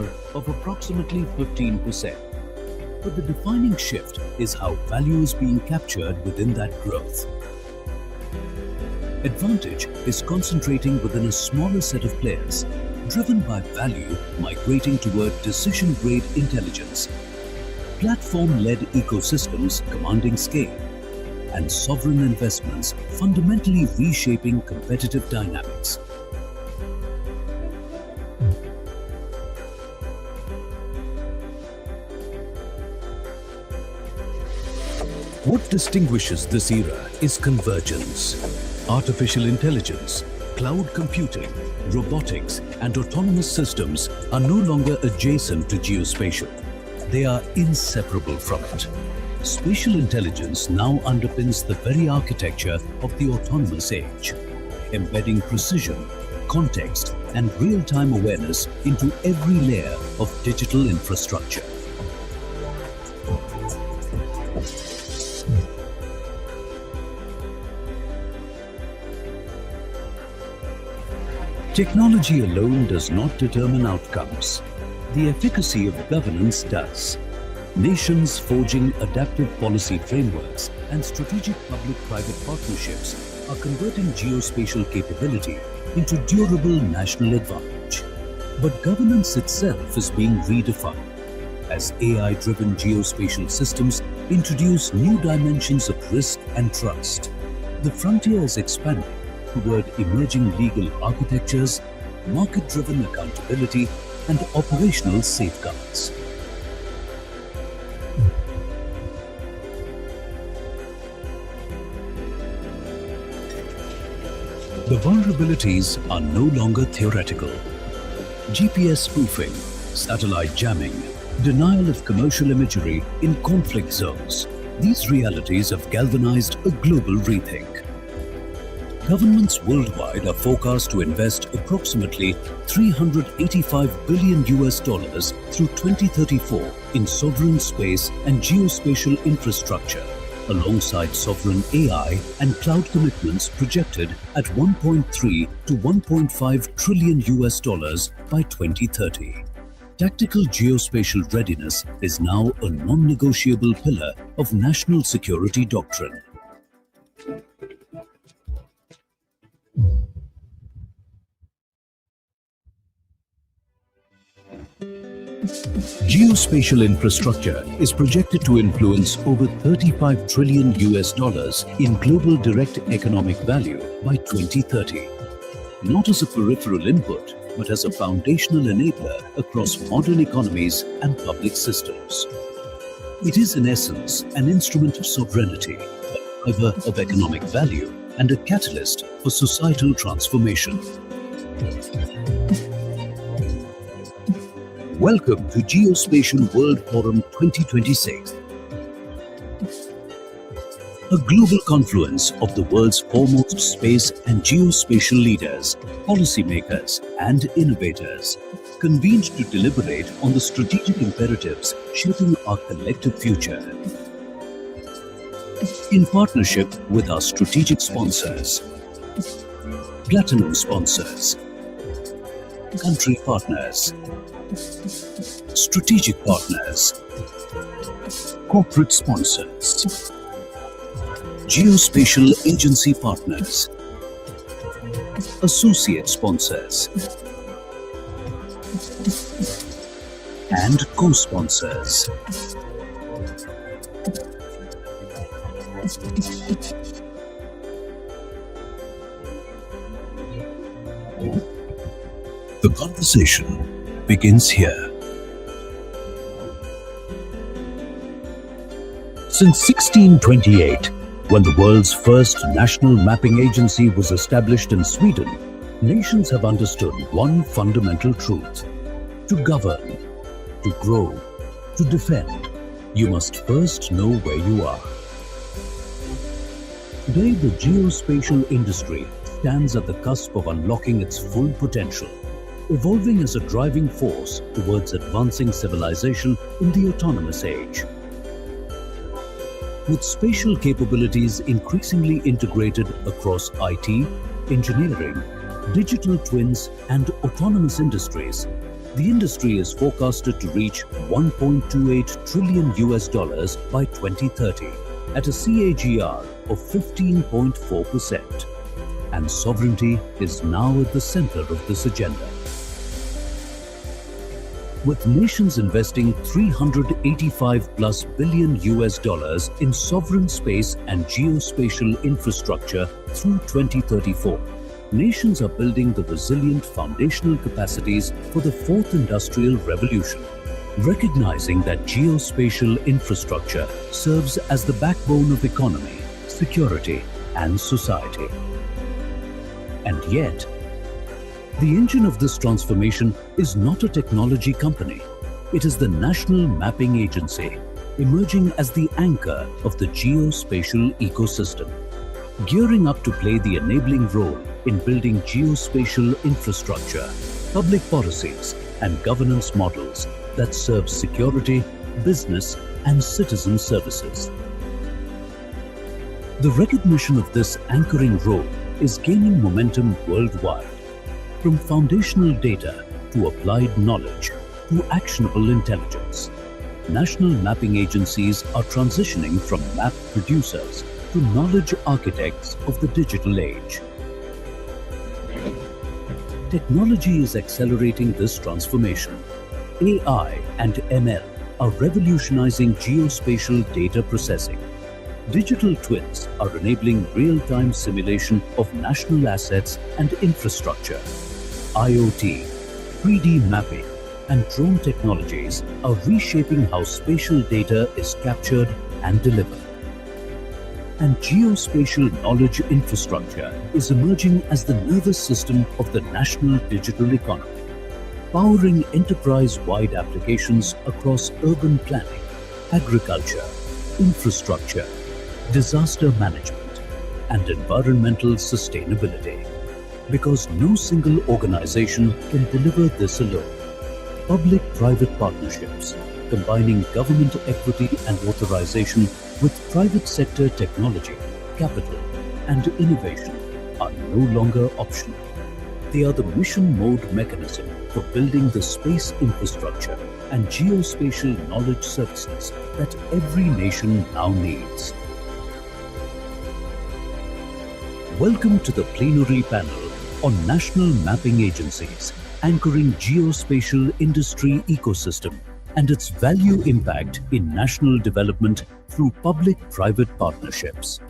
CAGR of approximately 15%. But the defining shift is how value is being captured within that growth. Advantage is concentrating within a smaller set of players, driven by value migrating toward decision-grade intelligence, platform-led ecosystems commanding scale, and sovereign investments fundamentally reshaping competitive dynamics. What distinguishes this era is convergence. Artificial intelligence, cloud computing, robotics, and autonomous systems are no longer adjacent to geospatial. They are inseparable from it. Spatial intelligence now underpins the very architecture of the autonomous age, embedding precision, context, and real-time awareness into every layer of digital infrastructure. Technology alone does not determine outcomes. The efficacy of governance does. Nations forging adaptive policy frameworks and strategic public-private partnerships are converting geospatial capability into durable national advantage. But governance itself is being redefined as AI-driven geospatial systems introduce new dimensions of risk and trust. The frontier is expanding toward emerging legal architectures, market-driven accountability, and operational safeguards. The vulnerabilities are no longer theoretical. GPS spoofing, satellite jamming, denial of commercial imagery in conflict zones. These realities have galvanized a global rethink. Governments worldwide are forecast to invest approximately $385 billion through 2034 in sovereign space and geospatial infrastructure, alongside sovereign AI and cloud commitments projected at $1.3 to $1.5 trillion by 2030. Tactical geospatial readiness is now a non-negotiable pillar of national security doctrine. Geospatial infrastructure is projected to influence over $35 trillion in global direct economic value by 2030, not as a peripheral input, but as a foundational enabler across modern economies and public systems. It is in essence an instrument of sovereignty, a driver of economic value, and a catalyst for societal transformation. Welcome to Geospatial World Forum 2026, a global confluence of the world's foremost space and geospatial leaders, policymakers, and innovators, convened to deliberate on the strategic imperatives shaping our collective future. In partnership with our strategic sponsors, platinum sponsors, country partners, strategic partners, corporate sponsors, geospatial agency partners, associate sponsors, and co-sponsors. The conversation begins here. Since 1628, when the world's first national mapping agency was established in Sweden, nations have understood one fundamental truth. To govern, to grow, to defend, you must first know where you are. Today, the geospatial industry stands at the cusp of unlocking its full potential, evolving as a driving force towards advancing civilization in the autonomous age. With spatial capabilities increasingly integrated across IT, engineering, digital twins, and autonomous industries, The industry is forecasted to reach $1.28 trillion by 2030 at a CAGR of 15.4%. And sovereignty is now at the center of this agenda. With nations investing $385+ billion in sovereign space and geospatial infrastructure through 2034, nations are building the resilient foundational capacities for the fourth industrial revolution, recognizing that geospatial infrastructure serves as the backbone of economy, security, and society. And yet, the engine of this transformation is not a technology company. It is the National Mapping Agency, emerging as the anchor of the geospatial ecosystem, gearing up to play the enabling role in building geospatial infrastructure, public policies, and governance models that serve security, business, and citizen services. The recognition of this anchoring role is gaining momentum worldwide. From foundational data to applied knowledge to actionable intelligence, national mapping agencies are transitioning from map producers to knowledge architects of the digital age. Technology is accelerating this transformation. AI and ML are revolutionizing geospatial data processing. Digital twins are enabling real-time simulation of national assets and infrastructure. IoT, 3D mapping, and drone technologies are reshaping how spatial data is captured and delivered. And geospatial knowledge infrastructure is emerging as the nervous system of the national digital economy, powering enterprise-wide applications across urban planning, agriculture, infrastructure, disaster management, and environmental sustainability. Because no single organization can deliver this alone. Public-private partnerships, combining government equity and authorization with private sector technology, capital, and innovation are no longer optional. They are the mission mode mechanism for building the space infrastructure and geospatial knowledge services that every nation now needs. Welcome to the Plenary panel on National Mapping Agencies, anchoring geospatial industry ecosystem and its value impact in national development through public-private partnerships.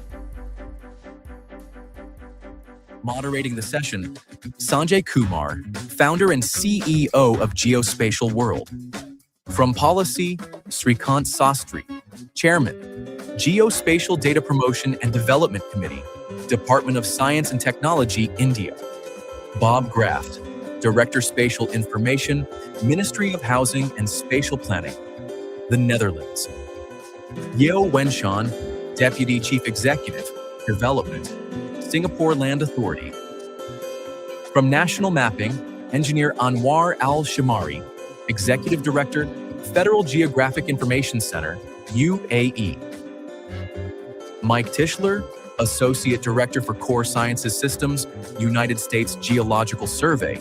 Moderating the session, Sanjay Kumar, founder and CEO of Geospatial World. From Policy, Srikant Sastry, Chairman, Geospatial Data Promotion and Development Committee, Department of Science and Technology, India. Bob Graft, Director Spatial Information, Ministry of Housing and Spatial Planning, the Netherlands. Yeo Wenshan, Deputy Chief Executive, Development, Singapore Land Authority. From National Mapping, Engineer Anwar Al-Shamari, Executive Director, Federal Geographic Information Center, UAE. Mike Tischler, Associate Director for Core Sciences Systems, United States Geological Survey.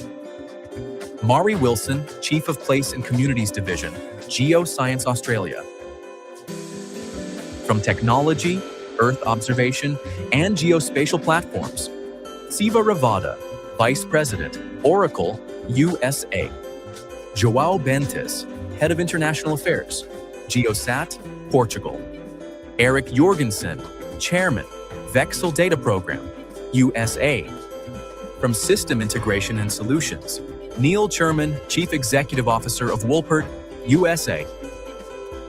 Mari Wilson, Chief of Place and Communities Division, Geoscience Australia. From Technology, Earth Observation, and Geospatial Platforms, Siva Ravada, Vice President, Oracle, USA. João Bentes, Head of International Affairs, Geosat, Portugal. Eric Jorgensen, Chairman, Vexel Data Program, USA. From System Integration and Solutions, Neil Cherman, Chief Executive Officer of Woolpert, USA.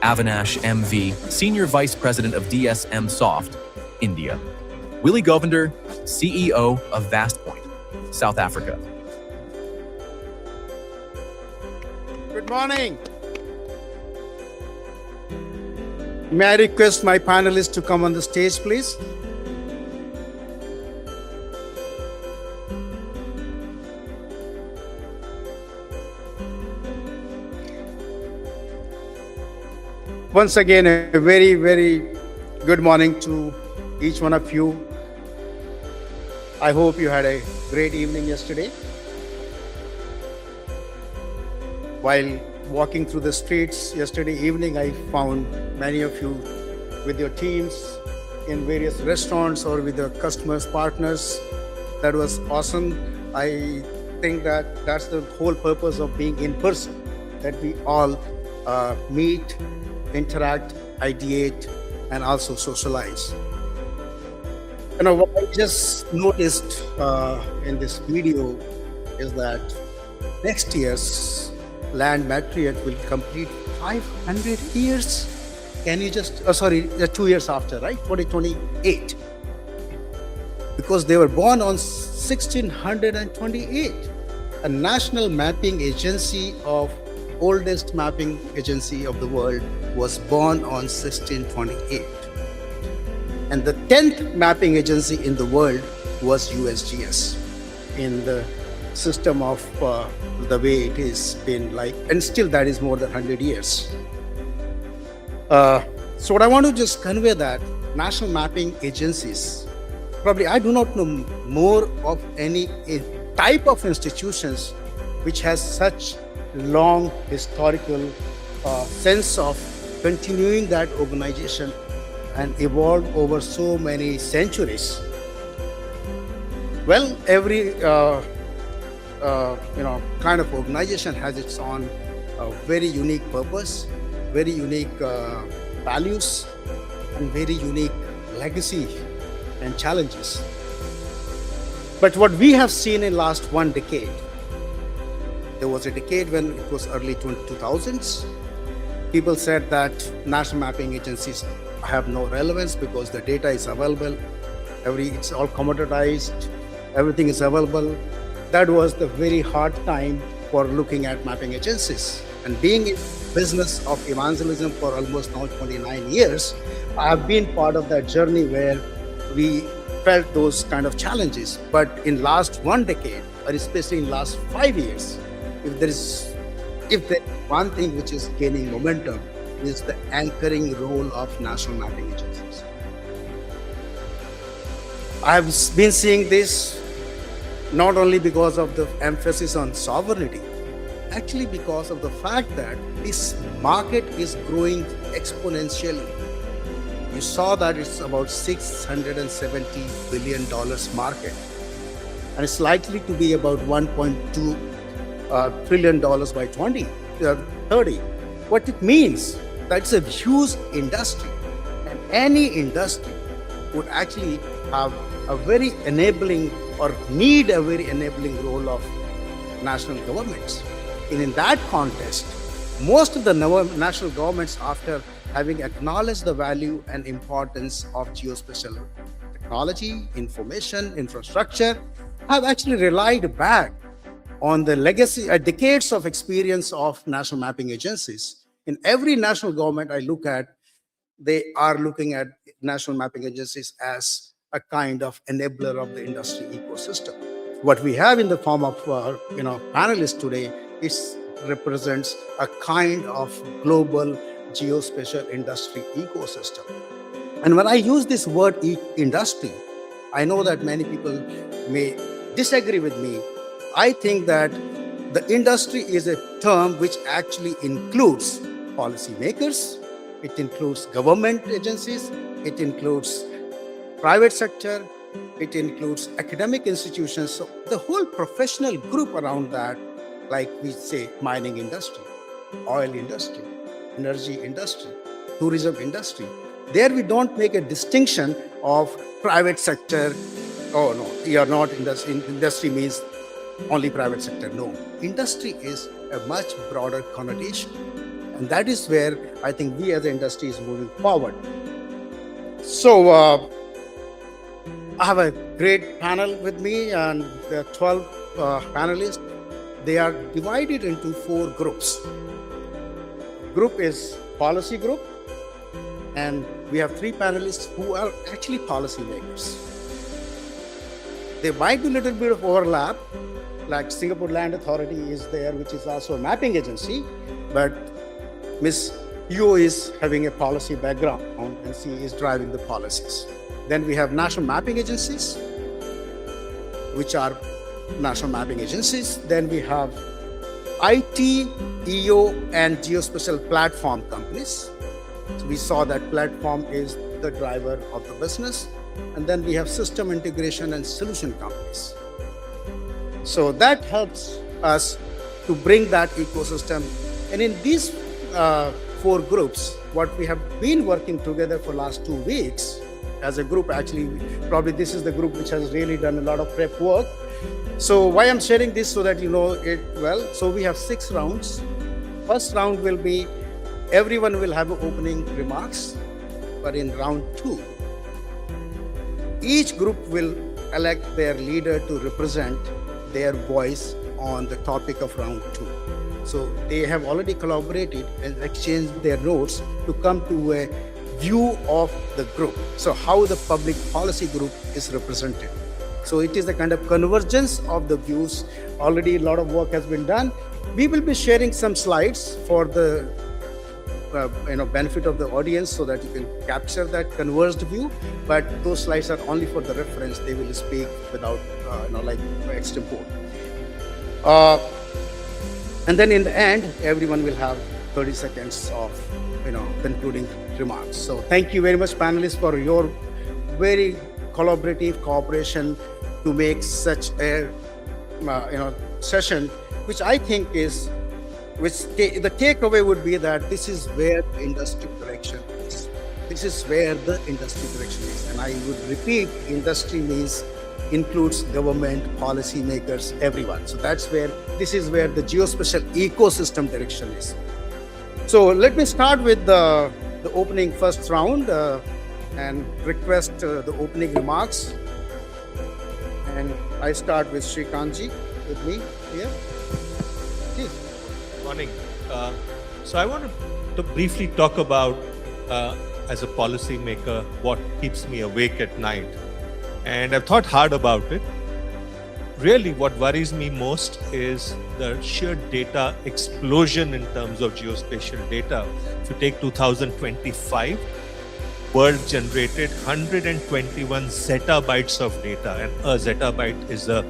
Avinash MV, Senior Vice President of DSM Soft, India. Willie Govender, CEO of VastPoint, South Africa. Good morning. May I request my panelists to come on the stage, please? Once again, a very, very good morning to each one of you. I hope you had a great evening yesterday. While walking through the streets yesterday evening, I found many of you with your teams in various restaurants or with your customers, partners. That was awesome. I think that that's the whole purpose of being in person, that we all meet, interact, ideate, and also socialize. What I just noticed in this video is that next year's land matriarch will complete 500 years. Can you just, 2 years after, right? 2028. Because they were born on 1628. A national mapping agency of oldest mapping agency of the world was born on 1628. And the 10th mapping agency in the world was USGS in the system of the way it has been like, and still that is more than 100 years. So what I want to just convey that national mapping agencies, probably I do not know more of any type of institutions which has such long historical sense of continuing that organization and evolved over so many centuries. Well, every kind of organization has its own very unique purpose, very unique values, and very unique legacy and challenges. But what we have seen in last one decade, there was a decade when it was early 2000s. People said that national mapping agencies have no relevance because the data is available. It's all commoditized. Everything is available. That was the very hard time for looking at mapping agencies. And being in business of evangelism for almost now 29 years, I have been part of that journey where we felt those kind of challenges. But in last one decade, or especially in last 5 years, if there's one thing which is gaining momentum, is the anchoring role of national mapping agencies. I've been seeing this not only because of the emphasis on sovereignty, actually because of the fact that this market is growing exponentially. You saw that it's about $670 billion market, and it's likely to be about $1.2 trillion by 2030. What it means, that's a huge industry, and any industry would actually have a very enabling or need a very enabling role of national governments. And in that context, most of the national governments, after having acknowledged the value and importance of geospatial technology, information, infrastructure, have actually relied back on the legacy, decades of experience of national mapping agencies. In every national government I look at, they are looking at national mapping agencies as a kind of enabler of the industry ecosystem. What we have in the form of panelists today represents a kind of global geospatial industry ecosystem. And when I use this word industry, I know that many people may disagree with me. I think that the industry is a term which actually includes policymakers, it includes government agencies, it includes private sector, it includes academic institutions. So the whole professional group around that, like we say, mining industry, oil industry, energy industry, tourism industry. There we don't make a distinction of private sector. Oh no, you're not industry. Industry means only private sector. No, industry is a much broader connotation. And that is where I think we as an industry is moving forward. So I have a great panel with me, and there are 12 panelists. They are divided into 4 groups. Group is policy group, and we have 3 panelists who are actually policymakers. There might be a little bit of overlap, like Singapore Land Authority is there, which is also a mapping agency, but Ms. Yu is having a policy background and she is driving the policies. Then we have national mapping agencies, which are national mapping agencies. Then we have IT, EO, and geospatial platform companies. So we saw that platform is the driver of the business. And then we have system integration and solution companies. So that helps us to bring that ecosystem. And in these 4 groups, what we have been working together for last 2 weeks as a group, actually, probably this is the group which has really done a lot of prep work. So why I'm sharing this so that you know it well. So we have 6 rounds. First round will be, everyone will have opening remarks, but in round 2, each group will elect their leader to represent their voice on the topic of round 2. So they have already collaborated and exchanged their notes to come to a view of the group. So how the public policy group is represented. So it is a kind of convergence of the views. Already a lot of work has been done. We will be sharing some slides for the benefit of the audience so that you can capture that converged view. But those slides are only for the reference. They will speak without like extempore. And then in the end, everyone will have 30 seconds of concluding remarks. So thank you very much, panelists, for your very collaborative cooperation to make such a session, which I think is, the takeaway would be that this is where the industry direction is. This is where the industry direction is. And I would repeat, industry includes government, policy makers, everyone. So this is where the geospatial ecosystem direction is. So let me start with the opening first round and request the opening remarks. And I start with Shrikantji with me here. Please. Morning. So I want to briefly talk about, as a policy maker, what keeps me awake at night. And I've thought hard about it. Really, what worries me most is the sheer data explosion in terms of geospatial data. If you take 2025, world generated 121 zettabytes of data, and a zettabyte is a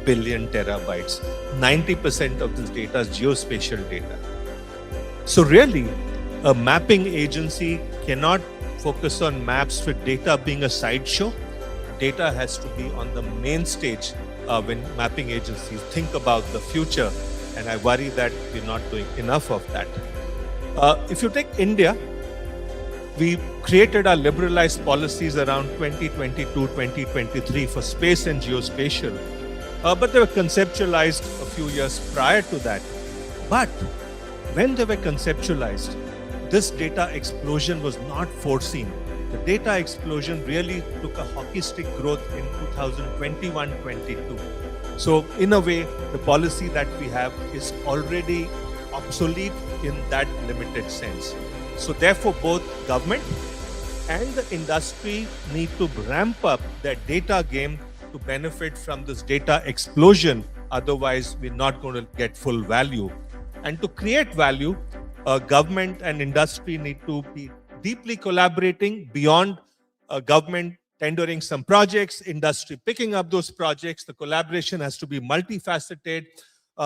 billion terabytes. 90% of this data is geospatial data. So really, a mapping agency cannot focus on maps with data being a sideshow. Data has to be on the main stage when mapping agencies think about the future, and I worry that we're not doing enough of that. If you take India, we created our liberalized policies around 2022, 2023 for space and geospatial, but they were conceptualized a few years prior to that. But when they were conceptualized, this data explosion was not foreseen. The data explosion really took a hockey stick growth in 2021-22. So in a way, the policy that we have is already obsolete in that limited sense. So therefore, both government and the industry need to ramp up their data game to benefit from this data explosion. Otherwise, we're not going to get full value. And to create value, government and industry need to be deeply collaborating beyond government tendering some projects, industry picking up those projects. The collaboration has to be multifaceted.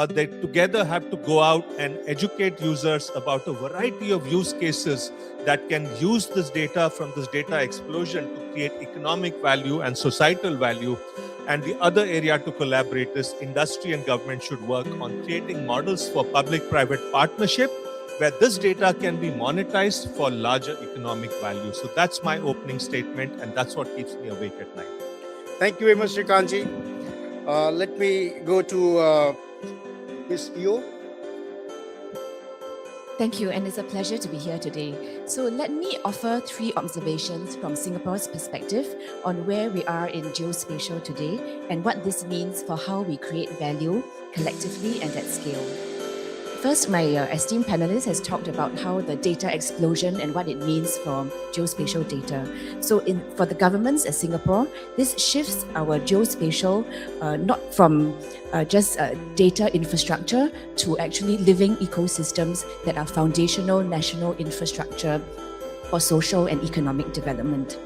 They together have to go out and educate users about a variety of use cases that can use this data from this data explosion to create economic value and societal value. And the other area to collaborate is industry and government should work on creating models for public-private partnership where this data can be monetized for larger economic value. So that's my opening statement, and that's what keeps me awake at night. Thank you very much, Shrikantji. Let me go to Ms. Eo. Thank you, and it's a pleasure to be here today. So let me offer 3 observations from Singapore's perspective on where we are in geospatial today and what this means for how we create value collectively and at scale. First, my esteemed panelist has talked about how the data explosion and what it means for geospatial data. So for the governments at Singapore, this shifts our geospatial not from just data infrastructure to actually living ecosystems that are foundational national infrastructure for social and economic development.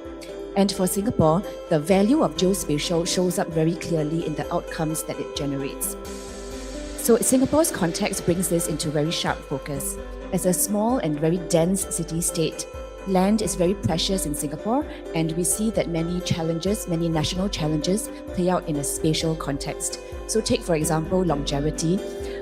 And for Singapore, the value of geospatial shows up very clearly in the outcomes that it generates. So Singapore's context brings this into very sharp focus. As a small and very dense city-state, land is very precious in Singapore, and we see that many challenges, many national challenges, play out in a spatial context. So take, for example, longevity,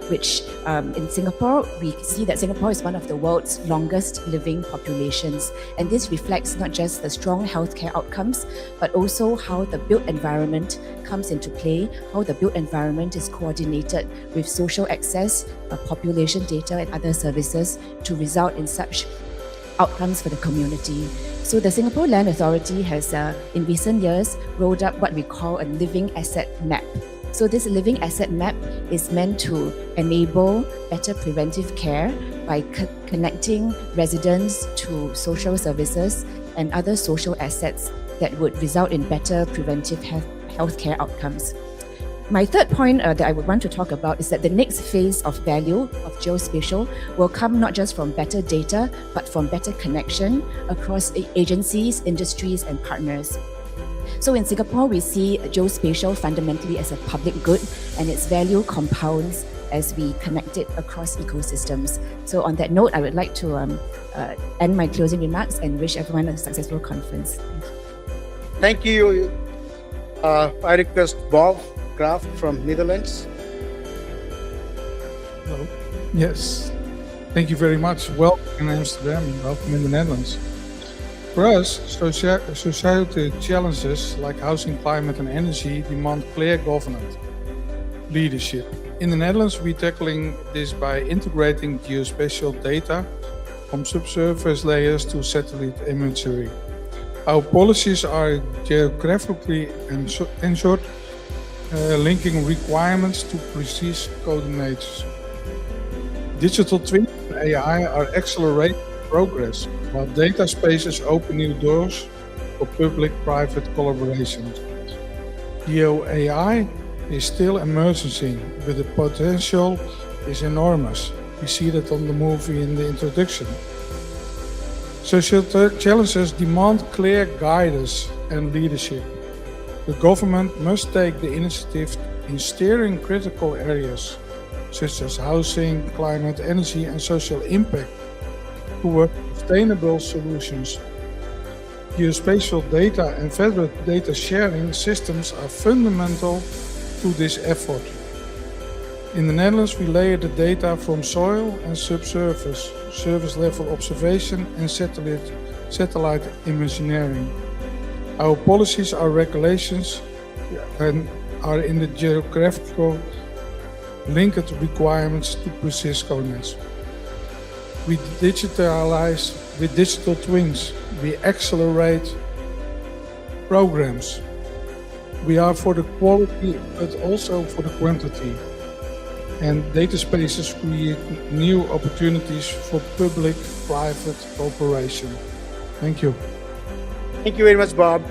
which in Singapore, we see that Singapore is one of the world's longest living populations. And this reflects not just the strong healthcare outcomes, but also how the built environment comes into play, how the built environment is coordinated with social access, population data, and other services to result in such outcomes for the community. So the Singapore Land Authority has, in recent years, rolled up what we call a living asset map. So this living asset map is meant to enable better preventive care by connecting residents to social services and other social assets that would result in better preventive healthcare outcomes. My third point that I would want to talk about is that the next phase of value of geospatial will come not just from better data, but from better connection across agencies, industries, and partners. So in Singapore, we see geospatial fundamentally as a public good, and its value compounds as we connect it across ecosystems. So on that note, I would like to end my closing remarks and wish everyone a successful conference. Thank you. I request Bob Graaf from Netherlands. Hello. Yes, thank you very much. Welcome in Amsterdam and welcome in the Netherlands. For us, societal challenges like housing, climate and energy demand clear governance leadership. In the Netherlands, we're tackling this by integrating geospatial data from subsurface layers to satellite imagery. Our policies are geographically ensured, linking requirements to precise coordinates. Digital twins and AI are accelerating progress, while data spaces open new doors for public-private collaboration. Geo-AI is still emerging, but the potential is enormous. We see that on the movie in the introduction. Social challenges demand clear guidance and leadership. The government must take the initiative in steering critical areas, such as housing, climate, energy, and social impact, toward sustainable solutions. Geospatial data and federal data sharing systems are fundamental to this effort. In the Netherlands, we layer the data from soil and subsurface, surface level observation and satellite imagineering. Our policies, our regulations and are in the geographical linked requirements to precise coordinates. We digitalize with digital twins. We accelerate programs. We are for the quality, but also for the quantity. And data spaces create new opportunities for public-private cooperation. Thank you. Thank you very much, Bob.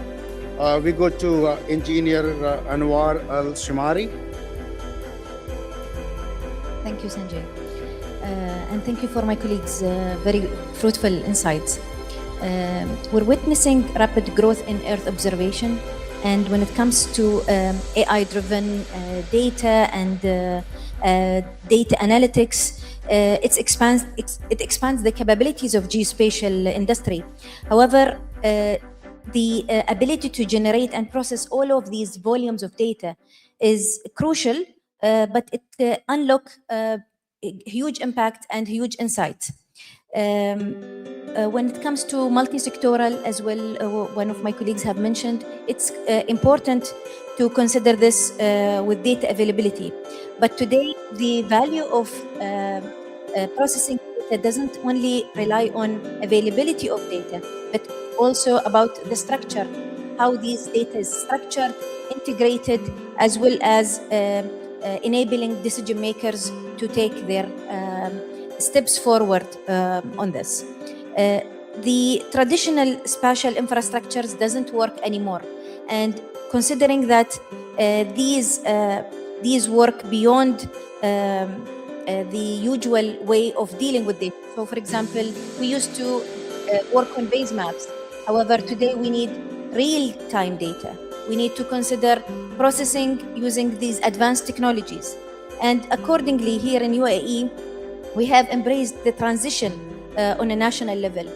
We go to Engineer Anwar Al-Shimari. Thank you, Sanjay. And thank you for my colleagues' very fruitful insights. We're witnessing rapid growth in Earth observation, and when it comes to AI-driven data and data analytics, it expands the capabilities of geospatial industry. However, the ability to generate and process all of these volumes of data is crucial, but it unlocks huge impact and huge insight. When it comes to multi-sectoral as well, one of my colleagues have mentioned, it's important to consider this with data availability. But today, the value of processing data doesn't only rely on availability of data, but also about the structure, how these data is structured, integrated, as well as enabling decision makers to take their steps forward on this. The traditional spatial infrastructures doesn't work anymore, and considering that these work beyond the usual way of dealing with data. So, for example, we used to work on base maps. However, today we need real-time data. We need to consider processing using these advanced technologies. And accordingly, here in UAE, we have embraced the transition on a national level.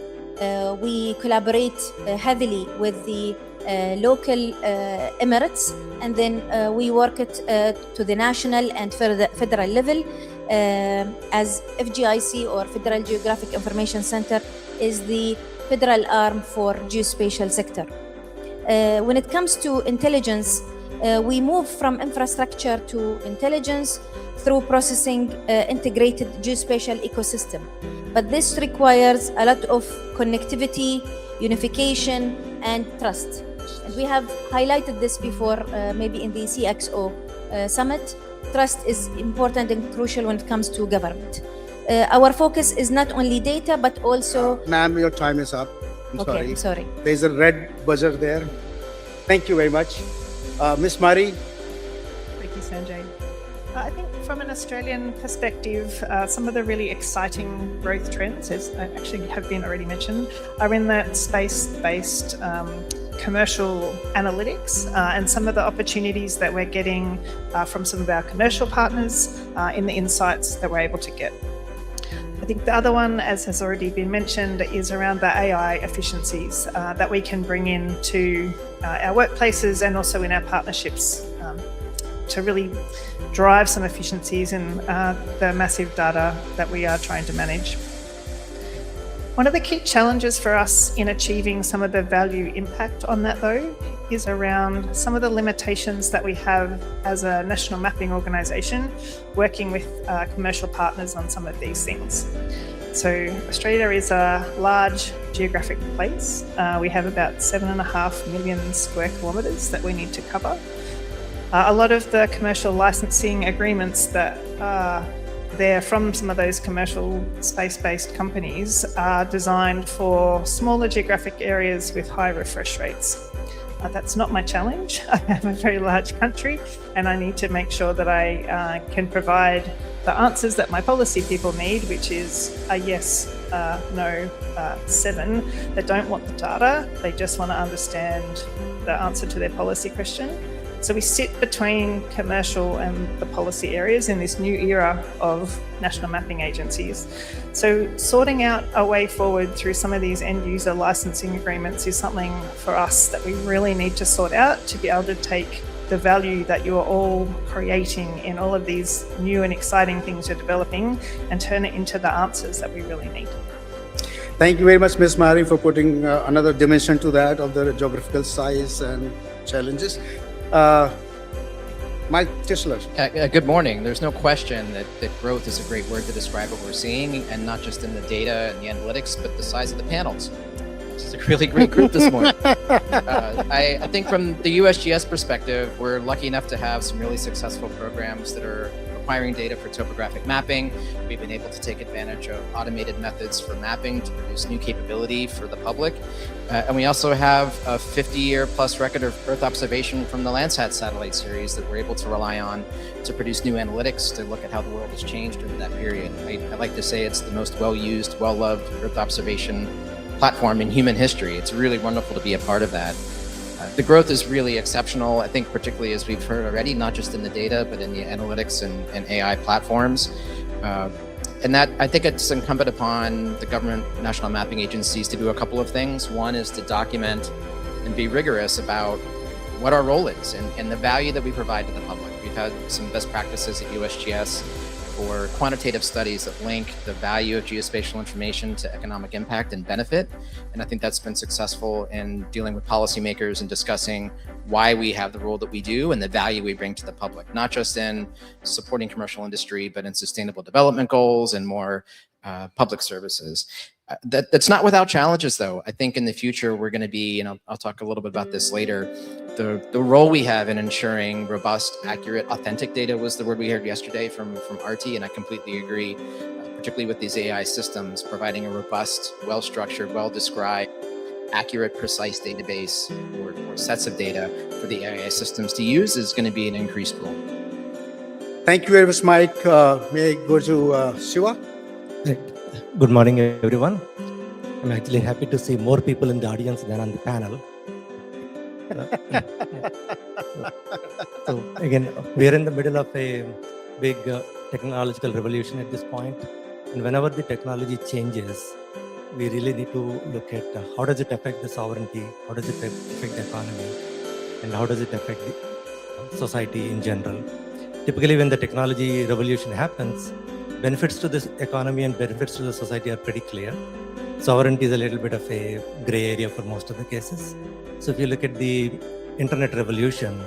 We collaborate heavily with the local emirates, and then we work it to the national and federal level, as FGIC, or Federal Geographic Information Center, is the federal arm for geospatial sector. When it comes to intelligence, we move from infrastructure to intelligence through processing integrated geospatial ecosystem. But this requires a lot of connectivity, unification, and trust. And we have highlighted this before, maybe in the CXO summit. Trust is important and crucial when it comes to government. Our focus is not only data, but also... Ma'am, your time is up. I'm sorry. There's a red buzzer there. Thank you very much. Ms. Mari. Thank you, Sanjay. I think from an Australian perspective, some of the really exciting growth trends, as actually have been already mentioned, are in that space-based commercial analytics and some of the opportunities that we're getting from some of our commercial partners in the insights that we're able to get. I think the other one, as has already been mentioned, is around the AI efficiencies that we can bring into our workplaces and also in our partnerships to really drive some efficiencies in the massive data that we are trying to manage. One of the key challenges for us in achieving some of the value impact on that, though, is around some of the limitations that we have as a national mapping organisation working with commercial partners on some of these things. So Australia is a large geographic place. We have about 7.5 million square kilometres that we need to cover. A lot of the commercial licensing agreements that are there from some of those commercial space-based companies are designed for smaller geographic areas with high refresh rates. That's not my challenge. I have a very large country and I need to make sure that I can provide the answers that my policy people need, which is a yes, no, 7. They don't want the data, they just want to understand the answer to their policy question. So we sit between commercial and the policy areas in this new era of national mapping agencies. So sorting out a way forward through some of these end user licensing agreements is something for us that we really need to sort out to be able to take the value that you are all creating in all of these new and exciting things you're developing and turn it into the answers that we really need. Thank you very much, Ms. Mari, for putting another dimension to that of the geographical size and challenges. Mike Tischler. Good morning. There's no question that growth is a great word to describe what we're seeing, and not just in the data and the analytics, but the size of the panels. This is a really great group this morning. I think from the USGS perspective, we're lucky enough to have some really successful programs that are acquiring data for topographic mapping. We've been able to take advantage of automated methods for mapping to produce new capability for the public. And we also have a 50-year plus record of Earth observation from the Landsat satellite series that we're able to rely on to produce new analytics to look at how the world has changed over that period. I like to say it's the most well-used, well-loved Earth observation platform in human history. It's really wonderful to be a part of that. The growth is really exceptional, I think, particularly as we've heard already, not just in the data, but in the analytics and AI platforms. And that, I think it's incumbent upon the government national mapping agencies to do a couple of things. One is to document and be rigorous about what our role is and the value that we provide to the public. We've had some best practices at USGS for quantitative studies that link the value of geospatial information to economic impact and benefit. And I think that's been successful in dealing with policymakers and discussing why we have the role that we do and the value we bring to the public, not just in supporting commercial industry, but in sustainable development goals and more public services. That's not without challenges, though. I think in the future, we're going to be, and I'll talk a little bit about this later, the role we have in ensuring robust, accurate, authentic data was the word we heard yesterday from Arti, and I completely agree, particularly with these AI systems, providing a robust, well-structured, well-described, accurate, precise database or sets of data for the AI systems to use is going to be an increased role. Thank you very much, Mike. May I go to Shiva? Good morning, everyone. I'm actually happy to see more people in the audience than on the panel. So again, we are in the middle of a big technological revolution at this point. And whenever the technology changes, we really need to look at how does it affect the sovereignty, how does it affect the economy, and how does it affect the society in general. Typically, when the technology revolution happens, benefits to this economy and benefits to the society are pretty clear. Sovereignty is a little bit of a gray area for most of the cases. So if you look at the internet revolution,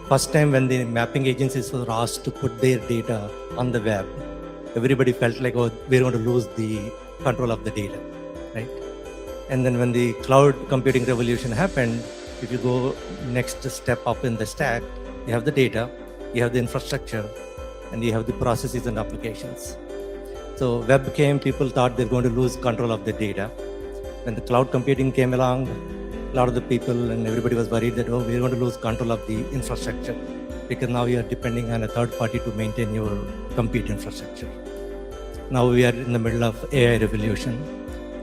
first time when the mapping agencies were asked to put their data on the web, everybody felt like, oh, we're going to lose the control of the data, right? And then when the cloud computing revolution happened, if you go next step up in the stack, you have the data, you have the infrastructure, and you have the processes and applications. So web came, people thought they're going to lose control of the data. When the cloud computing came along, a lot of the people and everybody was worried that, oh, we're going to lose control of the infrastructure because now you are depending on a third party to maintain your compute infrastructure. Now we are in the middle of AI revolution.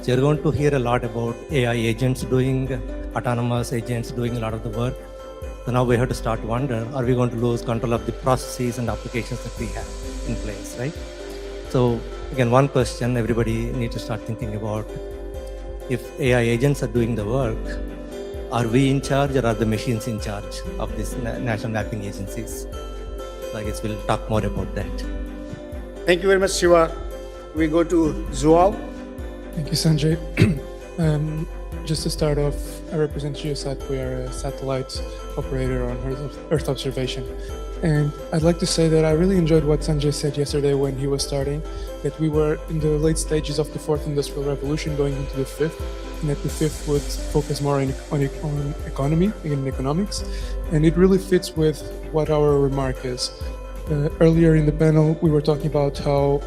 So you're going to hear a lot about AI agents doing, autonomous agents doing a lot of the work. So now we have to start to wonder, are we going to lose control of the processes and applications that we have in place, right? So again, one question everybody needs to start thinking about, if AI agents are doing the work, are we in charge or are the machines in charge of these national mapping agencies? So I guess we'll talk more about that. Thank you very much, Shiva. We go to Zual. Thank you, Sanjay. Just to start off, I represent Geosat. We are a satellite operator on Earth observation. And I'd like to say that I really enjoyed what Sanjay said yesterday when he was starting, that we were in the late stages of the fourth industrial revolution going into the fifth, and that the fifth would focus more on economy, in economics. And it really fits with what our remark is. Earlier in the panel, we were talking about how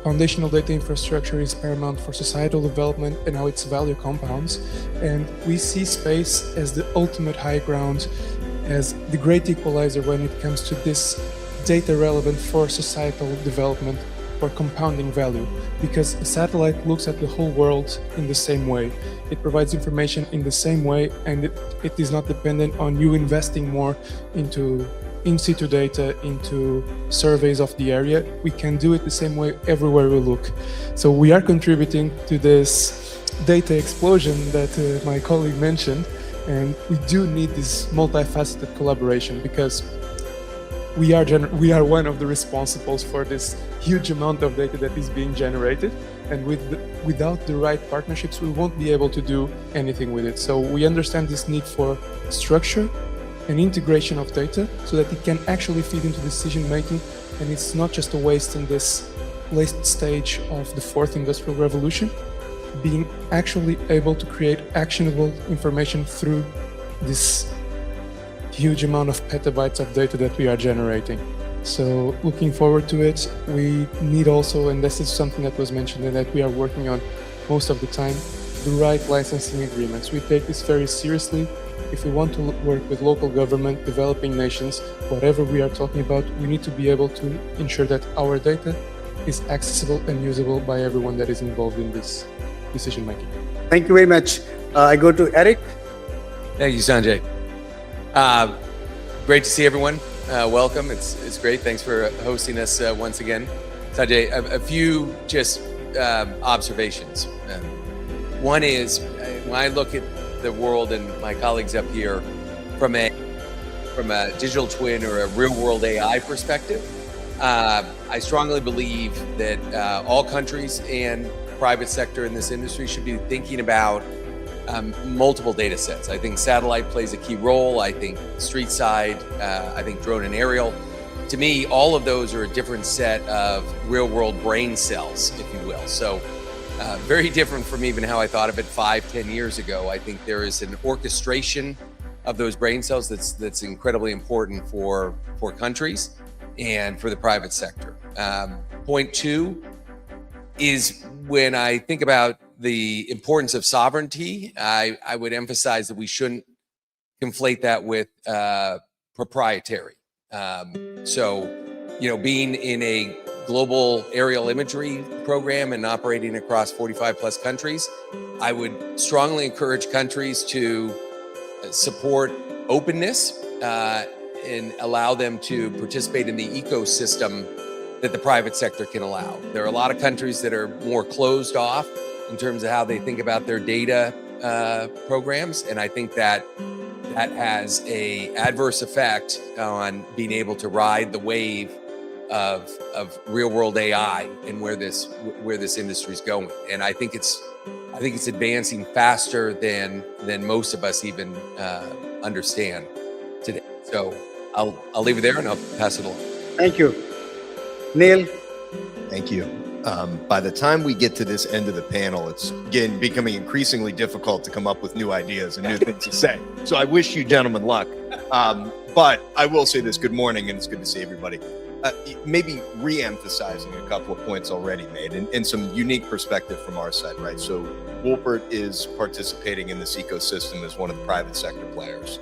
foundational data infrastructure is paramount for societal development and how its value compounds. And we see space as the ultimate high ground, as the great equalizer when it comes to this data relevant for societal development, for compounding value. Because a satellite looks at the whole world in the same way. It provides information in the same way, and it is not dependent on you investing more into in-situ data, into surveys of the area. We can do it the same way everywhere we look. So we are contributing to this data explosion that my colleague mentioned, and we do need this multifaceted collaboration because we are one of the responsibles for this huge amount of data that is being generated, and without the right partnerships, we won't be able to do anything with it. So we understand this need for structure and integration of data so that it can actually feed into decision making, and it's not just a waste in this last stage of the fourth industrial revolution, being actually able to create actionable information through this huge amount of petabytes of data that we are generating. So looking forward to it, we need also, and this is something that was mentioned and that we are working on most of the time, the right licensing agreements. We take this very seriously. If we want to work with local government, developing nations, whatever we are talking about, we need to be able to ensure that our data is accessible and usable by everyone that is involved in this decision making. Thank you very much. I go to Eric. Thank you, Sanjay. Great to see everyone. Welcome. It's great. Thanks for hosting us once again. Sanjay, a few just observations. One is when I look at the world and my colleagues up here from a digital twin or a real world AI perspective, I strongly believe that all countries and private sector in this industry should be thinking about multiple data sets. I think satellite plays a key role. I think street side, I think drone and aerial. To me, all of those are a different set of real world brain cells, if you will. So very different from even how I thought of it 5-10 years ago. I think there is an orchestration of those brain cells that's incredibly important for countries and for the private sector. Point two is when I think about the importance of sovereignty, I would emphasize that we shouldn't conflate that with proprietary. So, being in a global aerial imagery program and operating across 45 plus countries, I would strongly encourage countries to support openness and allow them to participate in the ecosystem that the private sector can allow. There are a lot of countries that are more closed off in terms of how they think about their data programs, and I think that has a adverse effect on being able to ride the wave of real world AI and where this industry is going. And I think it's advancing faster than most of us even understand today. So I'll leave it there and I'll pass it along. Thank you. Neil? Thank you. By the time we get to this end of the panel, it's again becoming increasingly difficult to come up with new ideas and new things to say. So I wish you gentlemen luck. But I will say this, good morning, and it's good to see everybody. Maybe re-emphasizing a couple of points already made and some unique perspective from our side, right? So Wolpert is participating in this ecosystem as one of the private sector players.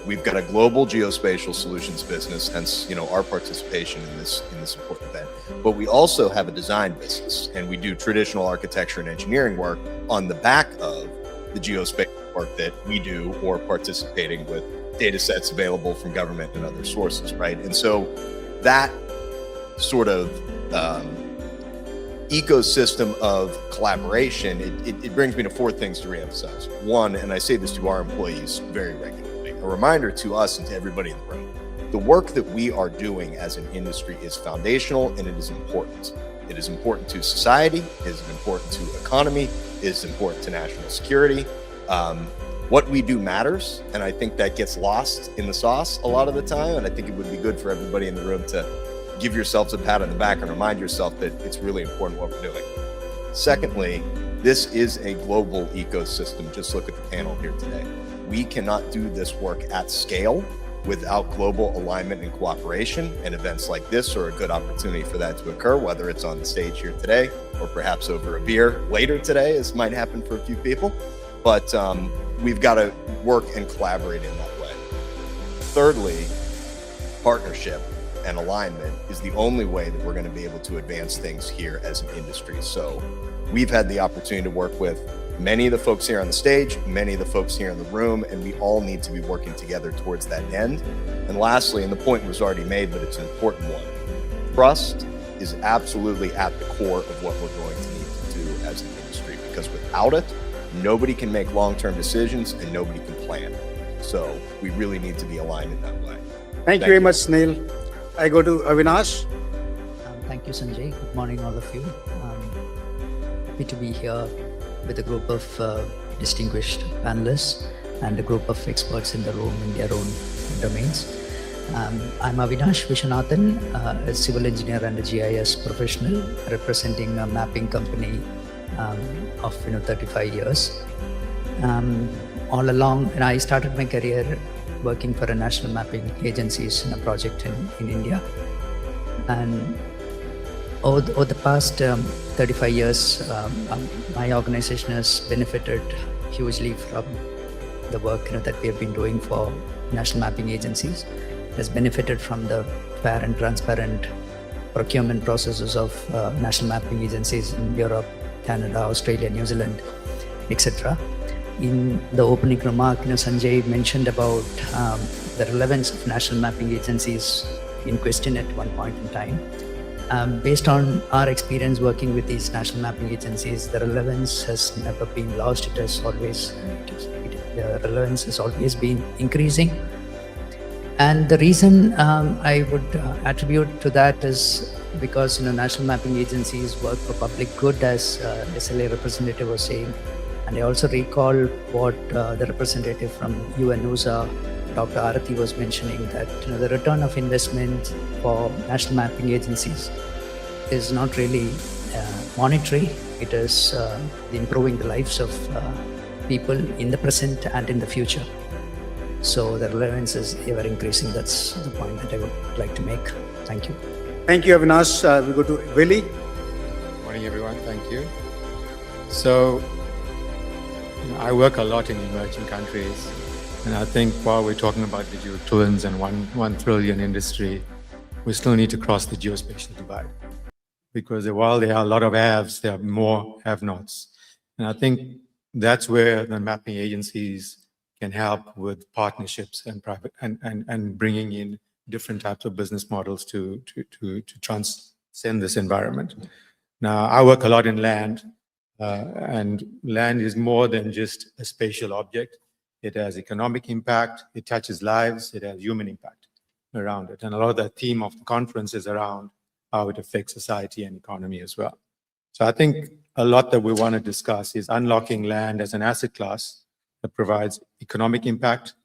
We've got a global geospatial solutions business, hence, our participation in this important event. But we also have a design business, and we do traditional architecture and engineering work on the back of the geospatial work that we do, or participating with data sets available from government and other sources, right? And so that sort of ecosystem of collaboration, it brings me to four things to reemphasize. One, and I say this to our employees very regularly, a reminder to us and to everybody in the room, the work that we are doing as an industry is foundational and it is important. It is important to society, it is important to economy, it is important to national security. What we do matters, and I think that gets lost in the sauce a lot of the time, and I think it would be good for everybody in the room to give yourselves a pat on the back and remind yourself that it's really important what we're doing. Secondly, this is a global ecosystem. Just look at the panel here today. We cannot do this work at scale without global alignment and cooperation, and events like this are a good opportunity for that to occur, whether it's on the stage here today or perhaps over a beer later today, as might happen for a few people. But we've got to work and collaborate in that way. Thirdly, partnership and alignment is the only way that we're going to be able to advance things here as an industry. So we've had the opportunity to work with many of the folks here on the stage, many of the folks here in the room, and we all need to be working together towards that end. And lastly, and the point was already made, but it's an important one, trust is absolutely at the core of what we're going to need to do as an industry, because without it, nobody can make long-term decisions and nobody can plan. So we really need to be aligned in that way. Thank you very much, Neil. I go to Avinash. Thank you, Sanjay. Good morning, all of you. Happy to be here with a group of distinguished panelists and a group of experts in the room in their own domains. I'm Avinash Viswanathan, a civil engineer and a GIS professional representing a mapping company of 35 years. All along, and I started my career working for a national mapping agencies in a project in India. And over the past 35 years, my organization has benefited hugely from the work that we have been doing for national mapping agencies. It has benefited from the fair and transparent procurement processes of national mapping agencies in Europe, Canada, Australia, New Zealand, etc. In the opening remark, Sanjay mentioned about the relevance of national mapping agencies in question at one point in time. Based on our experience working with these national mapping agencies, the relevance has never been lost. It has always, the relevance has always been increasing. And the reason I would attribute to that is because national mapping agencies work for public good, as SLA representative was saying. And I also recall what the representative from UNUSA, Dr. Arathi, was mentioning, that the return of investment for national mapping agencies is not really monetary. It is improving the lives of people in the present and in the future. So the relevance is ever increasing. That's the point that I would like to make. Thank you. Thank you, Avinash. We go to Willie. Morning, everyone. Thank you. So, I work a lot in emerging countries, and I think while we're talking about digital twins and 1 trillion industry, we still need to cross the geospatial divide, because while there are a lot of haves, there are more have-nots, and I think that's where the mapping agencies can help with partnerships and private and bringing in different types of business models to transcend this environment. Now, I work a lot in land, and land is more than just a spatial object. It has economic impact, it touches lives, it has human impact around it. And a lot of the theme of the conference is around how it affects society and economy as well. So I think a lot that we want to discuss is unlocking land as an asset class that provides economic impact,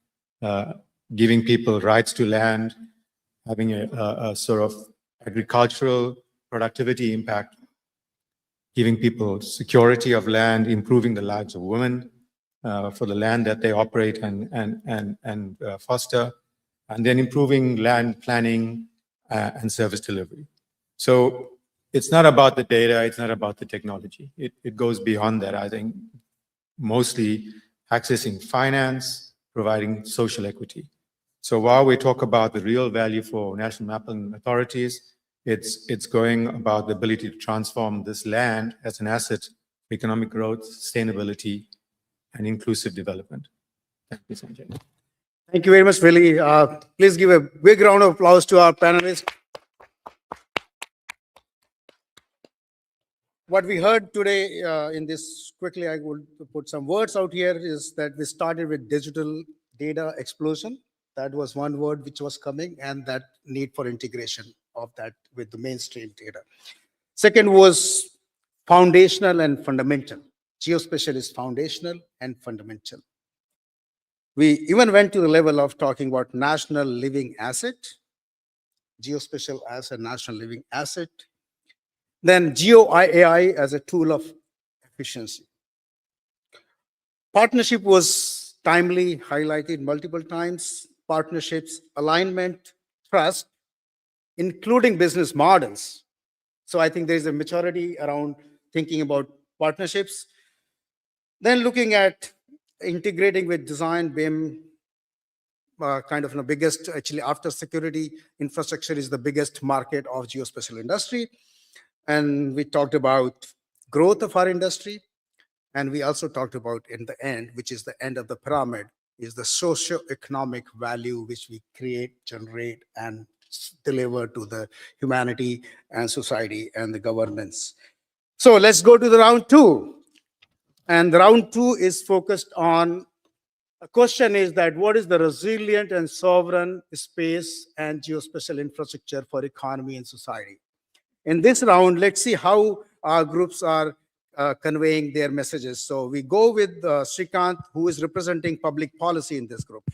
giving people rights to land, having a sort of agricultural productivity impact, giving people security of land, improving the lives of women for the land that they operate and foster, and then improving land planning and service delivery. So it's not about the data, it's not about the technology. It goes beyond that, I think, mostly accessing finance, providing social equity. So while we talk about the real value for national mapping authorities, it's going about the ability to transform this land as an asset for economic growth, sustainability, and inclusive development. Thank you, Sanjay. Thank you very much, Willie. Please give a big round of applause to our panelists. What we heard today in this, quickly I will put some words out here, is that we started with digital data explosion. That was one word which was coming, and that need for integration of that with the mainstream data. Second was foundational and fundamental. Geospatial is foundational and fundamental. We even went to the level of talking about national living asset, geospatial as a national living asset, then Geo-AI as a tool of efficiency. Partnership was timely highlighted multiple times. Partnerships, alignment, trust, including business models. So I think there is a maturity around thinking about partnerships. Then looking at integrating with design, BIM, kind of the biggest, actually after security, infrastructure is the biggest market of geospatial industry. And we talked about growth of our industry. And we also talked about in the end, which is the end of the pyramid, is the socio-economic value which we create, generate, and deliver to the humanity and society and the governance. So let's go to the round two. And the round two is focused on, a question is that what is the resilient and sovereign space and geospatial infrastructure for economy and society? In this round, let's see how our groups are conveying their messages. So we go with Srikanth, who is representing public policy in this group.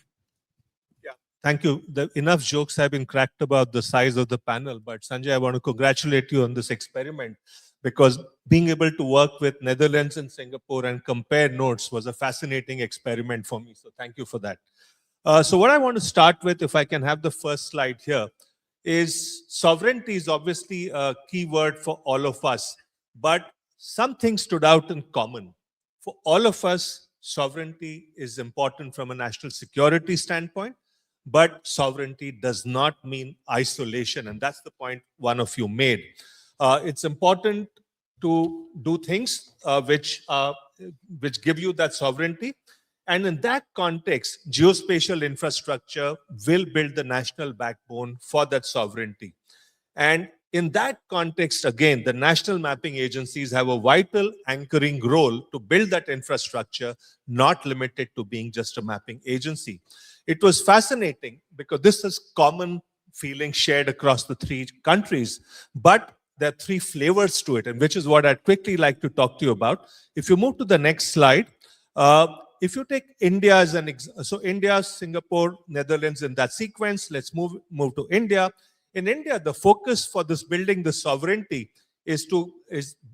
Yeah, thank you. Enough jokes have been cracked about the size of the panel, but Sanjay, I want to congratulate you on this experiment, because being able to work with Netherlands and Singapore and compare notes was a fascinating experiment for me. So thank you for that. So what I want to start with, if I can have the first slide here, is sovereignty is obviously a key word for all of us, but something stood out in common. For all of us, sovereignty is important from a national security standpoint, but sovereignty does not mean isolation, and that's the point one of you made. It's important to do things which give you that sovereignty. And in that context, geospatial infrastructure will build the national backbone for that sovereignty. And in that context, again, the national mapping agencies have a vital anchoring role to build that infrastructure, not limited to being just a mapping agency. It was fascinating because this is common feeling shared across the three countries, but there are three flavors to it, and which is what I'd quickly like to talk to you about. If you move to the next slide, if you take India as an example, so India, Singapore, Netherlands in that sequence, let's move to India. In India, the focus for this building the sovereignty is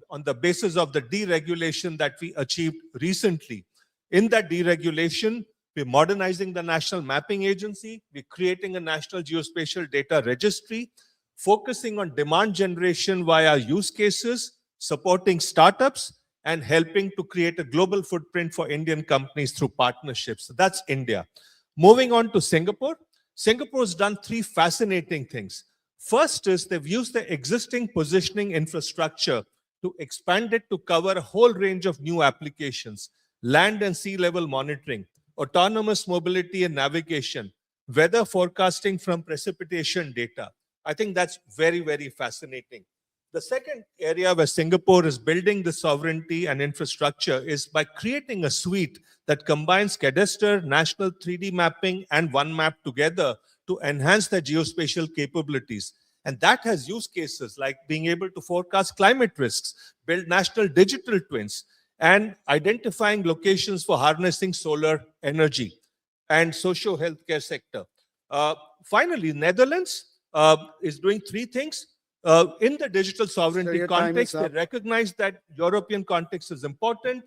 on the basis of the deregulation that we achieved recently. In that deregulation, we're modernizing the National Mapping Agency, we're creating a National Geospatial Data Registry, focusing on demand generation via use cases, supporting startups, and helping to create a global footprint for Indian companies through partnerships. So that's India. Moving on to Singapore. Singapore's done three fascinating things. First is they've used the existing positioning infrastructure to expand it to cover a whole range of new applications, land and sea level monitoring, autonomous mobility and navigation, weather forecasting from precipitation data. I think that's very, very fascinating. The second area where Singapore is building the sovereignty and infrastructure is by creating a suite that combines cadastre, national 3D mapping, and OneMap together to enhance their geospatial capabilities. And that has use cases like being able to forecast climate risks, build national digital twins, and identifying locations for harnessing solar energy and socio-healthcare sector. Finally, Netherlands is doing three things. In the digital sovereignty context, they recognize that European context is important,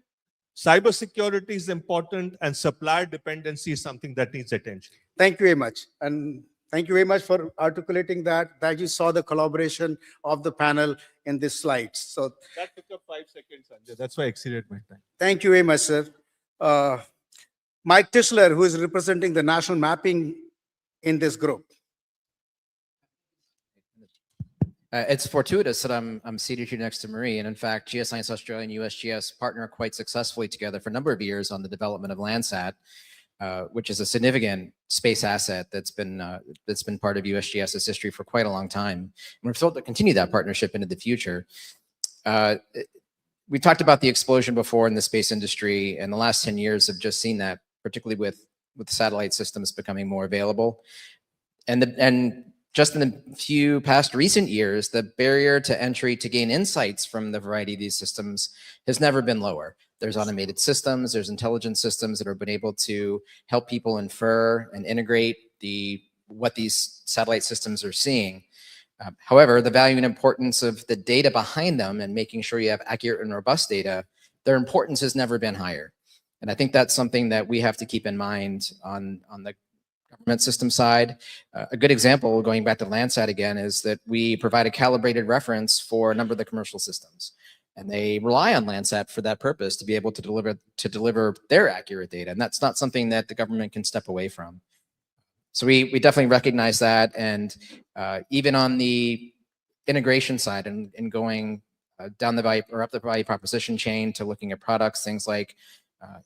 cybersecurity is important, and supplier dependency is something that needs attention. Thank you very much. And thank you very much for articulating that. That you saw the collaboration of the panel in this slides. So that took up 5 seconds, Sanjay. That's why I exceeded my time. Thank you very much, sir. Mike Tischler, who is representing the national mapping in this group. It's fortuitous that I'm seated here next to Marie. And in fact, Geoscience Australia and USGS partner quite successfully together for a number of years on the development of Landsat, which is a significant space asset that's been part of USGS's history for quite a long time. And we're thrilled to continue that partnership into the future. We talked about the explosion before in the space industry, and the last 10 years have just seen that, particularly with satellite systems becoming more available. And just in the few past recent years, the barrier to entry to gain insights from the variety of these systems has never been lower. There's automated systems, there's intelligence systems that have been able to help people infer and integrate what these satellite systems are seeing. However, the value and importance of the data behind them and making sure you have accurate and robust data, their importance has never been higher. And I think that's something that we have to keep in mind on the government system side. A good example, going back to Landsat again, is that we provide a calibrated reference for a number of the commercial systems. And they rely on Landsat for that purpose, to be able to deliver their accurate data. And that's not something that the government can step away from. So we definitely recognize that. And even on the integration side and going down the value or up the value proposition chain to looking at products, things like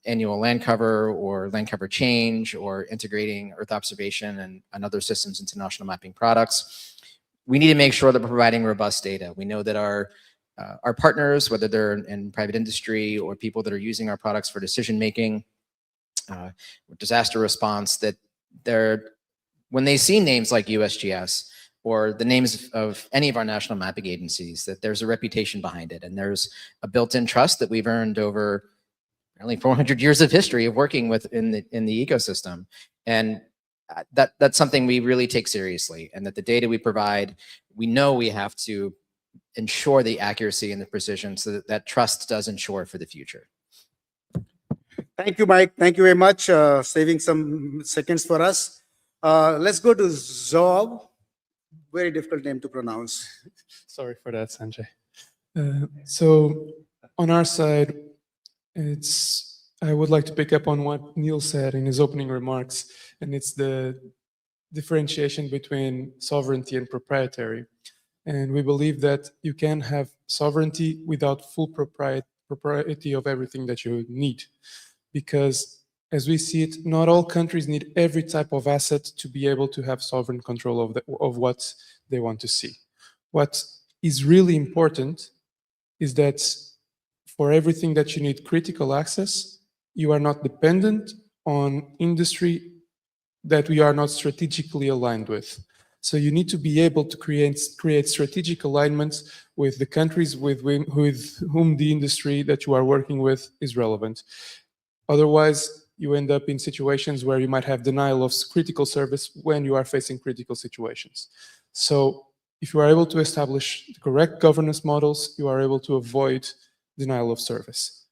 annual land cover or land cover change, or integrating Earth observation and other systems into national mapping products, we need to make sure that we're providing robust data. We know that our partners, whether they're in private industry or people that are using our products for decision making, disaster response, that when they see names like USGS or the names of any of our national mapping agencies, that there's a reputation behind it, and there's a built-in trust that we've earned over nearly 400 years of history of working in the ecosystem. And that's something we really take seriously, and that the data we provide, we know we have to ensure the accuracy and the precision, so that trust does ensure for the future. Thank you, Mike. Thank you very much. Saving some seconds for us. Let's go to Zob. Very difficult name to pronounce. Sorry for that, Sanjay. So on our side, I would like to pick up on what Neil said in his opening remarks, and it's the differentiation between sovereignty and proprietary. And we believe that you can have sovereignty without full propriety of everything that you need. Because as we see it, not all countries need every type of asset to be able to have sovereign control of what they want to see. What is really important is that for everything that you need critical access, you are not dependent on industry that we are not strategically aligned with. So you need to be able to create strategic alignments with the countries with whom the industry that you are working with is relevant. Otherwise, you end up in situations where you might have denial of critical service when you are facing critical situations. So if you are able to establish the correct governance models, you are able to avoid denial of service.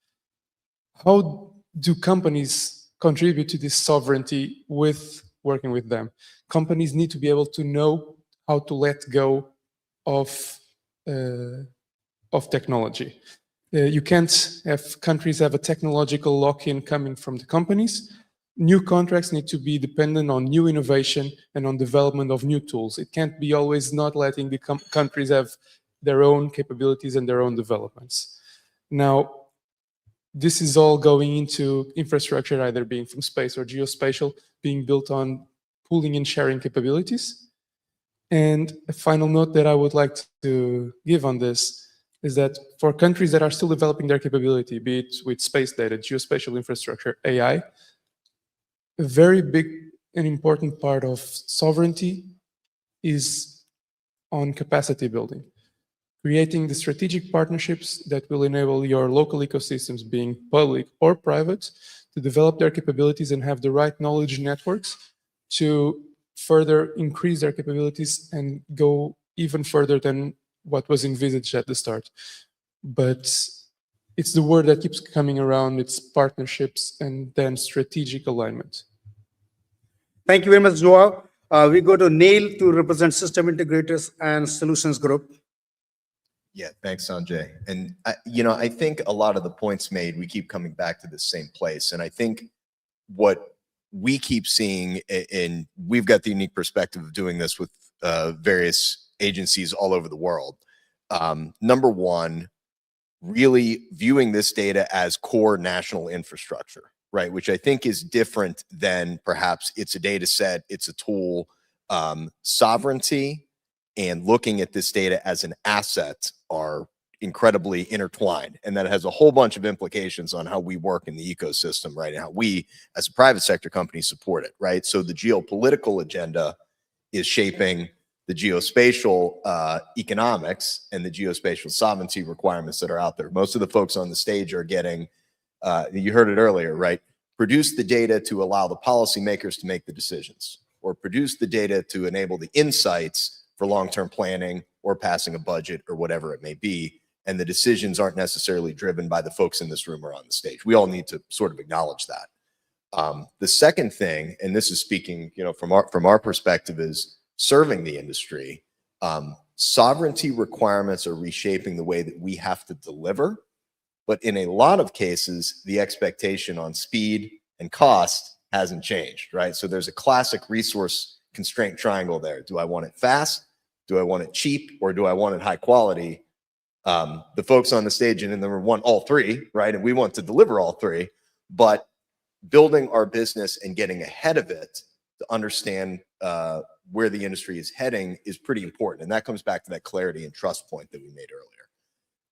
How do companies contribute to this sovereignty with working with them? Companies need to be able to know how to let go of technology. You can't have countries have a technological lock-in coming from the companies. New contracts need to be dependent on new innovation and on development of new tools. It can't be always not letting the countries have their own capabilities and their own developments. Now, this is all going into infrastructure, either being from space or geospatial, being built on pooling and sharing capabilities. And a final note that I would like to give on this is that for countries that are still developing their capability, be it with space data, geospatial infrastructure, AI, a very big and important part of sovereignty is on capacity building, creating the strategic partnerships that will enable your local ecosystems, being public or private, to develop their capabilities and have the right knowledge networks to further increase their capabilities and go even further than what was envisaged at the start. But it's the word that keeps coming around, it's partnerships and then strategic alignment. Thank you very much, Joao. We go to Neil to represent System Integrators and Solutions Group. Yeah, thanks, Sanjay. And, I think a lot of the points made, we keep coming back to the same place. And I think what we keep seeing, and we've got the unique perspective of doing this with various agencies all over the world. Number one, really viewing this data as core national infrastructure, right? Which I think is different than perhaps it's a data set, it's a tool. Sovereignty and looking at this data as an asset are incredibly intertwined, and that has a whole bunch of implications on how we work in the ecosystem, right? And how we as a private sector company support it, right? So the geopolitical agenda is shaping the geospatial economics and the geospatial sovereignty requirements that are out there. Most of the folks on the stage are getting, you heard it earlier, right? Produce the data to allow the policymakers to make the decisions, or produce the data to enable the insights for long-term planning or passing a budget or whatever it may be. And the decisions aren't necessarily driven by the folks in this room or on the stage. We all need to sort of acknowledge that. The second thing, and this is speaking, from our perspective, is serving the industry. Sovereignty requirements are reshaping the way that we have to deliver, but in a lot of cases, the expectation on speed and cost hasn't changed, right? So there's a classic resource constraint triangle there. Do I want it fast? Do I want it cheap? Or do I want it high quality? The folks on the stage and in the room want all three, right? And we want to deliver all three, but building our business and getting ahead of it to understand where the industry is heading is pretty important. And that comes back to that clarity and trust point that we made earlier.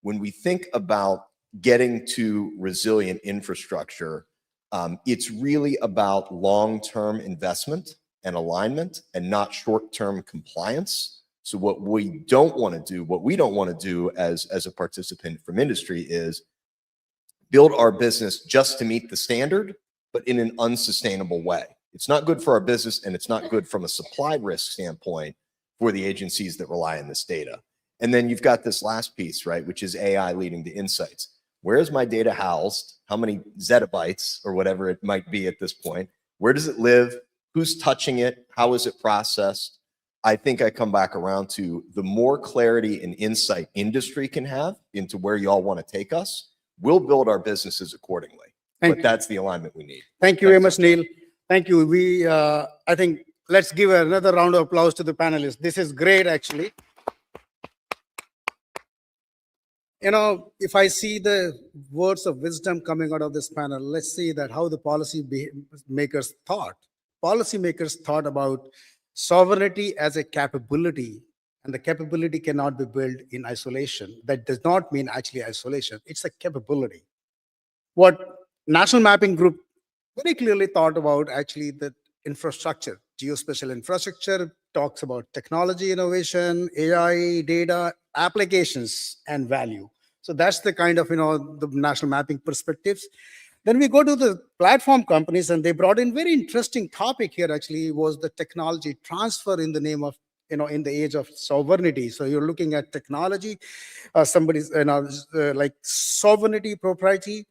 When we think about getting to resilient infrastructure, it's really about long-term investment and alignment and not short-term compliance. So what we don't want to do as a participant from industry is build our business just to meet the standard, but in an unsustainable way. It's not good for our business, and it's not good from a supply risk standpoint for the agencies that rely on this data. And then you've got this last piece, right, which is AI leading to insights. Where is my data housed? How many zettabytes or whatever it might be at this point? Where does it live? Who's touching it? How is it processed? I think I come back around to the more clarity and insight industry can have into where y'all want to take us, we'll build our businesses accordingly. But that's the alignment we need. Thank you very much, Neil. Thank you. I think let's give another round of applause to the panelists. This is great, actually. If I see the words of wisdom coming out of this panel, let's see that how the policy makers thought. Policymakers thought about sovereignty as a capability, and the capability cannot be built in isolation. That does not mean actually isolation. It's a capability. What National Mapping Group very clearly thought about actually the infrastructure, geospatial infrastructure, talks about technology innovation, AI, data, applications, and value. So that's the kind of, the national mapping perspectives. Then we go to the platform companies, and they brought in very interesting topic here actually was the technology transfer in the name of, in the age of sovereignty. So you're looking at technology, somebody's, like sovereignty, propriety,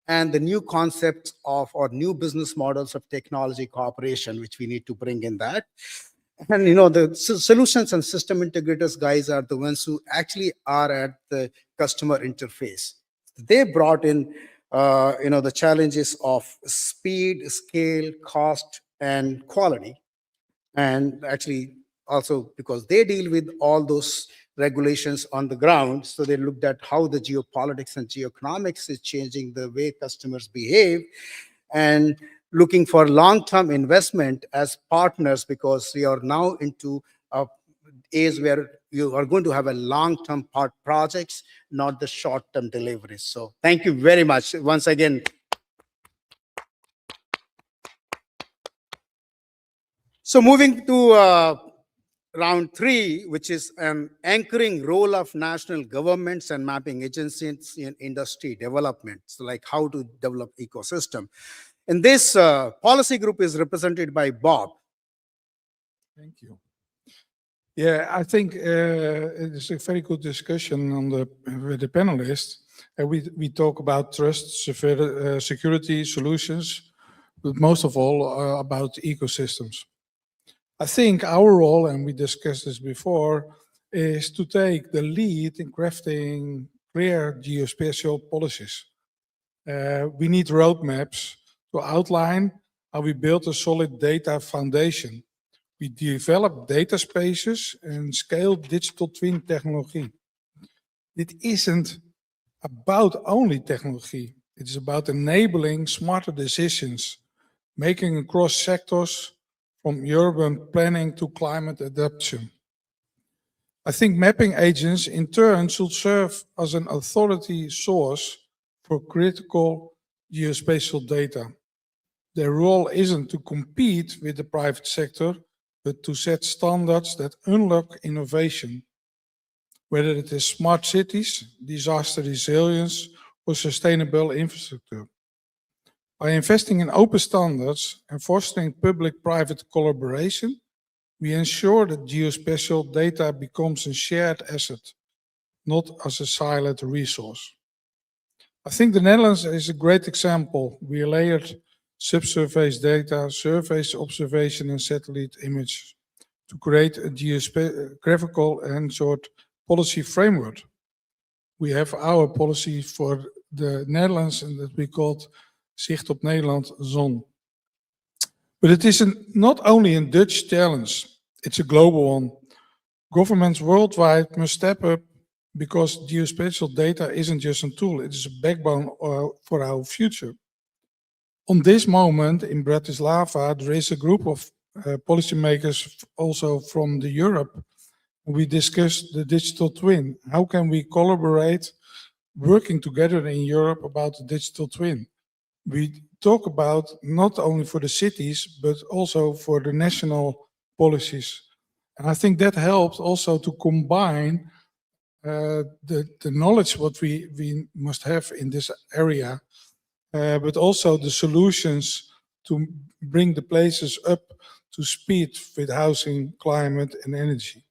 and the new concepts of or new business models of technology cooperation, which we need to bring in that. And the solutions and system integrators guys are the ones who actually are at the customer interface. They brought in the challenges of speed, scale, cost, and quality. And actually also because they deal with all those regulations on the ground. So they looked at how the geopolitics and geoeconomics is changing the way customers behave, and looking for long-term investment as partners, because we are now into a age where you are going to have a long-term projects, not the short-term deliveries. So thank you very much once again. So moving to round 3, which is an anchoring role of national governments and mapping agencies in industry development. So like how to develop ecosystem. And this policy group is represented by Bob. Thank you. Yeah, I think it is a very good discussion on with the panelists. We talk about trust, security, solutions, but most of all about ecosystems. I think our role, and we discussed this before, is to take the lead in crafting clear geospatial policies. We need roadmaps to outline how we build a solid data foundation. We develop data spaces and scale digital twin technology. It isn't about only technology. It is about enabling smarter decisions, making across sectors, from urban planning to climate adaptation. I think mapping agents in turn should serve as an authority source for critical geospatial data. Their role isn't to compete with the private sector, but to set standards that unlock innovation, whether it is smart cities, disaster resilience, or sustainable infrastructure. By investing in open standards and fostering public-private collaboration, we ensure that geospatial data becomes a shared asset, not as a siloed resource. I think the Netherlands is a great example. We layered subsurface data, surface observation, and satellite images to create a geographical and short policy framework. We have our policy for the Netherlands, and that we called Zicht op Nederland Zon. But it is not only a Dutch challenge, it's a global one. Governments worldwide must step up, because geospatial data isn't just a tool, it is a backbone for our future. On this moment in Bratislava, there is a group of policymakers also from Europe. We discussed the digital twin. How can we collaborate, working together in Europe about the digital twin? We talk about not only for the cities, but also for the national policies. And I think that helps also to combine the knowledge what we must have in this area, but also the solutions to bring the places up to speed with housing, climate, and energy.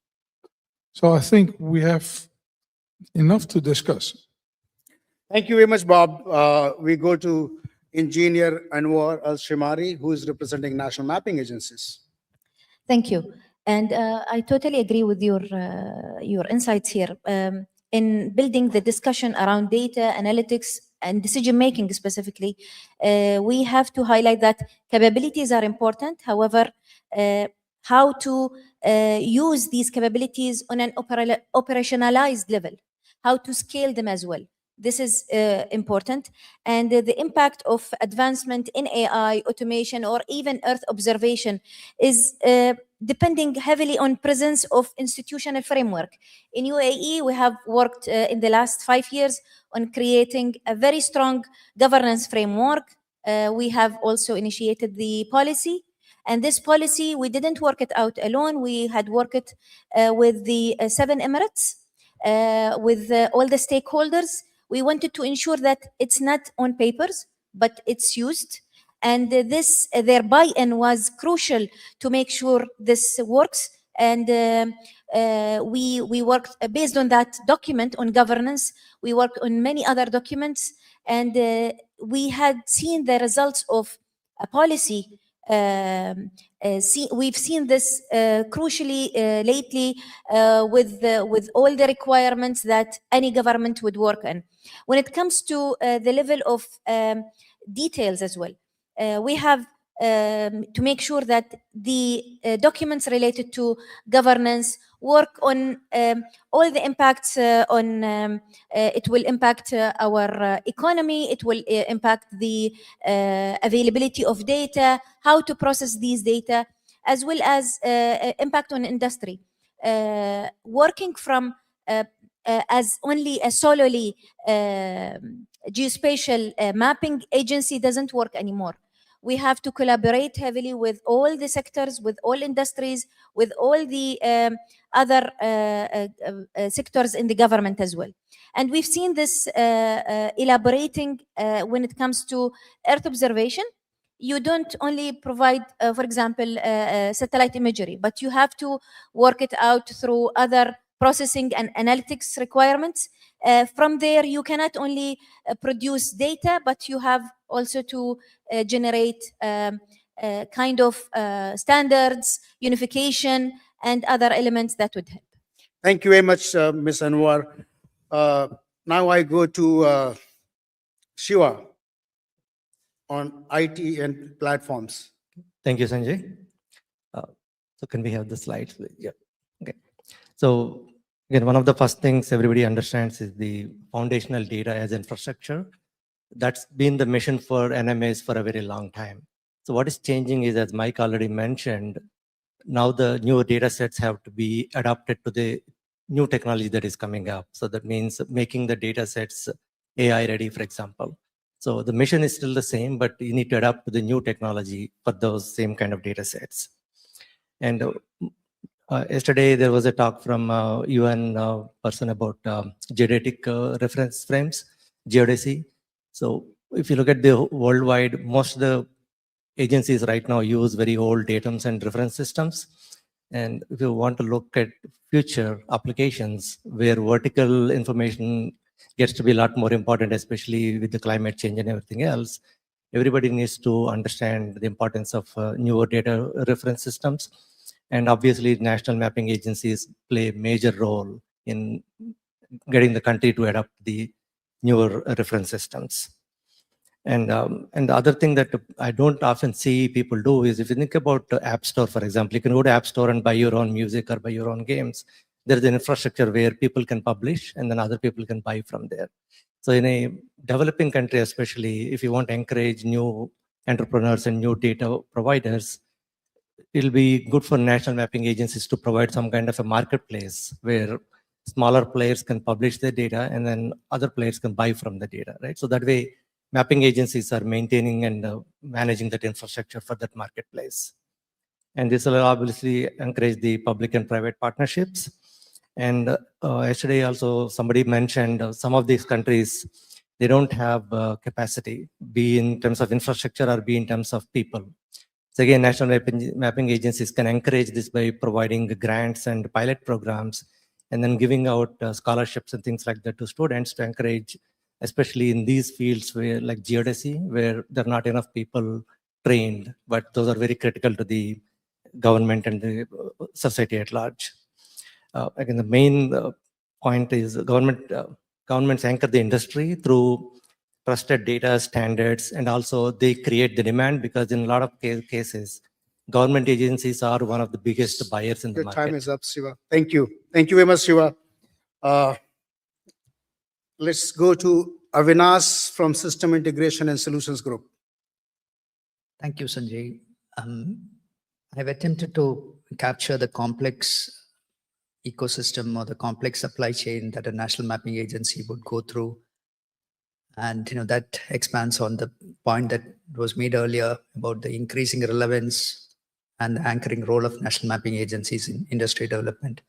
So I think we have enough to discuss. Thank you very much, Bob. We go to Engineer Anwar Al-Shimari, who is representing national mapping agencies. Thank you. And I totally agree with your insights here. In building the discussion around data, analytics, and decision-making specifically, we have to highlight that capabilities are important. However, how to use these capabilities on an operationalized level, how to scale them as well. This is important. And the impact of advancement in AI, automation, or even Earth observation is depending heavily on presence of institutional framework. In UAE, we have worked in the last 5 years on creating a very strong governance framework. We have also initiated the policy. And this policy, we didn't work it out alone. We had worked it with the 7 Emirates, with all the stakeholders. We wanted to ensure that it's not on papers, but it's used. And their buy-in was crucial to make sure this works. And we worked based on that document on governance. We worked on many other documents, and we had seen the results of a policy. We've seen this crucially lately with all the requirements that any government would work on. When it comes to the level of details as well, we have to make sure that the documents related to governance work on all the impacts it will impact our economy, it will impact the availability of data, how to process these data, as well as impact on industry. Working from as only a solely geospatial mapping agency doesn't work anymore. We have to collaborate heavily with all the sectors, with all industries, with all the other sectors in the government as well. And we've seen this elaborating when it comes to Earth observation. You don't only provide, for example, satellite imagery, but you have to work it out through other processing and analytics requirements. From there, you cannot only produce data, but you have also to generate kind of standards, unification, and other elements that would help. Thank you very much, Ms. Anwar. Now I go to Shiva on IT and platforms. Thank you, Sanjay. So can we have the slides? Yeah. Okay. So again, one of the first things everybody understands is the foundational data as infrastructure. That's been the mission for NMAs for a very long time. So what is changing is, as Mike already mentioned, now the new data sets have to be adapted to the new technology that is coming up. So that means making the data sets AI ready, for example. So the mission is still the same, but you need to adapt to the new technology for those same kind of data sets. And yesterday there was a talk from UN person about geodetic reference frames, Geodecy. So if you look at the worldwide, most of the agencies right now use very old datums and reference systems. And if you want to look at future applications where vertical information gets to be a lot more important, especially with the climate change and everything else, everybody needs to understand the importance of newer data reference systems. And obviously, national mapping agencies play a major role in getting the country to adopt the newer reference systems. And the other thing that I don't often see people do is, if you think about the App Store, for example, you can go to App Store and buy your own music or buy your own games. There's an infrastructure where people can publish and then other people can buy from there. So in a developing country, especially if you want to encourage new entrepreneurs and new data providers, it'll be good for national mapping agencies to provide some kind of a marketplace where smaller players can publish their data and then other players can buy from the data, right? So that way, mapping agencies are maintaining and managing that infrastructure for that marketplace. And this will obviously encourage the public and private partnerships. And yesterday also somebody mentioned some of these countries, they don't have capacity, be in terms of infrastructure or be in terms of people. So again, national mapping agencies can encourage this by providing grants and pilot programs and then giving out scholarships and things like that to students to encourage, especially in these fields where, like geodesy, where there are not enough people trained, but those are very critical to the government and the society at large. Again, the main point is governments anchor the industry through trusted data standards, and also they create the demand, because in a lot of cases, government agencies are one of the biggest buyers in the market. Your time is up, Shiva. Thank you. Thank you very much, Shiva. Let's go to Avinash from System Integration and Solutions Group. Thank you, Sanjay. I've attempted to capture the complex ecosystem or the complex supply chain that a national mapping agency would go through. And that expands on the point that was made earlier about the increasing relevance and the anchoring role of national mapping agencies in industry development.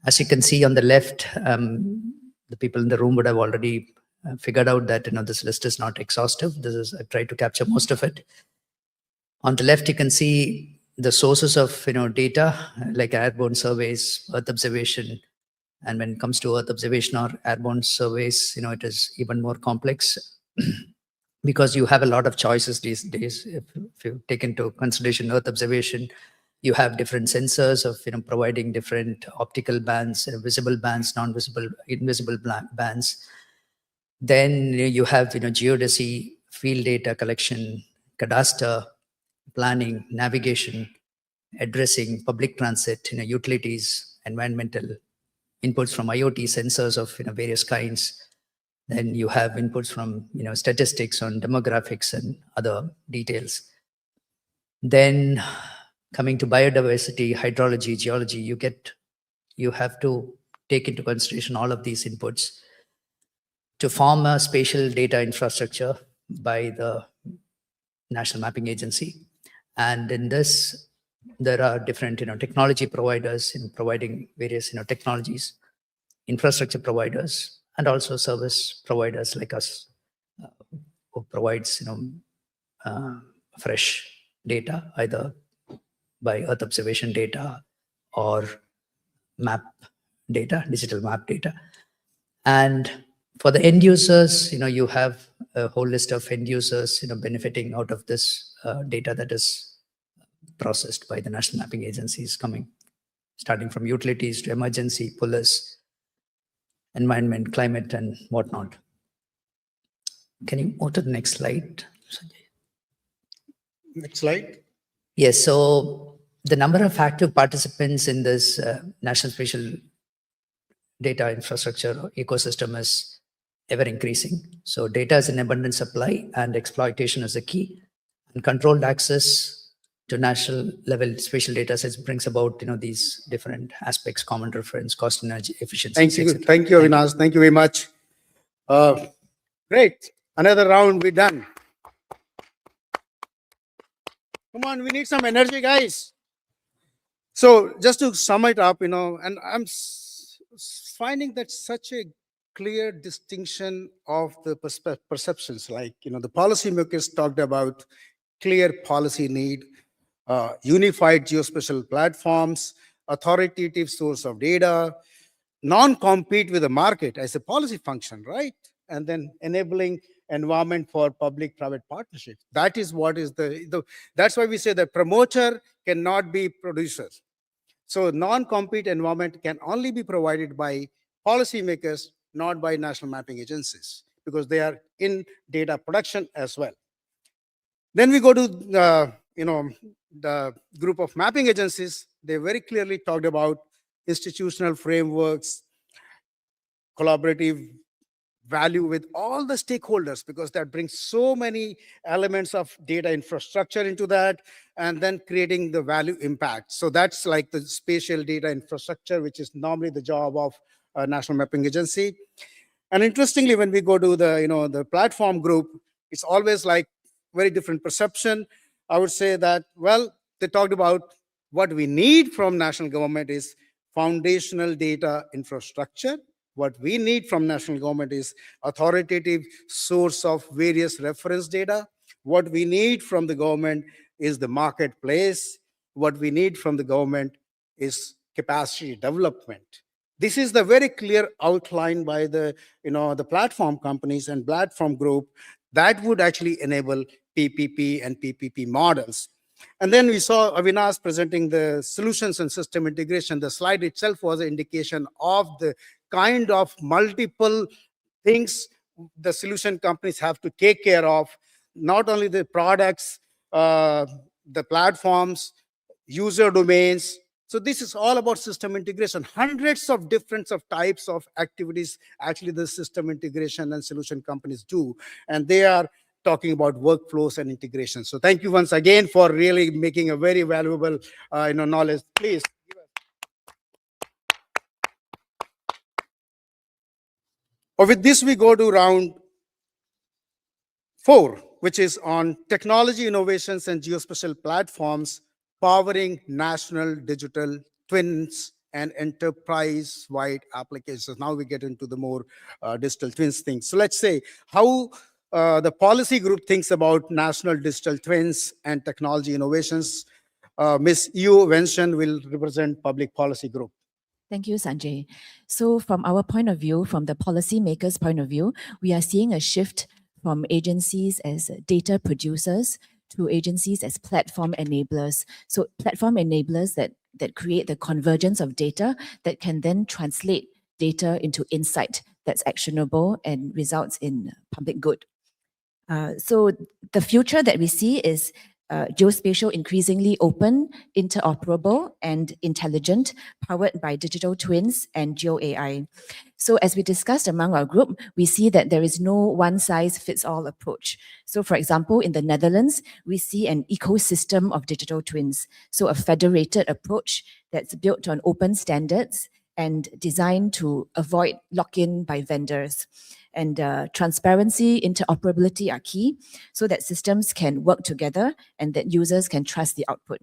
As you can see on the left, the people in the room would have already figured out that this list is not exhaustive. I've tried to capture most of it. On the left, you can see the sources of data like airborne surveys, Earth observation. And when it comes to Earth observation or airborne surveys, it is even more complex because you have a lot of choices these days. If you take into consideration Earth observation, you have different sensors of providing different optical bands, visible bands, non-visible, invisible bands. Then you have geodesy, field data collection, cadastre, planning, navigation, addressing public transit, utilities, environmental inputs from IoT sensors of various kinds. Then you have inputs from statistics on demographics and other details. Then coming to biodiversity, hydrology, geology, you have to take into consideration all of these inputs to form a spatial data infrastructure by the National Mapping Agency. And in this, there are different technology providers in providing various technologies, infrastructure providers, and also service providers like us, who provides fresh data, either by Earth observation data or map data, digital map data. And for the end users, you have a whole list of end users, benefiting out of this data that is processed by the National Mapping Agencies, starting from utilities to emergency, police, environment, climate, and whatnot. Can you move to the next slide, Sanjay? Next slide. Yes, so the number of active participants in this national spatial data infrastructure ecosystem is ever increasing. So data is in abundant supply and exploitation is the key. And controlled access to national level spatial data sets brings about these different aspects: common reference, cost, energy, efficiency. Thank you, Avinash. Thank you very much. Great. Another round, we're done. Come on, we need some energy, guys. So just to sum it up, and I'm finding that such a clear distinction of the perceptions, like, the policymakers talked about clear policy need, unified geospatial platforms, authoritative source of data, non-compete with the market as a policy function, right? And then enabling environment for public-private partnership. That is what is that's why we say that promoter cannot be producer. So non-compete environment can only be provided by policymakers, not by national mapping agencies, because they are in data production as well. Then we go to the group of mapping agencies. They very clearly talked about institutional frameworks, collaborative value with all the stakeholders, because that brings so many elements of data infrastructure into that, and then creating the value impact. So that's like the spatial data infrastructure, which is normally the job of a national mapping agency. And interestingly, when we go to the platform group, it's always like very different perception. I would say that, well, they talked about what we need from national government is foundational data infrastructure. What we need from national government is authoritative source of various reference data. What we need from the government is the marketplace. What we need from the government is capacity development. This is the very clear outline by the platform companies and platform group that would actually enable PPP and PPP models. And then we saw Avinash presenting the solutions and system integration. The slide itself was an indication of the kind of multiple things the solution companies have to take care of, not only the products, the platforms, user domains. So this is all about system integration. Hundreds of different types of activities actually the system integration and solution companies do. And they are talking about workflows and integration. So thank you once again for really making a very valuable knowledge. Please. With this, we go to round 4, which is on technology innovations and geospatial platforms powering national digital twins and enterprise-wide applications. Now we get into the more digital twins things. So let's say how the policy group thinks about national digital twins and technology innovations. Ms. Yu Wenchen will represent public policy group. Thank you, Sanjay. So from our point of view, from the policymakers' point of view, we are seeing a shift from agencies as data producers to agencies as platform enablers. So platform enablers that create the convergence of data that can then translate data into insight that's actionable and results in public good. So the future that we see is geospatial increasingly open, interoperable, and intelligent, powered by digital twins and Geo AI. So as we discussed among our group, we see that there is no one-size-fits-all approach. So for example, in the Netherlands, we see an ecosystem of digital twins. So a federated approach that's built on open standards and designed to avoid lock-in by vendors. And transparency, interoperability are key so that systems can work together and that users can trust the output.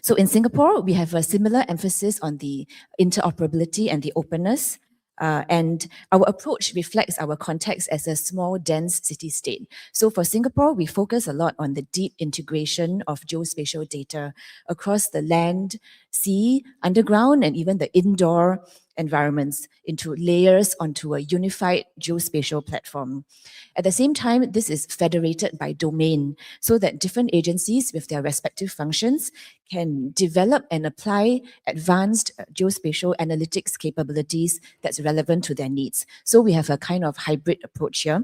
So in Singapore, we have a similar emphasis on the interoperability and the openness. And our approach reflects our context as a small, dense city-state. So for Singapore, we focus a lot on the deep integration of geospatial data across the land, sea, underground, and even the indoor environments into layers onto a unified geospatial platform. At the same time, this is federated by domain so that different agencies with their respective functions can develop and apply advanced geospatial analytics capabilities that's relevant to their needs. So we have a kind of hybrid approach here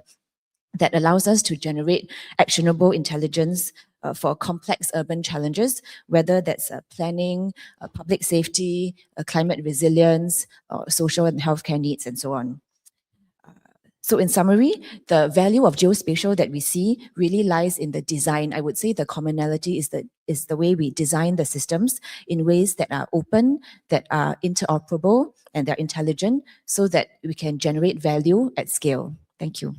that allows us to generate actionable intelligence for complex urban challenges, whether that's planning, public safety, climate resilience, or social and healthcare needs, and so on. So in summary, the value of geospatial that we see really lies in the design. I would say the commonality is the way we design the systems in ways that are open, that are interoperable, and they're intelligent so that we can generate value at scale. Thank you.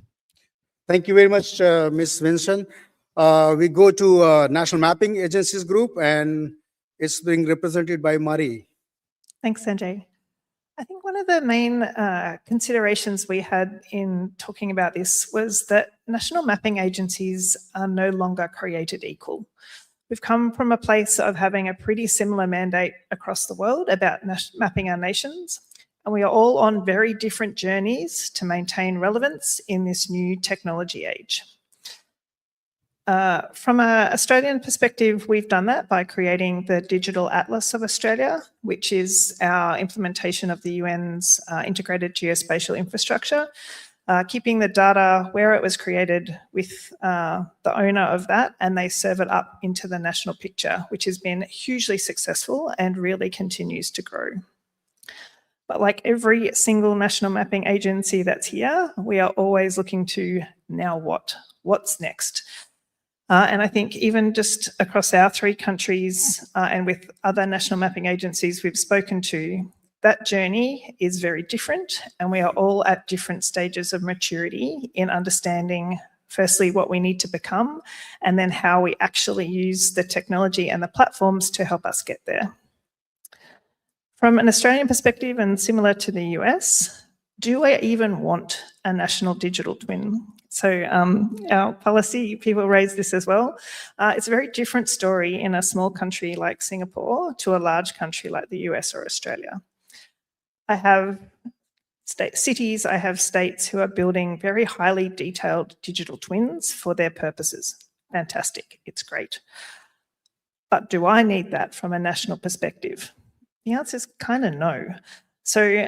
Thank you very much, Ms. Vincent. We go to National Mapping Agencies Group, and it's being represented by Marie. Thanks, Sanjay. I think one of the main considerations we had in talking about this was that national mapping agencies are no longer created equal. We've come from a place of having a pretty similar mandate across the world about mapping our nations, and we are all on very different journeys to maintain relevance in this new technology age. From an Australian perspective, we've done that by creating the Digital Atlas of Australia, which is our implementation of the UN's integrated geospatial infrastructure, keeping the data where it was created with the owner of that, and they serve it up into the national picture, which has been hugely successful and really continues to grow. But like every single national mapping agency that's here, we are always looking to now what? What's next? And I think even just across our 3 countries and with other national mapping agencies we've spoken to, that journey is very different, and we are all at different stages of maturity in understanding, firstly, what we need to become, and then how we actually use the technology and the platforms to help us get there. From an Australian perspective, and similar to the US, do I even want a national digital twin? So our policy people raise this as well. It's a very different story in a small country like Singapore to a large country like the US or Australia. I have cities, I have states who are building very highly detailed digital twins for their purposes. Fantastic, it's great. But do I need that from a national perspective? The answer is kind of no. So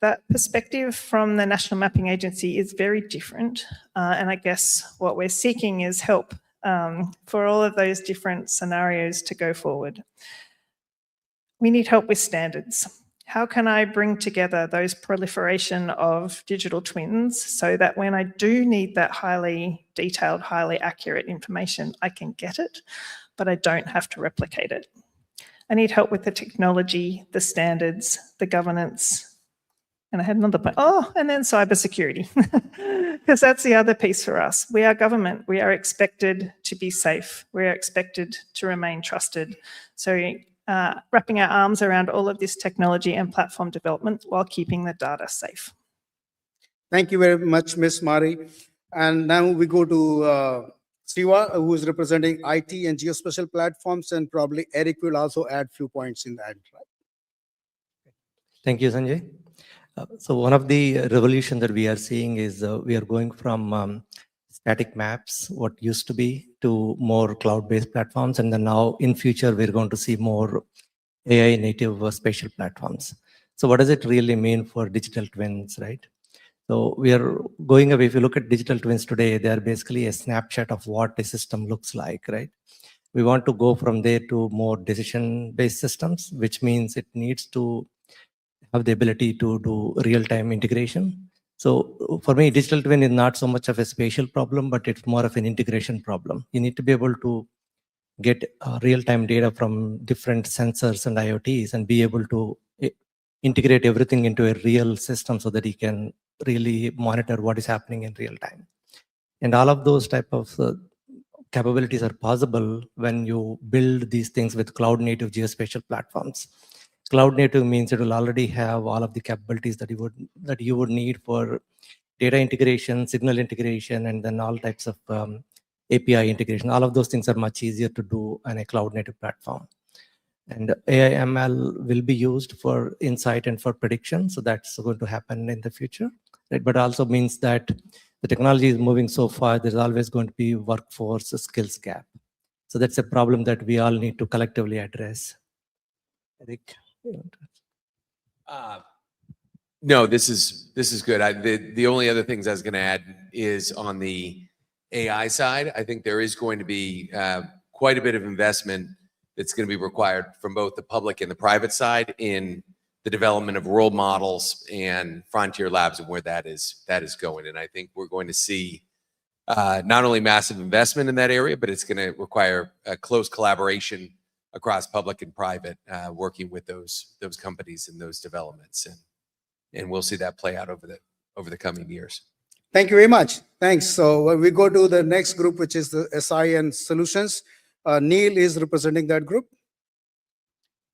that perspective from the National Mapping Agency is very different. And I guess what we're seeking is help for all of those different scenarios to go forward. We need help with standards. How can I bring together those proliferation of digital twins so that when I do need that highly detailed, highly accurate information, I can get it, but I don't have to replicate it? I need help with the technology, the standards, the governance, and I had another point. Oh, and then cybersecurity, because that's the other piece for us. We are government. We are expected to be safe. We are expected to remain trusted. So wrapping our arms around all of this technology and platform development while keeping the data safe. Thank you very much, Ms. Mari. And now we go to Siva, who is representing IT and geospatial platforms, and probably Eric will also add a few points in that. Thank you, Sanjay. So one of the revolution that we are seeing is we are going from static maps, what used to be, to more cloud-based platforms. And then now in future, we're going to see more AI native spatial platforms. So what does it really mean for digital twins, right? So we are going away. If you look at digital twins today, they are basically a snapshot of what a system looks like, right? We want to go from there to more decision-based systems, which means it needs to have the ability to do real-time integration. So for me, digital twin is not so much of a spatial problem, but it's more of an integration problem. You need to be able to get real-time data from different sensors and IoTs and be able to integrate everything into a real system so that you can really monitor what is happening in real time. And all of those type of capabilities are possible when you build these things with cloud native geospatial platforms. Cloud native means it will already have all of the capabilities that you would need for data integration, signal integration, and then all types of API integration. All of those things are much easier to do on a cloud native platform. And AI ML will be used for insight and for prediction. So that's going to happen in the future. Right? But also means that the technology is moving so far, there's always going to be workforce skills gap. So that's a problem that we all need to collectively address. Eric? No, this is good. The only other things I was going to add is on the AI side. I think there is going to be quite a bit of investment that's going to be required from both the public and the private side in the development of world models and frontier labs and where that is going. And I think we're going to see not only massive investment in that area, but it's going to require a close collaboration across public and private, working with those companies and those developments. And we'll see that play out over the coming years. Thank you very much. Thanks. So we go to the next group, which is the SI and Solutions. Neil is representing that group.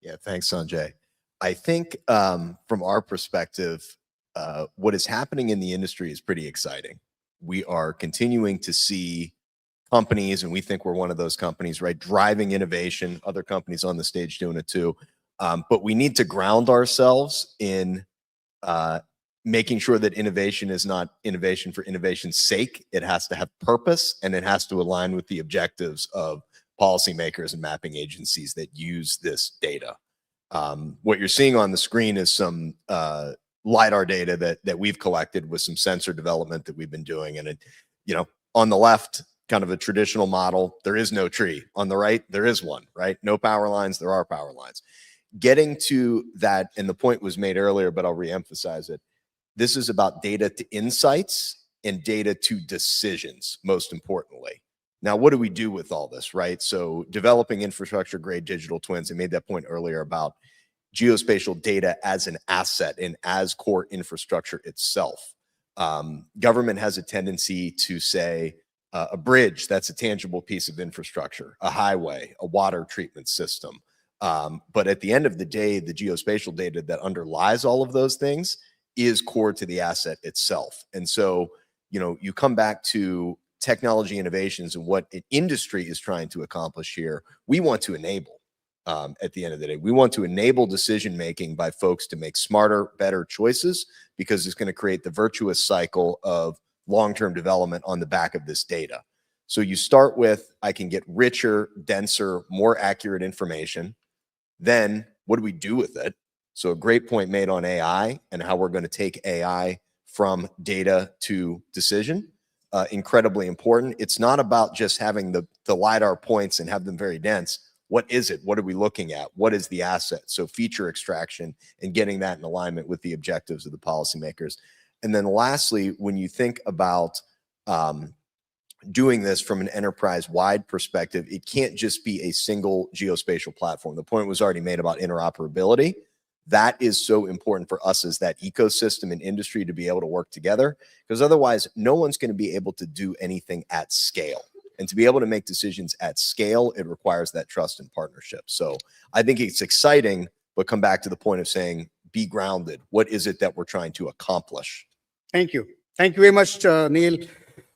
Yeah, thanks, Sanjay. I think from our perspective, what is happening in the industry is pretty exciting. We are continuing to see companies, and we think we're one of those companies, right, driving innovation. Other companies on the stage doing it too. But we need to ground ourselves in making sure that innovation is not innovation for innovation's sake. It has to have purpose, and it has to align with the objectives of policymakers and mapping agencies that use this data. What you're seeing on the screen is some LiDAR data that we've collected with some sensor development that we've been doing. And on the left, kind of a traditional model, there is no tree. On the right, there is one, right? No power lines, there are power lines. Getting to that, and the point was made earlier, but I'll reemphasize it. This is about data to insights and data to decisions, most importantly. Now, what do we do with all this, right? So developing infrastructure-grade digital twins, I made that point earlier about geospatial data as an asset and as core infrastructure itself. Government has a tendency to say a bridge, that's a tangible piece of infrastructure, a highway, a water treatment system. But at the end of the day, the geospatial data that underlies all of those things is core to the asset itself. And so, you come back to technology innovations and what an industry is trying to accomplish here. We want to enable, at the end of the day, we want to enable decision-making by folks to make smarter, better choices, because it's going to create the virtuous cycle of long-term development on the back of this data. So you start with, I can get richer, denser, more accurate information. Then what do we do with it? So a great point made on AI and how we're going to take AI from data to decision. Incredibly important. It's not about just having the LiDAR points and have them very dense. What is it? What are we looking at? What is the asset? So feature extraction and getting that in alignment with the objectives of the policymakers. And then lastly, when you think about doing this from an enterprise-wide perspective, it can't just be a single geospatial platform. The point was already made about interoperability. That is so important for us as that ecosystem and industry to be able to work together, because otherwise no one's going to be able to do anything at scale. And to be able to make decisions at scale, it requires that trust and partnership. So I think it's exciting, but come back to the point of saying, be grounded. What is it that we're trying to accomplish? Thank you. Thank you very much, Neil.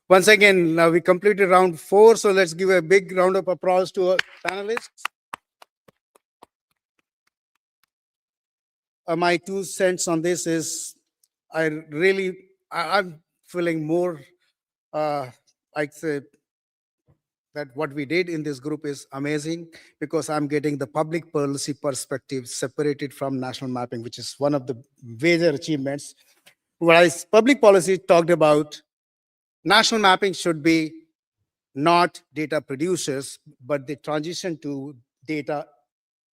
Once again, we completed round 4. So let's give a big round of applause to our panelists. My 2 cents on this is, I'm feeling more like that what we did in this group is amazing, because I'm getting the public policy perspective separated from national mapping, which is one of the major achievements. Whereas public policy talked about national mapping should be not data producers, but they transition to data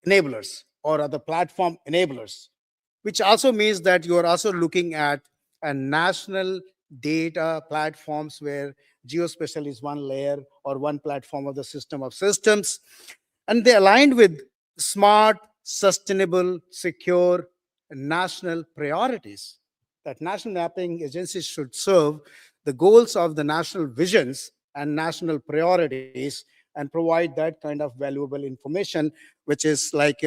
enablers or other platform enablers, which also means that you are also looking at a national data platforms where geospatial is one layer or one platform of the system of systems. And they aligned with smart, sustainable, secure national priorities. That national mapping agencies should serve the goals of the national visions and national priorities and provide that kind of valuable information, which is like,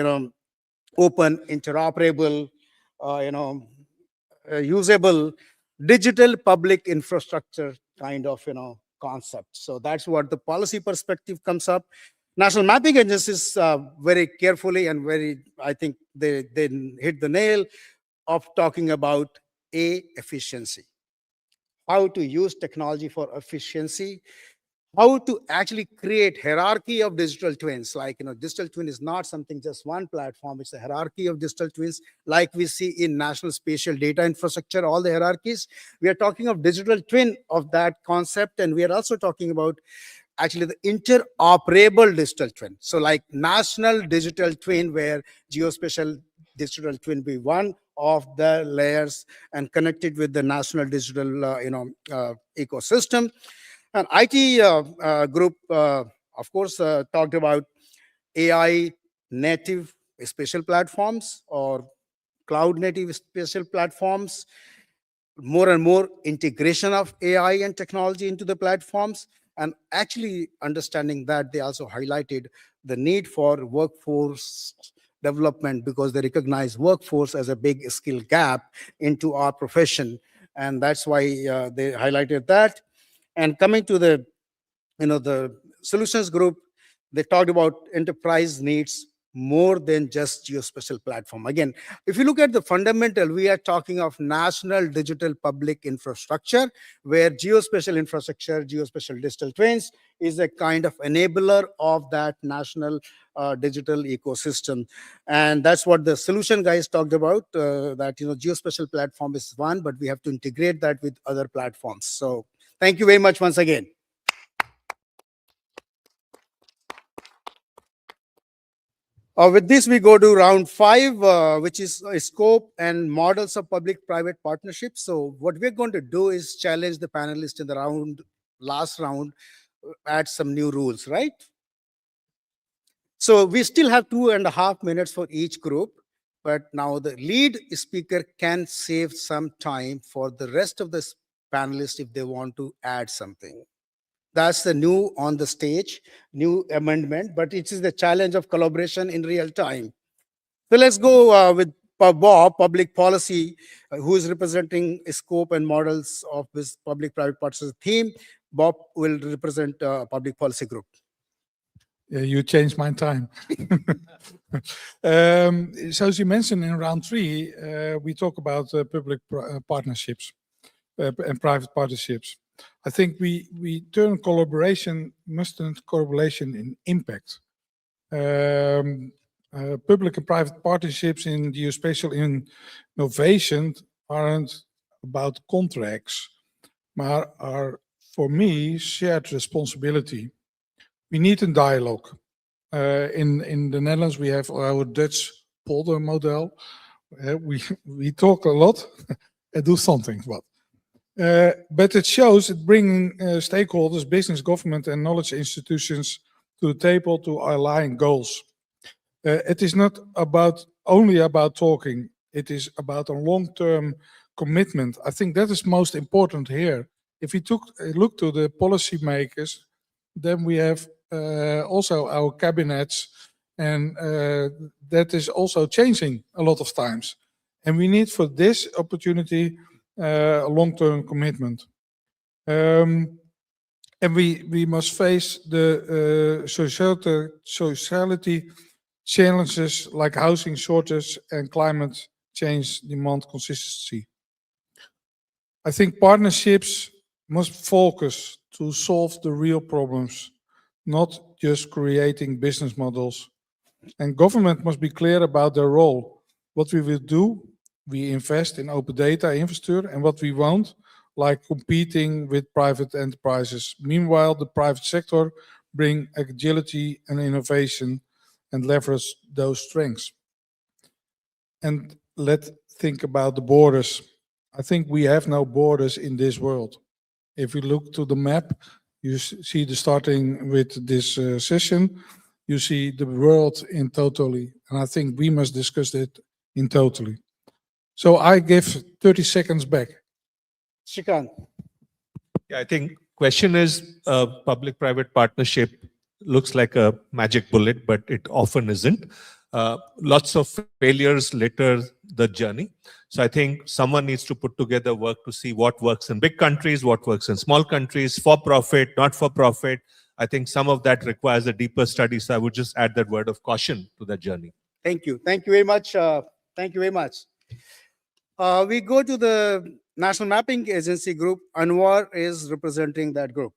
open, interoperable, usable digital public infrastructure kind of concept. So that's what the policy perspective comes up. National mapping agencies very carefully and very, I think they hit the nail of talking about efficiency, how to use technology for efficiency, how to actually create hierarchy of digital twins. Like, digital twin is not something just one platform, it's a hierarchy of digital twins, like we see in national spatial data infrastructure, all the hierarchies. We are talking of digital twin of that concept, and we are also talking about actually the interoperable digital twin. So like national digital twin, where geospatial digital twin be one of the layers and connected with the national digital ecosystem. And IT group, of course, talked about AI native spatial platforms or cloud native spatial platforms, more and more integration of AI and technology into the platforms. And actually understanding that, they also highlighted the need for workforce development, because they recognize workforce as a big skill gap into our profession. And that's why they highlighted that. And coming to the the solutions group, they talked about enterprise needs more than just geospatial platform. Again, if you look at the fundamental, we are talking of national digital public infrastructure, where geospatial infrastructure, geospatial digital twins is a kind of enabler of that national digital ecosystem. And that's what the solution guys talked about, that geospatial platform is one, but we have to integrate that with other platforms. So thank you very much once again. With this, we go to round 5, which is scope and models of public-private partnerships. So what we're going to do is challenge the panelists in the last round, add some new rules, right? So we still have 2.5 minutes for each group, but now the lead speaker can save some time for the rest of the panelists if they want to add something. That's the new on the stage, new amendment, but it is the challenge of collaboration in real time. So let's go with Bob, public policy, who is representing scope and models of this public-private partnership theme. Bob will represent public policy group. Yeah, you changed my time. So as you mentioned in round 3, we talk about public partnerships and private partnerships. I think we turn must turn collaboration in impact. Public and private partnerships in geospatial innovation aren't about contracts, but are, for me, shared responsibility. We need a dialogue. In the Netherlands, we have our Dutch polder model. We talk a lot and do something. But it shows it bringing stakeholders, business, government, and knowledge institutions to the table to align goals. It is not only about talking. It is about a long-term commitment. I think that is most important here. If we look to the policymakers, then we have also our cabinets, and that is also changing a lot of times. And we need for this opportunity a long-term commitment. And we must face the sociality challenges like housing shortage and climate change demand consistency. I think partnerships must focus to solve the real problems, not just creating business models. And government must be clear about their role. What we will do, we invest in open data infrastructure, and what we won't, like competing with private enterprises. Meanwhile, the private sector bring agility and innovation and leverage those strengths. And let's think about the borders. I think we have no borders in this world. If you look to the map, you see the starting with this session, you see the world in totally. And I think we must discuss it in totally. So I give 30 seconds back. Shrikant. Yeah, I think question is public-private partnership looks like a magic bullet, but it often isn't. Lots of failures litter the journey. So I think someone needs to put together work to see what works in big countries, what works in small countries, for profit, not for profit. I think some of that requires a deeper study. So I would just add that word of caution to that journey. Thank you. Thank you very much. Thank you very much. We go to the National Mapping Agency group. Anwar is representing that group.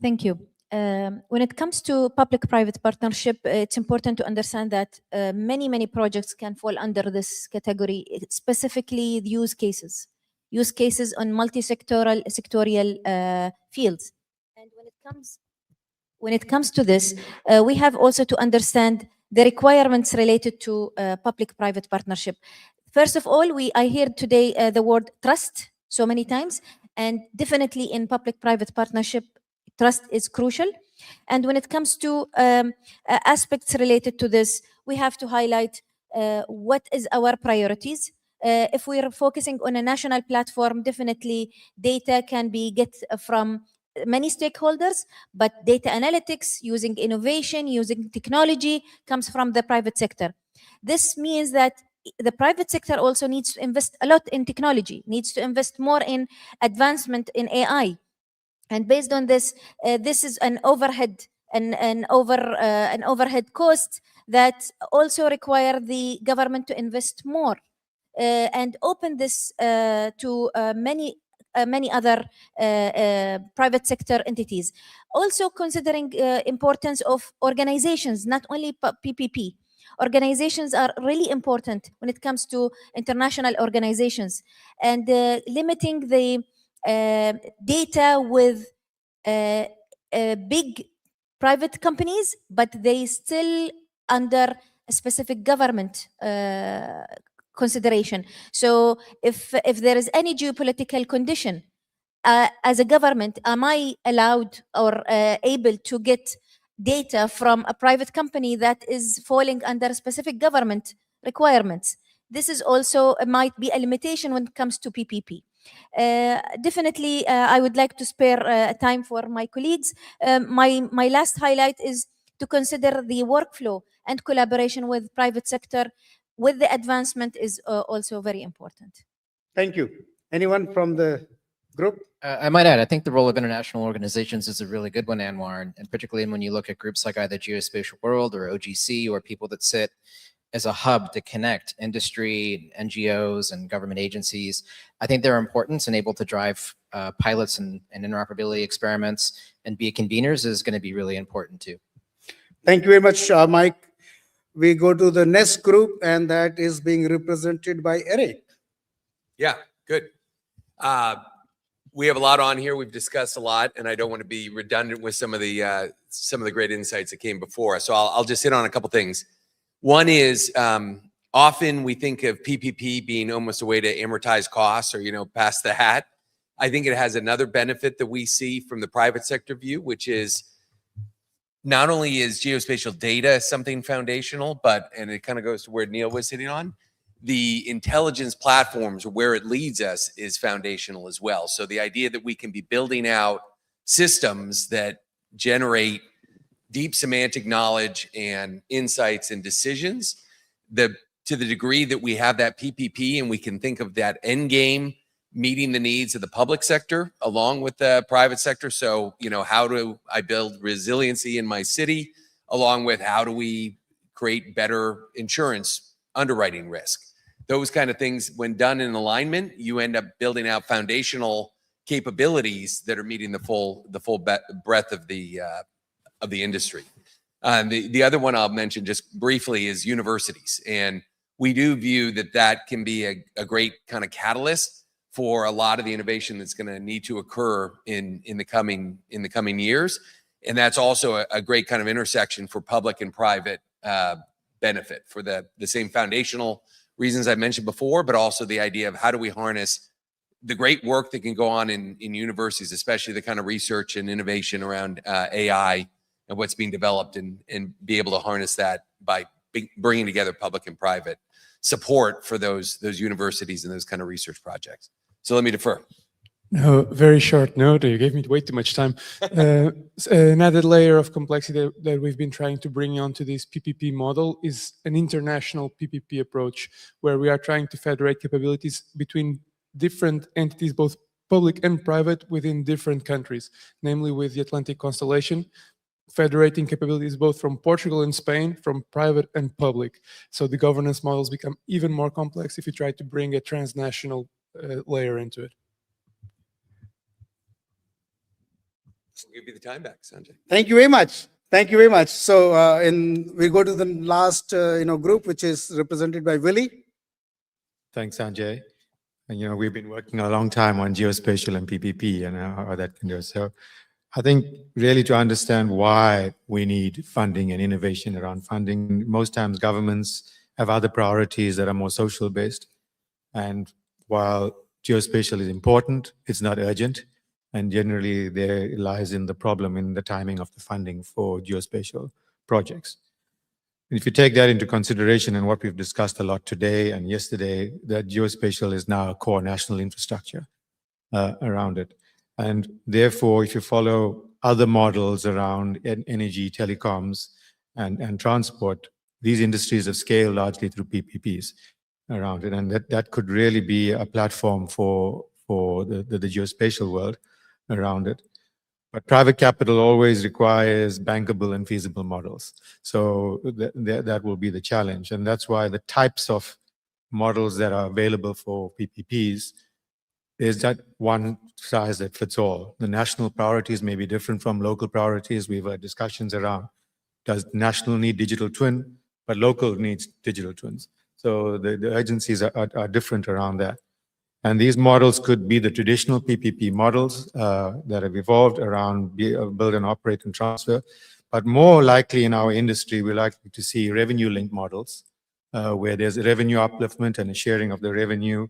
Thank you. When it comes to public-private partnership, it's important to understand that many projects can fall under this category, specifically the use cases on multi-sectoral fields. And when it comes to this, we have also to understand the requirements related to public-private partnership. First of all, I heard today the word trust so many times, and definitely in public-private partnership, trust is crucial. And when it comes to aspects related to this, we have to highlight what is our priorities. If we are focusing on a national platform, definitely data can be get from many stakeholders, but data analytics, using innovation, using technology comes from the private sector. This means that the private sector also needs to invest a lot in technology, needs to invest more in advancement in AI. And based on this, this is an overhead cost that also require the government to invest more and open this to many other private sector entities. Also considering importance of organizations, not only PPP. Organizations are really important when it comes to international organizations, and limiting the data with big private companies, but they still under a specific government consideration. So if there is any geopolitical condition, as a government, am I allowed or able to get data from a private company that is falling under specific government requirements? This is also might be a limitation when it comes to PPP. Definitely, I would like to spare time for my colleagues. My last highlight is to consider the workflow and collaboration with private sector with the advancement is also very important. Thank you. Anyone from the group? I might add, I think the role of international organizations is a really good one, Anwar, and particularly when you look at groups like either Geospatial World or OGC, or people that sit as a hub to connect industry, NGOs, and government agencies. I think their importance and able to drive pilots and interoperability experiments and be conveners is going to be really important too. Thank you very much, Mike. We go to the next group, and that is being represented by Eric. Yeah, good. We have a lot on here. We've discussed a lot, and I don't want to be redundant with some of the great insights that came before us. So I'll just hit on a couple things. One is often we think of PPP being almost a way to amortize costs or, pass the hat. I think it has another benefit that we see from the private sector view, which is not only is geospatial data something foundational, and it kind of goes to where Neil was hitting on, the intelligence platforms where it leads us is foundational as well. So the idea that we can be building out systems that generate deep semantic knowledge and insights and decisions, to the degree that we have that PPP and we can think of that end game meeting the needs of the public sector along with the private sector. So, how do I build resiliency in my city along with how do we create better insurance underwriting risk? Those kind of things, when done in alignment, you end up building out foundational capabilities that are meeting the full breadth of the industry. The other one I'll mention just briefly is universities. And we do view that can be a great kind of catalyst for a lot of the innovation that's going to need to occur in the coming years. And that's also a great kind of intersection for public and private benefit for the same foundational reasons I mentioned before, but also the idea of how do we harness the great work that can go on in universities, especially the kind of research and innovation around AI and what's being developed, and be able to harness that by bringing together public and private support for those universities and those kind of research projects. So let me defer. No, very short note. You gave me way too much time. Another layer of complexity that we've been trying to bring onto this PPP model is an international PPP approach, where we are trying to federate capabilities between different entities, both public and private, within different countries, namely with the Atlantic Constellation, federating capabilities both from Portugal and Spain, from private and public. So the governance models become even more complex if you try to bring a transnational layer into it. I'll give you the time back, Sanjay. Thank you very much. Thank you very much. So we go to the last group, which is represented by Willie. Thanks, Sanjay. And we've been working a long time on geospatial and PPP and how that can do. So I think really to understand why we need funding and innovation around funding, most times governments have other priorities that are more social based. And while geospatial is important, it's not urgent. And generally there lies in the problem in the timing of the funding for geospatial projects. And if you take that into consideration and what we've discussed a lot today and yesterday, that geospatial is now a core national infrastructure around it. And therefore, if you follow other models around energy, telecoms, and transport, these industries have scaled largely through PPPs around it. And that could really be a platform for the geospatial world around it. But private capital always requires bankable and feasible models. So that will be the challenge. And that's why the types of models that are available for PPPs is that one size that fits all. The national priorities may be different from local priorities. We've had discussions around, does national need digital twin, but local needs digital twins. So the agencies are different around that. And these models could be the traditional PPP models that have evolved around build and operate and transfer. But more likely in our industry, we're likely to see revenue-linked models where there's a revenue upliftment and a sharing of the revenue,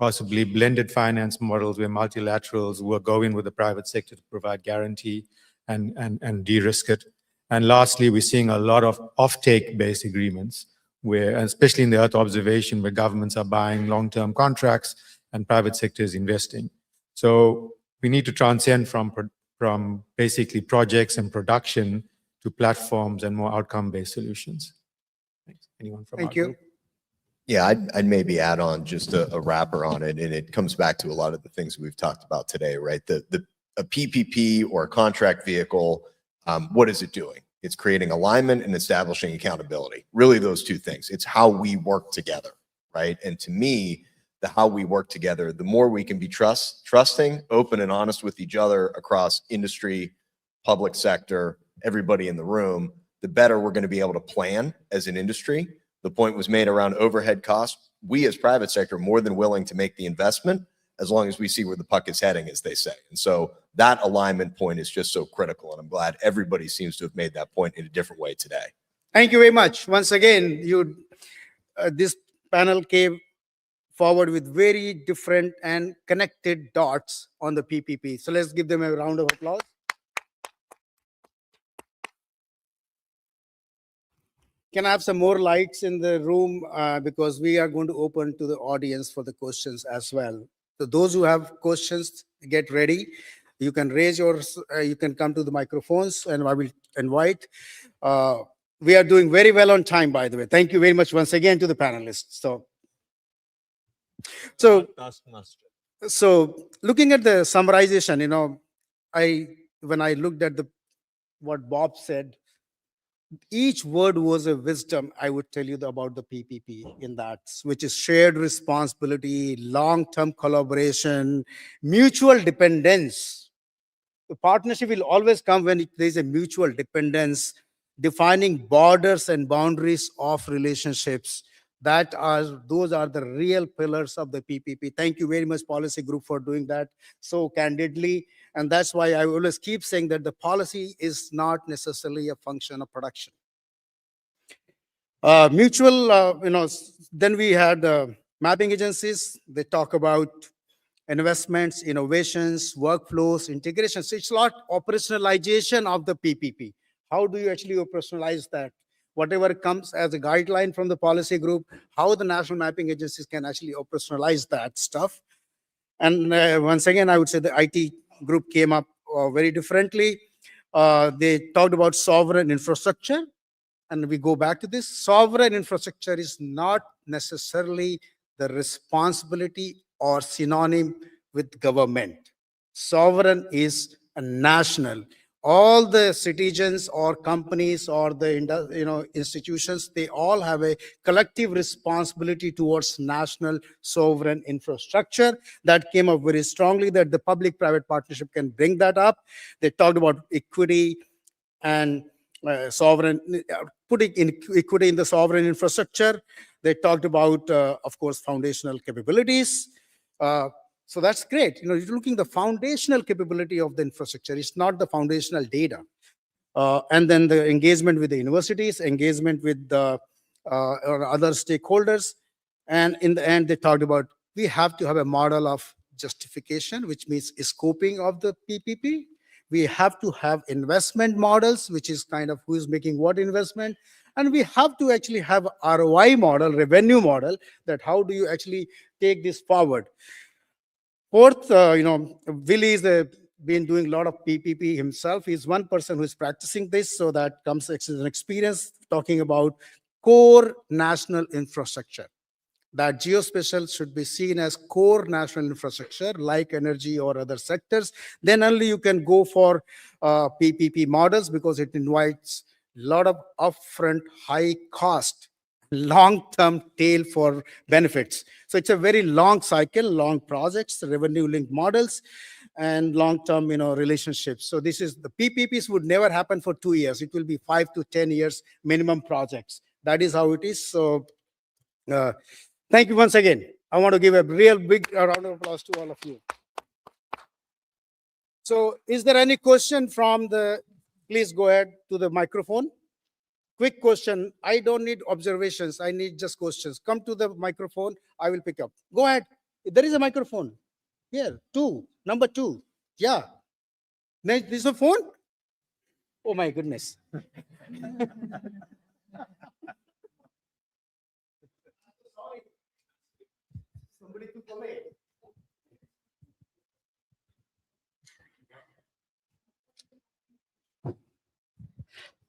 possibly blended finance models where multilaterals will go in with the private sector to provide guarantee and de-risk it. And lastly, we're seeing a lot of off-take-based agreements where, especially in the Earth observation, where governments are buying long-term contracts and private sector is investing. So we need to transcend from basically projects and production to platforms and more outcome-based solutions. Thanks. Anyone from Thank you. Group? Yeah, I'd maybe add on just a wrapper on it, and it comes back to a lot of the things we've talked about today, right? A PPP or a contract vehicle, what is it doing? It's creating alignment and establishing accountability. Really those two things. It's how we work together, right? And to me, the how we work together, the more we can be trusting, open and honest with each other across industry, public sector, everybody in the room, the better we're going to be able to plan as an industry. The point was made around overhead costs. We as private sector are more than willing to make the investment as long as we see where the puck is heading, as they say. And so that alignment point is just so critical. And I'm glad everybody seems to have made that point in a different way today. Thank you very much. Once again, this panel came forward with very different and connected dots on the PPP. So let's give them a round of applause. Can I have some more lights in the room because we are going to open to the audience for the questions as well. So those who have questions, get ready. You can raise yours, you can come to the microphones and I will invite. We are doing very well on time, by the way. Thank you very much once again to the panelists. So looking at the summarization, when I looked at what Bob said, each word was a wisdom, I would tell you about the PPP in that, which is shared responsibility, long-term collaboration, mutual dependence. The partnership will always come when there is a mutual dependence, defining borders and boundaries of relationships, Those are the real pillars of the PPP. Thank you very much, policy group, for doing that so candidly. And that's why I always keep saying that the policy is not necessarily a function of production. Then we had mapping agencies. They talk about investments, innovations, workflows, integration. So it's a lot operationalization of the PPP. How do you actually operationalize that? Whatever comes as a guideline from the policy group, how the national mapping agencies can actually operationalize that stuff. And once again, I would say the IT group came up very differently. They talked about sovereign infrastructure. And we go back to this. Sovereign infrastructure is not necessarily the responsibility or synonym with government. Sovereign is a national. All the citizens or companies or the institutions, they all have a collective responsibility towards national sovereign infrastructure. That came up very strongly, that the public-private partnership can bring that up. They talked about equity and sovereign, putting in equity in the sovereign infrastructure. They talked about, of course, foundational capabilities. So that's great. You're looking at the foundational capability of the infrastructure. It's not the foundational data. And then the engagement with the universities, engagement with the or other stakeholders. And in the end, they talked about we have to have a model of justification, which means scoping of the PPP. We have to have investment models, which is kind of who is making what investment. And we have to actually have ROI model, revenue model, that how do you actually take this forward. Fourth, Willie is been doing a lot of PPP himself. He's one person who is practicing this. So that comes as an experience talking about core national infrastructure. That geospatial should be seen as core national infrastructure like energy or other sectors. Then only you can go for PPP models, because it invites a lot of upfront, high cost, long-term tail for benefits. So it's a very long cycle, long projects, revenue-linked models, and long-term relationships. So this is the PPPs would never happen for 2 years. It will be 5 to 10 years minimum projects. That is how it is. So thank you once again. I want to give a real big round of applause to all of you. So is there any question from please go ahead to the microphone. Quick question. I don't need observations. I need just questions. Come to the microphone. I will pick up. Go ahead. There is a microphone. Here, number 2. Yeah. This is a phone? Oh my goodness. Somebody took away.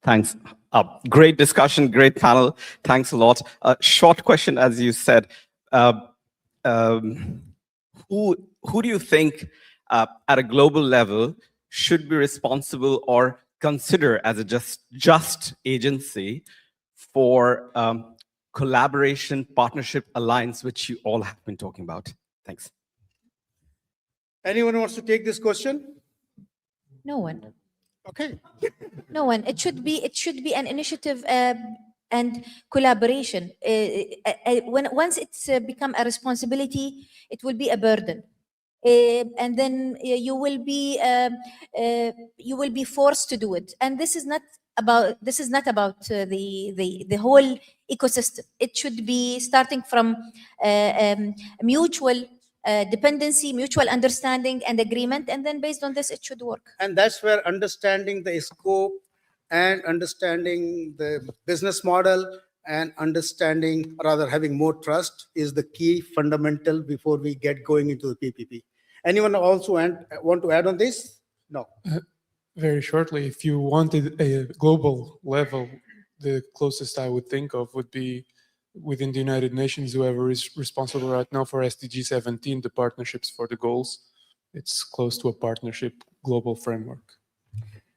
Thanks. Great discussion, great panel. Thanks a lot. Short question, as you said. Who do you think at a global level should be responsible or consider as a just agency for collaboration, partnership, alliance, which you all have been talking about? Thanks. Anyone wants to take this question? No one. Okay. No one. It should be an initiative and collaboration. Once it's become a responsibility, it will be a burden. And then you will be forced to do it. And this is not about the whole ecosystem. It should be starting from mutual dependency, mutual understanding and agreement, and then based on this, it should work. And that's where understanding the scope and understanding the business model and understanding, rather having more trust, is the key fundamental before we get going into the PPP. Anyone also want to add on this? No. Very shortly, if you wanted a global level, the closest I would think of would be within the United Nations, whoever is responsible right now for SDG 17, the partnerships for the goals. It's close to a partnership global framework.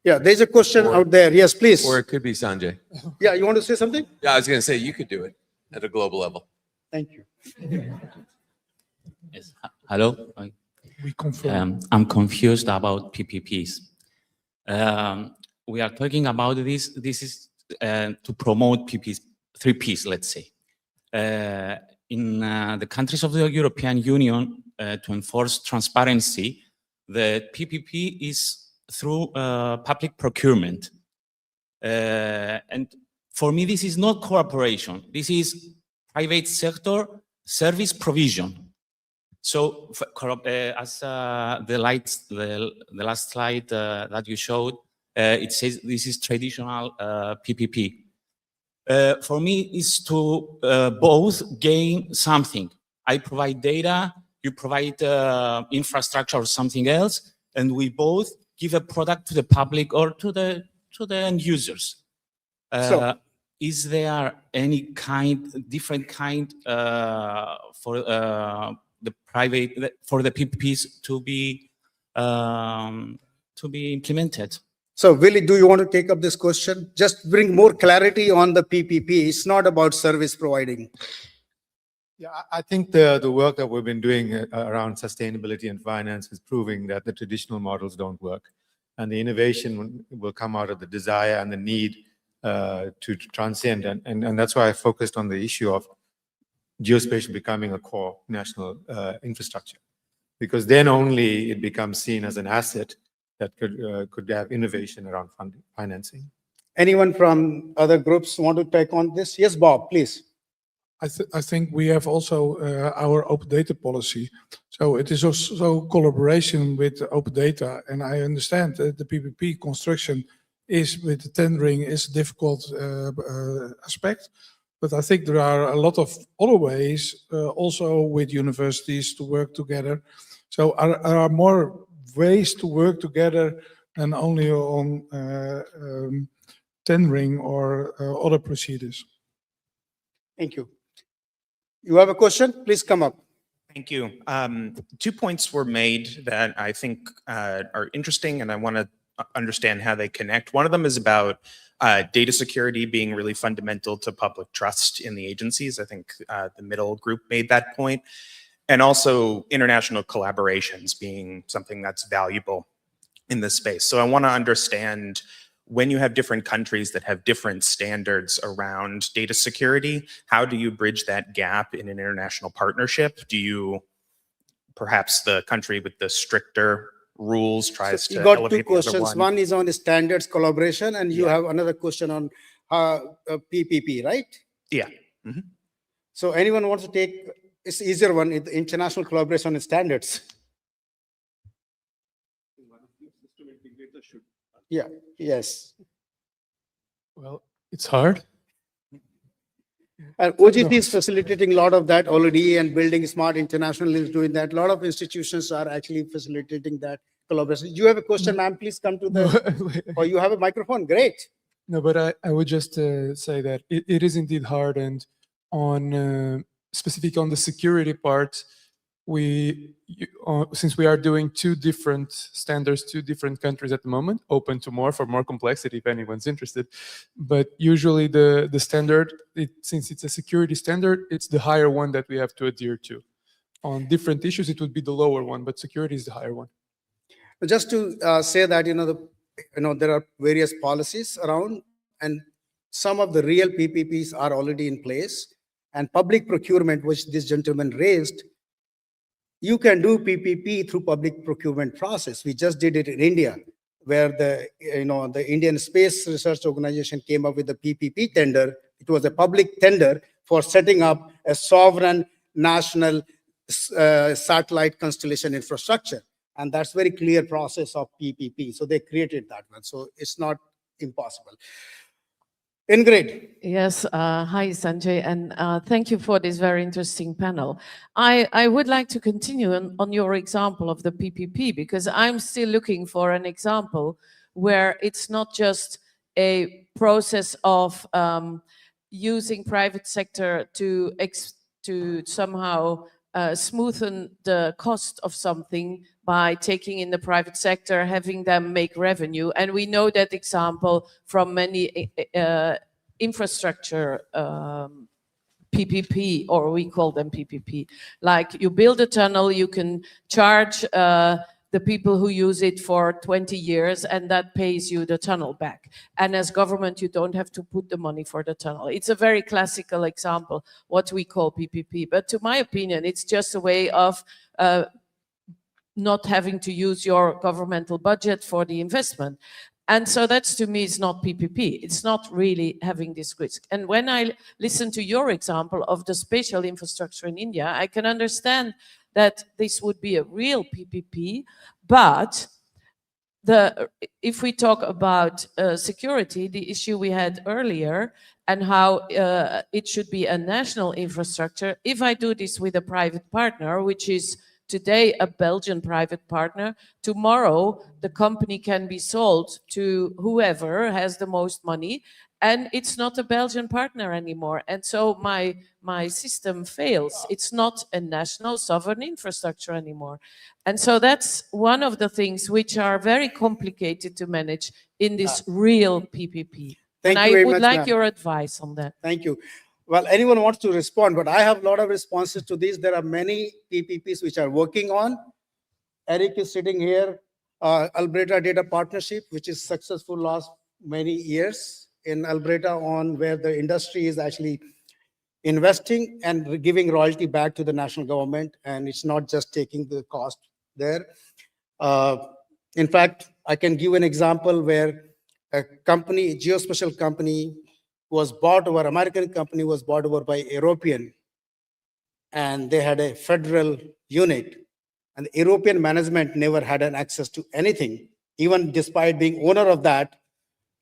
Yeah, there's a question out there. Yes, please. Or it could be Sanjay. Yeah, you want to say something? Yeah, I was going to say you could do it at a global level. Thank you. Yes. Hello. We confirm. I'm confused about PPPs. We are talking about this. This is to promote PPPs, 3 Ps, let's say. in the countries of the European Union, to enforce transparency, the PPP is through public procurement. And for me, this is not cooperation. This is private sector service provision. So, as the last slide that you showed, it says this is traditional PPP. For me, is to both gain something. I provide data, you provide infrastructure or something else, and we both give a product to the public or to the end users. Is there any different kind for the private, for the PPPs to be implemented? So, Willie, do you want to take up this question? Just bring more clarity on the PPP. It's not about service providing. Yeah, I think the work that we've been doing around sustainability and finance is proving that the traditional models don't work. And the innovation will come out of the desire and the need to transcend. And that's why I focused on the issue of geospatial becoming a core national infrastructure. Because then only it becomes seen as an asset that could have innovation around financing. Anyone from other groups want to take on this? Yes, Bob, please. I think we have also our open data policy. So it is also collaboration with open data. And I understand that the PPP construction is with the tendering is a difficult aspect. But I think there are a lot of other ways also with universities to work together. So there are more ways to work together than only on tendering or other procedures. Thank you. You have a question? Please come up. Thank you. 2 points were made that I think are interesting, and I want to understand how they connect. One of them is about data security being really fundamental to public trust in the agencies. I think the middle group made that point. And also international collaborations being something that's valuable in this space. So I want to understand, when you have different countries that have different standards around data security, how do you bridge that gap in an international partnership? Do you, perhaps the country with the stricter rules tries to elevate the other one? You got two questions. One is on standards collaboration, and you have another question on PPP, right? Yeah. So anyone wants to take, it's easier one, international collaboration and standards. Yeah, yes. Well, it's hard. And OGT is facilitating a lot of that already, and Building Smart International is doing that. A lot of institutions are actually facilitating that collaboration. You have a question, ma'am? Please come to the, or you have a microphone, great. No, but I would just say that it is indeed hard, and on specific on the security part, since we are doing two different standards, two different countries at the moment, open to more for more complexity if anyone's interested. But usually the standard, since it's a security standard, it's the higher one that we have to adhere to. On different issues, it would be the lower one, but security is the higher one. Just to say that, there are various policies around, and some of the real PPPs are already in place. And public procurement, which this gentleman raised, you can do PPP through public procurement process. We just did it in India, where the Indian Space Research Organization came up with the PPP tender. It was a public tender for setting up a sovereign national satellite constellation infrastructure. And that's very clear process of PPP. So they created that one. So it's not impossible. Ingrid. Yes, hi Sanjay, and thank you for this very interesting panel. I would like to continue on your example of the PPP, because I'm still looking for an example where it's not just a process of using private sector to somehow smoothen the cost of something by taking in the private sector, having them make revenue. And we know that example from many infrastructure PPP, or we call them PPP. Like you build a tunnel, you can charge the people who use it for 20 years, and that pays you the tunnel back. And as government, you don't have to put the money for the tunnel. It's a very classical example, what we call PPP. But to my opinion, it's just a way of not having to use your governmental budget for the investment. And so that's, to me, it's not PPP. It's not really having this risk. And when I listen to your example of the spatial infrastructure in India, I can understand that this would be a real PPP, but if we talk about security, the issue we had earlier and how it should be a national infrastructure, if I do this with a private partner, which is today a Belgian private partner, tomorrow the company can be sold to whoever has the most money, and it's not a Belgian partner anymore. And so my system fails. It's not a national sovereign infrastructure anymore. And so that's one of the things which are very complicated to manage in this real PPP. And I would like your advice on that. Thank you. Well, anyone wants to respond, but I have a lot of responses to these. There are many PPPs which are working on. Eric is sitting here, Alberta Data Partnership, which is successful last many years in Alberta, on where the industry is actually investing and giving royalty back to the national government, and it's not just taking the cost there. In fact, I can give an example where a company, a geospatial company, was bought over, American company was bought over by European, and they had a federal unit, and the European management never had an access to anything, even despite being owner of that,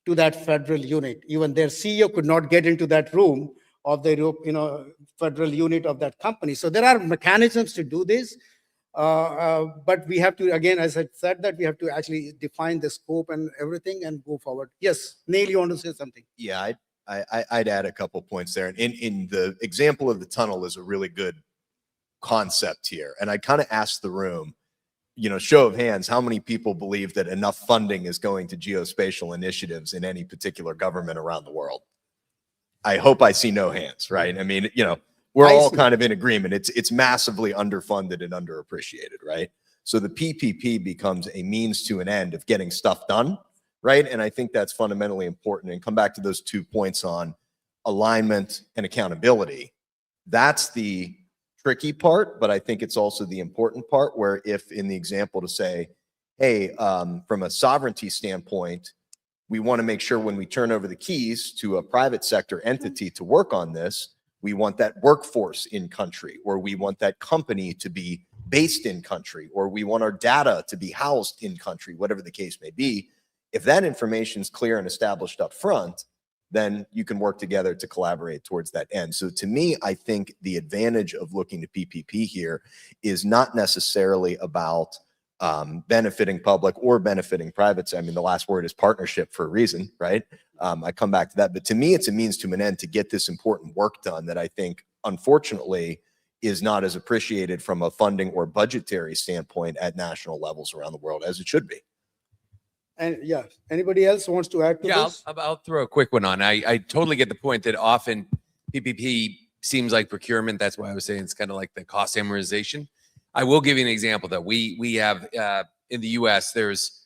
to that federal unit. Even their CEO could not get into that room of the federal unit of that company. So there are mechanisms to do this, but we have to, again, as I said, that we have to actually define the scope and everything and go forward. Yes, Neil, you want to say something? Yeah, I'd add a couple points there. In the example of the tunnel is a really good concept here. And I kind of asked the room, show of hands, how many people believe that enough funding is going to geospatial initiatives in any particular government around the world? I hope I see no hands, right? I mean, we're all kind of in agreement. It's massively underfunded and underappreciated, right? So the PPP becomes a means to an end of getting stuff done, right? And I think that's fundamentally important. And come back to those 2 points on alignment and accountability. That's the tricky part, but I think it's also the important part, where if in the example to say, hey, from a sovereignty standpoint, we want to make sure when we turn over the keys to a private sector entity to work on this, we want that workforce in country, or we want that company to be based in country, or we want our data to be housed in country, whatever the case may be. If that information is clear and established up front, then you can work together to collaborate towards that end. So to me, I think the advantage of looking to PPP here is not necessarily about benefiting public or benefiting privates. I mean, the last word is partnership for a reason, right? I come back to that. But to me, it's a means to an end to get this important work done that I think, unfortunately, is not as appreciated from a funding or budgetary standpoint at national levels around the world as it should be. And yeah, anybody else wants to add to this? I'll throw a quick one on. I totally get the point that often PPP seems like procurement. That's why I was saying it's kind of like the cost amortization. I will give you an example that we have in the US. There's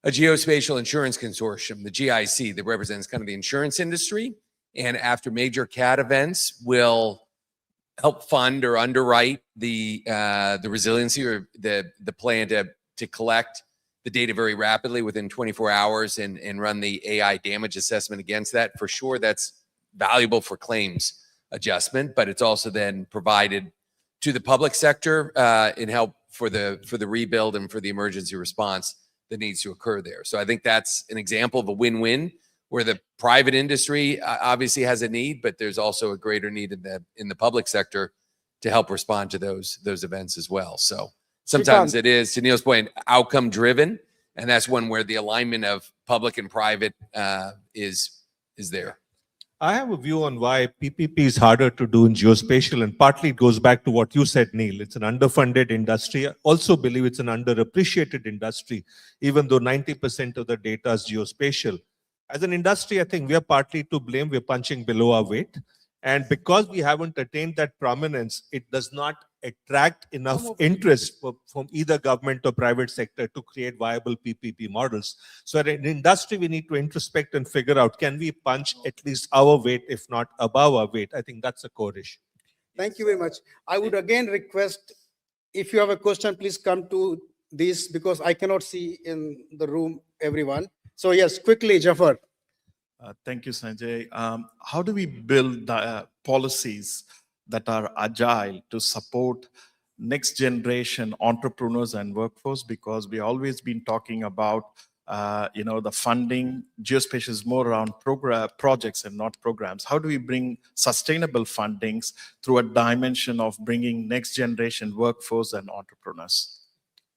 a geospatial insurance consortium, the GIC, that represents kind of the insurance industry. And after major CAT events, will help fund or underwrite the resiliency or the plan to collect the data very rapidly within 24 hours and run the AI damage assessment against that. For sure, that's valuable for claims adjustment, but it's also then provided to the public sector in help for the rebuild and for the emergency response that needs to occur there. So I think that's an example of a win-win, where the private industry obviously has a need, but there's also a greater need in the public sector to help respond to those events as well. So sometimes it is, to Neil's point, outcome driven, and that's one where the alignment of public and private is there. I have a view on why PPP is harder to do in geospatial, and partly it goes back to what you said, Neil. It's an underfunded industry. I also believe it's an underappreciated industry, even though 90% of the data is geospatial. As an industry, I think we are partly to blame. We're punching below our weight. And because we haven't attained that prominence, it does not attract enough interest from either government or private sector to create viable PPP models. So in industry, we need to introspect and figure out, can we punch at least our weight, if not above our weight? I think that's a core issue. Thank you very much. I would again request, if you have a question, please come to this, because I cannot see in the room everyone. So yes, quickly, Jafar. Thank you, Sanjay. How do we build policies that are agile to support next generation entrepreneurs and workforce? Because we always been talking about the funding. Geospatial is more around projects and not programs. How do we bring sustainable fundings through a dimension of bringing next generation workforce and entrepreneurs?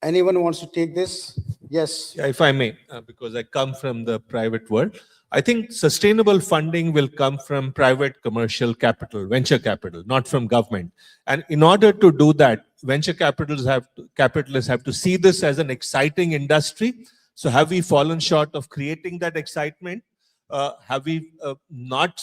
Anyone wants to take this? Yes. Yeah, if I may, because I come from the private world. I think sustainable funding will come from private commercial capital, venture capital, not from government. And in order to do that, venture capitalists have to see this as an exciting industry. So have we fallen short of creating that excitement? Have we not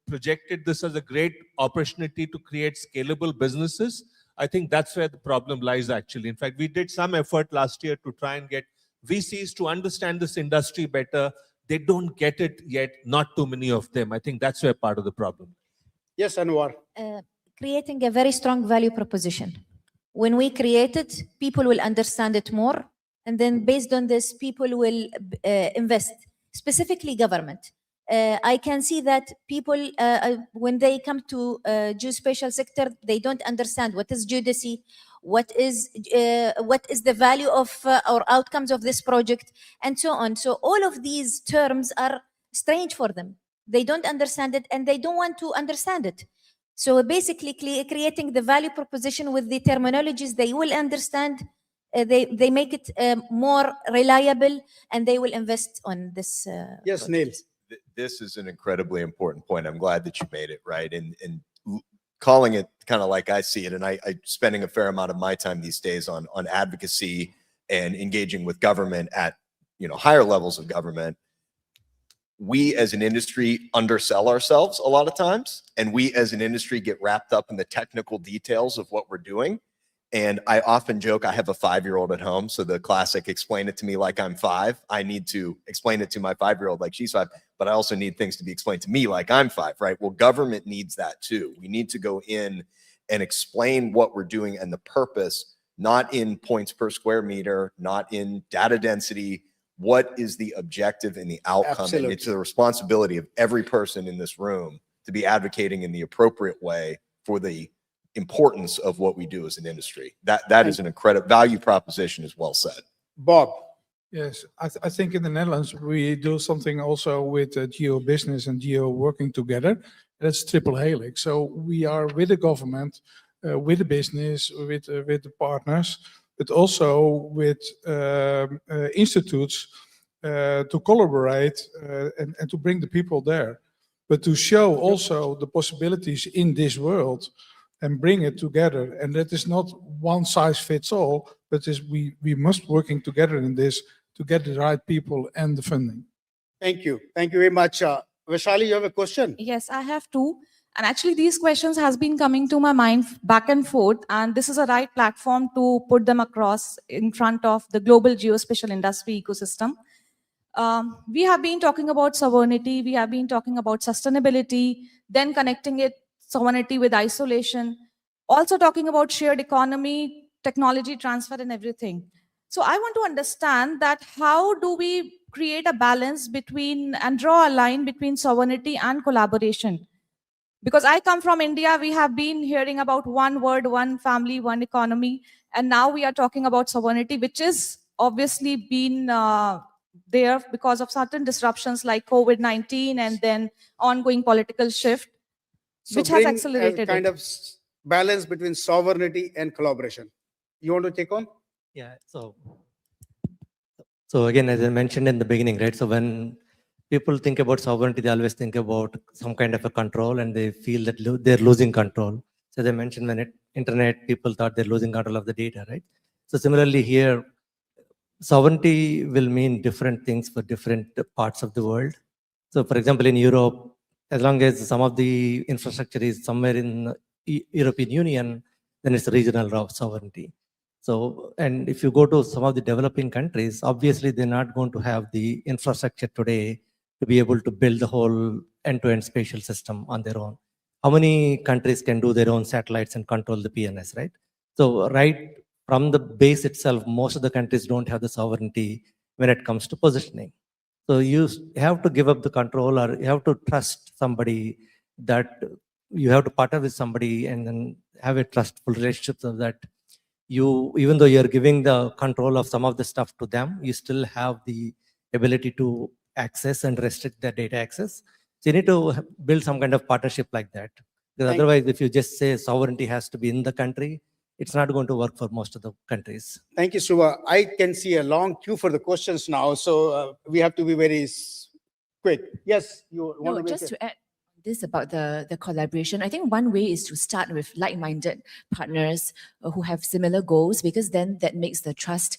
projected this as a great opportunity to create scalable businesses? I think that's where the problem lies, actually. In fact, we did some effort last year to try and get VCs to understand this industry better. They don't get it yet, not too many of them. I think that's where part of the problem. Yes, Anwar. Creating a very strong value proposition. When we create it, people will understand it more. And then based on this, people will invest, specifically government. I can see that people, when they come to geospatial sector, they don't understand what is geodesy, what is the value of or outcomes of this project, and so on. So all of these terms are strange for them. They don't understand it, and they don't want to understand it. So basically, creating the value proposition with the terminologies they will understand, they make it more reliable, and they will invest on this. Yes, Neil. This is an incredibly important point. I'm glad that you made it, right? And calling it kind of like I see it, and I spending a fair amount of my time these days on advocacy and engaging with government at higher levels of government. We as an industry undersell ourselves a lot of times, and we as an industry get wrapped up in the technical details of what we're doing. And I often joke, I have a 5-year-old at home. So the classic, explain it to me like I'm 5. I need to explain it to my 5-year-old like she's 5, but I also need things to be explained to me like I'm 5, right? Well, government needs that too. We need to go in and explain what we're doing and the purpose, not in points per square meter, not in data density. What is the objective and the outcome? Absolutely. And it's the responsibility of every person in this room to be advocating in the appropriate way for the importance of what we do as an industry. That is an incredible value proposition, is well said. Bob. Yes, I think in the Netherlands we do something also with geo business and geo working together. That's triple helix. So we are with the government, with the business, with the partners, but also with institutes to collaborate and to bring the people there, but to show also the possibilities in this world and bring it together. And that is not one size fits all, but we must working together in this to get the right people and the funding. Thank you. Thank you very much. Vaishali, you have a question? Yes, I have two. And actually, these questions has been coming to my mind back and forth. And this is a right platform to put them across in front of the global geospatial industry ecosystem. We have been talking about sovereignty. We have been talking about sustainability, then connecting it sovereignty with isolation, also talking about shared economy, technology transfer and everything. So I want to understand that how do we create a balance between and draw a line between sovereignty and collaboration? Because I come from India, we have been hearing about one word, one family, one economy, and now we are talking about sovereignty, which is obviously been there because of certain disruptions like COVID-19 and then ongoing political shift. So which has accelerated a kind it. of balance between sovereignty and collaboration. You want to take on? Yeah. So again, as I mentioned in the beginning, right? So when people think about sovereignty, they always think about some kind of a control, and they feel that they're losing control. So as I mentioned, when internet, people thought they're losing control of the data, right? So similarly here, sovereignty will mean different things for different parts of the world. So for example, in Europe, as long as some of the infrastructure is somewhere in the European Union, then it's regional sovereignty. So, and if you go to some of the developing countries, obviously they're not going to have the infrastructure today to be able to build the whole end-to-end spatial system on their own. How many countries can do their own satellites and control the PNS, right? So right from the base itself, most of the countries don't have the sovereignty when it comes to positioning. So you have to give up the control, or you have to trust somebody, that you have to partner with somebody and then have a trustful relationship, so that you, even though you're giving the control of some of the stuff to them, you still have the ability to access and restrict their data access. So you need to build some kind of partnership like that. Because otherwise, if you just say sovereignty has to be in the country, it's not going to work for most of the countries. Thank you, Suva. I can see a long queue for the questions now, so we have to be very quick. Yes, you want to just to add this about the collaboration, I think one way is to start with like-minded partners who have similar goals, because then that makes the trust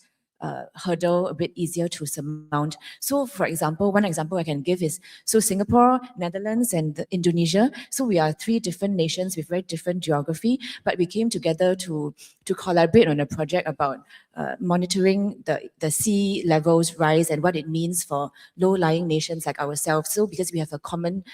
hurdle a bit easier to surmount. So for example, one example I can give is, so Singapore, Netherlands, and Indonesia. So we are three different nations with very different geography, but we came together to collaborate on a project about monitoring the sea levels rise and what it means for low-lying nations like ourselves. So because we have a common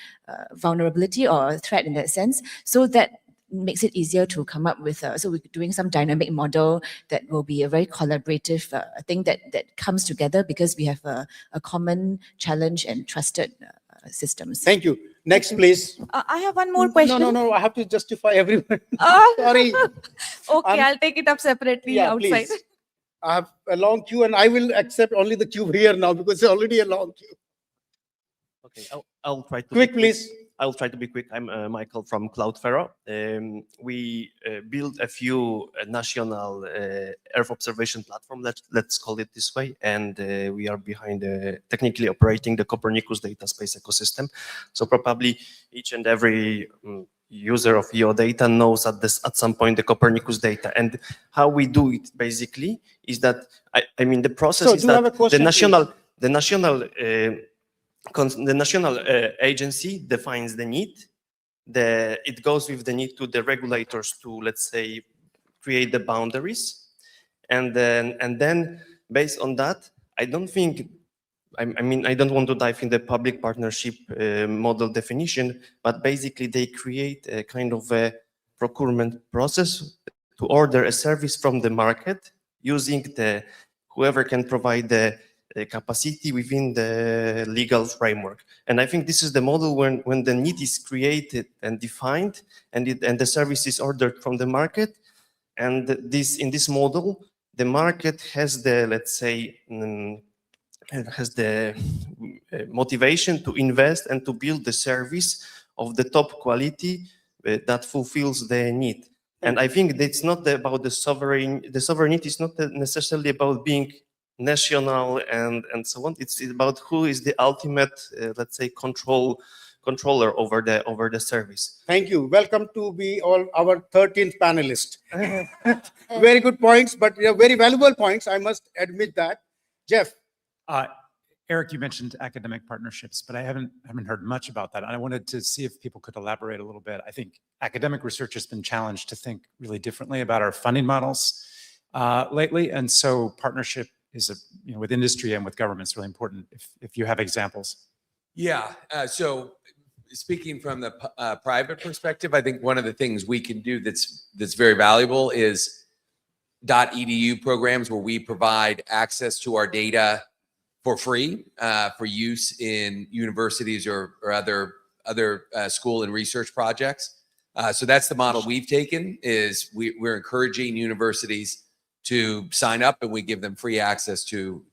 vulnerability or a threat in that sense, so that makes it easier to come up with, so we're doing some dynamic model that will be a very collaborative thing that comes together because we have a common challenge and trusted systems. Thank you. Next, please. I have one more question. No, I have to justify everyone. Sorry. Okay, I'll take it up separately outside. Please. I have a long queue, and I will accept only the queue here now because it's already a long queue. Okay, I'll try to quick, please. I'll try to be quick. I'm Michael from Cloudflare. We built a few national Earth observation platform, let's call it this way, and we are behind technically operating the Copernicus data space ecosystem. So probably each and every user of your data knows at some point the Copernicus data. And how we do it basically is that, I mean, the process is that the national agency defines the need. It goes with the need to the regulators to, let's say, create the boundaries, and then based on that, I don't think, I mean, I don't want to dive in the public partnership model definition, but basically they create a kind of a procurement process to order a service from the market using whoever can provide the capacity within the legal framework. And I think this is the model when the need is created and defined, and the service is ordered from the market. And in this model, the market has the, let's say, has the motivation to invest and to build the service of the top quality that fulfills the need. And I think it's not about the sovereignty is not necessarily about being national and so on. It's about who is the ultimate, let's say, controller over the service. Thank you. Welcome to be our 13th panelist. Very good points, but very valuable points. I must admit that. Jeff. Eric, you mentioned academic partnerships, but I haven't heard much about that. I wanted to see if people could elaborate a little bit. I think academic research has been challenged to think really differently about our funding models lately, and so partnership is with industry and with governments really important. If you have examples. Yeah. So speaking from the private perspective, I think one of the things we can do that's very valuable is .edu programs where we provide access to our data for free for use in universities or other school and research projects. So that's the model we've taken. Is we're encouraging universities to sign up, and we give them free access to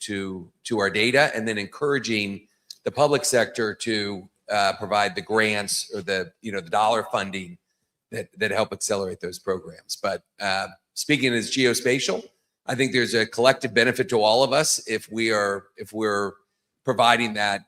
our data, and then encouraging the public sector to provide the grants or the dollar funding that help accelerate those programs. But speaking as geospatial, I think there's a collective benefit to all of us if we're providing that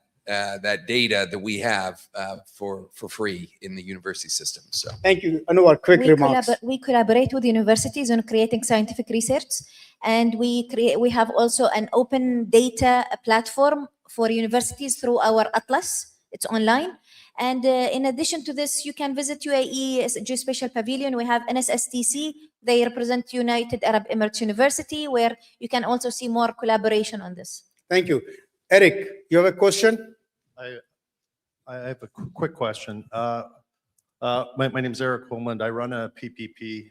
data that we have for free in the university system. So thank you. Anwar, quick remarks. We collaborate with universities on creating scientific research, and we have also an open data platform for universities through our Atlas It's online. And in addition to this, you can visit UAE Geospatial Pavilion. We have NSSTC. They represent United Arab Emirates University, where you can also see more collaboration on this. Thank you. Eric, you have a question? I have a quick question. My name is Eric Holmland. I run a PPP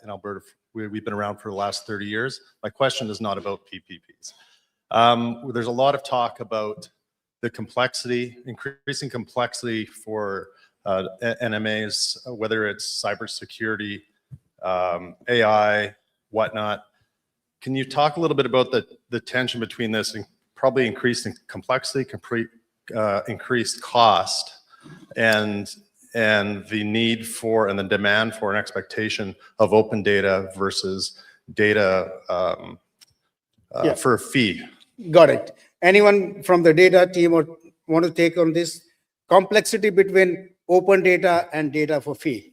in Alberta. We've been around for the last 30 years. My question is not about PPPs. There's a lot of talk about the complexity, increasing complexity for NMAs, whether it's cybersecurity, AI, whatnot. Can you talk a little bit about the tension between this and probably increasing complexity, increased cost, and the need for and the demand for an expectation of open data versus data for a fee? Got it. Anyone from the data team or want to take on this complexity between open data and data for fee?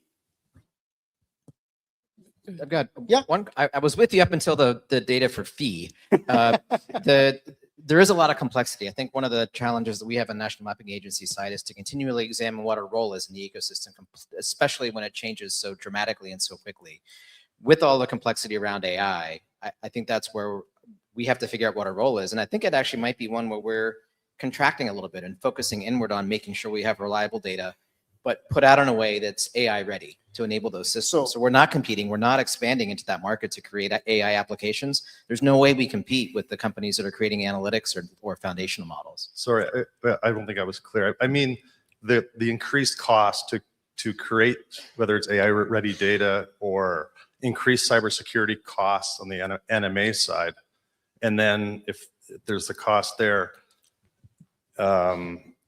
I've got one. I was with you up until the data for fee. There is a lot of complexity. I think one of the challenges that we have on National Mapping Agency side is to continually examine what our role is in the ecosystem, especially when it changes so dramatically and so quickly. With all the complexity around AI, I think that's where we have to figure out what our role is. And I think it actually might be one where we're contracting a little bit and focusing inward on making sure we have reliable data, but put out in a way that's AI ready to enable those systems. So we're not competing, we're not expanding into that market to create AI applications. There's no way we compete with the companies that are creating analytics or foundational models. Sorry, I don't think I was clear. I mean, the increased cost to create, whether it's AI ready data or increased cybersecurity costs on the NMA side. And then if there's the cost there,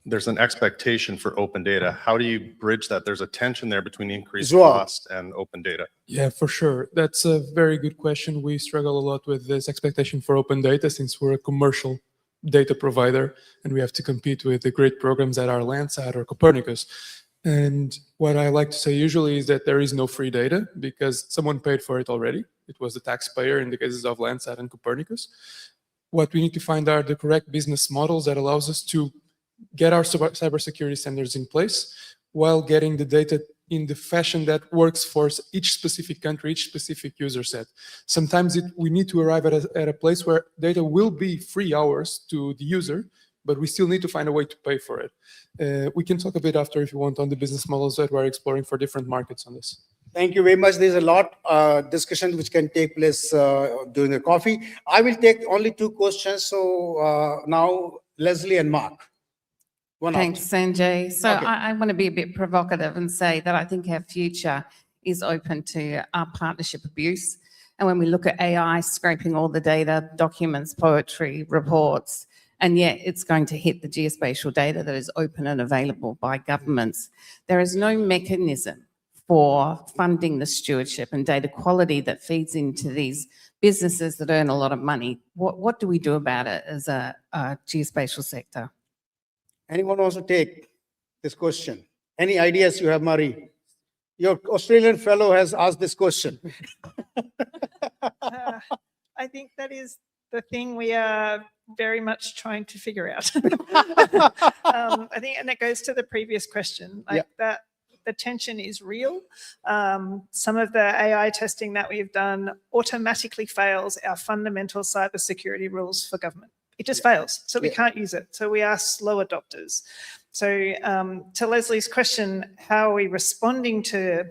there's an expectation for open data. How do you bridge that? There's a tension there between increased cost and open data. Yeah, for sure. That's a very good question. We struggle a lot with this expectation for open data since we're a commercial data provider and we have to compete with the great programs that are Landsat or Copernicus. And what I like to say usually is that there is no free data because someone paid for it already. It was the taxpayer in the cases of Landsat and Copernicus. What we need to find are the correct business models that allows us to get our cybersecurity standards in place while getting the data in the fashion that works for each specific country, each specific user set. Sometimes we need to arrive at a place where data will be free hours to the user, but we still need to find a way to pay for it. We can talk a bit after if you want on the business models that we're exploring for different markets on this. Thank you very much. There's a lot discussion which can take place during the coffee. I will take only 2 questions. So now Leslie and Mark. Thanks, Sanjay. So I want to be a bit provocative and say that I think our future is open to partnership abuse. And when we look at AI scraping all the data, documents, poetry, reports, and yet it's going to hit the geospatial data that is open and available by governments, there is no mechanism for funding the stewardship and data quality that feeds into these businesses that earn a lot of money. What do we do about it as a geospatial sector? Anyone wants to take this question? Any ideas you have, Marie? Your Australian fellow has asked this question. I think that is the thing we are very much trying to figure out. I think, and it goes to the previous question, like that the tension is real. Some of the AI testing that we've done automatically fails our fundamental cybersecurity rules for government. It just fails, so we can't use it. So we are slow adopters. So to Leslie's question, how are we responding to,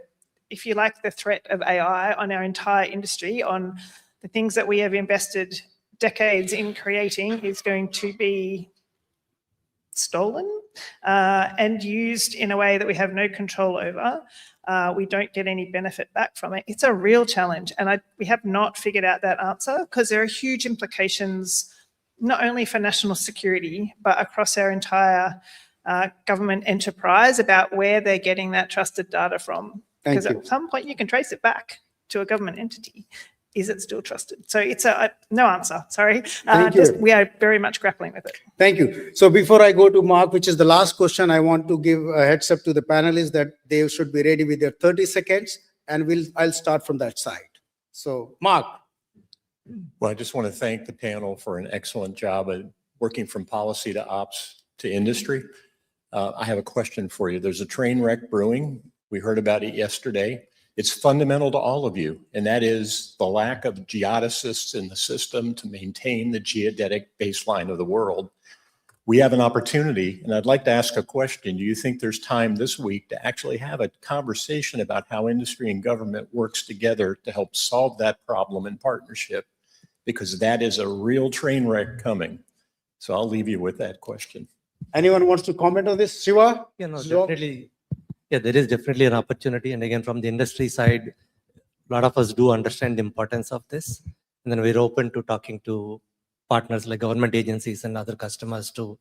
if you like, the threat of AI on our entire industry, on the things that we have invested decades in creating is going to be stolen and used in a way that we have no control over. We don't get any benefit back from it. It's a real challenge, and we have not figured out that answer because there are huge implications not only for national security, but across our entire government enterprise about where they're getting that trusted data from. Because at some point you can trace it back to a government entity. Is it still trusted? So it's no answer, sorry. We are very much grappling with it. Thank you. So before I go to Mark, which is the last question, I want to give a heads up to the panelists that they should be ready with their 30 seconds, and I'll start from that side. So Mark. Well, I just want to thank the panel for an excellent job at working from policy to ops to industry. I have a question for you. There's a train wreck brewing. We heard about it yesterday. It's fundamental to all of you, and that is the lack of geodesists in the system to maintain the geodetic baseline of the world. We have an opportunity, and I'd like to ask a question. Do you think there's time this week to actually have a conversation about how industry and government works together to help solve that problem in partnership? Because that is a real train wreck coming. So I'll leave you with that question. Anyone wants to comment on this? Shiva? Definitely. Yeah, there is definitely an opportunity. And again, from the industry side, a lot of us do understand the importance of this. And then we're open to talking to partners like government agencies and other customers to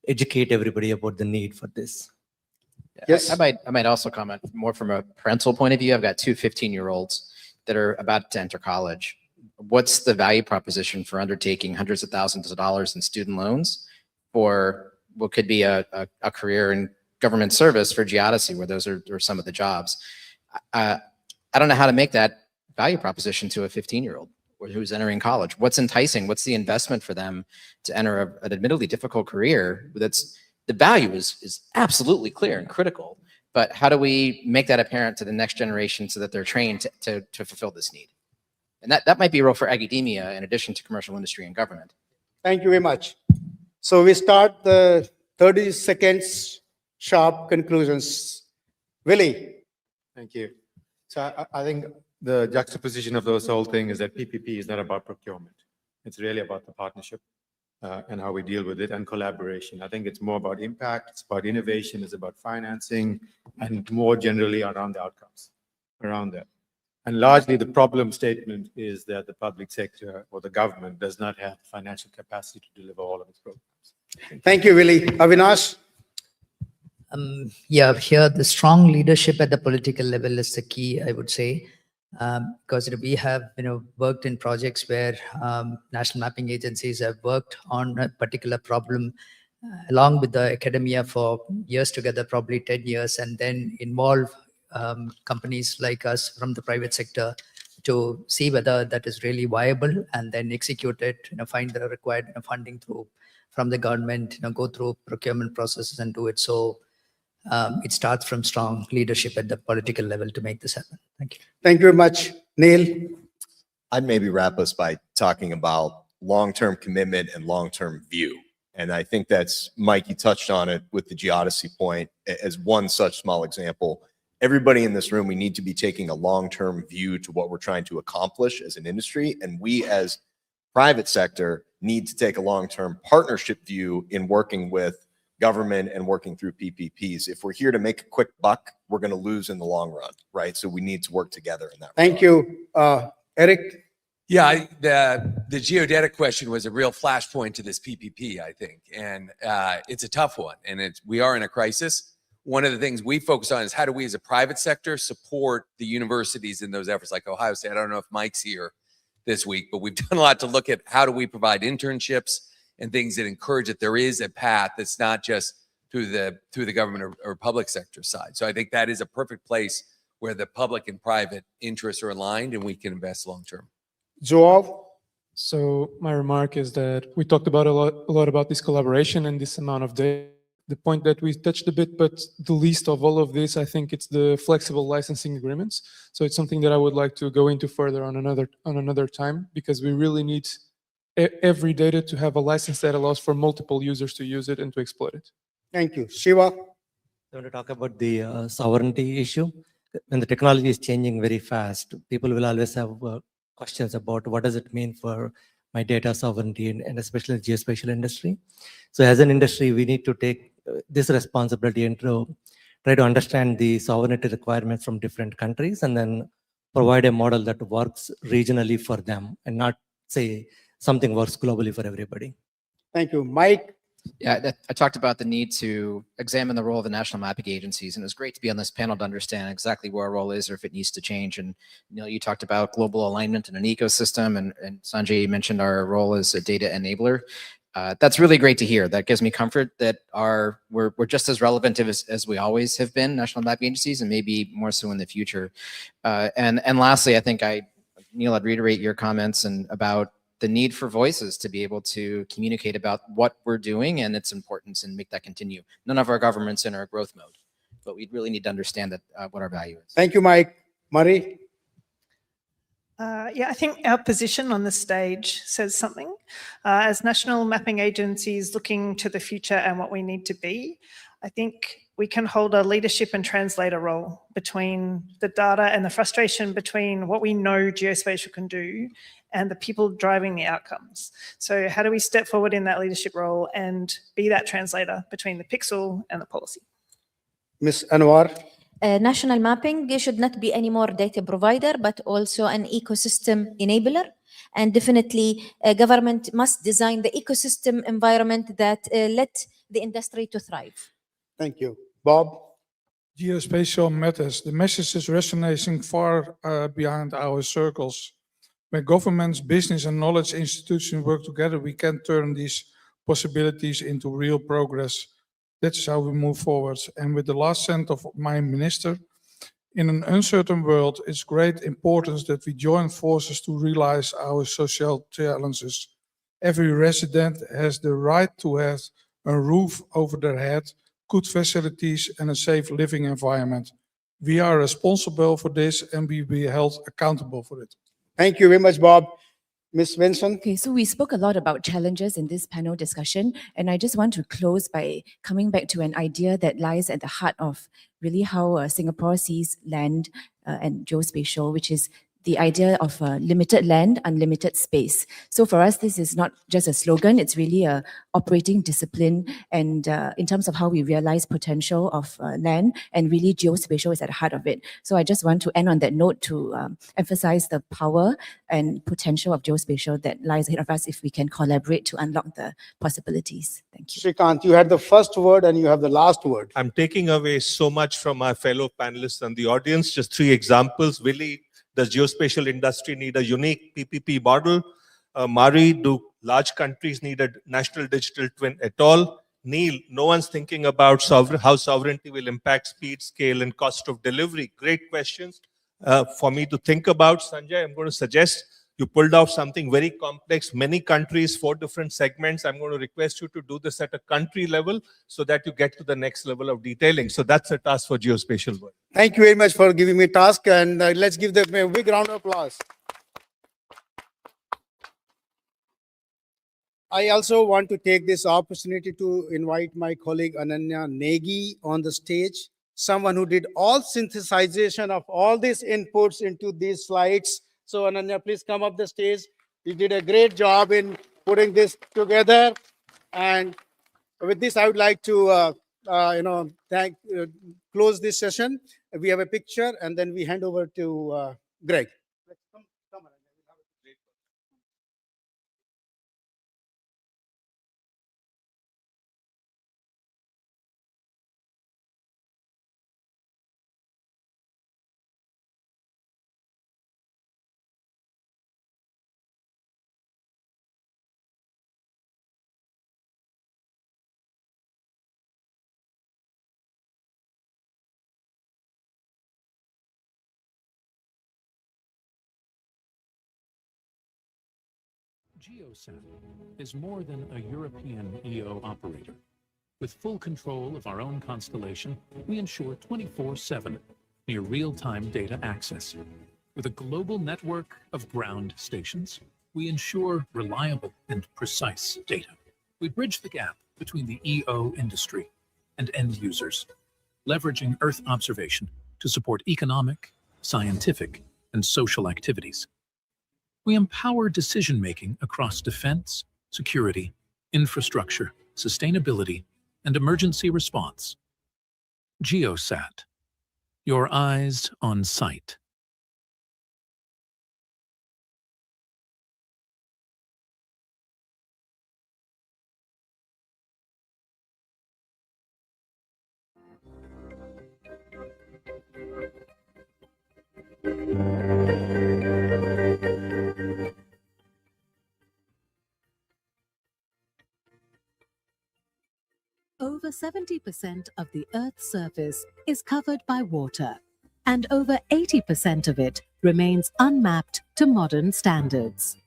educate everybody about the need for this. Yes. I might also comment more from a parental point of view. I've got two 15-year-olds that are about to enter college. What's the value proposition for undertaking hundreds of thousands of dollars in student loans for what could be a career in government service for geodesy, where those are some of the jobs? I don't know how to make that value proposition to a 15-year-old who's entering college. What's enticing? What's the investment for them to enter an admittedly difficult career? That's the value is absolutely clear and critical, but how do we make that apparent to the next generation so that they're trained to fulfill this need? And that might be a role for academia in addition to commercial industry and government. Thank you very much. So we start the 30 seconds sharp conclusions. Willie. Thank you. So I think the juxtaposition of this whole thing is that PPP is not about procurement. It's really about the partnership and how we deal with it and collaboration. I think it's more about impact, it's about innovation, it's about financing, and more generally around the outcomes around that. And largely the problem statement is that the public sector or the government does not have financial capacity to deliver all of its programs. Thank you, Willie. Avinash? Yeah, here the strong leadership at the political level is the key, I would say, because we have worked in projects where national mapping agencies have worked on a particular problem along with the academia for years together, probably 10 years, and then involve companies like us from the private sector to see whether that is really viable and then execute it, find the required funding from the government, go through procurement processes and do it. So it starts from strong leadership at the political level to make this happen. Thank you. Thank you very much. Neil? I'd maybe wrap us by talking about long-term commitment and long-term view. And I think that's, Mike, you touched on it with the geodesy point as one such small example. Everybody in this room, we need to be taking a long-term view to what we're trying to accomplish as an industry. And we as private sector need to take a long-term partnership view in working with government and working through PPPs. If we're here to make a quick buck, we're going to lose in the long run, right? So we need to work together in that. Thank you. Eric? Yeah, the geodetic question was a real flashpoint to this PPP, I think. And it's a tough one. And we are in a crisis. One of the things we focus on is how do we as a private sector support the universities in those efforts, like Ohio State. I don't know if Mike's here this week, but we've done a lot to look at how do we provide internships and things that encourage that there is a path that's not just through the government or public sector side. So I think that is a perfect place where the public and private interests are aligned and we can invest long term. Joao? So my remark is that we talked about a lot about this collaboration and this amount of data. The point that we touched a bit, but the least of all of this, I think it's the flexible licensing agreements. So it's something that I would like to go into further on another time, because we really need every data to have a license that allows for multiple users to use it and to exploit it. Thank you. Shiva? I want to talk about the sovereignty issue. When the technology is changing very fast, people will always have questions about what does it mean for my data sovereignty and especially the geospatial industry. So as an industry, we need to take this responsibility and to try to understand the sovereignty requirements from different countries and then provide a model that works regionally for them and not say something works globally for everybody. Thank you. Mike? Yeah, I talked about the need to examine the role of the national mapping agencies, and it was great to be on this panel to understand exactly where our role is or if it needs to change. And Neil, you talked about global alignment in an ecosystem, and Sanjay, you mentioned our role as a data enabler. That's really great to hear. That gives me comfort that we're just as relevant as we always have been, national mapping agencies, and maybe more so in the future. And lastly, I think Neil, I'd reiterate your comments about the need for voices to be able to communicate about what we're doing and its importance and make that continue. None of our governments in our growth mode, but we really need to understand that what our value is. Thank you, Mike. Murray? Yeah, I think our position on the stage says something. As national mapping agencies looking to the future and what we need to be, I think we can hold a leadership and translator role between the data and the frustration between what we know geospatial can do and the people driving the outcomes. So how do we step forward in that leadership role and be that translator between the pixel and the policy? Ms. Anwar? National mapping should not be any more data provider, but also an ecosystem enabler. And definitely, government must design the ecosystem environment that let the industry to thrive. Thank you. Bob? Geospatial matters. The message is resonating far beyond our circles. When governments, business, and knowledge institutions work together, we can turn these possibilities into real progress. That's how we move forward. And with the last sentence of my minister, in an uncertain world, it's great importance that we join forces to realize our social challenges. Every resident has the right to have a roof over their head, good facilities, and a safe living environment. We are responsible for this and we will be held accountable for it. Thank you very much, Bob. Ms. Vincent? Okay, so we spoke a lot about challenges in this panel discussion, and I just want to close by coming back to an idea that lies at the heart of really how Singapore sees land and geospatial, which is the idea of limited land, unlimited space. So for us, this is not just a slogan, it's really a operating discipline, and in terms of how we realize potential of land, and really geospatial is at the heart of it. So I just want to end on that note to emphasize the power and potential of geospatial that lies ahead of us if we can collaborate to unlock the possibilities. Thank you. Shrikant, you had the first word and you have the last word. I'm taking away so much from my fellow panelists and the audience. Just 3 examples. Willie, does geospatial industry need a unique PPP model? Mari, do large countries need a national digital twin at all? Neil, no one's thinking about how sovereignty will impact speed, scale, and cost of delivery. Great questions for me to think about. Sanjay, I'm going to suggest you pulled out something very complex, many countries, 4 different segments. I'm going to request you to do this at a country level so that you get to the next level of detailing. So that's a task for Geospatial World. Thank you very much for giving me a task, and let's give them a big round of applause. I also want to take this opportunity to invite my colleague Ananya Negi on the stage, someone who did all synthesization of all these inputs into these slides. So Ananya, please come up the stage. You did a great job in putting this together. And with this, I would like to close this session. We have a picture, and then we hand over to Greg. Geosat is more than a European EO operator. With full control of our own constellation, we ensure 24/7 near real-time data access. With a global network of ground stations, we ensure reliable and precise data. We bridge the gap between the EO industry and end users, leveraging Earth observation to support economic, scientific, and social activities. We empower decision-making across defense, security, infrastructure, sustainability, and emergency response. Geosat, your eyes on sight. Over 70% of the Earth's surface is covered by water, and over 80% of it remains unmapped to modern standards.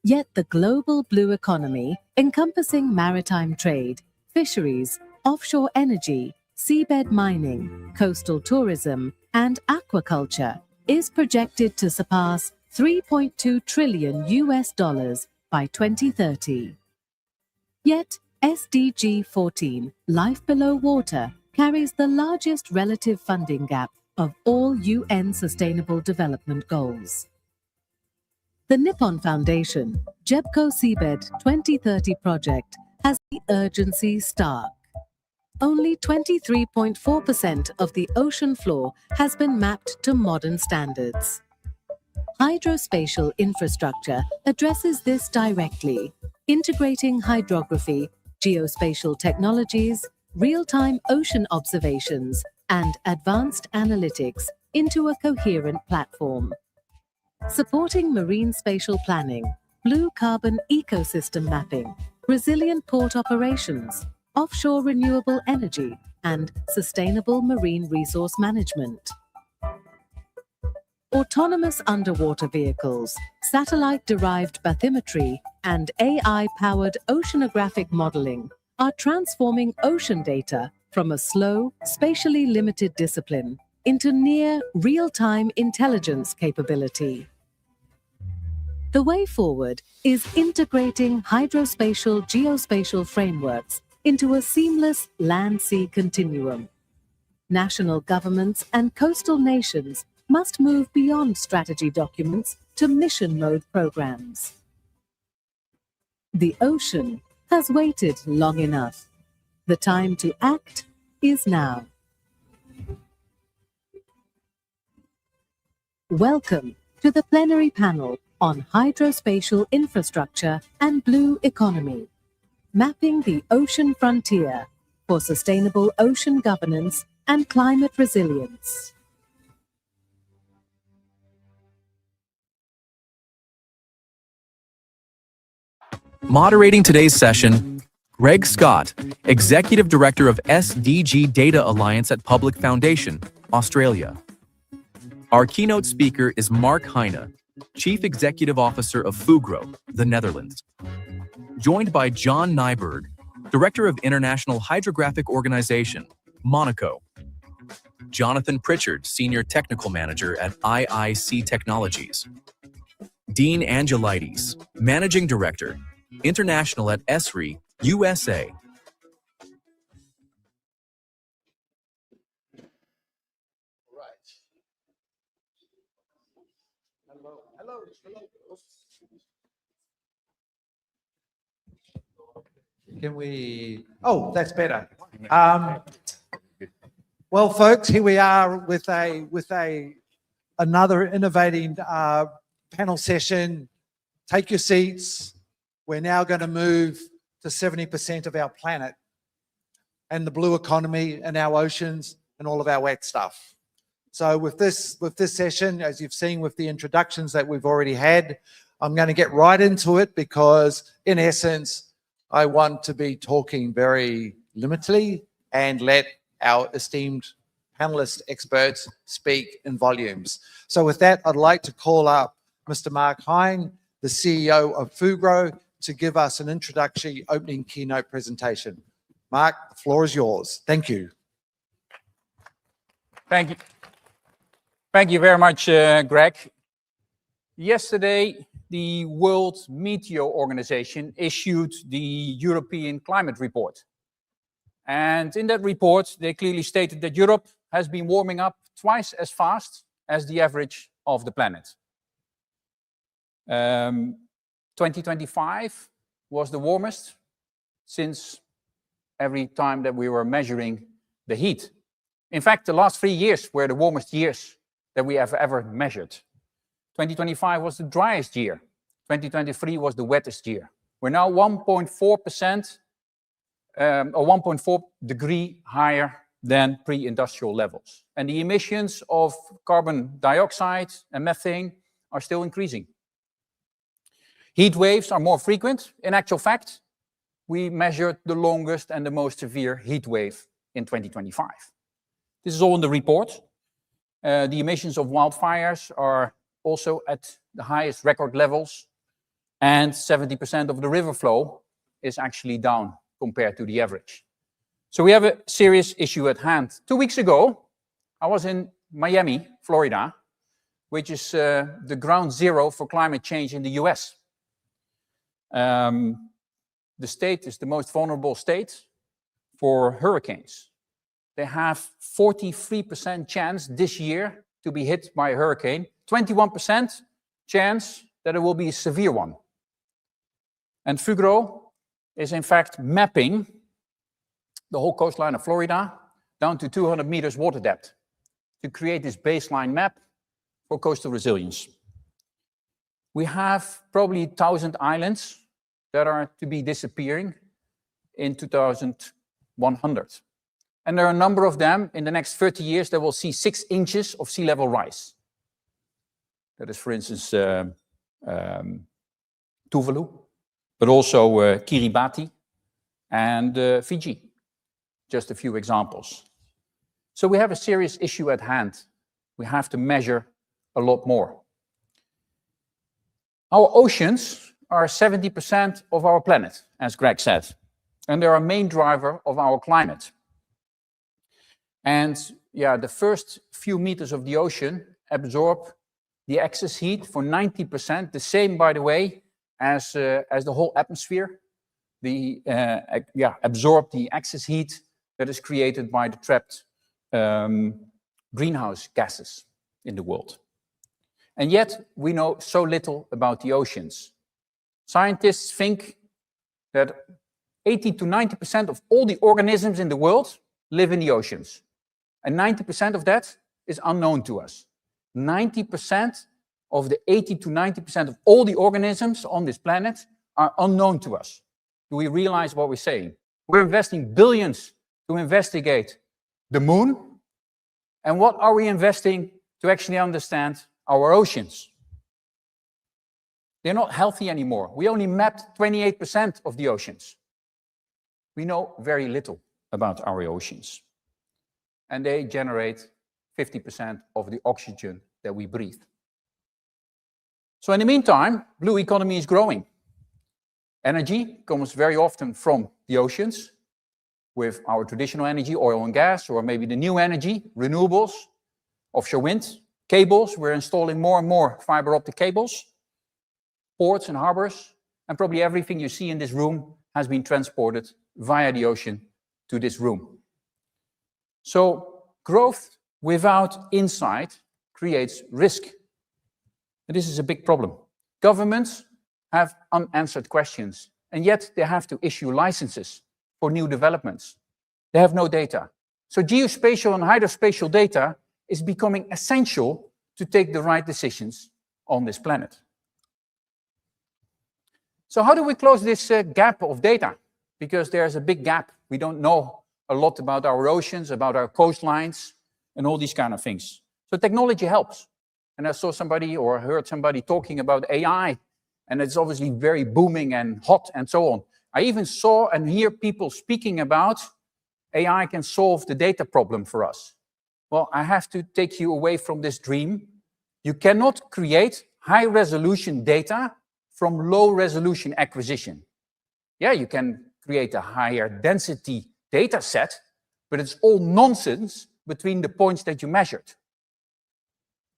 Yet the global blue economy, encompassing maritime trade, fisheries, offshore energy, seabed mining, coastal tourism, and aquaculture, is projected to surpass $3.2 trillion by 2030. Yet SDG 14, Life Below Water, carries the largest relative funding gap of all UN Sustainable Development Goals. The Nippon Foundation JEPCO Seabed 2030 project has the urgency stark. Only 23.4% of the ocean floor has been mapped to modern standards. Hydrospatial infrastructure addresses this directly, integrating hydrography, geospatial technologies, real-time ocean observations, and advanced analytics into a coherent platform. Supporting marine spatial planning, blue carbon ecosystem mapping, resilient port operations, offshore renewable energy, and sustainable marine resource management. Autonomous underwater vehicles, satellite-derived bathymetry, and AI-powered oceanographic modeling are transforming ocean data from a slow, spatially limited discipline into near real-time intelligence capability. The way forward is integrating hydrospatial geospatial frameworks into a seamless land-sea continuum. National governments and coastal nations must move beyond strategy documents to mission mode programs. The ocean has waited long enough. The time to act is now. Welcome to the plenary panel on hydrospatial infrastructure and blue economy, mapping the ocean frontier for sustainable ocean governance and climate resilience. Moderating today's session, Greg Scott, Executive Director of SDG Data Alliance at Public Foundation, Australia. Our keynote speaker is Mark Heine, Chief Executive Officer of Fugro, the Netherlands. Joined by John Nyberg, Director of International Hydrographic Organization, Monaco. Jonathan Pritchard, Senior Technical Manager at IIC Technologies. Dean Angelides, Managing Director, International at ESRI, USA. Can we? Oh, that's better. Well, folks, here we are with another innovating panel session. Take your seats. We're now going to move to 70% of our planet and the blue economy and our oceans and all of our wet stuff. So with this session, as you've seen with the introductions that we've already had, I'm going to get right into it because, in essence, I want to be talking very limitedly and let our esteemed panelist experts speak in volumes. So with that, I'd like to call up Mr. Mark Heine, the CEO of Fugro, to give us an introductory opening keynote presentation. Mark, the floor is yours. Thank you. Thank you. Thank you very much, Greg. Yesterday, the World Meteor Organization issued the European Climate Report. And in that report, they clearly stated that Europe has been warming up twice as fast as the average of the planet. 2025 was the warmest since every time that we were measuring the heat. In fact, the last 3 years were the warmest years that we have ever measured. 2025 was the driest year. 2023 was the wettest year. We're now 1.4% or 1.4 degree higher than pre-industrial levels. And the emissions of carbon dioxide and methane are still increasing. Heat waves are more frequent. In actual fact, we measured the longest and the most severe heat wave in 2025. This is all in the report. The emissions of wildfires are also at the highest record levels. And 70% of the river flow is actually down compared to the average. So we have a serious issue at hand. 2 weeks ago, I was in Miami, Florida, which is the ground zero for climate change in the US. The state is the most vulnerable state for hurricanes. They have 43% chance this year to be hit by a hurricane, 21% chance that it will be a severe one. And Fugro is in fact mapping the whole coastline of Florida down to 200 meters water depth to create this baseline map for coastal resilience. We have probably 1,000 islands that are to be disappearing in 2100. And there are a number of them in the next 30 years that will see 6 inches of sea level rise. That is, for instance, Tuvalu, but also Kiribati and Fiji, just a few examples. So we have a serious issue at hand. We have to measure a lot more. Our oceans are 70% of our planet, as Greg said, and they're a main driver of our climate. And yeah, the first few meters of the ocean absorb the excess heat for 90%, the same, by the way, as the whole atmosphere. Absorb the excess heat that is created by the trapped greenhouse gases in the world. And yet, we know so little about the oceans. Scientists think that 80 to 90% of all the organisms in the world live in the oceans. And 90% of that is unknown to us. 90% of the 80 to 90% of all the organisms on this planet are unknown to us. Do we realize what we're saying? We're investing billions to investigate the moon. And what are we investing to actually understand our oceans? They're not healthy anymore. We only mapped 28% of the oceans. We know very little about our oceans. And they generate 50% of the oxygen that we breathe. So in the meantime, blue economy is growing. Energy comes very often from the oceans, with our traditional energy, oil and gas, or maybe the new energy, renewables, offshore wind, cables. We're installing more and more fiber optic cables, ports and harbors, and probably everything you see in this room has been transported via the ocean to this room. So growth without insight creates risk. And this is a big problem. Governments have unanswered questions, and yet they have to issue licenses for new developments. They have no data. So geospatial and hydrospatial data is becoming essential to take the right decisions on this planet. So how do we close this gap of data? Because there's a big gap. We don't know a lot about our oceans, about our coastlines, and all these kind of things. So technology helps. And I saw somebody or heard somebody talking about AI, and it's obviously very booming and hot and so on. I even saw and hear people speaking about AI can solve the data problem for us. Well, I have to take you away from this dream. You cannot create high-resolution data from low-resolution acquisition. Yeah, you can create a higher density data set, but it's all nonsense between the points that you measured.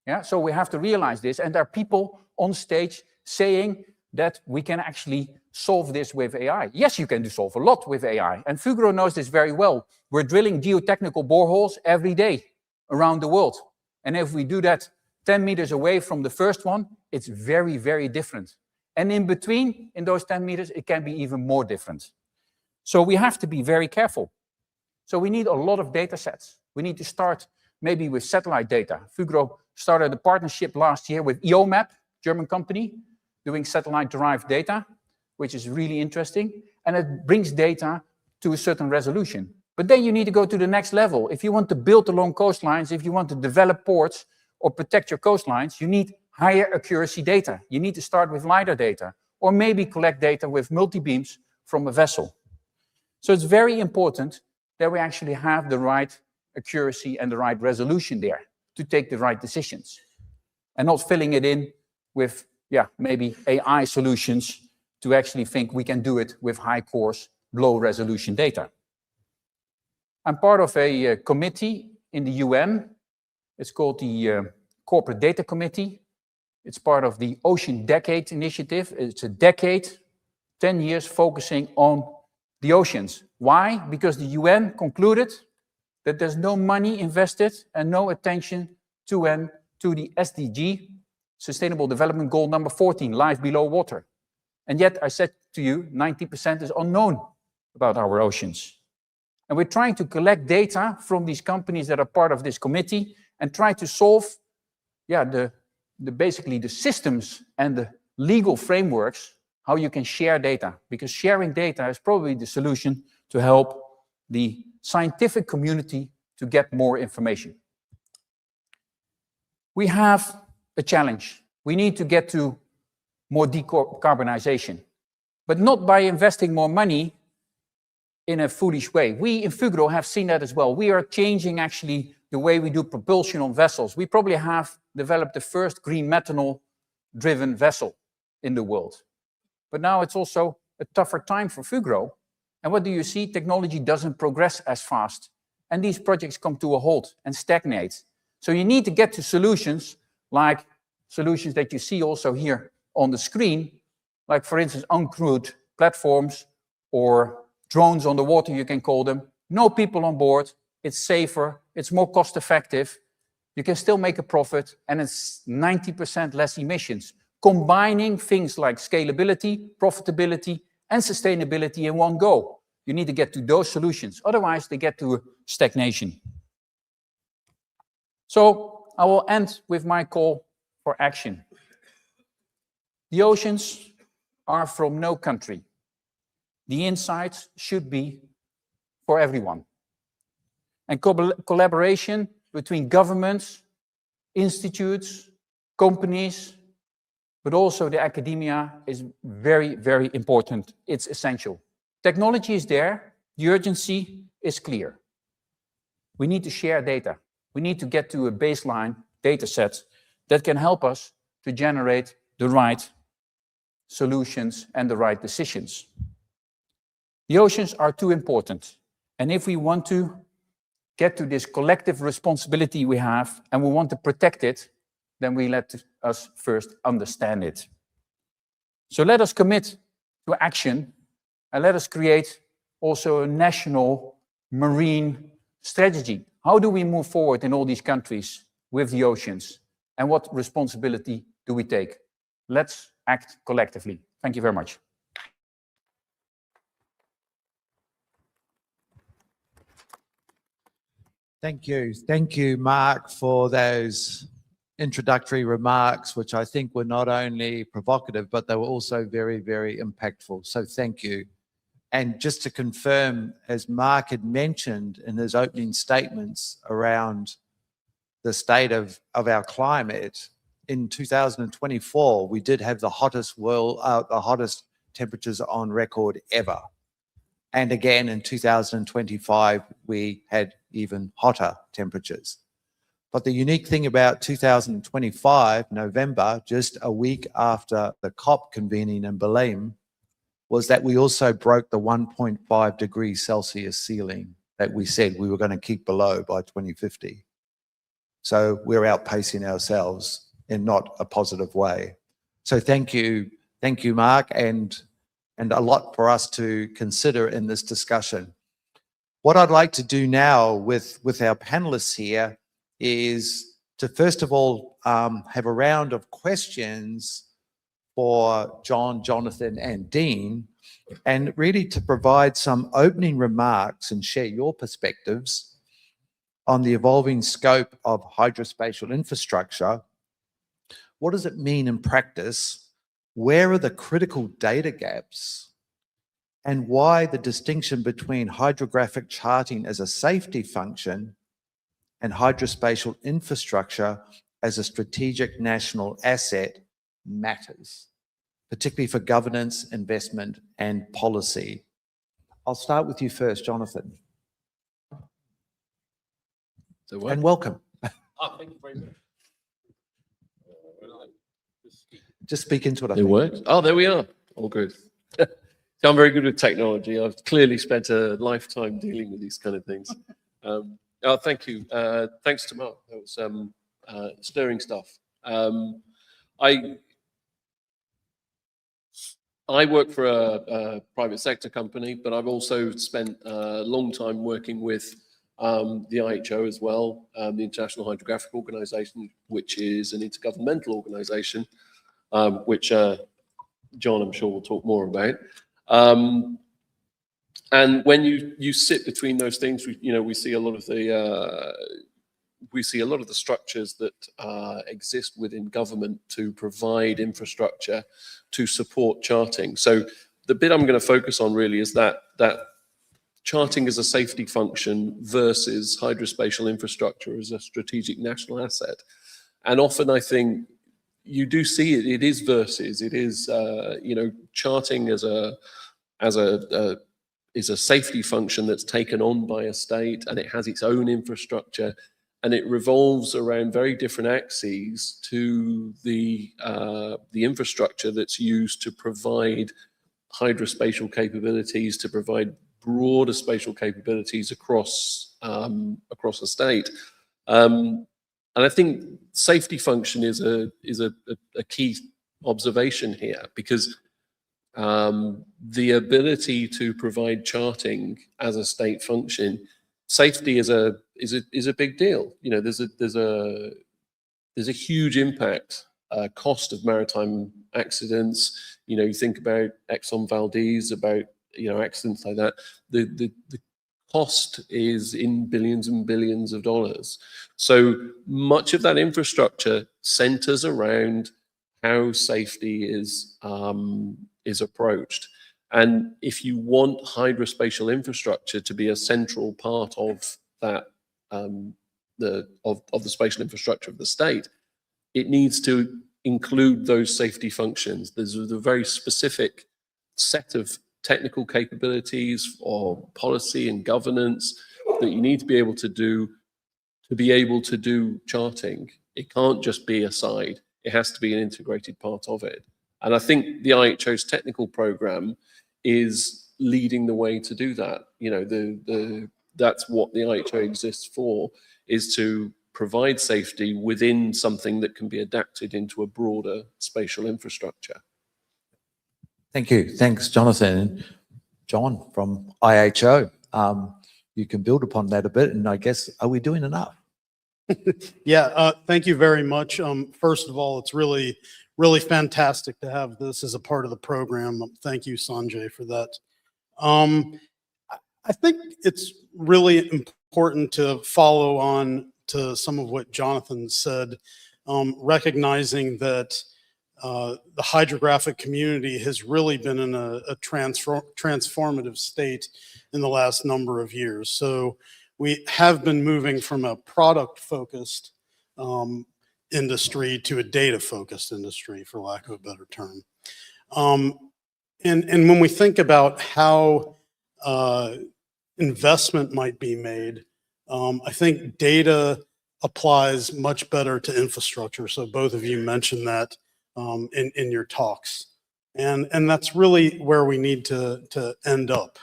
Yeah, so we have to realize this, and there are people on stage saying that we can actually solve this with AI. Yes, you can solve a lot with AI, and Fugro knows this very well. We're drilling geotechnical boreholes every day around the world. And if we do that 10 meters away from the first one, it's very, very different. And in between, in those 10 meters, it can be even more different. So we have to be very careful. So we need a lot of data sets. We need to start maybe with satellite data. Fugro started a partnership last year with EOMAP, German company, doing satellite-derived data, which is really interesting. And it brings data to a certain resolution. But then you need to go to the next level. If you want to build along coastlines, if you want to develop ports or protect your coastlines, you need higher accuracy data. You need to start with LiDAR data, or maybe collect data with multi-beams from a vessel. So it's very important that we actually have the right accuracy and the right resolution there to take the right decisions, and not filling it in with maybe AI solutions to actually think we can do it with high coarse, low resolution data. I'm part of a committee in the UN. It's called the Corporate Data Committee. It's part of the Ocean Decade Initiative. It's a decade, 10 years focusing on the oceans. Why? Because the UN concluded that there's no money invested and no attention to the SDG, Sustainable Development Goal number 14, life below water. And yet I said to you, 90% is unknown about our oceans. And we're trying to collect data from these companies that are part of this committee and try to solve basically the systems and the legal frameworks, how you can share data. Because sharing data is probably the solution to help the scientific community to get more information. We have a challenge. We need to get to more decarbonization, but not by investing more money in a foolish way. We in Fugro have seen that as well. We are changing actually the way we do propulsion on vessels. We probably have developed the first green methanol-driven vessel in the world. But now it's also a tougher time for Fugro. And what do you see? Technology doesn't progress as fast. And these projects come to a halt and stagnate. So you need to get to solutions like solutions that you see also here on the screen, like for instance, uncrewed platforms or drones on the water, you can call them. No people on board. It's safer. It's more cost effective. You can still make a profit, and it's 90% less emissions. Combining things like scalability, profitability, and sustainability in one go. You need to get to those solutions. Otherwise, they get to stagnation. So I will end with my call for action. The oceans are from no country. The insights should be for everyone. And collaboration between governments, institutes, companies, but also the academia is very, very important. It's essential. Technology is there. The urgency is clear. We need to share data. We need to get to a baseline data set that can help us to generate the right solutions and the right decisions. The oceans are too important. And if we want to get to this collective responsibility we have and we want to protect it, then we let us first understand it. So let us commit to action and let us create also a national marine strategy. How do we move forward in all these countries with the oceans? And what responsibility do we take? Let's act collectively. Thank you very much. Thank you. Thank you, Mark, for those introductory remarks, which I think were not only provocative, but they were also very, very impactful. So thank you. And just to confirm, as Mark had mentioned in his opening statements around the state of our climate, in 2024, we did have the hottest temperatures on record ever. And again, in 2025, we had even hotter temperatures. But the unique thing about 2025, November, just a week after the COP convening in Berlin, was that we also broke the 1.5 degrees Celsius ceiling that we said we were going to keep below by 2050. So we're outpacing ourselves in not a positive way. So thank you, Mark, and a lot for us to consider in this discussion. What I'd like to do now with our panelists here is to first of all have a round of questions for John, Jonathan, and Dean, and really to provide some opening remarks and share your perspectives on the evolving scope of hydrospatial infrastructure. What does it mean in practice? Where are the critical data gaps? And why the distinction between hydrographic charting as a safety function and hydrospatial infrastructure as a strategic national asset matters, particularly for governance, investment, and policy. I'll start with you first, Jonathan. And welcome. Oh, thank you very much. Just speak into it. I It think. works. Oh, there we are. All good. So I'm very good with technology. I've clearly spent a lifetime dealing with these kind of things. Oh, thank you. Thanks to Mark. That was stirring stuff. I work for a private sector company, but I've also spent a long time working with the IHO as well, the International Hydrographic Organization, which is an intergovernmental organization, which John, I'm sure, will talk more about. And when you sit between those things, we see a lot of the structures that exist within government to provide infrastructure to support charting. So the bit I'm going to focus on really is that charting as a safety function versus hydrospatial infrastructure as a strategic national asset. And often I think you do see it is versus, it is, charting as is a safety function that's taken on by a state, and it has its own infrastructure, and it revolves around very different axes to the infrastructure that's used to provide hydrospatial capabilities, to provide broader spatial capabilities across a state. And I think safety function is a key observation here, because the ability to provide charting as a state function, safety is a big deal. There's a huge impact, cost of maritime accidents. You think about Exxon Valdez, about accidents like that. The cost is in billions and billions of dollars. So much of that infrastructure centers around how safety is approached. And if you want hydrospatial infrastructure to be a central part of that, of the spatial infrastructure of the state, it needs to include those safety functions. There's a very specific set of technical capabilities or policy and governance that you need to be able to do charting. It can't just be a side. It has to be an integrated part of it. And I think the IHO's technical program is leading the way to do that. That's what the IHO exists for, is to provide safety within something that can be adapted into a broader spatial infrastructure. Thank you. Thanks, Jonathan. John from IHO. You can build upon that a bit, and I guess, are we doing enough? Yeah, thank you very much. First of all, it's really fantastic to have this as a part of the program. Thank you, Sanjay, for that. I think it's really important to follow on to some of what Jonathan said, recognizing that the hydrographic community has really been in a transformative state in the last number of years. So we have been moving from a product-focused industry to a data-focused industry, for lack of a better term. And when we think about how investment might be made, I think data applies much better to infrastructure. So both of you mentioned that in your talks. And that's really where we need to end up,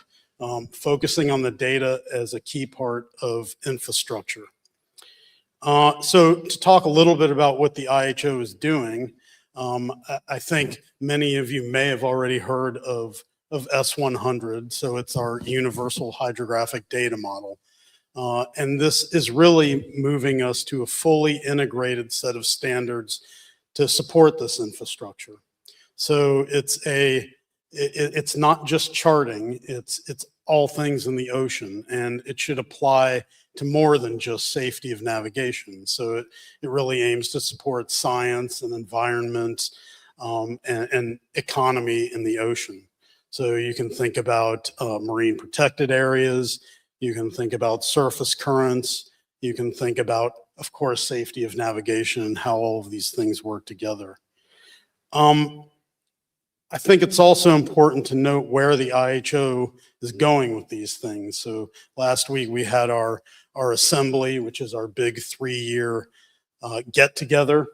focusing on the data as a key part of infrastructure. So to talk a little bit about what the IHO is doing, I think many of you may have already heard of S100. So it's our Universal Hydrographic Data Model. And this is really moving us to a fully integrated set of standards to support this infrastructure. So it's not just charting, it's all things in the ocean, and it should apply to more than just safety of navigation. So it really aims to support science and environment and economy in the ocean. So you can think about marine protected areas, you can think about surface currents, you can think about, of course, safety of navigation and how all of these things work together. I think it's also important to note where the IHO is going with these things. So last week we had our assembly, which is our big 3-year get together.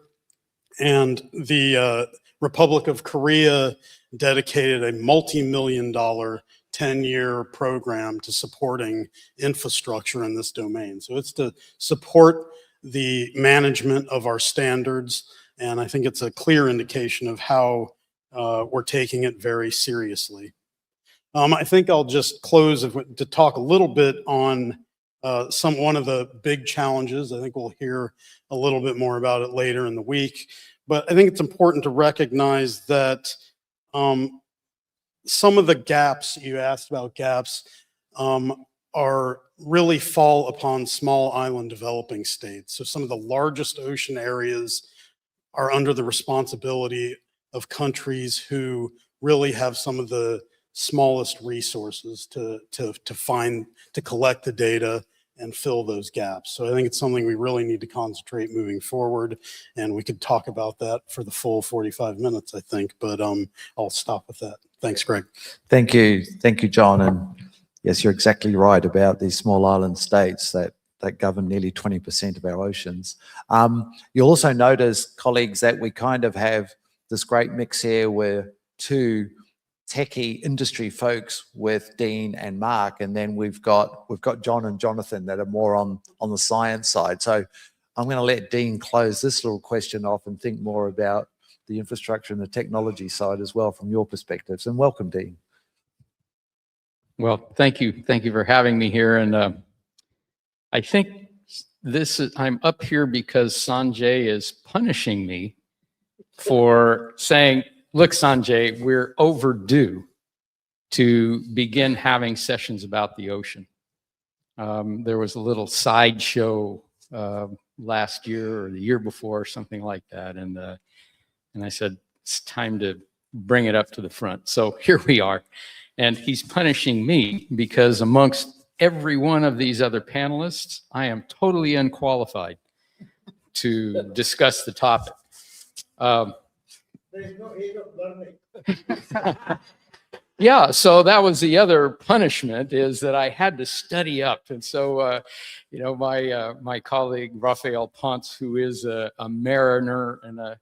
And the Republic of Korea dedicated a multi-million-dollar 10-year program to supporting infrastructure in this domain. So it's to support the management of our standards, and I think it's a clear indication of how we're taking it very seriously. I think I'll just close to talk a little bit on one of the big challenges. I think we'll hear a little bit more about it later in the week, but I think it's important to recognize that some of the gaps, you asked about gaps, are really fall upon small island developing states. So some of the largest ocean areas are under the responsibility of countries who really have some of the smallest resources to collect the data and fill those gaps. So I think it's something we really need to concentrate moving forward, and we could talk about that for the full 45 minutes, I think, but I'll stop with that. Thanks, Greg. Thank you, John. And yes, you're exactly right about these small island states that govern nearly 20% of our oceans. You'll also notice, colleagues, that we kind of have this great mix here where two techie industry folks with Dean and Mark, and then we've got John and Jonathan that are more on the science side. So I'm going to let Dean close this little question off and think more about the infrastructure and the technology side as well from your perspectives. And welcome, Dean. Well, thank you for having me here. And I think I'm up here because Sanjay is punishing me for saying, look, Sanjay, we're overdue to begin having sessions about the ocean. There was a little sideshow last year or the year before, something like that. And I said, it's time to bring it up to the front. So here we are. And he's punishing me because amongst every one of these other panelists, I am totally unqualified to discuss the topic. There is no age of learning. Yeah, so that was the other punishment, is that I had to study up. And so, my colleague Rafael Ponce, who is a mariner and a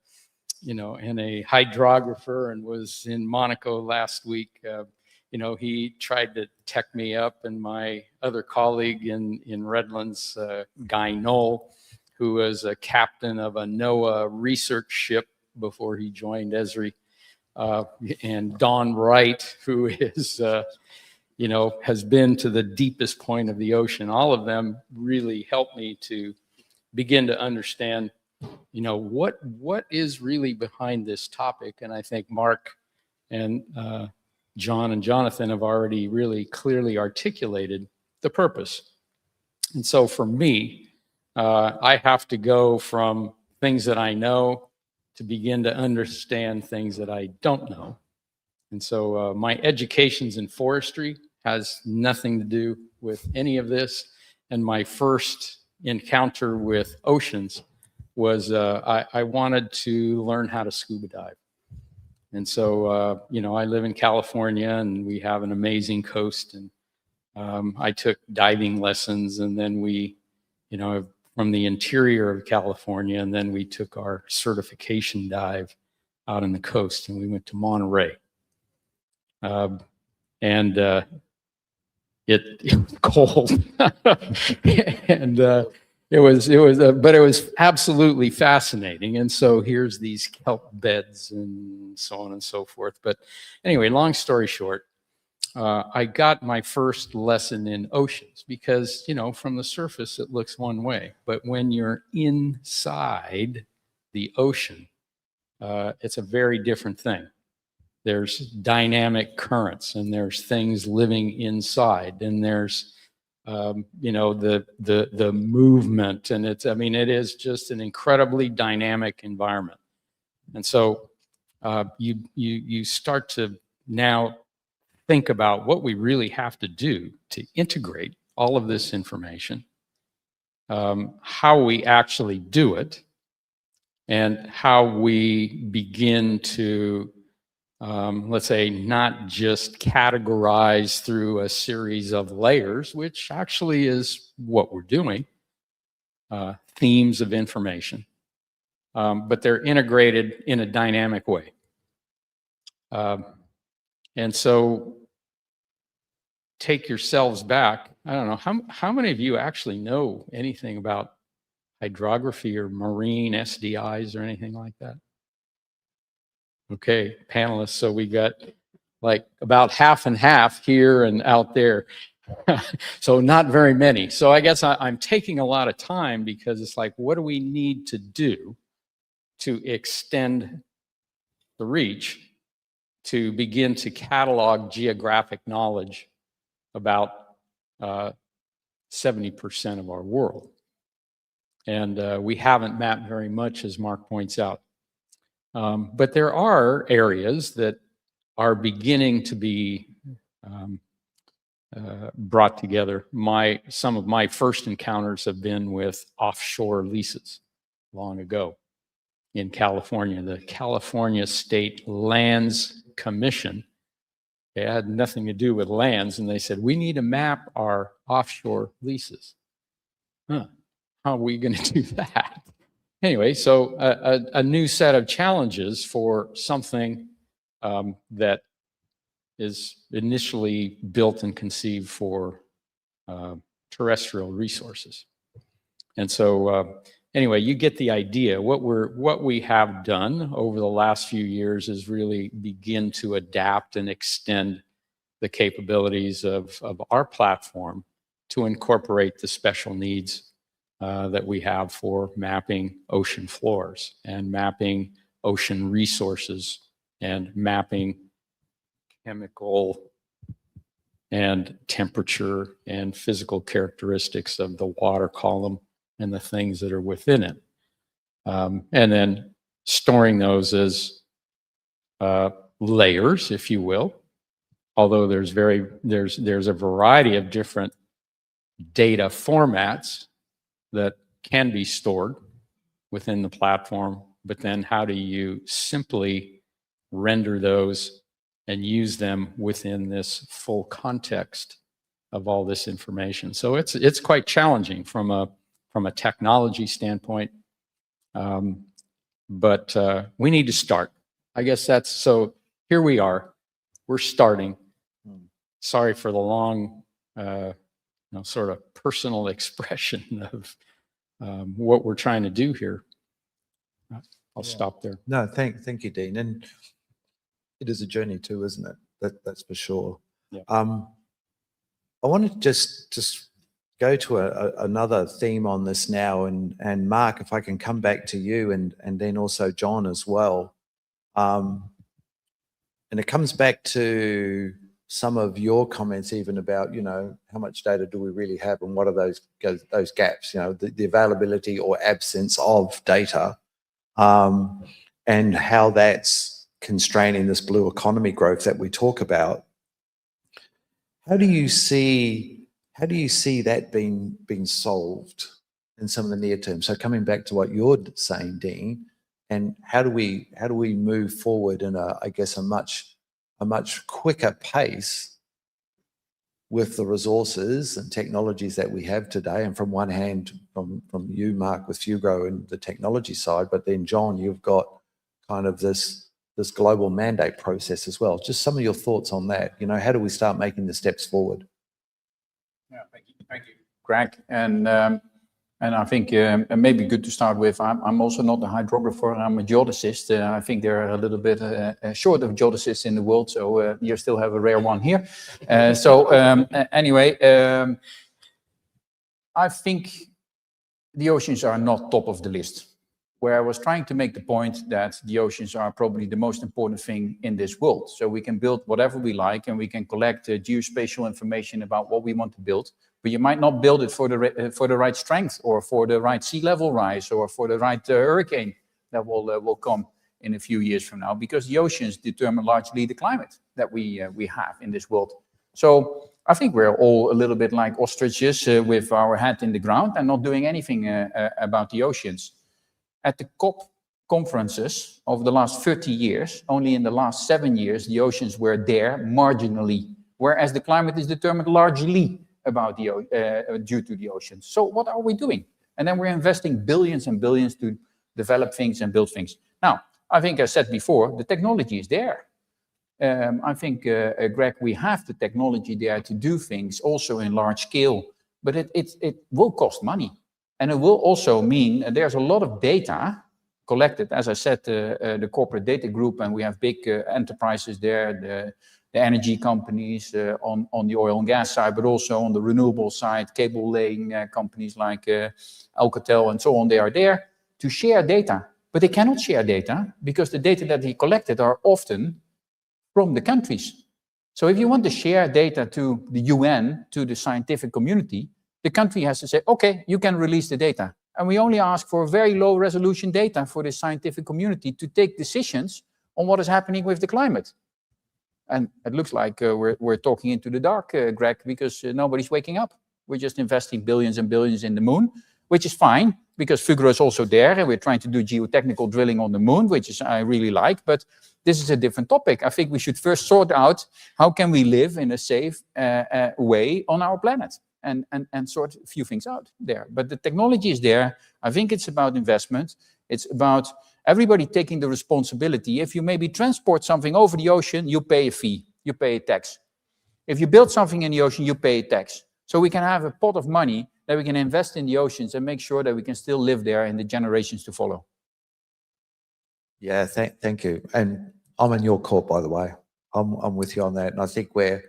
hydrographer and was in Monaco last week, he tried to tech me up, and my other colleague in Redlands, Guy Knoll, who was a captain of a NOAA research ship before he joined Esri, and Don Wright, who is, has been to the deepest point of the ocean. All of them really helped me to begin to understand, what is really behind this topic. And I think Mark and John and Jonathan have already really clearly articulated the purpose. And so for me, I have to go from things that I know to begin to understand things that I don't know. And so my education's in forestry, has nothing to do with any of this. And my first encounter with oceans was I wanted to learn how to scuba dive. And so, I live in California and we have an amazing coast. And I took diving lessons, and then we, from the interior of California, and then we took our certification dive out on the coast, and we went to Monterey. It was cold, and but it was absolutely fascinating. And so here's these kelp beds and so on and so forth. But anyway, long story short, I got my first lesson in oceans because, from the surface, it looks one way. But when you're inside the ocean, it's a very different thing. There's dynamic currents, and there's things living inside, and there's, the movement. And it is just an incredibly dynamic environment. And so you start to now think about what we really have to do to integrate all of this information, how we actually do it, and how we begin to, let's say, not just categorize through a series of layers, which actually is what we're doing, themes of information, but they're integrated in a dynamic way. And so take yourselves back. I don't know, how many of you actually know anything about hydrography or marine SDIs or anything like that? Okay, panelists, so we got like about half and half here and out there. So not very many. So I guess I'm taking a lot of time because it's like, what do we need to do to extend the reach to begin to catalog geographic knowledge about 70% of our world? And we haven't mapped very much, as Mark points out. But there are areas that are beginning to be brought together. Some of my first encounters have been with offshore leases long ago in California. The California State Lands Commission, it had nothing to do with lands, and they said, we need to map our offshore leases. Huh, how are we going to do that? Anyway, so a new set of challenges for something that is initially built and conceived for terrestrial resources. And so anyway, you get the idea. What we have done over the last few years is really begin to adapt and extend the capabilities of our platform to incorporate the special needs that we have for mapping ocean floors and mapping ocean resources and mapping chemical and temperature and physical characteristics of the water column and the things that are within it. And then storing those as layers, if you will, although there's a variety of different data formats that can be stored within the platform, but then how do you simply render those and use them within this full context of all this information? So it's quite challenging from a technology standpoint, but we need to start. I guess that's, so here we are, we're starting. Sorry for the long, sort of personal expression of what we're trying to do here. I'll stop there. No, thank you, Dean. And it is a journey too, isn't it? That's for sure. Yeah. I want to just go to another theme on this now, and Mark, if I can come back to you, and then also John as well. And it comes back to some of your comments even about, how much data do we really have and what are those gaps, the availability or absence of data, and how that's constraining this blue economy growth that we talk about. How do you see that being solved in some of the near term? So coming back to what you're saying, Dean, and how do we move forward in a much quicker pace with the resources and technologies that we have today? And from one hand, from you, Mark, with Fugro and the technology side, but then John, you've got kind of this global mandate process as well. Just some of your thoughts on that. How do we start making the steps forward? Yeah, thank you, Greg. And I think it may be good to start with, I'm also not a hydrographer, I'm a geodesist. I think there are a little bit short of geodesists in the world, so you still have a rare one here. Anyway, I think the oceans are not top of the list. Where I was trying to make the point that the oceans are probably the most important thing in this world. So we can build whatever we like and we can collect geospatial information about what we want to build, but you might not build it for the right strength or for the right sea level rise or for the right hurricane that will come in a few years from now, because the oceans determine largely the climate that we have in this world. So I think we're all a little bit like ostriches with our head in the ground and not doing anything about the oceans. At the COP conferences over the last 30 years, only in the last 7 years, the oceans were there marginally, whereas the climate is determined largely about due to the oceans. So what are we doing? And then we're investing billions and billions to develop things and build things. Now, I think I said before, the technology is there. I think, Greg, we have the technology there to do things also in large scale, but it will cost money. And it will also mean there's a lot of data collected. As I said, the corporate data group, and we have big enterprises there, the energy companies on the oil and gas side, but also on the renewable side, cable laying companies like Alcatel and so on, they are there to share data. But they cannot share data because the data that they collected are often from the countries. So if you want to share data to the UN, to the scientific community, the country has to say, okay, you can release the data. And we only ask for very low resolution data for the scientific community to take decisions on what is happening with the climate. And it looks like we're talking into the dark, Greg, because nobody's waking up. We're just investing billions and billions in the moon, which is fine, because Fugro is also there, and we're trying to do geotechnical drilling on the moon, which is I really like, but this is a different topic. I think we should first sort out how can we live in a safe way on our planet, and sort a few things out there. But the technology is there. I think it's about investment. It's about everybody taking the responsibility. If you maybe transport something over the ocean, you pay a fee, you pay a tax. If you build something in the ocean, you pay a tax. So we can have a pot of money that we can invest in the oceans and make sure that we can still live there in the generations to follow. Yeah, thank you. And I'm in your court, by the way. I'm with you on that. And I think we're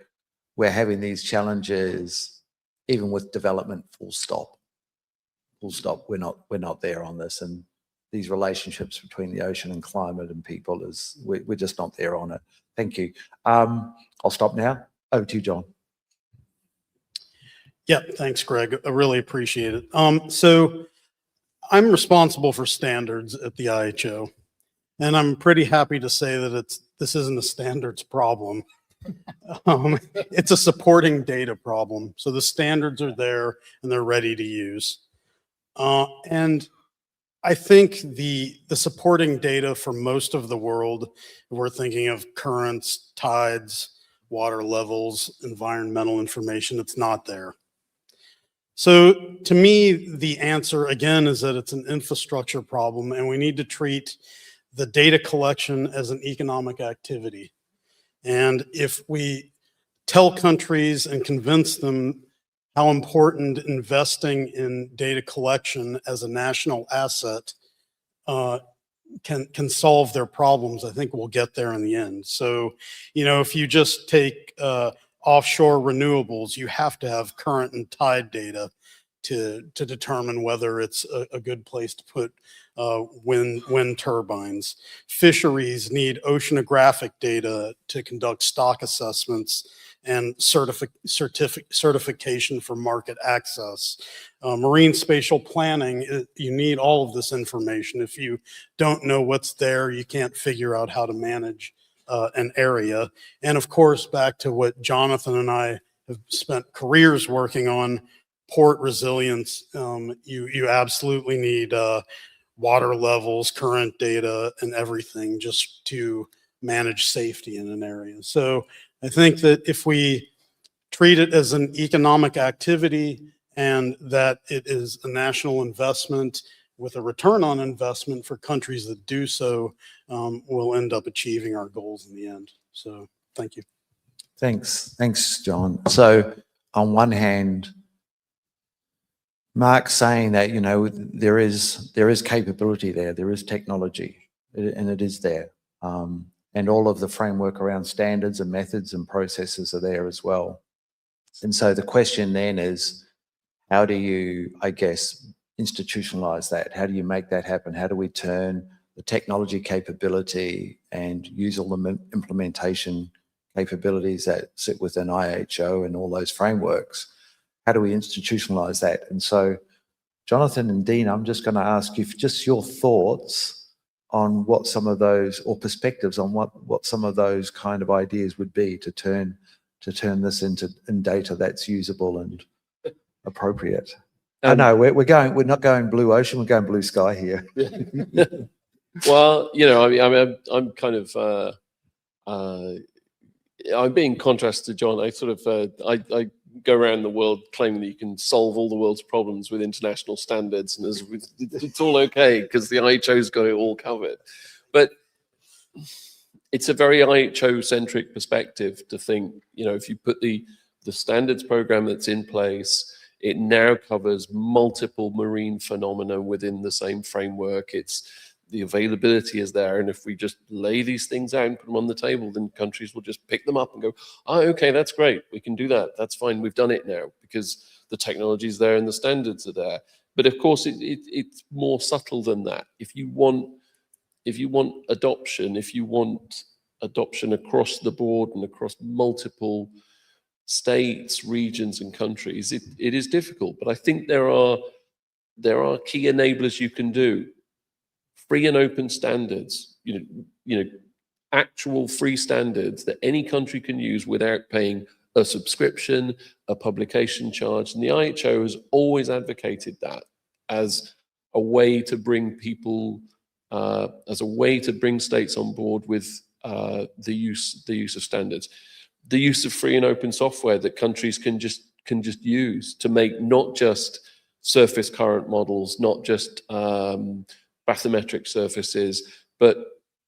having these challenges, even with development, full stop. Full stop. We're not there on this. And these relationships between the ocean and climate and people we're just not there on it. Thank you. I'll stop now. Over to you, John. Yeah, thanks, Greg. I really appreciate it. So I'm responsible for standards at the IHO, and I'm pretty happy to say that this isn't a standards problem. It's a supporting data problem. So the standards are there and they're ready to use. And I think the supporting data for most of the world, we're thinking of currents, tides, water levels, environmental information, it's not there. So to me, the answer again is that it's an infrastructure problem, and we need to treat the data collection as an economic activity. And if we tell countries and convince them how important investing in data collection as a national asset can solve their problems, I think we'll get there in the end. So, you know, if you just take offshore renewables, you have to have current and tide data to determine whether it's a good place to put wind turbines. Fisheries need oceanographic data to conduct stock assessments and certification for market access. Marine spatial planning, you need all of this information. If you don't know what's there, you can't figure out how to manage an area. And of course, back to what Jonathan and I have spent careers working on, port resilience, you absolutely need water levels, current data, and everything just to manage safety in an area. So I think that if we treat it as an economic activity and that it is a national investment with a return on investment for countries that do so, we'll end up achieving our goals in the end. So thank you. Thanks, John. So on one hand, Mark's saying that, you know, there is capability there, there is technology, and it is there. And all of the framework around standards and methods and processes are there as well. And so the question then is, how do you, I guess, institutionalize that? How do you make that happen? How do we turn the technology capability and use all the implementation capabilities that sit within IHO and all those frameworks? How do we institutionalize that? And so, Jonathan and Dean, I'm just going to ask you just your thoughts on what some of those, or perspectives on what some of those kind of ideas would be to turn this into data that's usable and appropriate. I know we're not going blue ocean, we're going blue sky here. Well, you know, I mean, I'm kind of I'm being contrast to John. I sort of I go around the world claiming that you can solve all the world's problems with international standards and it's all okay because the IHO's got it all covered. But it's a very IHO-centric perspective to think, you know, if you put the standards program that's in place, it now covers multiple marine phenomena within the same framework. The availability is there, and if we just lay these things out and put them on the table, then countries will just pick them up and go, oh, okay, that's great, we can do that, that's fine, we've done it now, because the technology is there and the standards are there. But of course, it's more subtle than that. If you want adoption, across the board and across multiple states, regions, and countries, it is difficult. But I think there are key enablers you can do. Free and open standards, you know, actual free standards that any country can use without paying a subscription, a publication charge. And the IHO has always advocated that as a way to bring people, as a way to bring states on board with the use of standards. The use of free and open software that countries can just use to make not just surface current models, not just bathymetric surfaces, but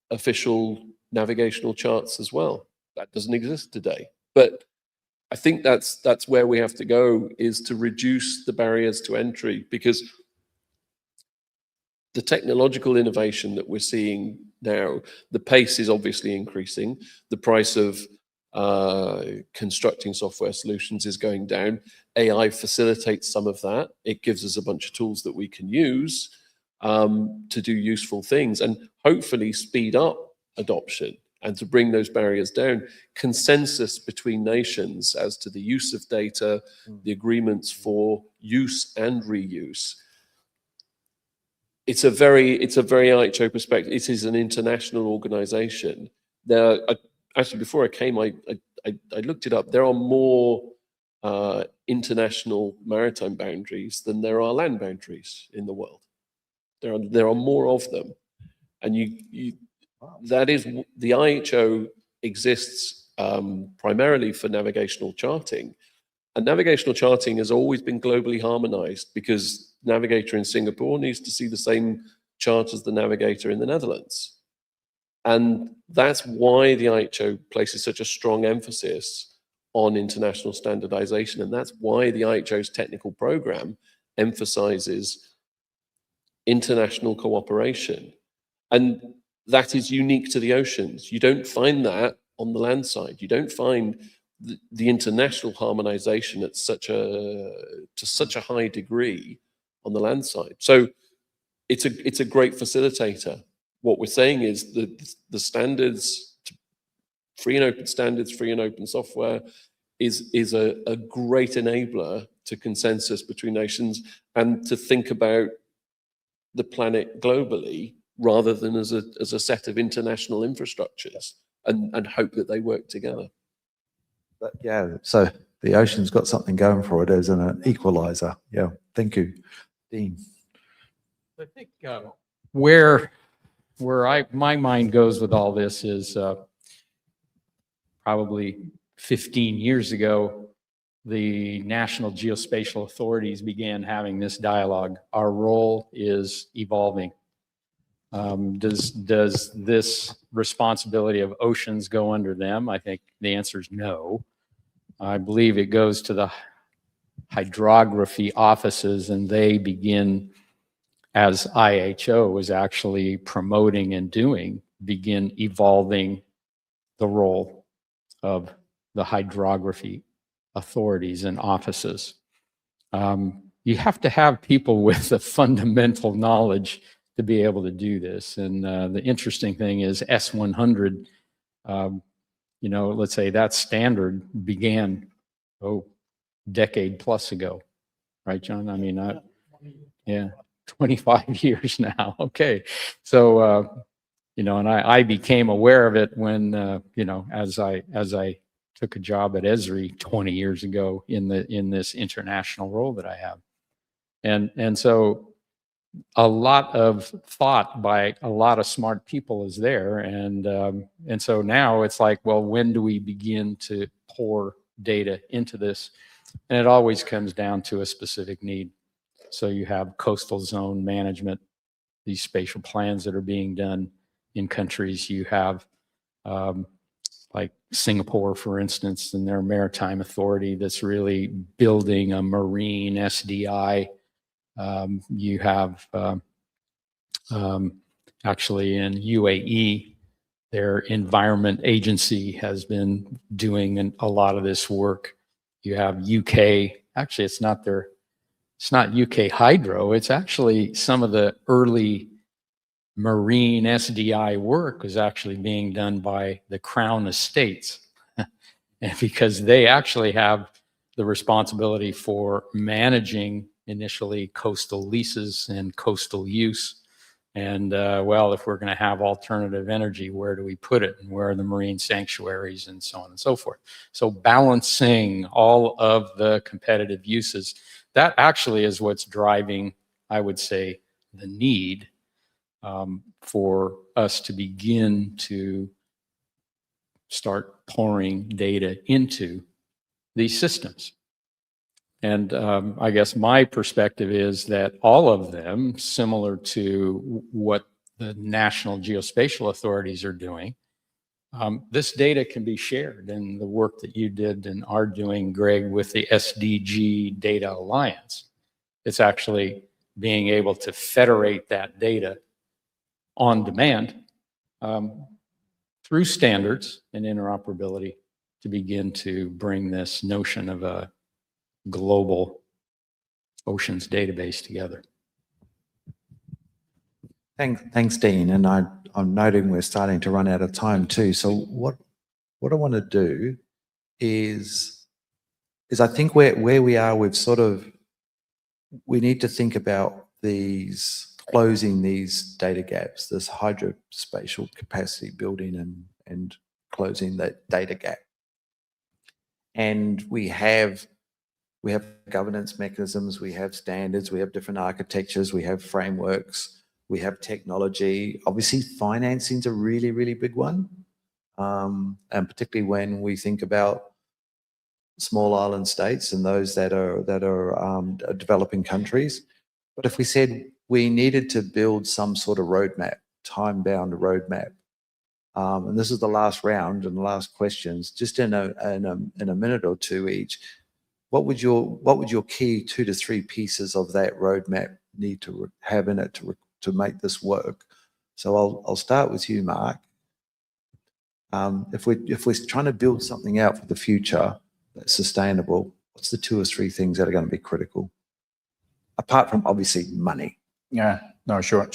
official navigational charts as well. That doesn't exist today. But I think that's where we have to go, is to reduce the barriers to entry, because the technological innovation that we're seeing now, the pace is obviously increasing. The price of constructing software solutions is going down. AI facilitates some of that. It gives us a bunch of tools that we can use to do useful things and hopefully speed up adoption and to bring those barriers down. Consensus between nations as to the use of data, the agreements for use and reuse. It's a very IHO perspective. It is an international organization. Now, actually, before I came, I looked it up. There are more international maritime boundaries than there are land boundaries in the world. There are more of them, and that is, the IHO exists primarily for navigational charting, and navigational charting has always been globally harmonized because navigator in Singapore needs to see the same chart as the navigator in the Netherlands, and that's why the IHO places such a strong emphasis on international standardization, and that's why the IHO's technical program emphasizes international cooperation. And that is unique to the oceans. You don't find that on the land side. You don't find the international harmonization at to such a high degree on the land side. So it's a great facilitator. What we're saying is that the standards, free and open standards, free and open software is a great enabler to consensus between nations and to think about the planet globally rather than as a set of international infrastructures and hope that they work together. But yeah, so the ocean's got something going for it as an equalizer. Yeah, thank you, Dean. I think where my mind goes with all this is probably 15 years ago, the national geospatial authorities began having this dialogue. Our role is evolving. Does this responsibility of oceans go under them? I think the answer is no. I believe it goes to the hydrography offices, and they begin, as IHO is actually promoting and doing, begin evolving the role of the hydrography authorities and offices. You have to have people with the fundamental knowledge to be able to do this. And the interesting thing is S100, you know, let's say that standard began, decade plus ago, right, John? I mean, yeah, 25 years now. Okay. So, you know, and I became aware of it when, you know, as I took a job at Esri 20 years ago in this international role that I have. And so a lot of thought by a lot of smart people is there. And so now it's like, well, when do we begin to pour data into this? And it always comes down to a specific need. So you have coastal zone management, these spatial plans that are being done in countries. You have like Singapore, for instance, and their maritime authority that's really building a marine SDI. You have actually in UAE, their environment agency has been doing a lot of this work. You have UK, actually it's not UK Hydro, it's actually some of the early marine SDI work was actually being done by the Crown Estates. And because they actually have the responsibility for managing initially coastal leases and coastal use. And well, if we're going to have alternative energy, where do we put it? And where are the marine sanctuaries and so on and so forth? So balancing all of the competitive uses, that actually is what's driving, I would say, the need for us to begin to start pouring data into these systems. And I guess my perspective is that all of them, similar to what the national geospatial authorities are doing, this data can be shared. And the work that you did and are doing, Greg, with the SDG Data Alliance, it's actually being able to federate that data on demand through standards and interoperability to begin to bring this notion of a global oceans database together. Thanks, Dean. And I'm noting we're starting to run out of time too. So what I want to do is I think where we are, we need to think about closing these data gaps, this hydrospatial capacity building and closing that data gap. And we have governance mechanisms, we have standards, we have different architectures, we have frameworks, we have technology. Obviously, financing's a really, really big one. And particularly when we think about small island states and those that are developing countries. But if we said we needed to build some sort of roadmap, time-bound roadmap, and this is the last round and the last questions, just in a minute or two each, what would your key 2 to 3 pieces of that roadmap need to have in it to make this work? So I'll start with you, Mark. If we're trying to build something out for the future that's sustainable, what's the 2 or 3 things that are going to be critical? Apart from obviously money. Yeah, no, sure.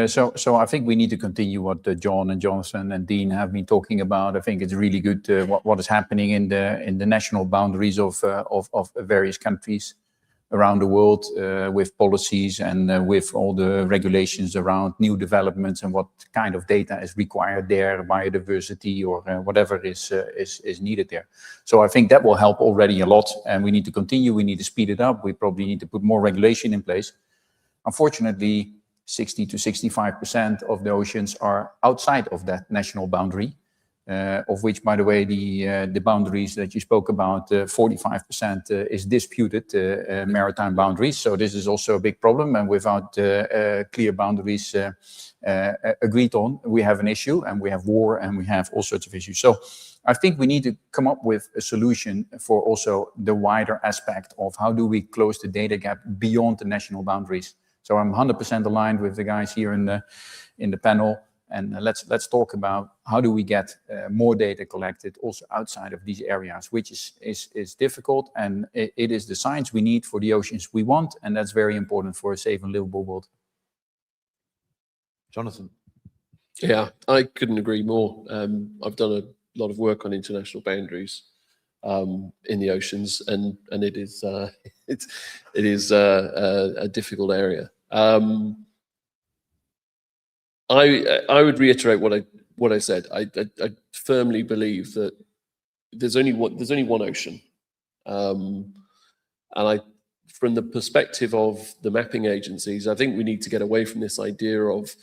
So I think we need to continue what John and Jonathan and Dean have been talking about. I think it's really good what is happening in the national boundaries of various countries around the world with policies and with all the regulations around new developments and what kind of data is required there, biodiversity or whatever is needed there. So I think that will help already a lot, and we need to continue. We need to speed it up. We probably need to put more regulation in place. Unfortunately, 60 to 65% of the oceans are outside of that national boundary, of which, by the way, the boundaries that you spoke about, 45% is disputed maritime boundaries. So this is also a big problem, and without clear boundaries agreed on, we have an issue, and we have war, and we have all sorts of issues. So I think we need to come up with a solution for also the wider aspect of how do we close the data gap beyond the national boundaries. So I'm 100% aligned with the guys here in the panel, and let's talk about how do we get more data collected also outside of these areas, which is difficult, and it is the science we need for the oceans we want, and that's very important for a safe and livable world. Jonathan. Yeah, I couldn't agree more. I've done a lot of work on international boundaries in the oceans, and it is it is a difficult area. I would reiterate what I said. I firmly believe that there's only one ocean, and from the perspective of the mapping agencies, I think we need to get away from this idea of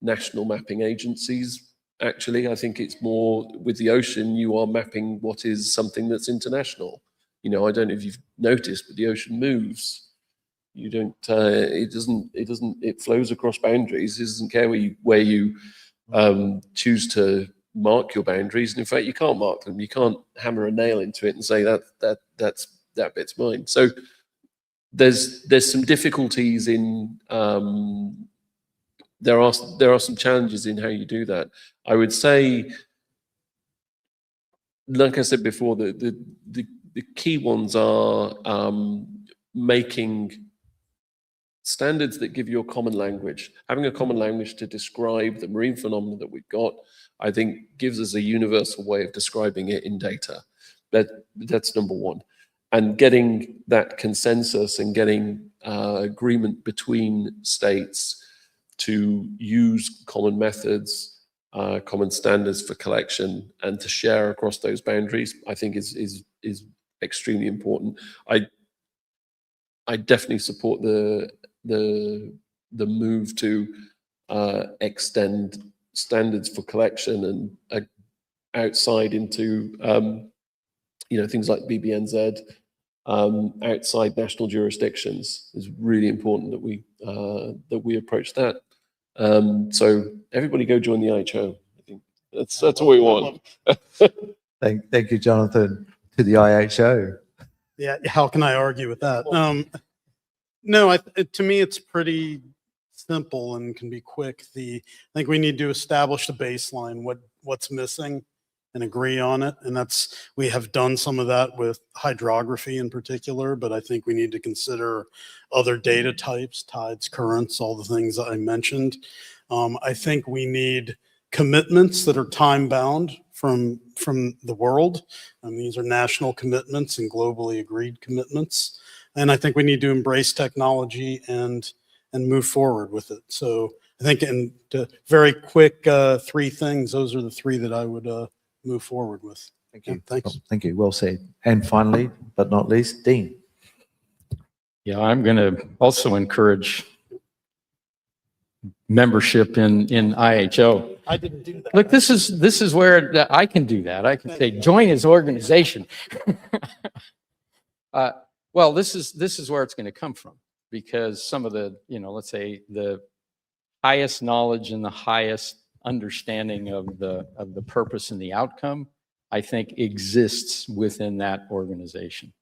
national mapping agencies. Actually, I think it's more with the ocean, you are mapping what is something that's international. You know, I don't know if you've noticed, but the ocean moves. You don't. It flows across boundaries. It doesn't care where you choose to mark your boundaries, and in fact, you can't mark them. You can't hammer a nail into it and say that bit's mine. So there's some difficulties in. There are some challenges in how you do that. I would say, like I said before, the key ones are making standards that give you a common language. Having a common language to describe the marine phenomena that we've got, I think, gives us a universal way of describing it in data. That's number one. And getting that consensus and getting agreement between states to use common methods, common standards for collection, and to share across those boundaries, I think is extremely important. I definitely support the move to extend standards for collection and outside into things like BBNZ, outside national jurisdictions. It's really important that we approach that. So everybody go join the IHO. I think that's what we want. Thank you, Jonathan, to the IHO. Yeah, how can I argue with that? No, to me, it's pretty simple and can be quick. I think we need to establish a baseline, what's missing, and agree on it. And we have done some of that with hydrography in particular, but I think we need to consider other data types, tides, currents, all the things that I mentioned. I think we need commitments that are time bound from the world. These are national commitments and globally agreed commitments. And I think we need to embrace technology and move forward with it. So I think in very quick three things, those are the three that I would move forward with. Thank you. Thanks. Thank you. Well said. And finally, but not least, Dean. Yeah, I'm going to also encourage membership in IHO. I didn't do that. Look, this is where I can do that. I can say join his organization. Well, this is where it's going to come from, because some of the, let's say the highest knowledge and the highest understanding of the purpose and the outcome, I think, exists within that organization.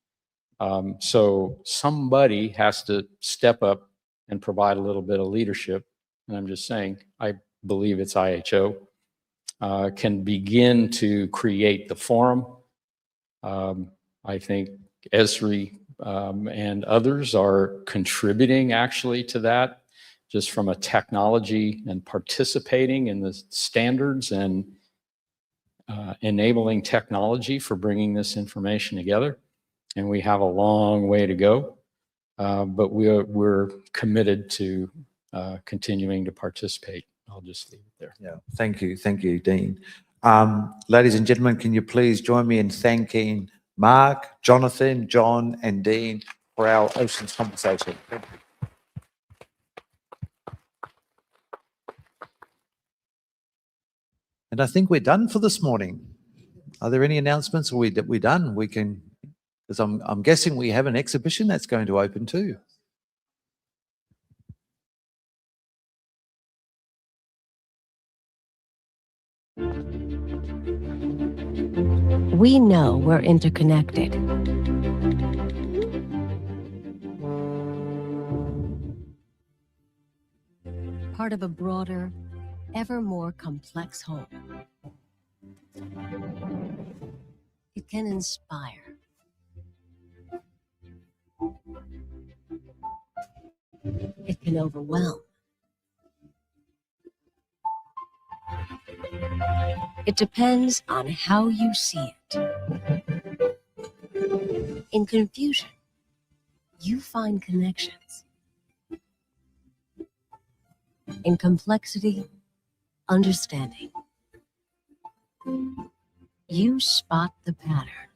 So somebody has to step up and provide a little bit of leadership. And I'm just saying, I believe it's IHO can begin to create the forum. I think Esri and others are contributing actually to that, just from a technology and participating in the standards and enabling technology for bringing this information together. And we have a long way to go, but we're committed to continuing to participate. I'll just leave it there. Yeah, thank you, Dean. Ladies and gentlemen, can you please join me in thanking Mark, Jonathan, John, and Dean for our oceans conversation. Thank you. And I think we're done for this morning. Are there any announcements? Are we done? We can, because I'm guessing we have an exhibition that's going to open too. We know we're interconnected. Part of a broader, ever more complex whole. It can inspire. It can overwhelm. It depends on how you see it. In confusion, you find connections. In complexity, understanding. You spot the pattern.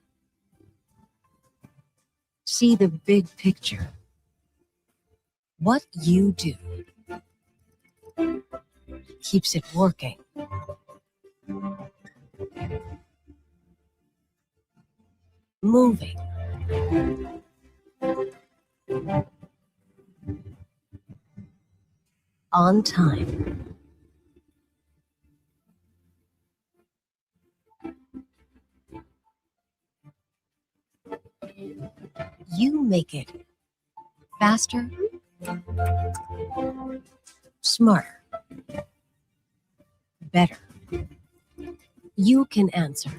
See the big picture. What you do keeps it working. Moving. On time. You make it faster, smarter, better. You can answer.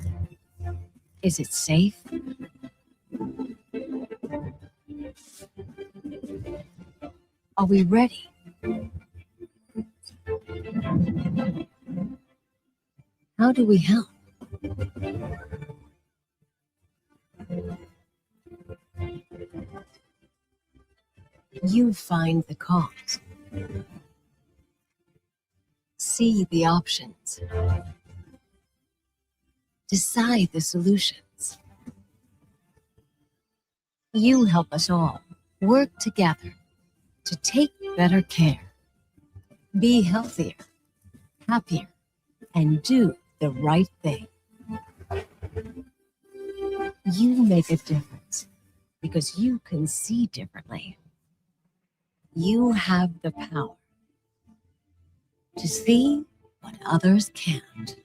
Is it safe? Are we ready? How do we help? You find the cause. See the options. Decide the solutions. You help us all work together to take better care, be healthier, happier, and do the right thing. You make a difference because you can see differently. You have the power to see what others can't.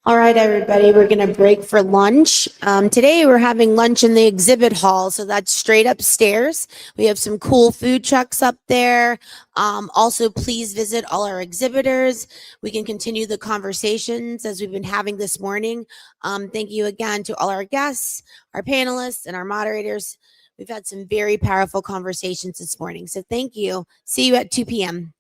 All right, everybody, we're going to break for lunch. Today we're having lunch in the exhibit hall, so that's straight upstairs. We have some cool food trucks up there. Also, please visit all our exhibitors. We can continue the conversations as we've been having this morning. Thank you again to all our guests, our panelists, and our moderators. We've had some very powerful conversations this morning, so thank you. See you at 2 p.m.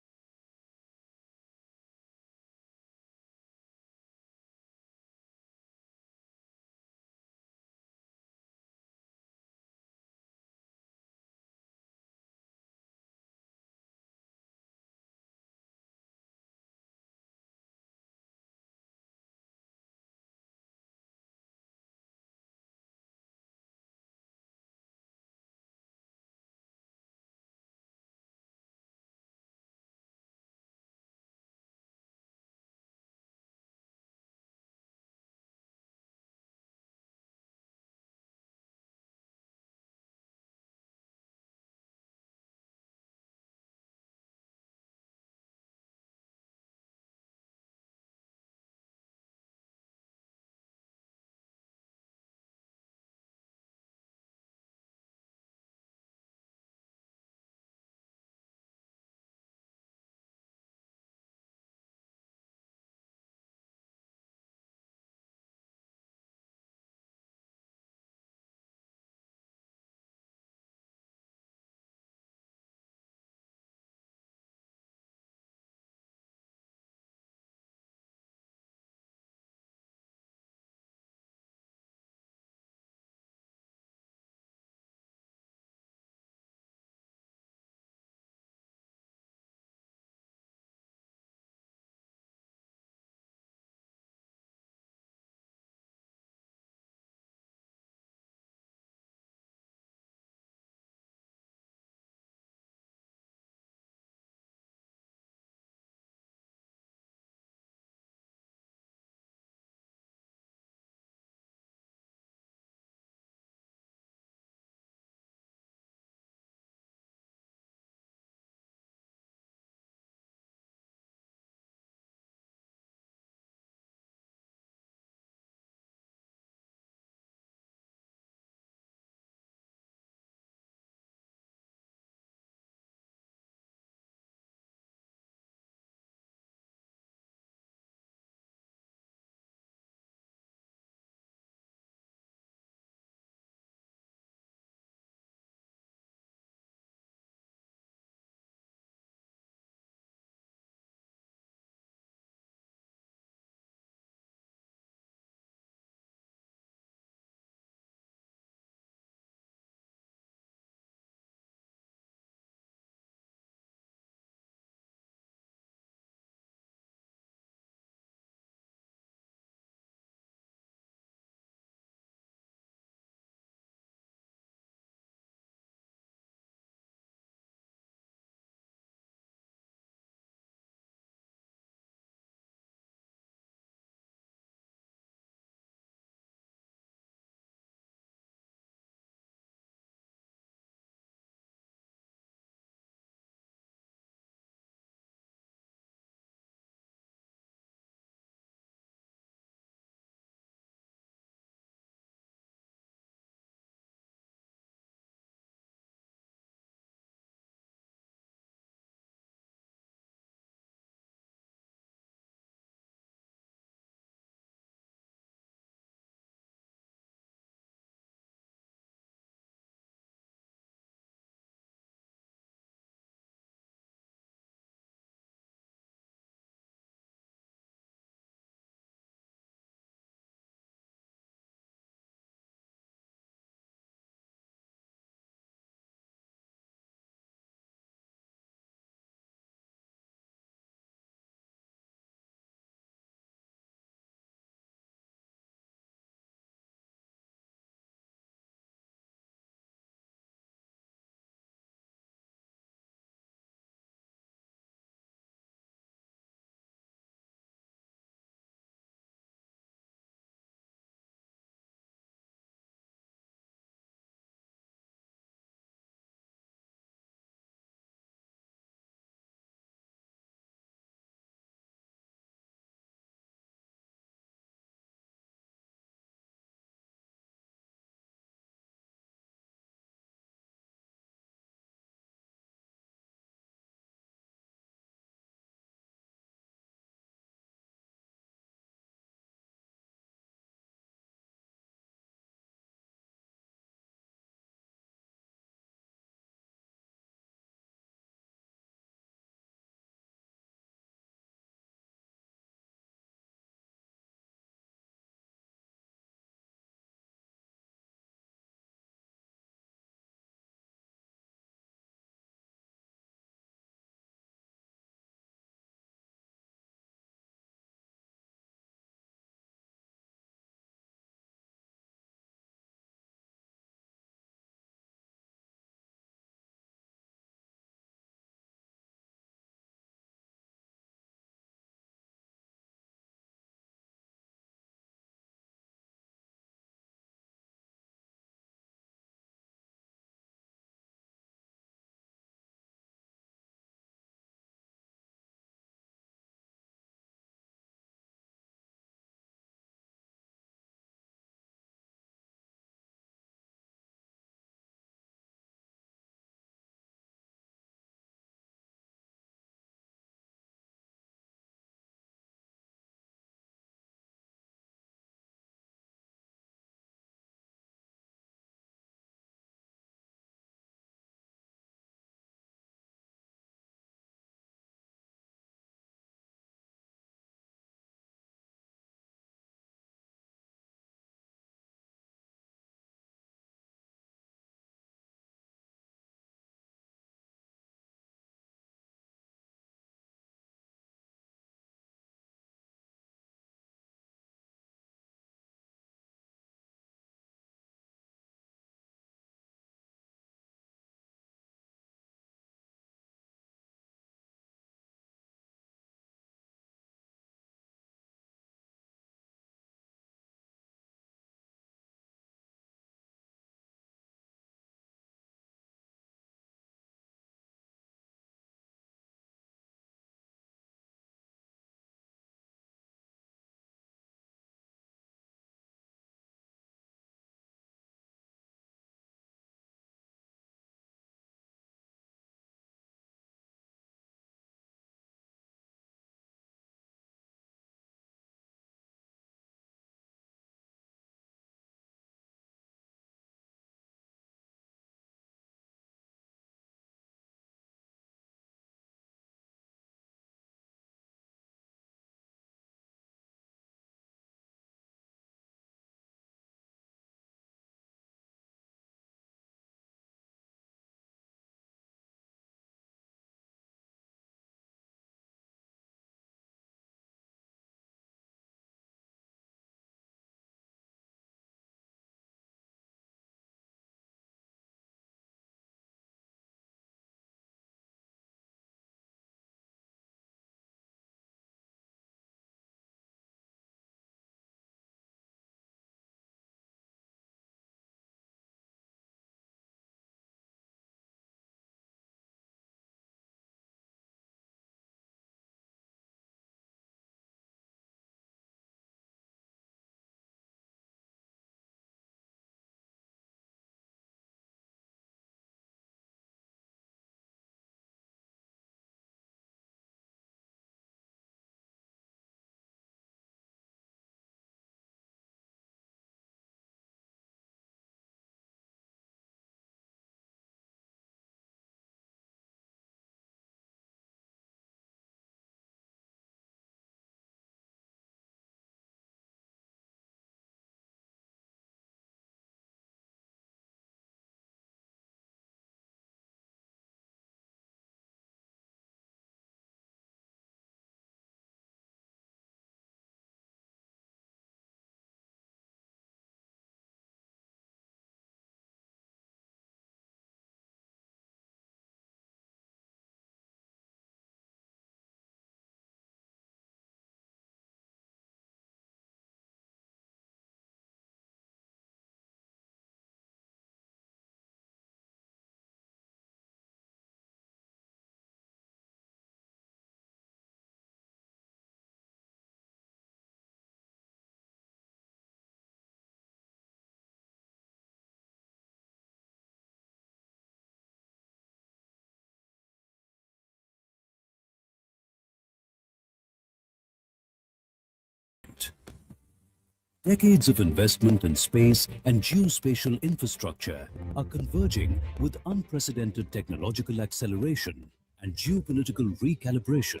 Decades of investment in space and geospatial infrastructure are converging with unprecedented technological acceleration and geopolitical recalibration,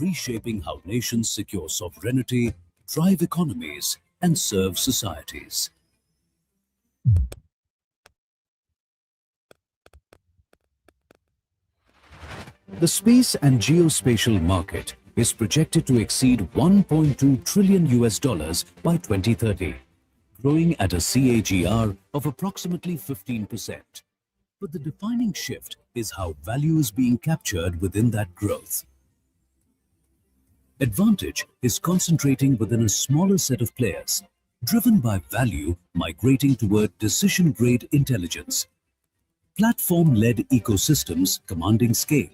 reshaping how nations secure sovereignty, drive economies, and serve societies. The space and geospatial market is projected to exceed $1.2 trillion by 2030, growing at a CAGR of approximately 15%. But the defining shift is how value is being captured within that growth. Advantage is concentrating within a smaller set of players, driven by value migrating toward decision-grade intelligence, platform-led ecosystems commanding scale,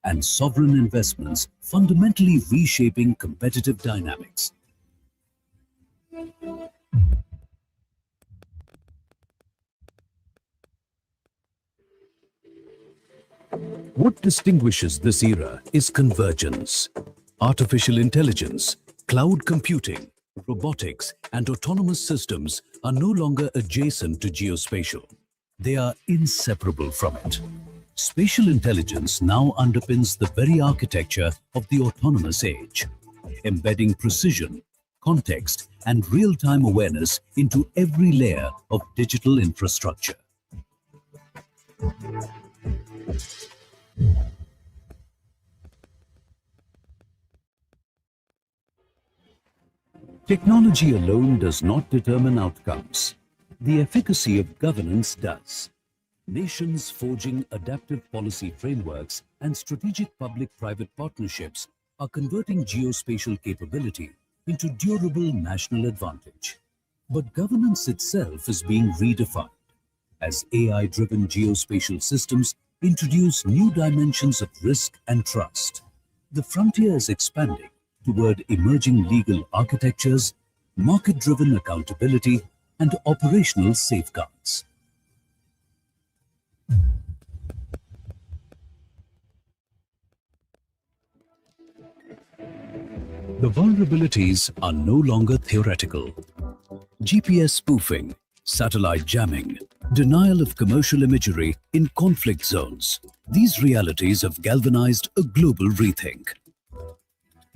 and sovereign investments fundamentally reshaping competitive dynamics. What distinguishes this era is convergence. Artificial intelligence, cloud computing, robotics, and autonomous systems are no longer adjacent to geospatial. They are inseparable from it. Spatial intelligence now underpins the very architecture of the autonomous age, embedding precision, context, and real-time awareness into every layer of digital infrastructure. Technology alone does not determine outcomes. The efficacy of governance does. Nations forging adaptive policy frameworks and strategic public-private partnerships are converting geospatial capability into durable national advantage. But governance itself is being redefined as AI-driven geospatial systems introduce new dimensions of risk and trust. The frontier is expanding toward emerging legal architectures, market-driven accountability, and operational safeguards. The vulnerabilities are no longer theoretical. GPS spoofing, satellite jamming, denial of commercial imagery in conflict zones. These realities have galvanized a global rethink.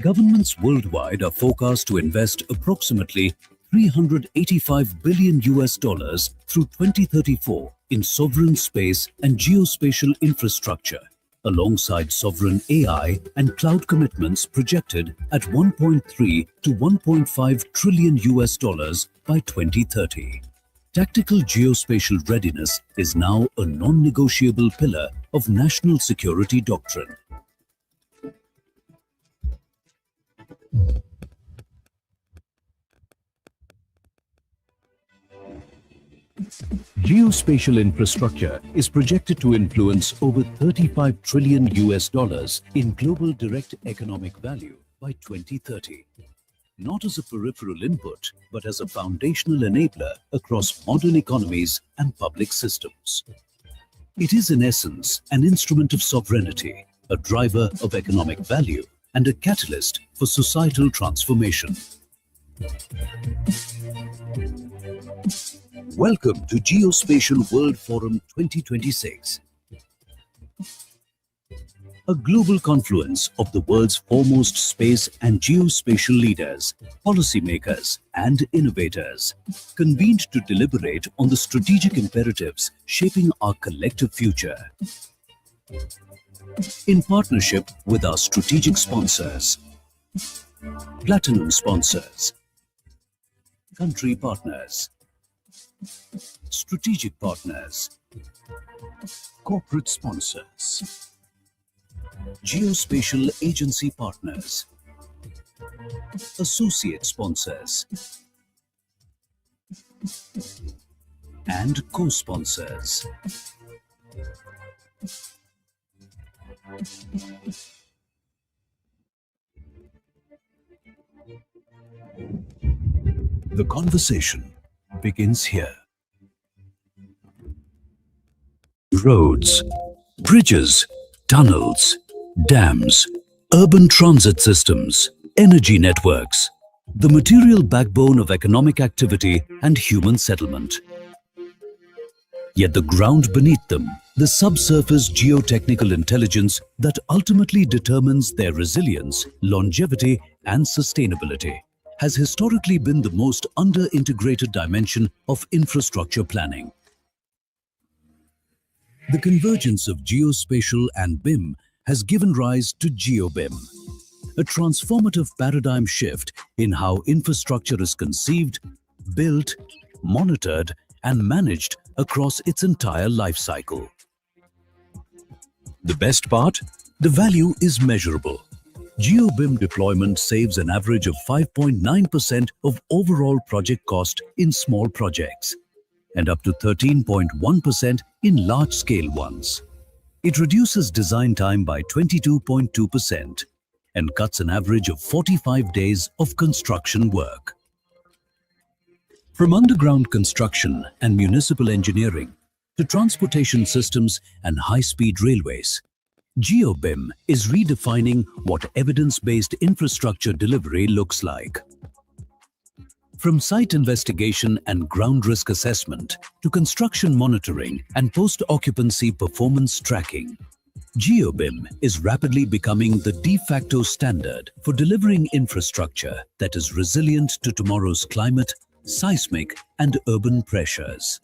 Governments worldwide are forecast to invest approximately $385 billion through 2034 in sovereign space and geospatial infrastructure, alongside sovereign AI and cloud commitments projected at $1.3 to $1.5 trillion by 2030. Tactical geospatial readiness is now a non-negotiable pillar of national security doctrine. Geospatial infrastructure is projected to influence over $35 trillion in global direct economic value by 2030. Not as a peripheral input, but as a foundational enabler across modern economies and public systems. It is in essence an instrument of sovereignty, a driver of economic value, and a catalyst for societal transformation. Welcome to Geospatial World Forum 2026. A global confluence of the world's foremost space and geospatial leaders, policymakers, and innovators, convened to deliberate on the strategic imperatives shaping our collective future. In partnership with our strategic sponsors, platinum sponsors, country partners, strategic partners, corporate sponsors, geospatial agency partners, associate sponsors, and co-sponsors. The conversation begins here. Roads, bridges, tunnels, dams, urban transit systems, energy networks, the material backbone of economic activity and human settlement. Yet the ground beneath them, the subsurface geotechnical intelligence that ultimately determines their resilience, longevity, and sustainability, has historically been the most under-integrated dimension of infrastructure planning. The convergence of geospatial and BIM has given rise to GeoBIM, a transformative paradigm shift in how infrastructure is conceived, built, monitored, and managed across its entire life cycle. The best part? The value is measurable. GeoBIM deployment saves an average of 5.9% of overall project cost in small projects and up to 13.1% in large-scale ones. It reduces design time by 22.2% and cuts an average of 45 days of construction work. From underground construction and municipal engineering to transportation systems and high-speed railways, GeoBIM is redefining what evidence-based infrastructure delivery looks like. From site investigation and ground risk assessment to construction monitoring and post-occupancy performance tracking, GeoBIM is rapidly becoming the de facto standard for delivering infrastructure that is resilient to tomorrow's climate, seismic, and urban pressures.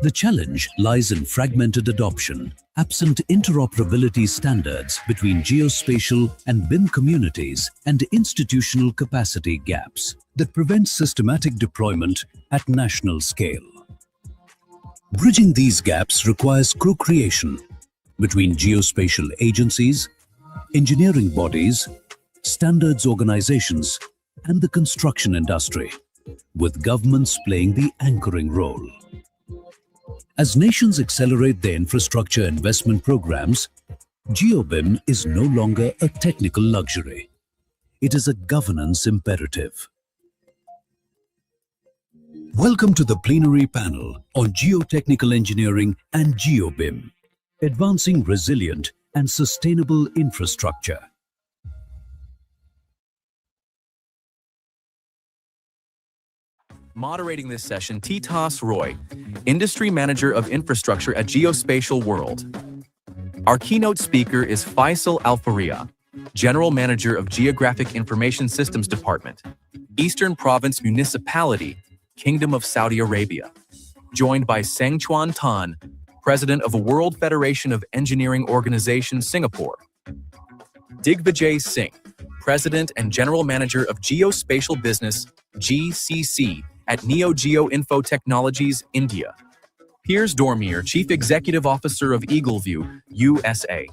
The challenge lies in fragmented adoption, absent interoperability standards between geospatial and BIM communities, and institutional capacity gaps that prevent systematic deployment at national scale. Bridging these gaps requires co-creation between geospatial agencies, engineering bodies, standards organizations, and the construction industry, with governments playing the anchoring role. As nations accelerate their infrastructure investment programs, GeoBIM is no longer a technical luxury. It is a governance imperative. Welcome to the plenary panel on geotechnical engineering and GeoBIM, advancing resilient and sustainable infrastructure. Moderating this session, Titas Roy, Industry Manager of Infrastructure at Geospatial World. Our keynote speaker is Faisal Al-Faria, General Manager of Geographic Information Systems Department, Eastern Province Municipality, Kingdom of Saudi Arabia, joined by Sengchuan Tan, President of the World Federation of Engineering Organization, Singapore, Digvijay Singh, President and General Manager of Geospatial Business, GCC, at Neo Geo Info Technologies, India, Piers Dormier, Chief Executive Officer of Eagleview, USA,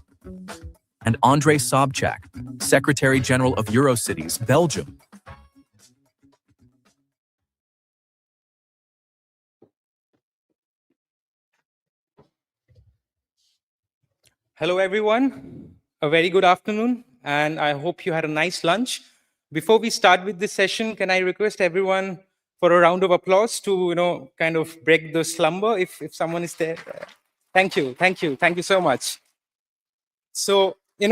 and Andrei Sobchak, Secretary General of Eurocities, Belgium. Hello, everyone. A very good afternoon, and I hope you had a nice lunch. Before we start with this session, can I request everyone for a round of applause to, kind of break the slumber if someone is there? Thank you, thank you, thank you so much. So, we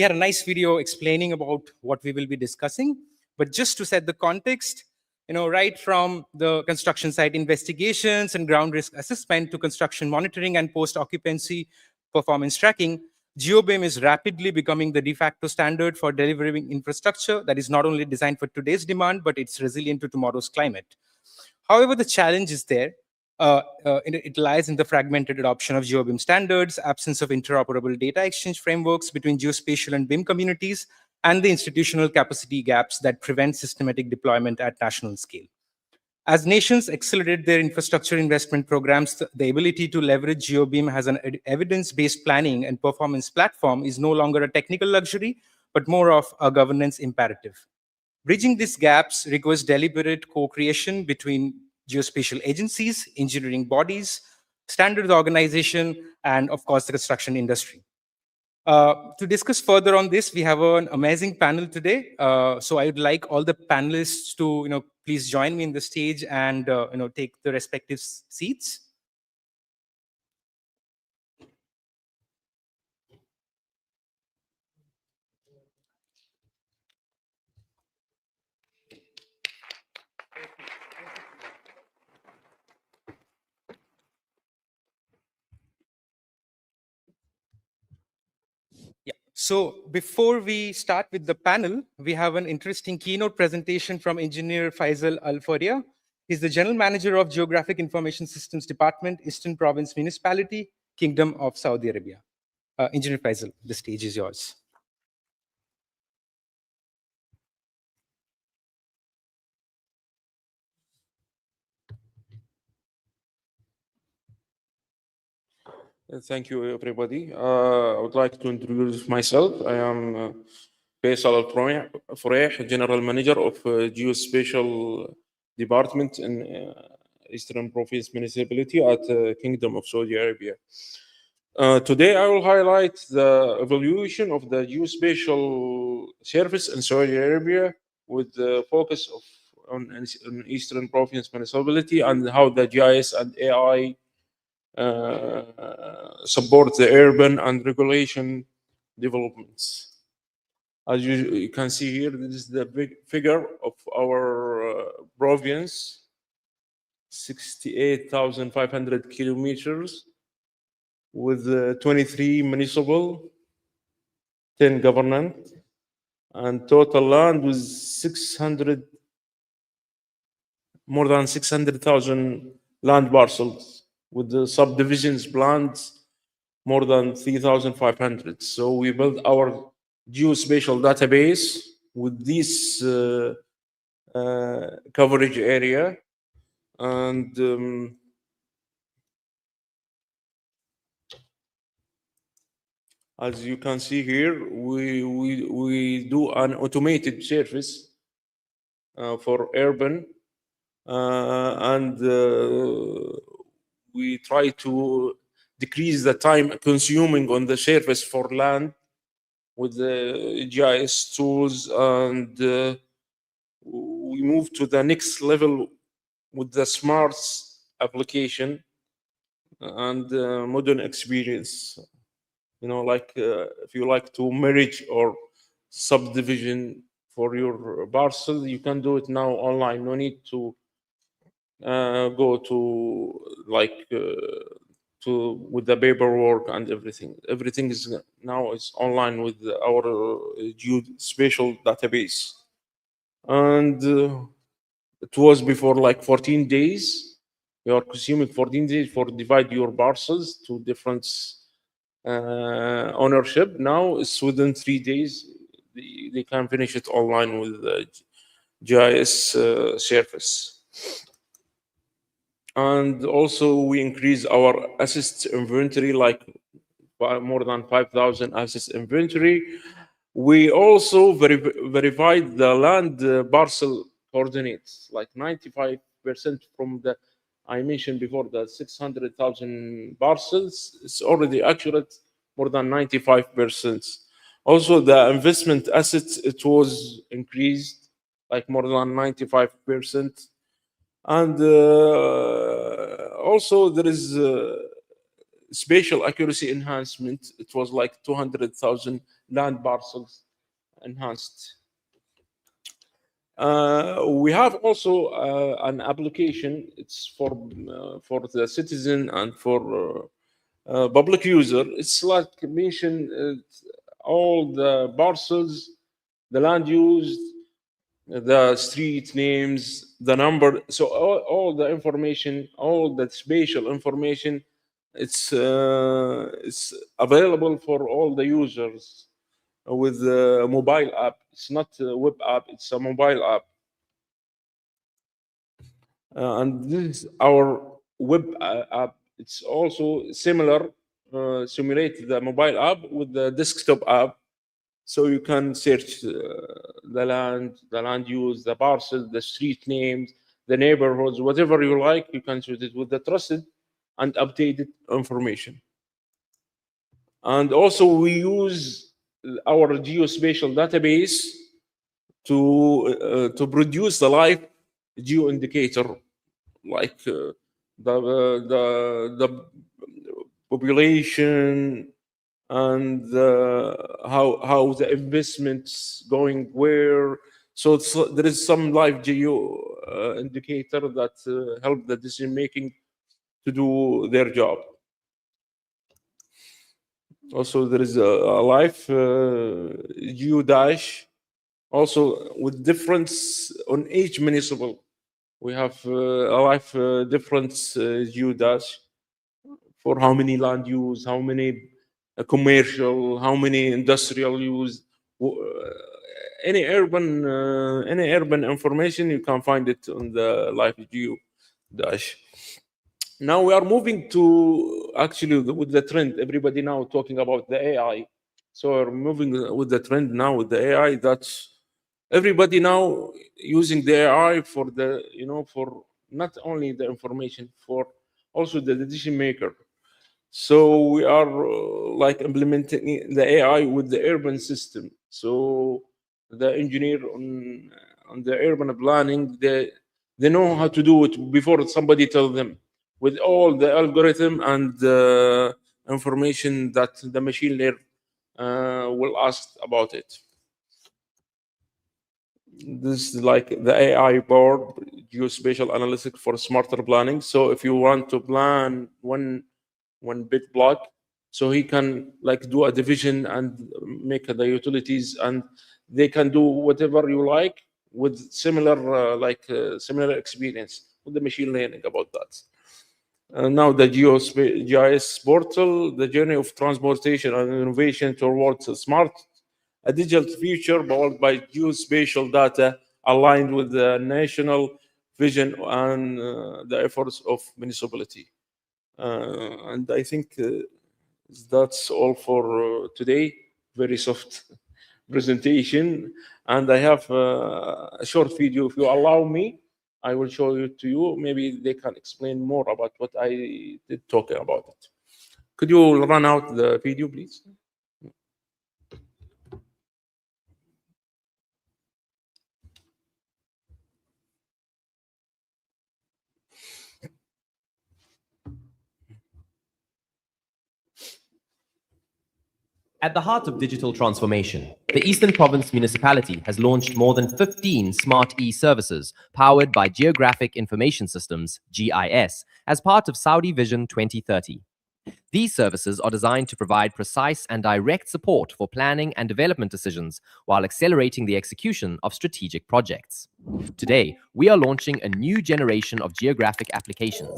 had a nice video explaining about what we will be discussing, but just to set the context, right from the construction site investigations and ground risk assessment to construction monitoring and post-occupancy performance tracking, GeoBIM is rapidly becoming the de facto standard for delivering infrastructure that is not only designed for today's demand, but it's resilient to tomorrow's climate. However, the challenge is there. It lies in the fragmented adoption of GeoBIM standards, absence of interoperable data exchange frameworks between geospatial and BIM communities, and the institutional capacity gaps that prevent systematic deployment at national scale. As nations accelerate their infrastructure investment programs, the ability to leverage GeoBIM as an evidence-based planning and performance platform is no longer a technical luxury, but more of a governance imperative. Bridging these gaps requires deliberate co-creation between geospatial agencies, engineering bodies, standards organization, and of course, the construction industry. To discuss further on this, we have an amazing panel today. So I would like all the panelists to, please join me in the stage and, take the respective seats. So before we start with the panel, we have an interesting keynote presentation from Engineer Faisal Al-Faria. He's the General Manager of Geographic Information Systems Department, Eastern Province Municipality, Kingdom of Saudi Arabia. Engineer Faisal, the stage is yours. Thank you, everybody. I would like to introduce myself. I am Faisal Al-Faria, General Manager of Geospatial Department in Eastern Province Municipality at Kingdom of Saudi Arabia. Today, I will highlight the evolution of the geospatial service in Saudi Arabia with the focus on Eastern Province Municipality and how the GIS and AI support the urban and regulation developments. As you can see here, this is the big figure of our province, 68,500 kilometers with 23 municipal, 10 government, and total land was more than 600,000 land parcels, with the subdivisions planned more than 3,500. So we built our geospatial database with this coverage area, and as you can see here, we do an automated service for urban, and we try to decrease the time consuming on the surface for land with the GIS tools, and we move to the next level with the smart application and modern experience. You know, like if you like to merge or subdivision for your parcel, you can do it now online. No need to go to with the paperwork and everything. Everything is now online with our geospatial database, and it was before like 14 days. You are consuming 14 days for divide your parcels to different ownership. Now it's within 3 days. They can finish it online with the GIS service. And also we increase our assets inventory, like by more than 5,000 assets inventory. We also verified the land parcel coordinates, like 95% from the, I mentioned before, the 600,000 parcels. It's already accurate, more than 95%. Also, the investment assets, it was increased, like more than 95%. And also there is spatial accuracy enhancement. It was like 200,000 land parcels enhanced. We have also an application. It's for the citizen and for public user. It's like mention all the parcels, the land used, the street names, the number. So all the information, all the spatial information, it's available for all the users with a mobile app. It's not a web app, it's a mobile app. And this is our web app. It's also similar, simulate the mobile app with the desktop app. So you can search the land use, the parcels, the street names, the neighborhoods, whatever you like, you can search it with the trusted and updated information. And also we use our geospatial database to produce the live geo indicator, like the population, and how the investments going where. So there is some live geo indicator that help the decision making to do their job. Also, there is a life Geodash, also with difference on each municipal. We have a life difference Geodash for how many land use, how many commercial, how many industrial use. Any urban information, you can find it on the life Geodash. Now we are moving to actually with the trend. Everybody now talking about the AI. So we're moving with the trend now with the AI. That's everybody now using the AI for the for not only the information, for also the decision maker. So we are like implementing the AI with the urban system. So the engineer on the urban planning, they know how to do it before somebody tell them, with all the algorithm and the information that the machine learn will ask about it. This is like the AI board, geospatial analytics for smarter planning. So if you want to plan one big block, so he can like do a division and make the utilities, and they can do whatever you like with similar similar experience with the machine learning about that. Now the GIS portal, the journey of transportation and innovation towards a digital future powered by geospatial data aligned with the national vision and the efforts of municipality. And I think that's all for today. Very soft presentation. And I have a short video. If you allow me, I will show it to you. Maybe they can explain more about what I did talking about it. Could you run out the video, please? At the heart of digital transformation, the Eastern Province Municipality has launched more than 15 smart e-services powered by Geographic Information Systems, GIS, as part of Saudi Vision 2030. These services are designed to provide precise and direct support for planning and development decisions while accelerating the execution of strategic projects. Today, we are launching a new generation of geographic applications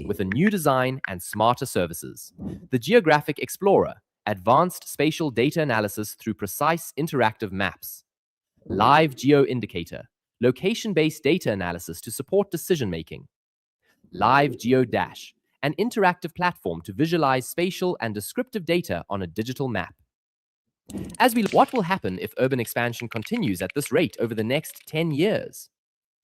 with a new design and smarter services. The Geographic Explorer, advanced spatial data analysis through precise interactive maps. Live Geo Indicator, location-based data analysis to support decision-making. Live Geo Dash, an interactive platform to visualize spatial and descriptive data on a digital map. What will happen if urban expansion continues at this rate over the next 10 years?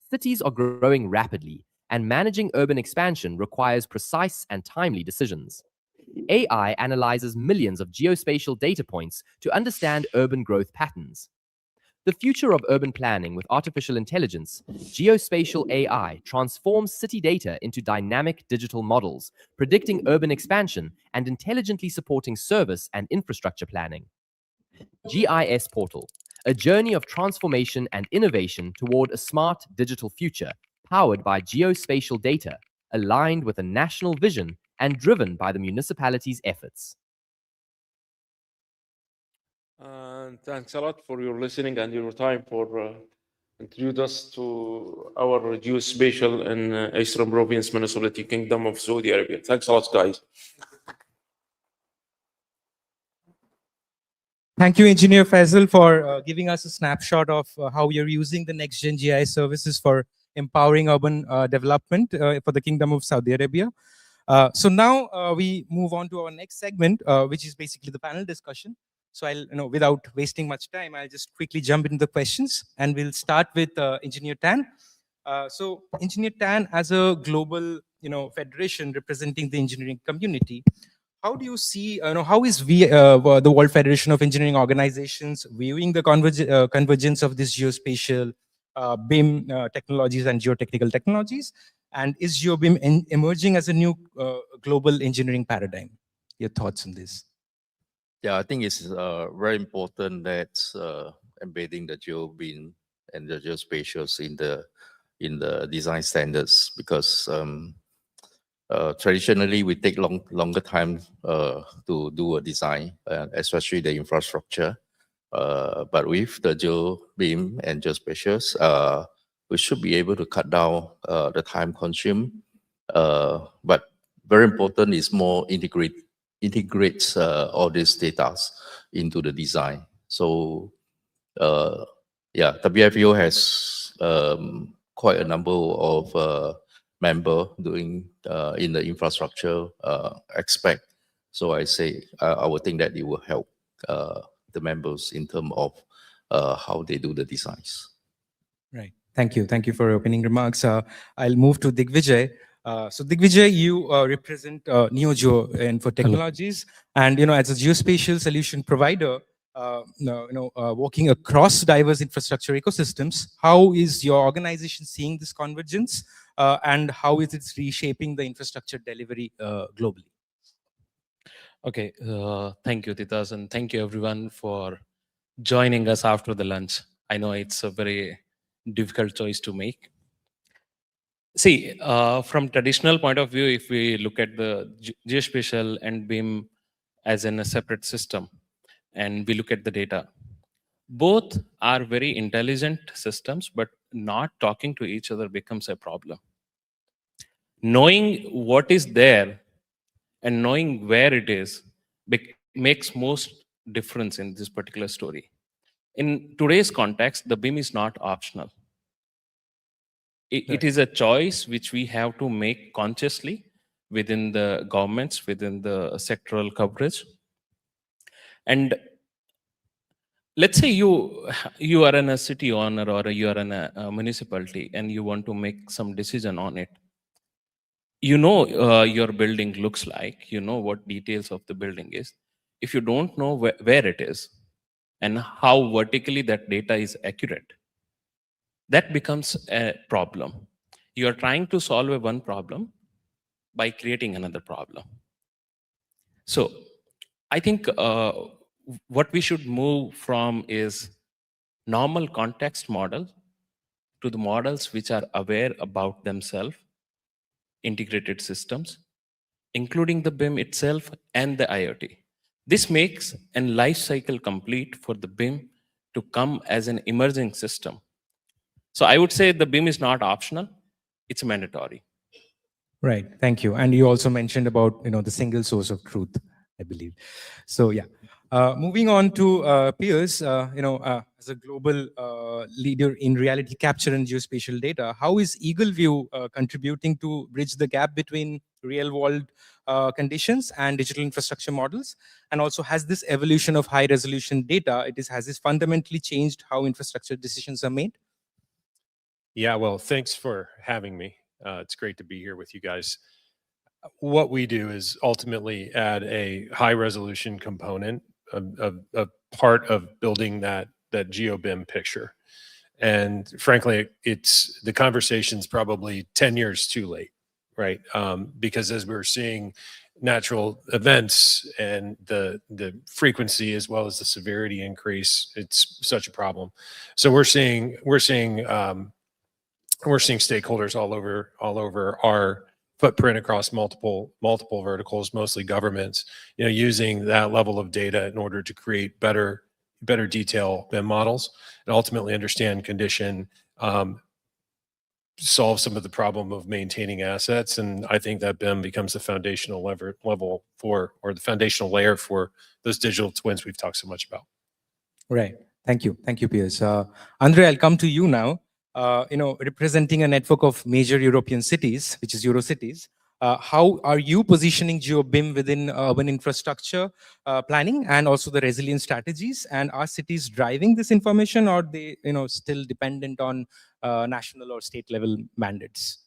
Cities are growing rapidly, and managing urban expansion requires precise and timely decisions. AI analyzes millions of geospatial data points to understand urban growth patterns. The future of urban planning with artificial intelligence, geospatial AI transforms city data into dynamic digital models, predicting urban expansion and intelligently supporting service and infrastructure planning. GIS Portal, a journey of transformation and innovation toward a smart digital future, powered by geospatial data, aligned with a national vision and driven by the municipality's efforts. And thanks a lot for your listening and your time for introduce us to our geospatial and Eastern Province Municipality Kingdom of Saudi Arabia. Thanks a lot, guys. Thank you, Engineer Faisal, for giving us a snapshot of how you're using the next-gen GIS services for empowering urban development for the Kingdom of Saudi Arabia. So now we move on to our next segment, which is basically the panel discussion. So without wasting much time, I'll just quickly jump into the questions, and we'll start with Engineer Tan. So Engineer Tan, as a global, federation representing the engineering community, how do you see, how is the World Federation of Engineering Organizations viewing the convergence of this geospatial BIM technologies and geotechnical technologies? And is GeoBIM emerging as a new global engineering paradigm? Your thoughts on this? Yeah, I think it's very important that embedding the GeoBIM and the geospatials in the design standards, because Traditionally, we take longer time to do a design, especially the infrastructure. But with the GeoBeam and Geospatial, we should be able to cut down the time consumed. But very important is more integrates all these data into the design. So yeah, WFO has quite a number of member doing in the infrastructure aspect. So I would think that it will help the members in terms of how they do the designs. Right. Thank you. Thank you for your opening remarks. I'll move to Digvijay. So Digvijay, you represent NeoGeo and for technologies, and as a geospatial solution provider, working across diverse infrastructure ecosystems, how is your organization seeing this convergence, and how is it reshaping the infrastructure delivery globally? Okay, thank you, Titas, and thank you everyone for joining us after the lunch. I know it's a very difficult choice to make. See, from traditional point of view, if we look at the Geospatial and BIM as in a separate system, and we look at the data, both are very intelligent systems, but not talking to each other becomes a problem. Knowing what is there and knowing where it is makes most difference in this particular story. In today's context, the BIM is not optional. It is a choice which we have to make consciously within the governments, within the sectoral coverage. And let's say you are in a city owner or you are in a municipality and you want to make some decision on it. You know your building looks like, you know what details of the building is. If you don't know where it is and how vertically that data is accurate, that becomes a problem. You are trying to solve one problem by creating another problem. So I think what we should move from is normal context model to the models which are aware about themselves, integrated systems, including the BIM itself and the IoT. This makes a life cycle complete for the BIM to come as an emerging system. So I would say the BIM is not optional, it's mandatory. Right, thank you. And you also mentioned about the single source of truth, I believe. So yeah, moving on to Piers, as a global leader in reality capture and geospatial data, how is EagleView contributing to bridge the gap between real world conditions and digital infrastructure models? And also, has this evolution of high resolution data, has this fundamentally changed how infrastructure decisions are made? Yeah, well, thanks for having me. It's great to be here with you guys. What we do is ultimately add a high resolution component, a part of building that GeoBIM picture. And frankly, the conversation's probably 10 years too late, right? Because as we're seeing natural events and the frequency as well as the severity increase, it's such a problem. So we're seeing stakeholders all over our footprint across multiple verticals, mostly governments, using that level of data in order to create better detail BIM models and ultimately understand condition, solve some of the problem of maintaining assets. And I think that BIM becomes the foundational level for, or the foundational layer for those digital twins we've talked so much about. Right. Thank you, Piers. Andre, I'll come to you now. Representing a network of major European cities, which is Eurocities, how are you positioning GeoBIM within urban infrastructure planning and also the resilience strategies? And are cities driving this information, or are they still dependent on national or state level mandates?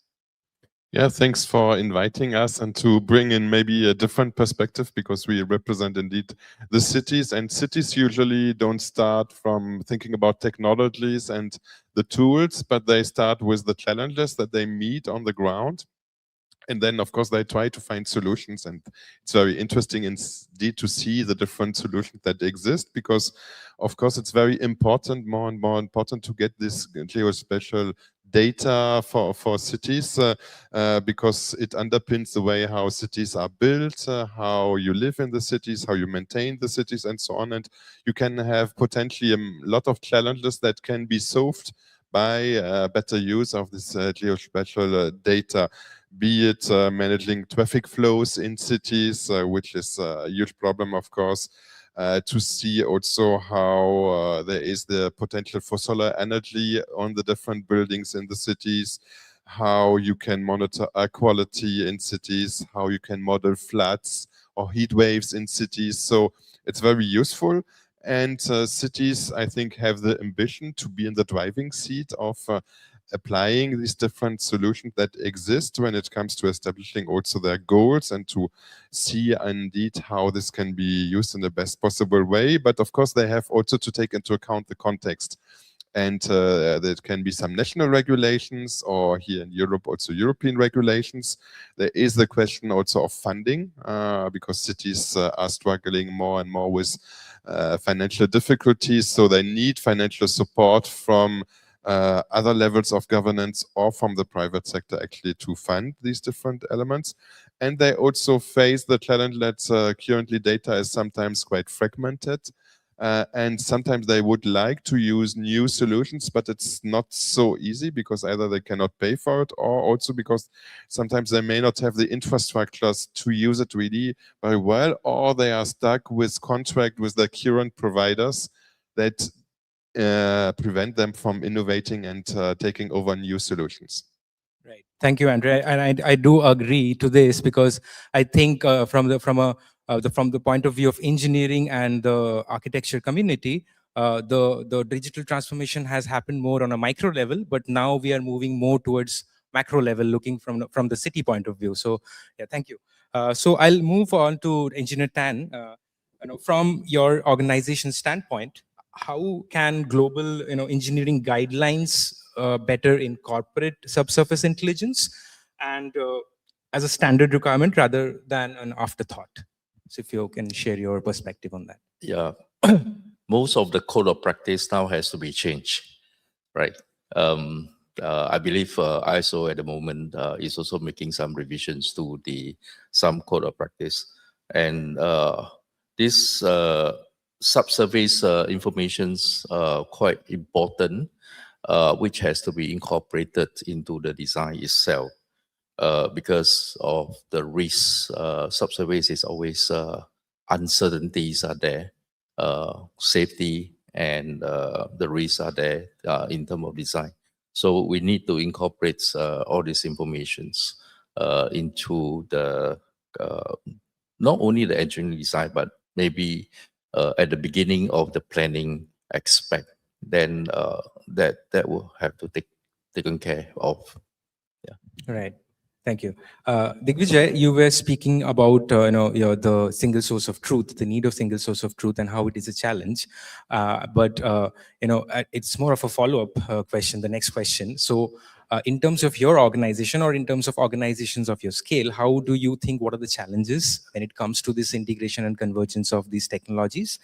Yeah, thanks for inviting us and to bring in maybe a different perspective, because we represent indeed the cities, and cities usually don't start from thinking about technologies and the tools, but they start with the challenges that they meet on the ground. And then, of course, they try to find solutions, and it's very interesting indeed to see the different solutions that exist, because, of course, it's very important, more and more important, to get this geospatial data for cities because it underpins the way how cities are built, how you live in the cities, how you maintain the cities, and so on. And you can have potentially a lot of challenges that can be solved by better use of this geospatial data, be it managing traffic flows in cities, which is a huge problem, of course, to see also how there is the potential for solar energy on the different buildings in the cities, how you can monitor air quality in cities, how you can model floods or heat waves in cities. So it's very useful. And cities, I think, have the ambition to be in the driving seat of applying these different solutions that exist when it comes to establishing also their goals and to see indeed how this can be used in the best possible way. But of course, they have also to take into account the context. And there can be some national regulations, or here in Europe, also European regulations. There is the question also of funding, because cities are struggling more and more with financial difficulties. So they need financial support from other levels of governance or from the private sector actually to fund these different elements. And they also face the challenge that currently data is sometimes quite fragmented. And sometimes they would like to use new solutions, but it's not so easy because either they cannot pay for it, or also because sometimes they may not have the infrastructures to use it really very well, or they are stuck with contract with their current providers that prevent them from innovating and taking over new solutions. Right. Thank you, Andre. And I do agree to this, because I think from the point of view of engineering and the architecture community, the digital transformation has happened more on a micro level, but now we are moving more towards macro level, looking from the city point of view. So yeah, thank you. So I'll move on to Engineer Tan. From your organization standpoint, how can global engineering guidelines better incorporate subsurface intelligence and as a standard requirement rather than an afterthought? So if you can share your perspective on that. Yeah, most of the code of practice now has to be changed, right? I believe ISO at the moment is also making some revisions to some code of practice, and this subsurface information's quite important, which has to be incorporated into the design itself, because of the risks. Subsurface is always uncertainties are there, safety and the risks are there in terms of design. So we need to incorporate all these informations into the not only the engineering design, but maybe at the beginning of the planning aspect. Then that will have to taken care of. Yeah. Right. Thank you. Digvijay, you were speaking about the single source of truth, the need of single source of truth, and how it is a challenge. But it's more of a follow-up question, the next question. So in terms of your organization, or in terms of organizations of your scale, how do you think, what are the challenges when it comes to this integration and convergence of these technologies?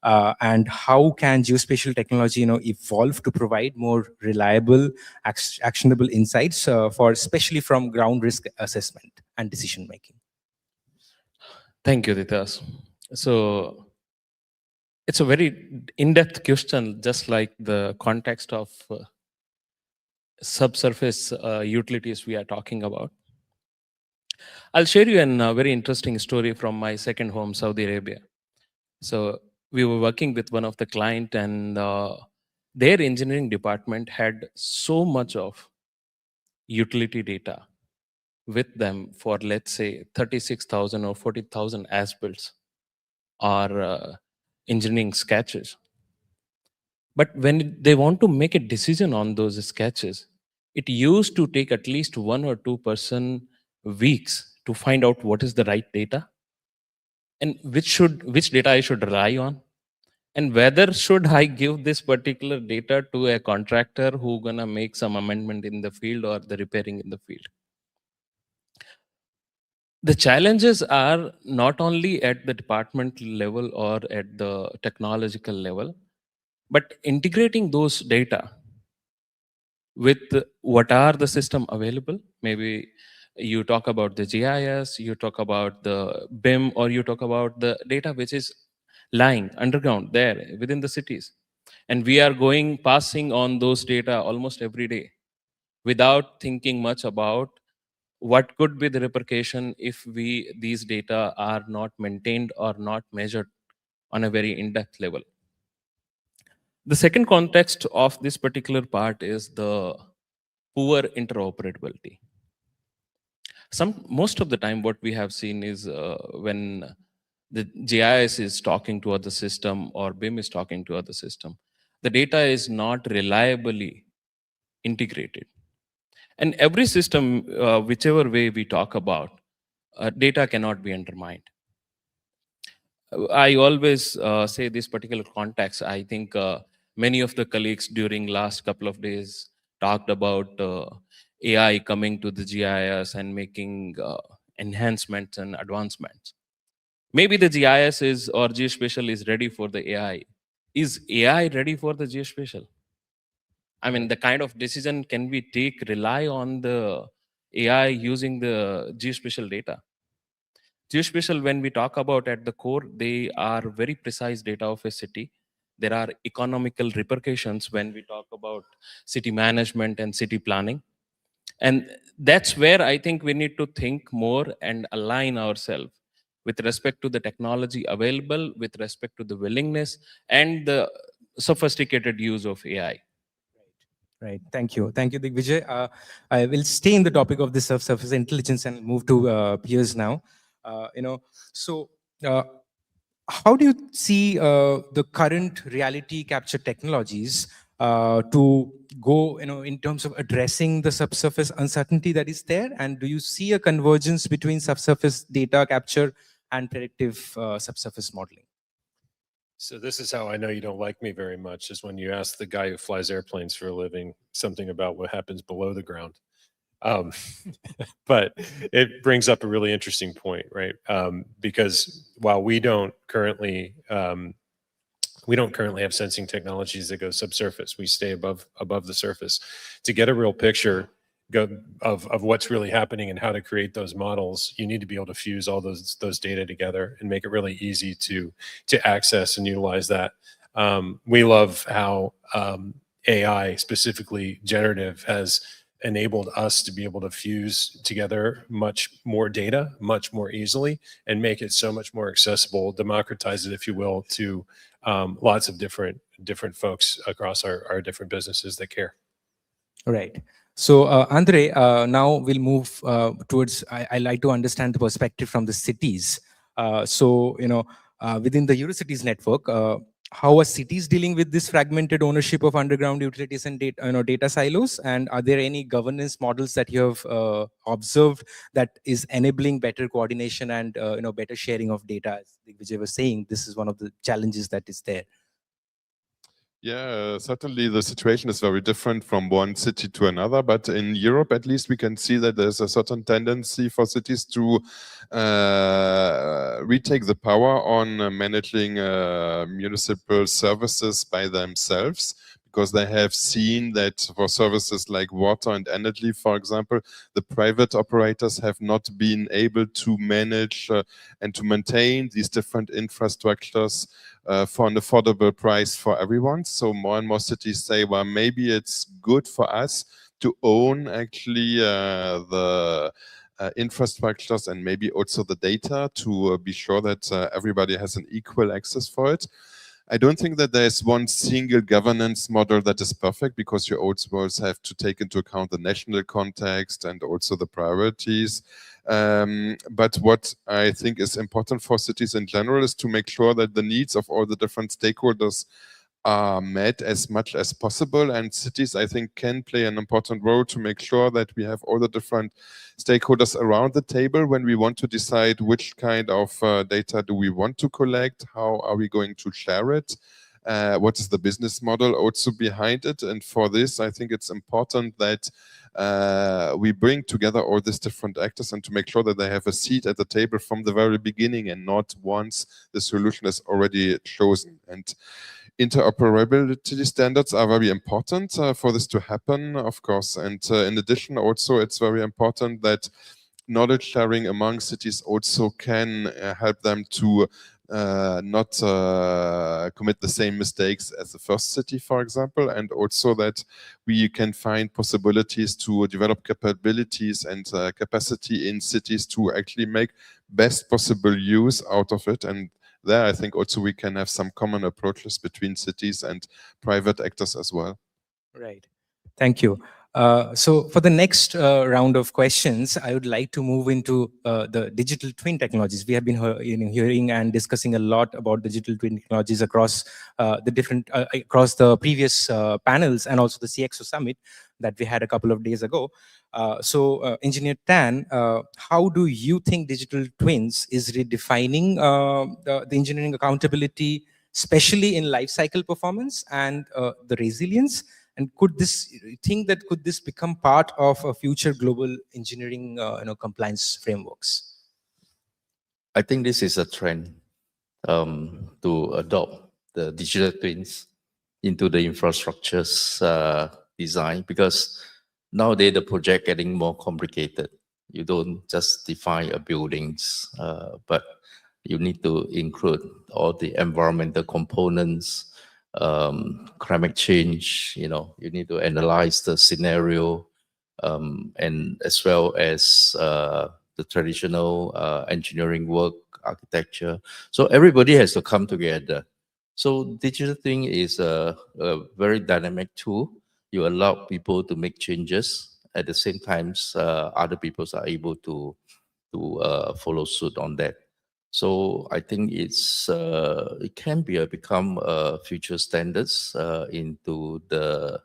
And how can geospatial technology evolve to provide more reliable, actionable insights for especially from ground risk assessment and decision making? Thank you, Ditas. So it's a very in-depth question, just like the context of subsurface utilities we are talking about. I'll share you a very interesting story from my second home, Saudi Arabia. So we were working with one of the client, and their engineering department had so much of utility data with them for, let's say, 36,000 or 40,000 as-builts or engineering sketches. But when they want to make a decision on those sketches, it used to take at least 1 or 2 weeks to find out what is the right data and which data I should rely on, and whether should I give this particular data to a contractor who gonna make some amendment in the field or the repairing in the field. The challenges are not only at the department level or at the technological level, but integrating those data with what are the system available. Maybe you talk about the GIS, you talk about the BIM, or you talk about the data which is lying underground there within the cities. And we are passing on those data almost every day without thinking much about what could be the repercussion if these data are not maintained or not measured on a very in-depth level. The second context of this particular part is the poor interoperability. Most of the time what we have seen is when the GIS is talking to other system or BIM is talking to other system, the data is not reliably integrated. And every system, whichever way we talk about, data cannot be undermined. I always say this particular context. I think many of the colleagues during last couple of days talked about AI coming to the GIS and making enhancements and advancements. Maybe the GIS is or Geospatial is ready for the AI. Is AI ready for the Geospatial? I mean, the kind of decision can we take rely on the AI using the Geospatial data? Geospatial, when we talk about at the core, they are very precise data of a city. There are economical repercussions when we talk about city management and city planning. And that's where I think we need to think more and align ourselves with respect to the technology available, with respect to the willingness and the sophisticated use of AI. Right. Thank you. Thank you, Digvijay. I will stay in the topic of the subsurface intelligence and move to peers now. So how do you see the current reality capture technologies to go, in terms of addressing the subsurface uncertainty that is there? And do you see a convergence between subsurface data capture and predictive subsurface modeling? So this is how I know you don't like me very much, is when you ask the guy who flies airplanes for a living something about what happens below the ground. But it brings up a really interesting point, right? Because while we don't currently have sensing technologies that go subsurface, we stay above the surface. To get a real picture of what's really happening and how to create those models, you need to be able to fuse all those data together and make it really easy to access and utilize that. We love how AI, specifically generative, has enabled us to be able to fuse together much more data, much more easily, and make it so much more accessible, democratize it, if you will, to lots of different folks across our different businesses that care. All right. So, Andre, now we'll move towards, I like to understand the perspective from the cities. Within the Eurocities network, how are cities dealing with this fragmented ownership of underground utilities and data silos? And are there any governance models that you have observed that is enabling better coordination and better sharing of data? As Vijay was saying, this is one of the challenges that is there. Yeah, certainly the situation is very different from one city to another, but in Europe at least we can see that there's a certain tendency for cities to retake the power on managing municipal services by themselves, because they have seen that for services like water and energy, for example, the private operators have not been able to manage and to maintain these different infrastructures for an affordable price for everyone. So more and more cities say, well, maybe it's good for us to own actually the infrastructures and maybe also the data to be sure that everybody has an equal access for it. I don't think that there's one single governance model that is perfect, because you also have to take into account the national context and also the priorities. But what I think is important for cities in general is to make sure that the needs of all the different stakeholders are met as much as possible. And cities, I think, can play an important role to make sure that we have all the different stakeholders around the table when we want to decide which kind of data do we want to collect, how are we going to share it, what is the business model also behind it. And for this, I think it's important that we bring together all these different actors and to make sure that they have a seat at the table from the very beginning and not once the solution is already chosen. And interoperability standards are very important for this to happen, of course. And in addition, also, it's very important that knowledge sharing among cities also can help them to not commit the same mistakes as the first city, for example, and also that we can find possibilities to develop capabilities and capacity in cities to actually make best possible use out of it. And there, I think also we can have some common approaches between cities and private actors as well. Right. Thank you. So for the next round of questions, I would like to move into the digital twin technologies. We have been hearing and discussing a lot about digital twin technologies across across the previous panels and also the CXO summit that we had a couple of days ago. Engineer Tan, how do you think digital twins is redefining the engineering accountability, especially in life cycle performance and the resilience? And could this become part of a future global engineering compliance frameworks? I think this is a trend to adopt the digital twins into the infrastructures design, because nowadays the project getting more complicated. You don't just define a buildings, but you need to include all the environmental components, climate change, you need to analyze the scenario, and as well as the traditional engineering work, architecture. So everybody has to come together. So digital thing is a very dynamic tool. You allow people to make changes. At the same time, other people are able to follow suit on that. So I think it can become future standards into the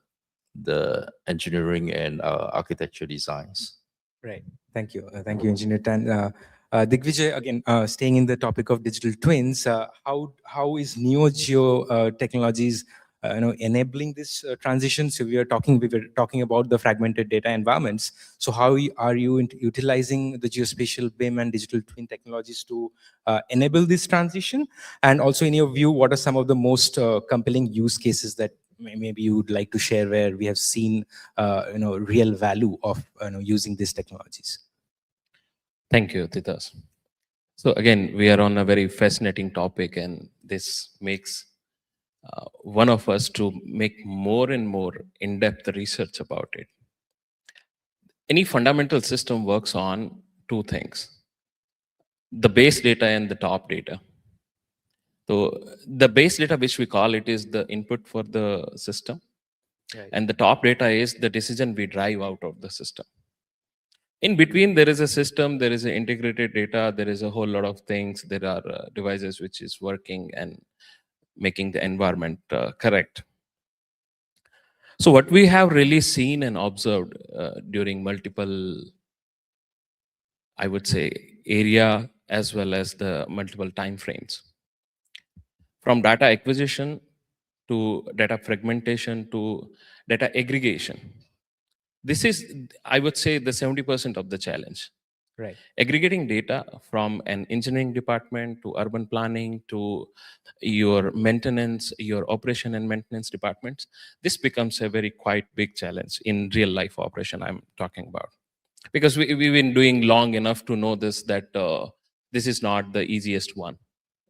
engineering and architecture designs. Right. Thank you. Thank you, Engineer Tan. Digvijay, again, staying in the topic of digital twins, how is NeoGeo technologies enabling this transition? So we were talking about the fragmented data environments. So how are you utilizing the geospatial BIM and digital twin technologies to enable this transition? And also, in your view, what are some of the most compelling use cases that maybe you would like to share where we have seen real value of using these technologies? Thank you, Titas. So again, we are on a very fascinating topic, and this makes one of us to make more and more in-depth research about it. Any fundamental system works on two things: the base data and the top data. So the base data, which we call it, is the input for the system. Right. And the top data is the decision we drive out of the system. In between, there is a system, there is an integrated data, there is a whole lot of things. There are devices which is working and making the environment correct. So what we have really seen and observed during multiple, I would say, area as well as the multiple time frames, from data acquisition to data fragmentation to data aggregation. This is, I would say, the 70% of the challenge. Right. Aggregating data from an engineering department to urban planning to your maintenance, your operation and maintenance departments, this becomes a very quite big challenge in real life operation I'm talking about. Because we've been doing long enough to know this, that this is not the easiest one.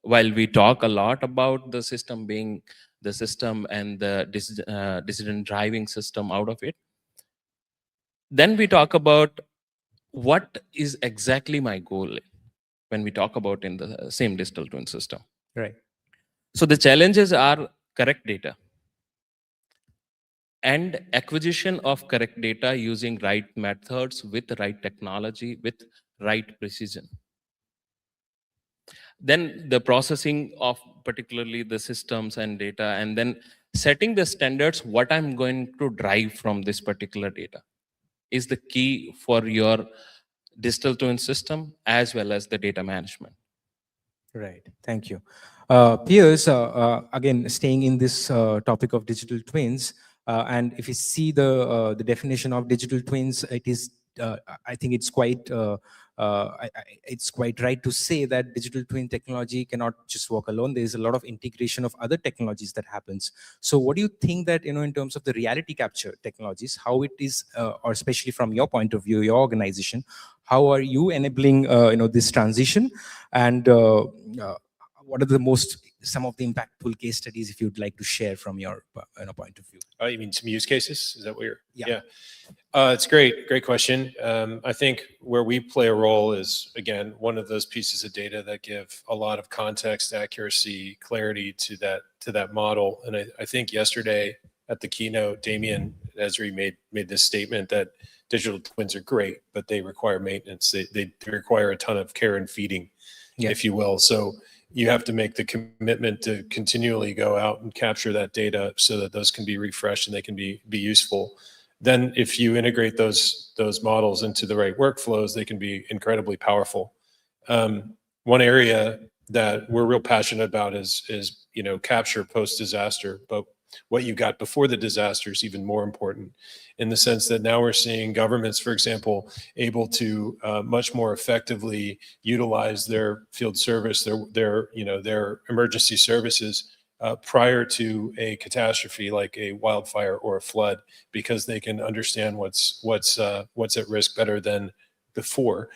While we talk a lot about the system being the system and the decision driving system out of it, then we talk about what is exactly my goal when we talk about in the same digital twin system. Right. So the challenges are correct data and acquisition of correct data using right methods with right technology with right precision. Then the processing of particularly the systems and data, and then setting the standards what I'm going to drive from this particular data is the key for your digital twin system as well as the data management. Right. Thank you. Piers, again, staying in this topic of digital twins, and if you see the definition of digital twins, it is I think it's quite it's quite right to say that digital twin technology cannot just work alone. There is a lot of integration of other technologies that happens. So what do you think that, in terms of the reality capture technologies, how it is, or especially from your point of view, your organization, how are you enabling, this transition? And what are some of the impactful case studies, if you'd like to share from your point of view? Oh, you mean some use cases? Is that what you're? Yeah. It's great question. I think where we play a role is, again, one of those pieces of data that give a lot of context, accuracy, clarity to that model. And I think yesterday at the keynote, Damien Esri made this statement that digital twins are great, but they require maintenance. They require a ton of care and feeding, if you will. So you have to make the commitment to continually go out and capture that data so that those can be refreshed and they can be useful. Then if you integrate those models into the right workflows, they can be incredibly powerful. One area that we're real passionate about is capture post-disaster, but what you got before the disaster is even more important, in the sense that now we're seeing governments, for example, able to much more effectively utilize their field service, their emergency services prior to a catastrophe like a wildfire or a flood, because they can understand what's at risk better than before.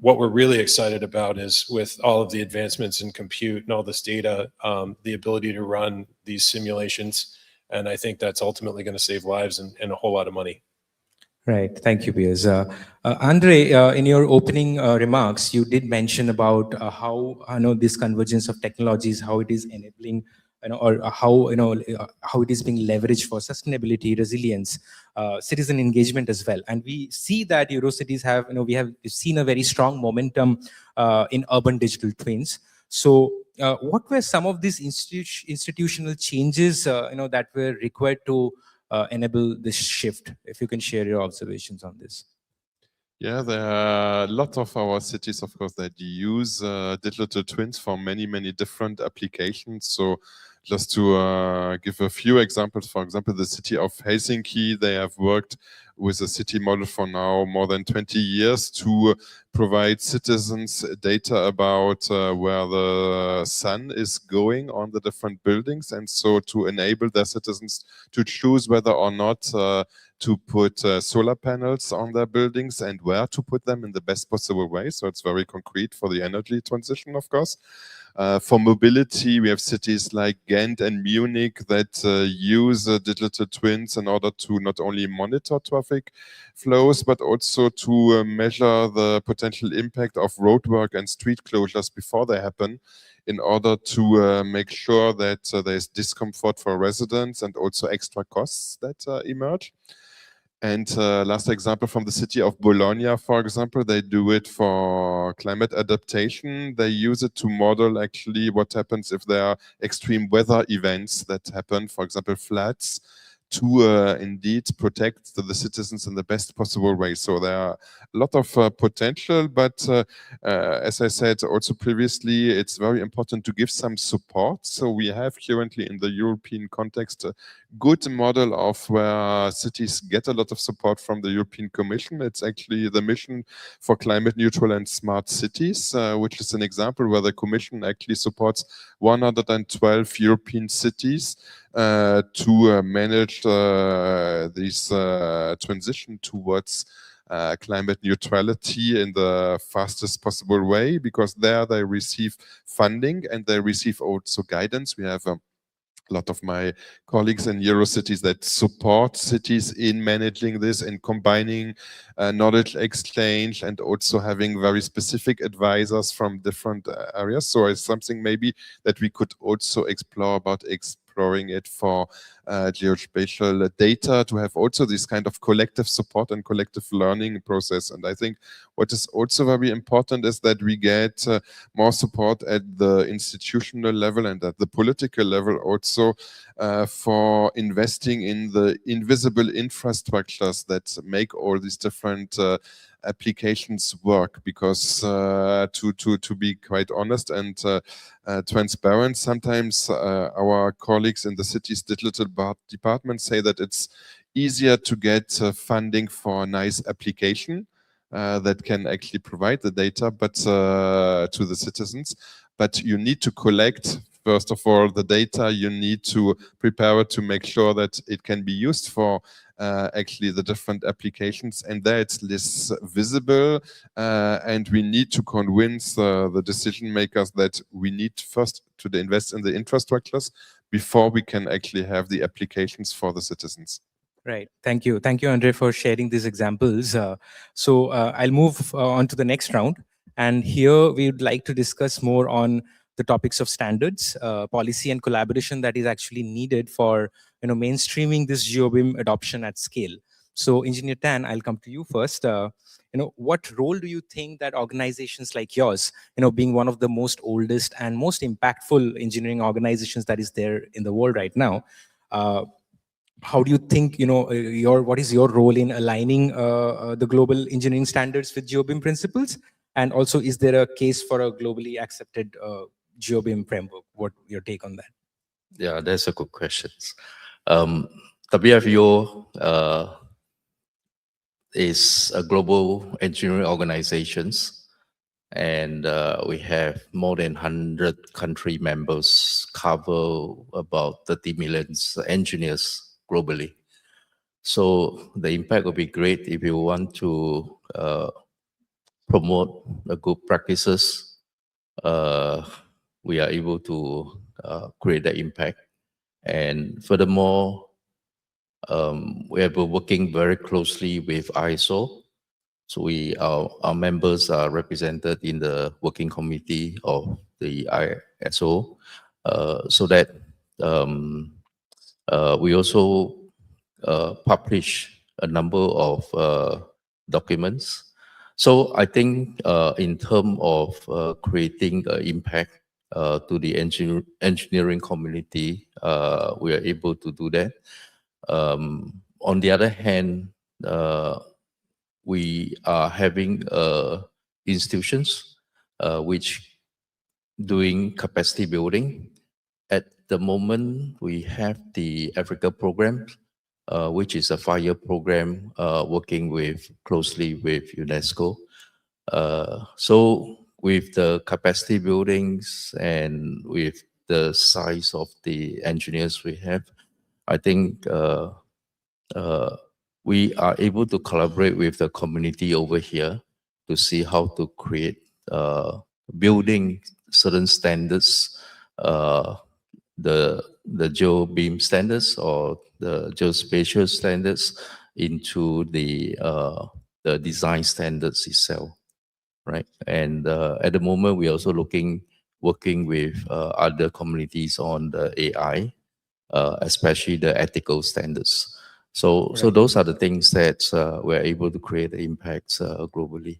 What we're really excited about is, with all of the advancements in compute and all this data, the ability to run these simulations. And I think that's ultimately going to save lives and a whole lot of money. Right. Thank you, Piers. Andre, in your opening remarks, you did mention about how this convergence of technologies, how it is enabling, or how it is being leveraged for sustainability, resilience, citizen engagement as well. And we see that Eurocities have, we've seen a very strong momentum in urban digital twins. So what were some of these institutional changes, that were required to enable this shift? If you can share your observations on this. Yeah, there are a lot of our cities, of course, that use digital twins for many different applications. So just to give a few examples, for example, the city of Helsinki, they have worked with a city model for now more than 20 years to provide citizens data about where the sun is going on the different buildings, and so to enable their citizens to choose whether or not to put solar panels on their buildings and where to put them in the best possible way. So it's very concrete for the energy transition, of course. For mobility, we have cities like Ghent and Munich that use digital twins in order to not only monitor traffic flows, but also to measure the potential impact of roadwork and street closures before they happen, in order to make sure that there's discomfort for residents and also extra costs that emerge. And last example from the city of Bologna, for example, they do it for climate adaptation. They use it to model actually what happens if there are extreme weather events that happen, for example, floods, to indeed protect the citizens in the best possible way. So there are a lot of potential, but as I said also previously, it's very important to give some support. So we have currently in the European context a good model of where cities get a lot of support from the European Commission. It's actually the mission for climate neutral and smart cities, which is an example where the Commission actually supports 112 European cities to manage this transition towards climate neutrality in the fastest possible way, because there they receive funding and they receive also guidance. We have a lot of my colleagues in Eurocities that support cities in managing this and combining knowledge exchange and also having very specific advisors from different areas. So it's something maybe that we could also explore about exploring it for geospatial data, to have also this kind of collective support and collective learning process. And I think what is also very important is that we get more support at the institutional level and at the political level also for investing in the invisible infrastructures that make all these different applications work. Because to be quite honest and transparent, sometimes our colleagues in the city's digital department say that it's easier to get funding for a nice application that can actually provide the data, but to the citizens. But you need to collect, first of all, the data. You need to prepare it to make sure that it can be used for actually the different applications, and there it's less visible, and we need to convince the decision makers that we need first to invest in the infrastructures before we can actually have the applications for the citizens. Right. Thank you. Thank you, Andre, for sharing these examples. I'll move on to the next round. And here we would like to discuss more on the topics of standards, policy and collaboration that is actually needed for mainstreaming this GeoBIM adoption at scale. So Engineer Tan, I'll come to you first. What role do you think that organizations like yours, being one of the most oldest and most impactful engineering organizations that is there in the world right now, how do you think, what is your role in aligning the global engineering standards with GeoBIM principles? And also, is there a case for a globally accepted GeoBIM framework? What your take on that? Yeah, that's a good question. WFO is a global engineering organizations, and we have more than 100 country members, cover about 30 million engineers globally. So the impact will be great if you want to promote the good practices. We are able to create the impact. And furthermore, we have been working very closely with ISO. So our members are represented in the working committee of the ISO, so that we also publish a number of documents. So I think in terms of creating impact to the engineering community, we are able to do that. On the other hand, we are having institutions which doing capacity building. At the moment, we have the Africa program, which is a 5-year program working closely with UNESCO. So with the capacity buildings and with the size of the engineers we have, I think we are able to collaborate with the community over here to see how to create building certain standards, the GeoBIM standards or the Geospatial standards into the design standards itself, right? And at the moment, we're also working with other communities on the AI, especially the ethical standards. So those are the things that we're able to create impacts globally.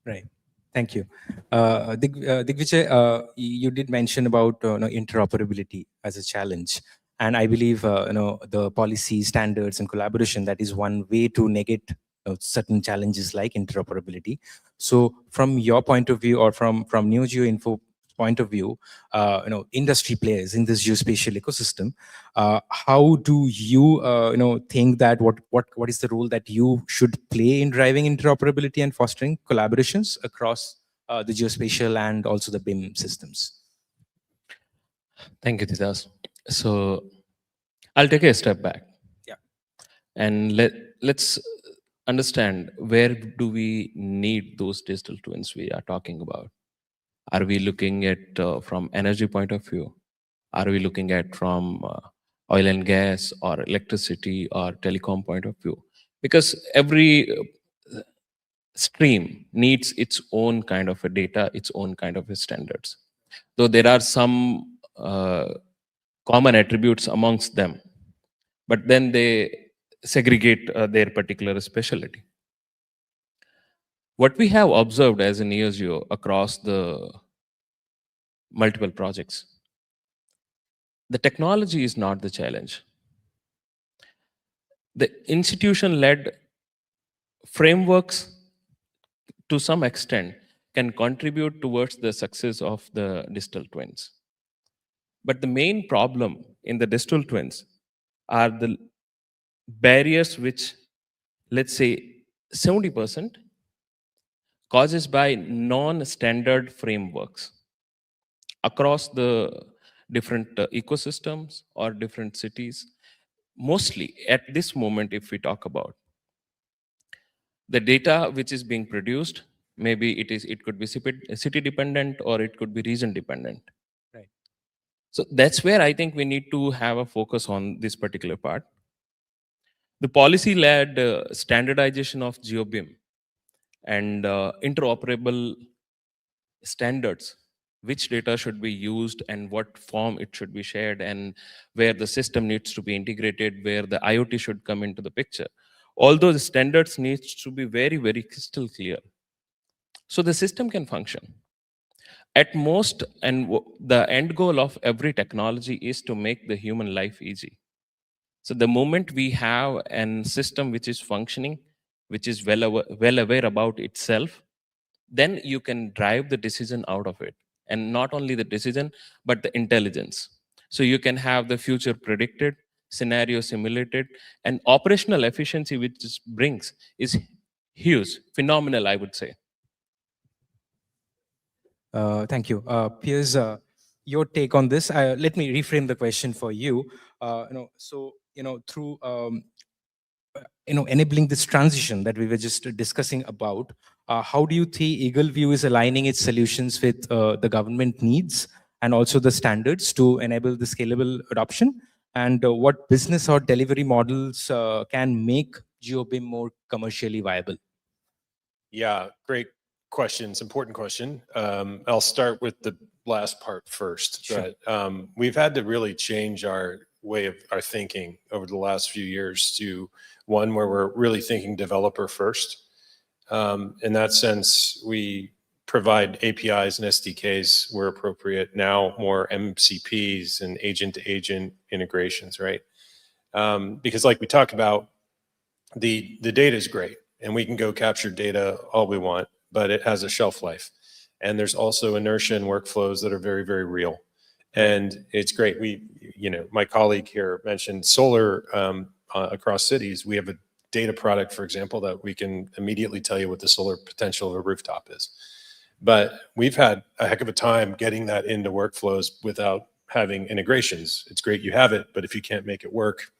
Right. Thank you. Digvijay, you did mention about interoperability as a challenge. And I believe the policy standards and collaboration, that is one way to negate certain challenges like interoperability. So from your point of view, or from New Geo Info point of view, industry players in this geospatial ecosystem, how do you think that what is the role that you should play in driving interoperability and fostering collaborations across the geospatial and also the BIM systems? Thank you, Tidas. So I'll take a step back. Yeah. And let's understand, where do we need those digital twins we are talking about? Are we looking at from energy point of view? Are we looking at from oil and gas or electricity or telecom point of view? Because every stream needs its own kind of a data, its own kind of a standards. Though there are some common attributes amongst them, but then they segregate their particular specialty. What we have observed as an ESGO across the multiple projects, the technology is not the challenge. The institution-led frameworks, to some extent, can contribute towards the success of the digital twins. But the main problem in the digital twins are the barriers which, let's say, 70% causes by non-standard frameworks across the different ecosystems or different cities. Mostly at this moment, if we talk about the data which is being produced, maybe it could be city dependent or it could be region dependent. Right. So that's where I think we need to have a focus on this particular part. The policy-led standardization of GeoBIM and interoperable standards, which data should be used and what form it should be shared, and where the system needs to be integrated, where the IoT should come into the picture. All those standards needs to be very, very crystal clear, so the system can function. At most, and the end goal of every technology is to make the human life easy. So the moment we have a system which is functioning, which is well aware about itself, then you can drive the decision out of it. And not only the decision, but the intelligence. So you can have the future predicted, scenario simulated, and operational efficiency which this brings is huge, phenomenal, I would say. Thank you. Piers, your take on this. Let me reframe the question for you. Through enabling this transition that we were just discussing about, how do you think EagleView is aligning its solutions with the government needs and also the standards to enable the scalable adoption? And what business or delivery models can make GeoBIM more commercially viable? Yeah, great question. It's an important question. I'll start with the last part first. Sure. That, we've had to really change our way of our thinking over the last few years to one where we're really thinking developer first. In that sense, we provide APIs and SDKs where appropriate, now more MCPs and agent-to-agent integrations, right? Because like we talked about, the data is great and we can go capture data all we want, but it has a shelf life. And there's also inertia and workflows that are very, very real. And it's great. My colleague here mentioned solar across cities. We have a data product, for example, that we can immediately tell you what the solar potential of a rooftop is. But we've had a heck of a time getting that into workflows without having integrations. It's great you have it, but if you can't make it work,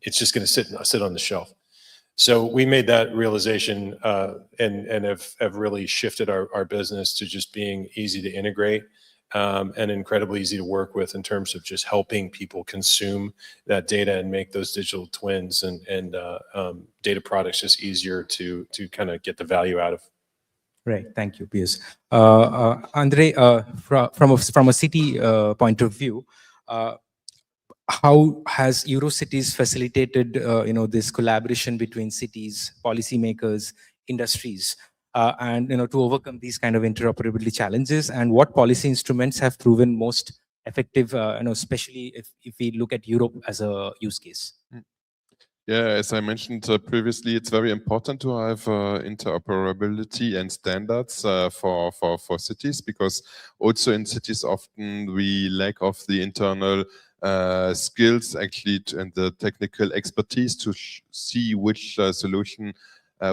it's just going to sit on the shelf. So we made that realization and have really shifted our business to just being easy to integrate and incredibly easy to work with in terms of just helping people consume that data and make those digital twins and data products just easier to kind of get the value out of. Right. Thank you, Piers. Andre, from a city point of view, how has Eurocities facilitated, this collaboration between cities, policymakers, industries, and to overcome these kind of interoperability challenges? And what policy instruments have proven most effective, especially if we look at Europe as a use case? Yeah, as I mentioned previously, it's very important to have interoperability and standards for cities, because also in cities often we lack of the internal skills actually and the technical expertise to see which solution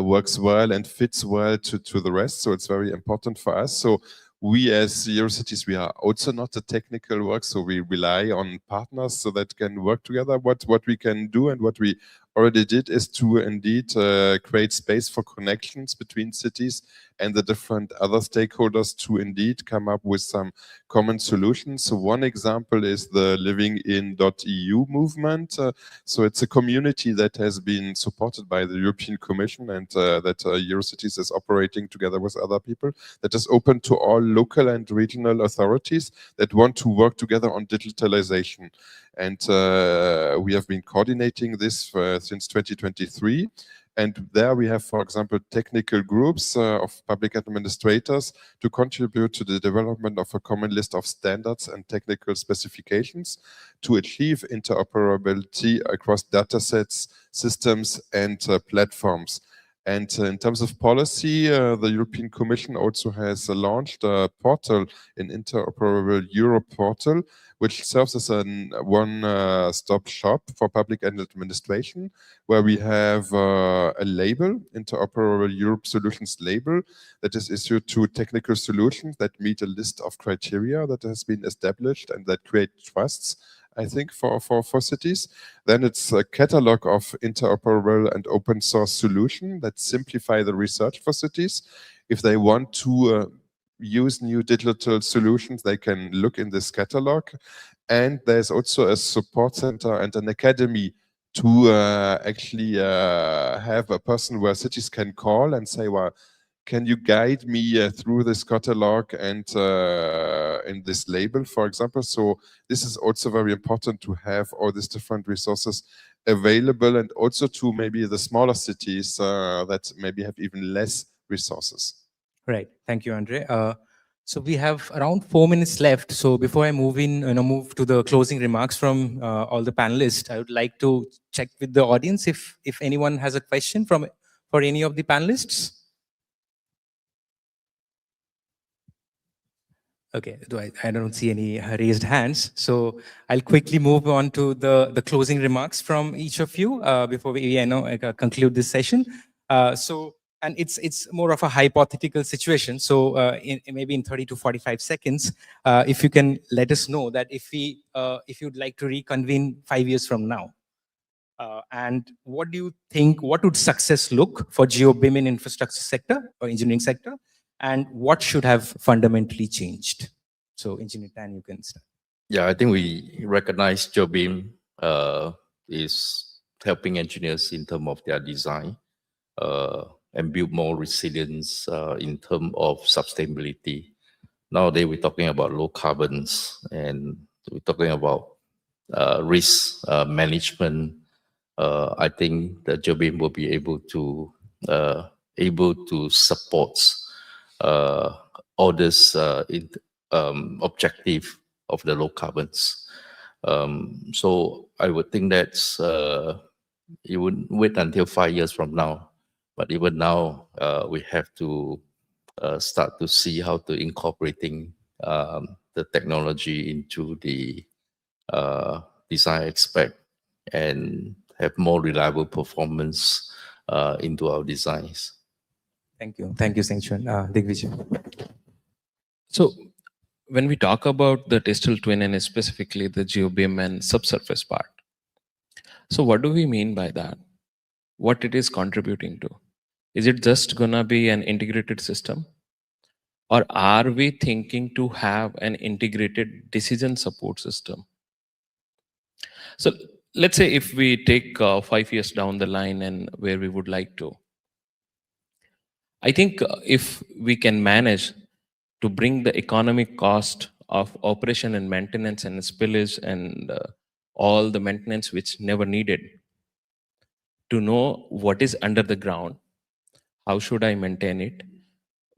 works well and fits well to the rest. So it's very important for us. So we as Eurocities, we are also not a technical work, so we rely on partners so that can work together. What we can do and what we already did is to indeed create space for connections between cities and the different other stakeholders to indeed come up with some common solutions. So one example is the livingin.eu movement. So it's a community that has been supported by the European Commission and that Eurocities is operating together with other people, that is open to all local and regional authorities that want to work together on digitalization. And we have been coordinating this since 2023. And there we have, for example, technical groups of public administrators to contribute to the development of a common list of standards and technical specifications to achieve interoperability across datasets, systems, and platforms. And in terms of policy, the European Commission also has launched a portal, an interoperable Europe portal, which serves as a one-stop shop for public administration, where we have a label, Interoperable Europe Solutions label, that is issued to technical solutions that meet a list of criteria that has been established and that create trusts, I think, for cities. Then it's a catalog of interoperable and open source solutions that simplify the research for cities. If they want to use new digital solutions, they can look in this catalog. And there's also a support center and an academy to actually have a person where cities can call and say, well, can you guide me through this catalog and in this label, for example? So this is also very important to have all these different resources available, and also to maybe the smaller cities that maybe have even less resources. Right. Thank you, Andre. So we have around 4 minutes left. So before I move to the closing remarks from all the panelists, I would like to check with the audience if anyone has a question for any of the panelists. Okay, I don't see any raised hands. So I'll quickly move on to the closing remarks from each of you before we conclude this session. And it's more of a hypothetical situation. So maybe in 30 to 45 seconds, if you can let us know that if you'd like to reconvene 5 years from now, and what do you think, what would success look for GeoBIM in infrastructure sector or engineering sector? And what should have fundamentally changed? So Engineer Tan, you can start. Yeah, I think we recognize GeoBIM is helping engineers in terms of their design and build more resilience in terms of sustainability. Nowadays, we're talking about low carbons, and we're talking about risk management. I think the GeoBIM will be able to support all this objective of the low carbons. So I would think that you wouldn't wait until 5 years from now, but even now we have to start to see how to incorporating the technology into the design aspect and have more reliable performance into our designs. Thank you. Thank you, Seng Chuan. Digvijay. So when we talk about the digital twin and specifically the GeoBIM and subsurface part, so what do we mean by that? What it is contributing to? Is it just gonna be an integrated system? Or are we thinking to have an integrated decision support system? So let's say if we take 5 years down the line and where we would like to, I think if we can manage to bring the economic cost of operation and maintenance and spillage and all the maintenance which never needed, to know what is under the ground, how should I maintain it,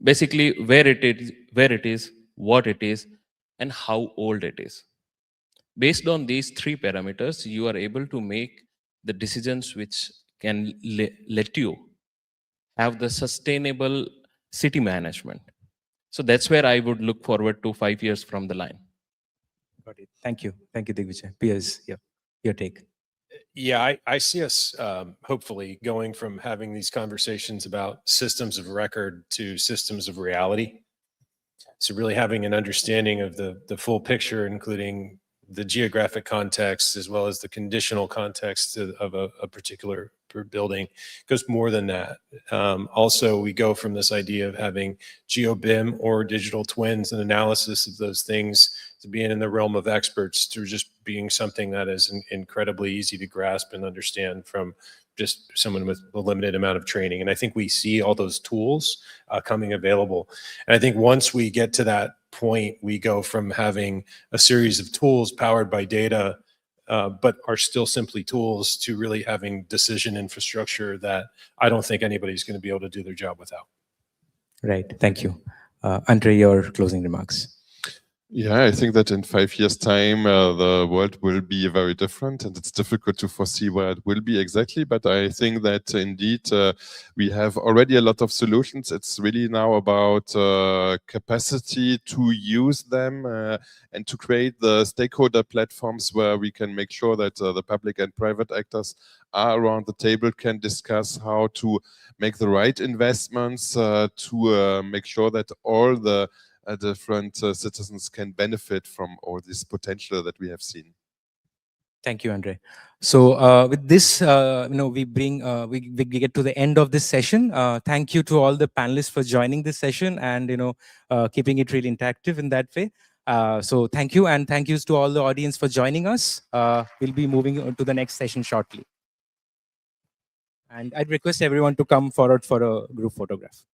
basically where it is, what it is, and how old it is. Based on these 3 parameters, you are able to make the decisions which can let you have the sustainable city management. So that's where I would look forward to 5 years from the line. Got it. Thank you. Thank you, Digvijay. Piers, your take. Yeah, I see us hopefully going from having these conversations about systems of record to systems of reality. So really having an understanding of the full picture, including the geographic context as well as the conditional context of a particular building. It goes more than that. Also, we go from this idea of having GeoBIM or digital twins and analysis of those things to being in the realm of experts to just being something that is incredibly easy to grasp and understand from just someone with a limited amount of training. And I think we see all those tools coming available. And I think once we get to that point, we go from having a series of tools powered by data, but are still simply tools, to really having decision infrastructure that I don't think anybody's going to be able to do their job without. Right. Thank you. Andre, your closing remarks. Yeah, I think that in 5 years' time, the world will be very different, and it's difficult to foresee where it will be exactly. But I think that indeed we have already a lot of solutions. It's really now about capacity to use them and to create the stakeholder platforms where we can make sure that the public and private actors are around the table, can discuss how to make the right investments to make sure that all the different citizens can benefit from all this potential that we have seen. Thank you, Andre. So with this, we get to the end of this session. Thank you to all the panelists for joining this session and keeping it really interactive in that way. So thank you, and thank yous to all the audience for joining us. We'll be moving on to the next session shortly. And I'd request everyone to come forward for a group photograph.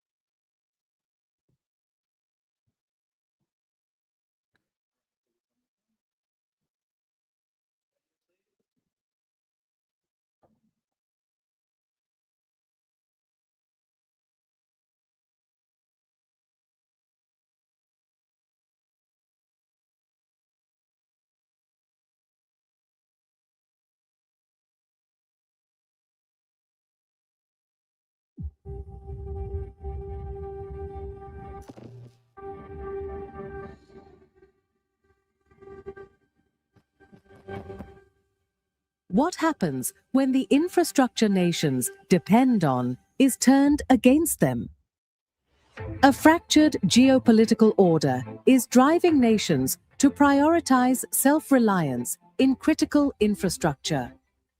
What happens when the infrastructure nations depend on is turned against them? A fractured geopolitical order is driving nations to prioritize self-reliance in critical infrastructure.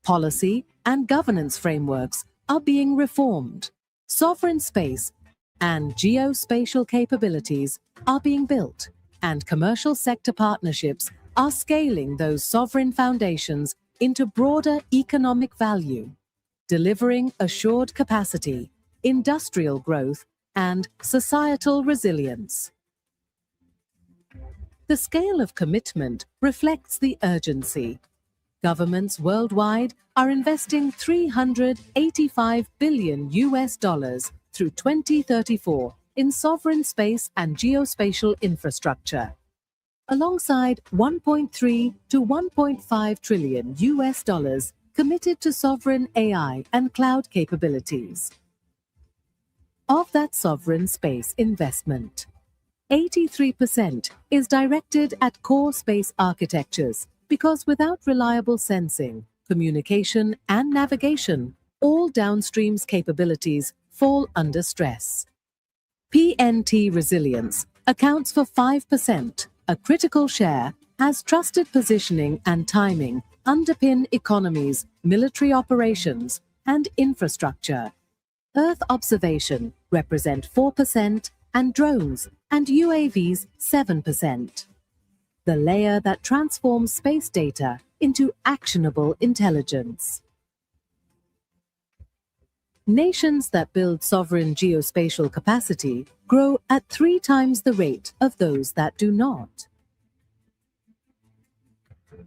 Policy and governance frameworks are being reformed. Sovereign space and geospatial capabilities are being built, and commercial sector partnerships are scaling those sovereign foundations into broader economic value, delivering assured capacity, industrial growth, and societal resilience. The scale of commitment reflects the urgency. Governments worldwide are investing $385 billion through 2034 in sovereign space and geospatial infrastructure, alongside $1.3 to $1.5 trillion committed to sovereign AI and cloud capabilities. Of that sovereign space investment, 83% is directed at core space architectures, because without reliable sensing, communication, and navigation, all downstream's capabilities fall under stress. PNT resilience accounts for 5%, a critical share, as trusted positioning and timing underpin economies, military operations, and infrastructure. Earth observation represent 4%, and drones and UAVs 7%. The layer that transforms space data into actionable intelligence. Nations that build sovereign geospatial capacity grow at 3 times the rate of those that do not.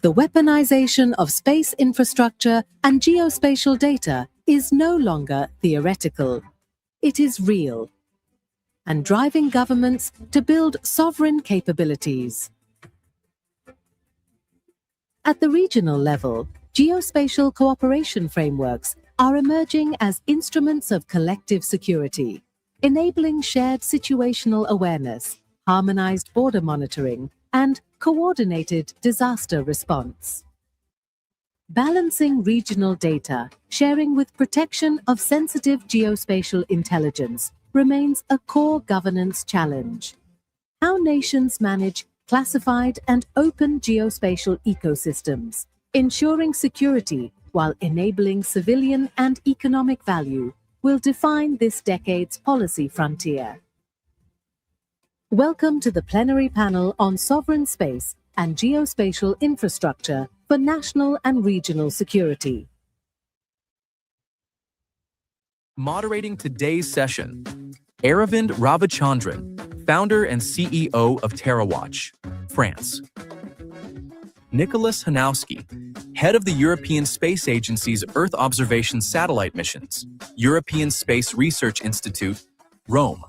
The weaponization of space infrastructure and geospatial data is no longer theoretical. It is real, and driving governments to build sovereign capabilities. At the regional level, geospatial cooperation frameworks are emerging as instruments of collective security, enabling shared situational awareness, harmonized border monitoring, and coordinated disaster response. Balancing regional data sharing with protection of sensitive geospatial intelligence remains a core governance challenge. How nations manage classified and open geospatial ecosystems, ensuring security while enabling civilian and economic value, will define this decade's policy frontier. Welcome to the plenary panel on sovereign space and geospatial infrastructure for national and regional security. Moderating today's session, Aravind Ravichandran, founder and CEO of TerraWatch, France. Nicholas Hanowski, head of the European Space Agency's Earth Observation Satellite Missions, European Space Research Institute, Rome.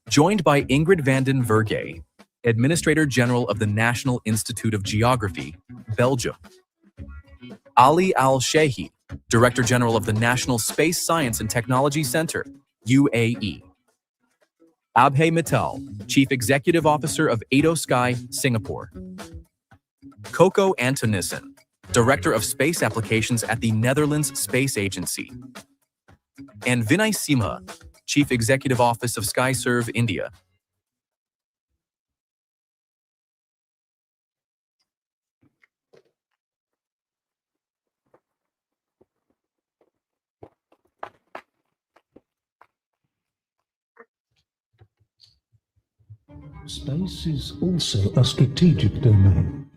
Joined by Ingrid van den Vergey, Administrator General of the National Institute of Geography, Belgium. Ali Al-Shehi, Director General of the National Space Science and Technology Center, UAE. Abhay Mittal, Chief Executive Officer of Adosky, Singapore. Coco Antonissen, Director of Space Applications at the Netherlands Space Agency. And Vinay Simha, Chief Executive Office of SkyServe India. Space is also a strategic domain,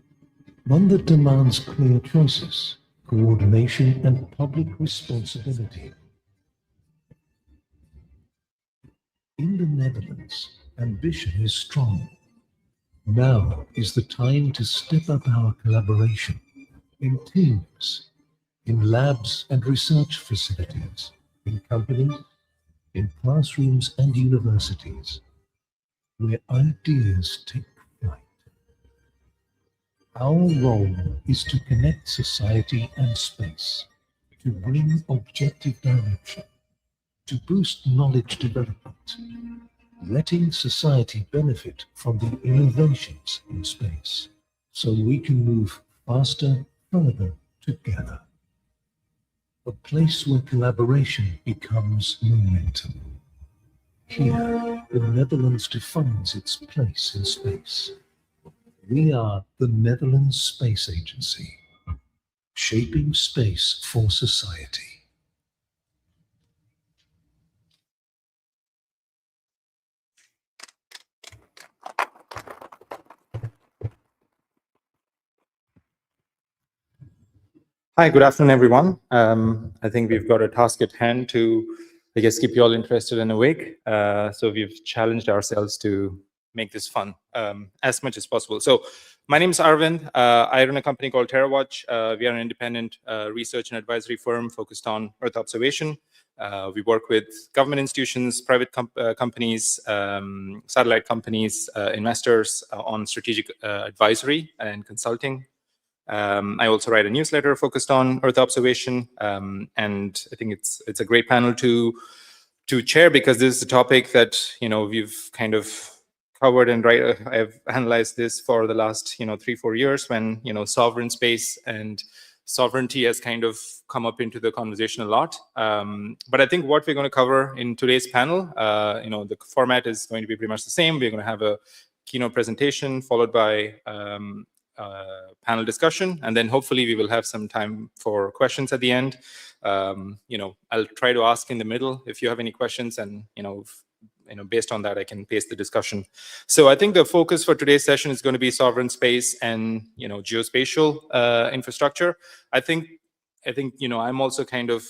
one that demands clear choices, coordination, and public responsibility. In the Netherlands, ambition is strong. Now is the time to step up our collaboration in teams, in labs and research facilities, in companies, in classrooms and universities, where ideas take flight. Our role is to connect society and space, to bring objective direction, to boost knowledge development, letting society benefit from the innovations in space, so we can move faster, further together. A place where collaboration becomes momentum. Here, the Netherlands defines its place in space. We are the Netherlands Space Agency, shaping space for society. Hi, good afternoon, everyone. I think we've got a task at hand to, I guess, keep you all interested and awake. So we've challenged ourselves to make this fun as much as possible. So my name is Arvind. I run a company called TerraWatch. We are an independent research and advisory firm focused on Earth observation. We work with government institutions, private companies, satellite companies, investors on strategic advisory and consulting. I also write a newsletter focused on Earth observation, and I think it's a great panel to chair, because this is a topic that we've kind of covered, and I've analyzed this for the last 3-4 years, when sovereign space and sovereignty has kind of come up into the conversation a lot. But I think what we're going to cover in today's panel, the format is going to be pretty much the same. We're going to have a keynote presentation followed by panel discussion, and then hopefully we will have some time for questions at the end. I'll try to ask in the middle if you have any questions, and based on that I can pace the discussion. So I think the focus for today's session is going to be sovereign space and geospatial infrastructure. I think I'm also kind of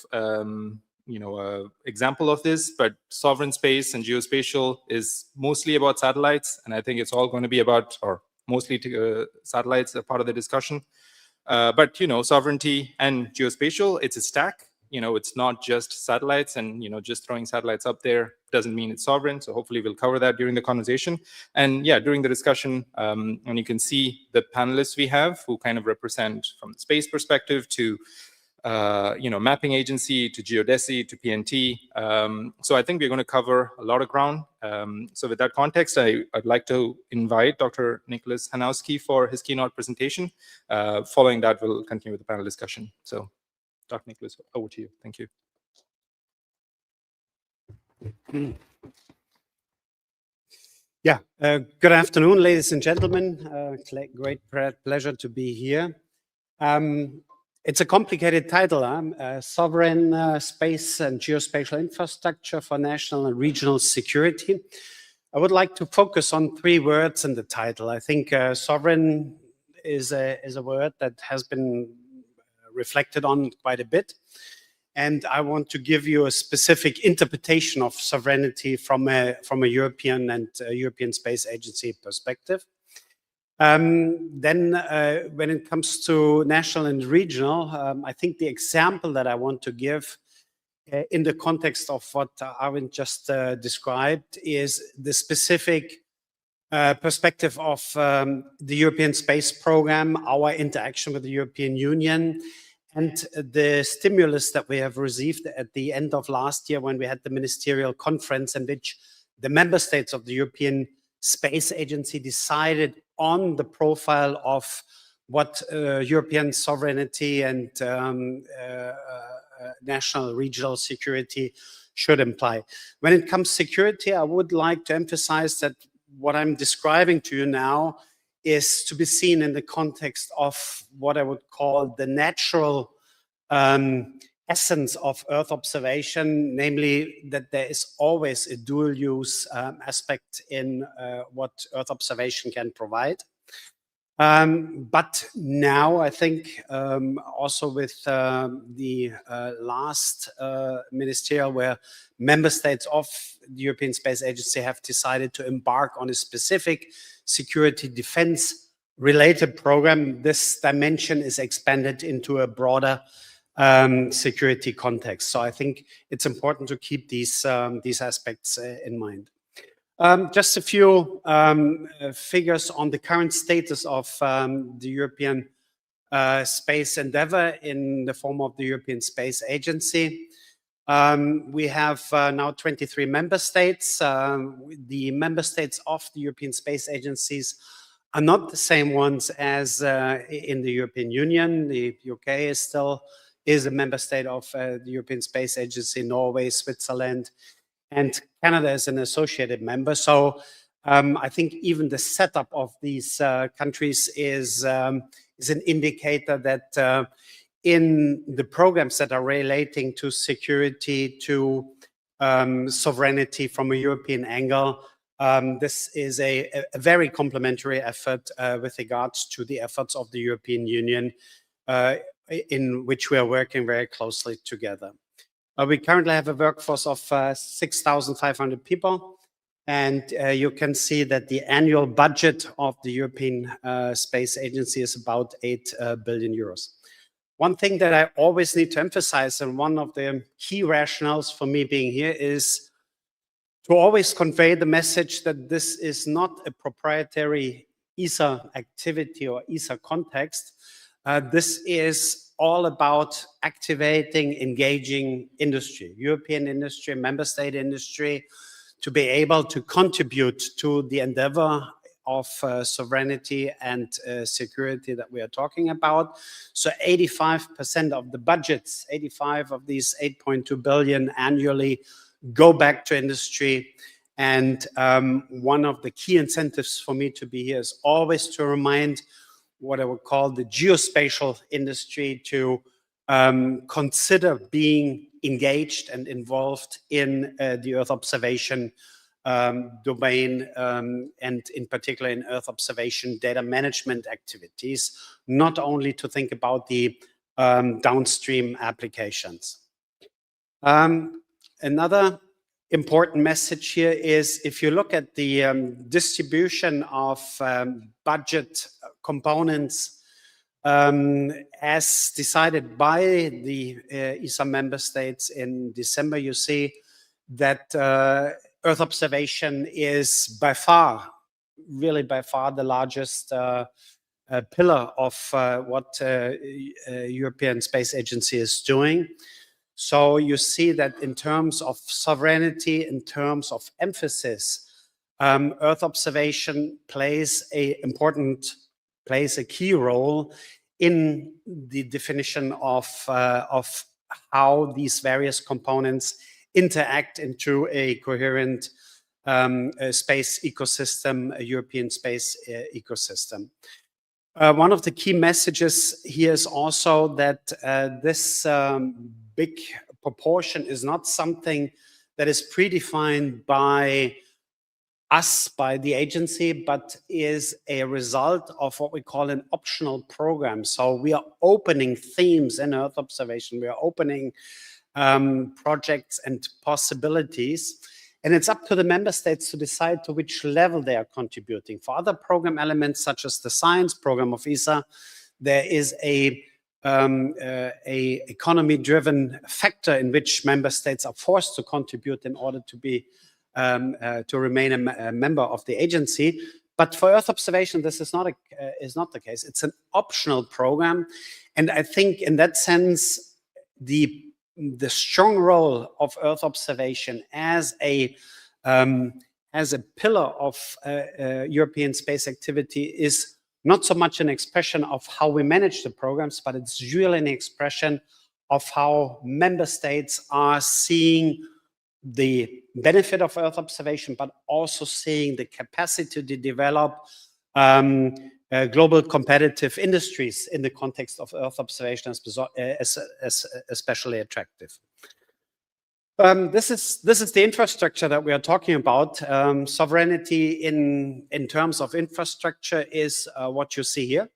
example of this, but sovereign space and geospatial is mostly about satellites, and I think it's all going to be about, or mostly satellites are part of the discussion. But sovereignty and geospatial, it's a stack. It's not just satellites, and just throwing satellites up there doesn't mean it's sovereign. So hopefully we'll cover that during the conversation. And yeah, during the discussion, and you can see the panelists we have who kind of represent from the space perspective to mapping agency, to Geodesy, to PNT. So I think we're going to cover a lot of ground. So with that context, I'd like to invite Dr. Nicholas Hanowski for his keynote presentation. Following that, we'll continue with the panel discussion. So Dr. Nicholas, over to you. Thank you. Yeah, good afternoon, ladies and gentlemen. Great pleasure to be here. It's a complicated title, Sovereign Space and Geospatial Infrastructure for National and Regional Security. I would like to focus on 3 words in the title. I think sovereign is a word that has been reflected on quite a bit. And I want to give you a specific interpretation of sovereignty from a European and European Space Agency perspective. Then when it comes to national and regional, I think the example that I want to give in the context of what Arvind just described is the specific perspective of the European Space Program, our interaction with the European Union, and the stimulus that we have received at the end of last year when we had the ministerial conference in which the member states of the European Space Agency decided on the profile of what European sovereignty and national regional security should imply. When it comes to security, I would like to emphasize that what I'm describing to you now is to be seen in the context of what I would call the natural essence of Earth observation, namely that there is always a dual use aspect in what Earth observation can provide. But now I think also with the last ministerial where member states of the European Space Agency have decided to embark on a specific security defense related program, this dimension is expanded into a broader security context. So I think it's important to keep these aspects in mind. Just a few figures on the current status of the European space endeavor in the form of the European Space Agency. We have now 23 member states. The member states of the European Space Agencies are not the same ones as in the European Union. The UK is a member state of the European Space Agency, Norway, Switzerland, and Canada is an associated member. So I think even the setup of these countries is an indicator that in the programs that are relating to security, to sovereignty from a European angle, this is a very complementary effort with regards to the efforts of the European Union in which we are working very closely together. We currently have a workforce of 6,500 people, and you can see that the annual budget of the European Space Agency is about 8 billion euros. One thing that I always need to emphasize, and one of the key rationales for me being here, is to always convey the message that this is not a proprietary ESA activity or ESA context. This is all about activating, engaging industry, European industry, member state industry, to be able to contribute to the endeavor of sovereignty and security that we are talking about. So 85% of the budgets, 85 of these 8.2 billion annually go back to industry. And one of the key incentives for me to be here is always to remind what I would call the geospatial industry to consider being engaged and involved in the Earth observation domain, and in particular in Earth observation data management activities, not only to think about the downstream applications. Another important message here is if you look at the distribution of budget components as decided by the ESA member states in December, you see that Earth observation is by far, really by far the largest pillar of what European Space Agency is doing. So you see that in terms of sovereignty, in terms of emphasis, Earth observation plays a key role in the definition of how these various components interact into a coherent space ecosystem, a European space ecosystem. One of the key messages here is also that this big proportion is not something that is predefined by us, by the agency, but is a result of what we call an optional program. So we are opening themes in Earth observation. We are opening projects and possibilities. And it's up to the member states to decide to which level they are contributing. For other program elements, such as the science program of ESA, there is a economy-driven factor in which member states are forced to contribute in order to be a member of the agency. But for Earth observation, this is not the case. It's an optional program, and I think in that sense, the strong role of Earth observation as a pillar of European space activity is not so much an expression of how we manage the programs, but it's really an expression of how member states are seeing the benefit of Earth observation, but also seeing the capacity to develop global competitive industries in the context of Earth observation as especially attractive. This is the infrastructure that we are talking about. Sovereignty in terms of infrastructure is what you see here.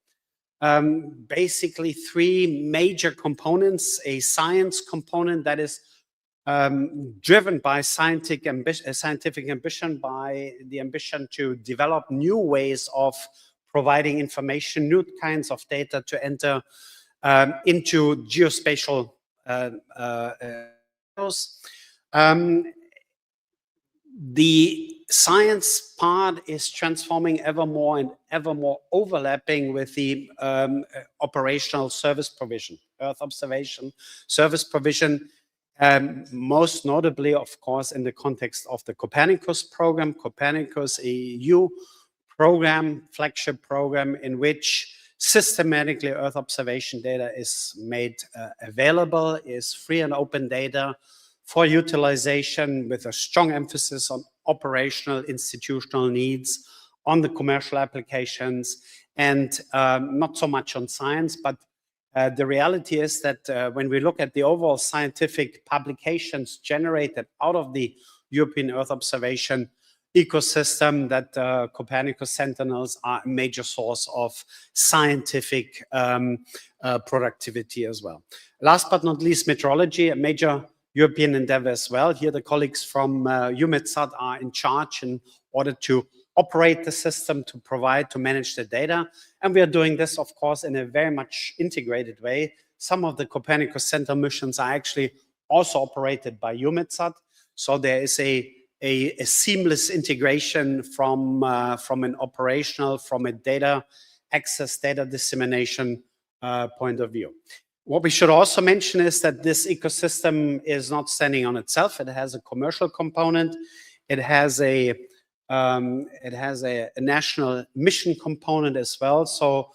Basically, three major components: a science component that is driven by scientific ambition, by the ambition to develop new ways of providing information, new kinds of data to enter into geospatial the science part is transforming ever more and ever more overlapping with the operational service provision, Earth observation service provision, most notably, of course, in the context of the Copernicus program. Copernicus, a EU program, flagship program, in which systematically Earth observation data is made available, is free and open data for utilization, with a strong emphasis on operational institutional needs, on the commercial applications, and not so much on science. But the reality is that when we look at the overall scientific publications generated out of the European Earth observation ecosystem, that Copernicus Sentinels are a major source of scientific productivity as well. Last but not least, meteorology, a major European endeavor as well. Here the colleagues from EUMETSAT are in charge in order to operate the system, to provide, to manage the data. And we are doing this, of course, in a very much integrated way. Some of the Copernicus Center missions are actually also operated by EUMETSAT. So there is a seamless integration from an operational, from a data access, data dissemination point of view. What we should also mention is that this ecosystem is not standing on itself. It has a commercial component. It has a national mission component as well. So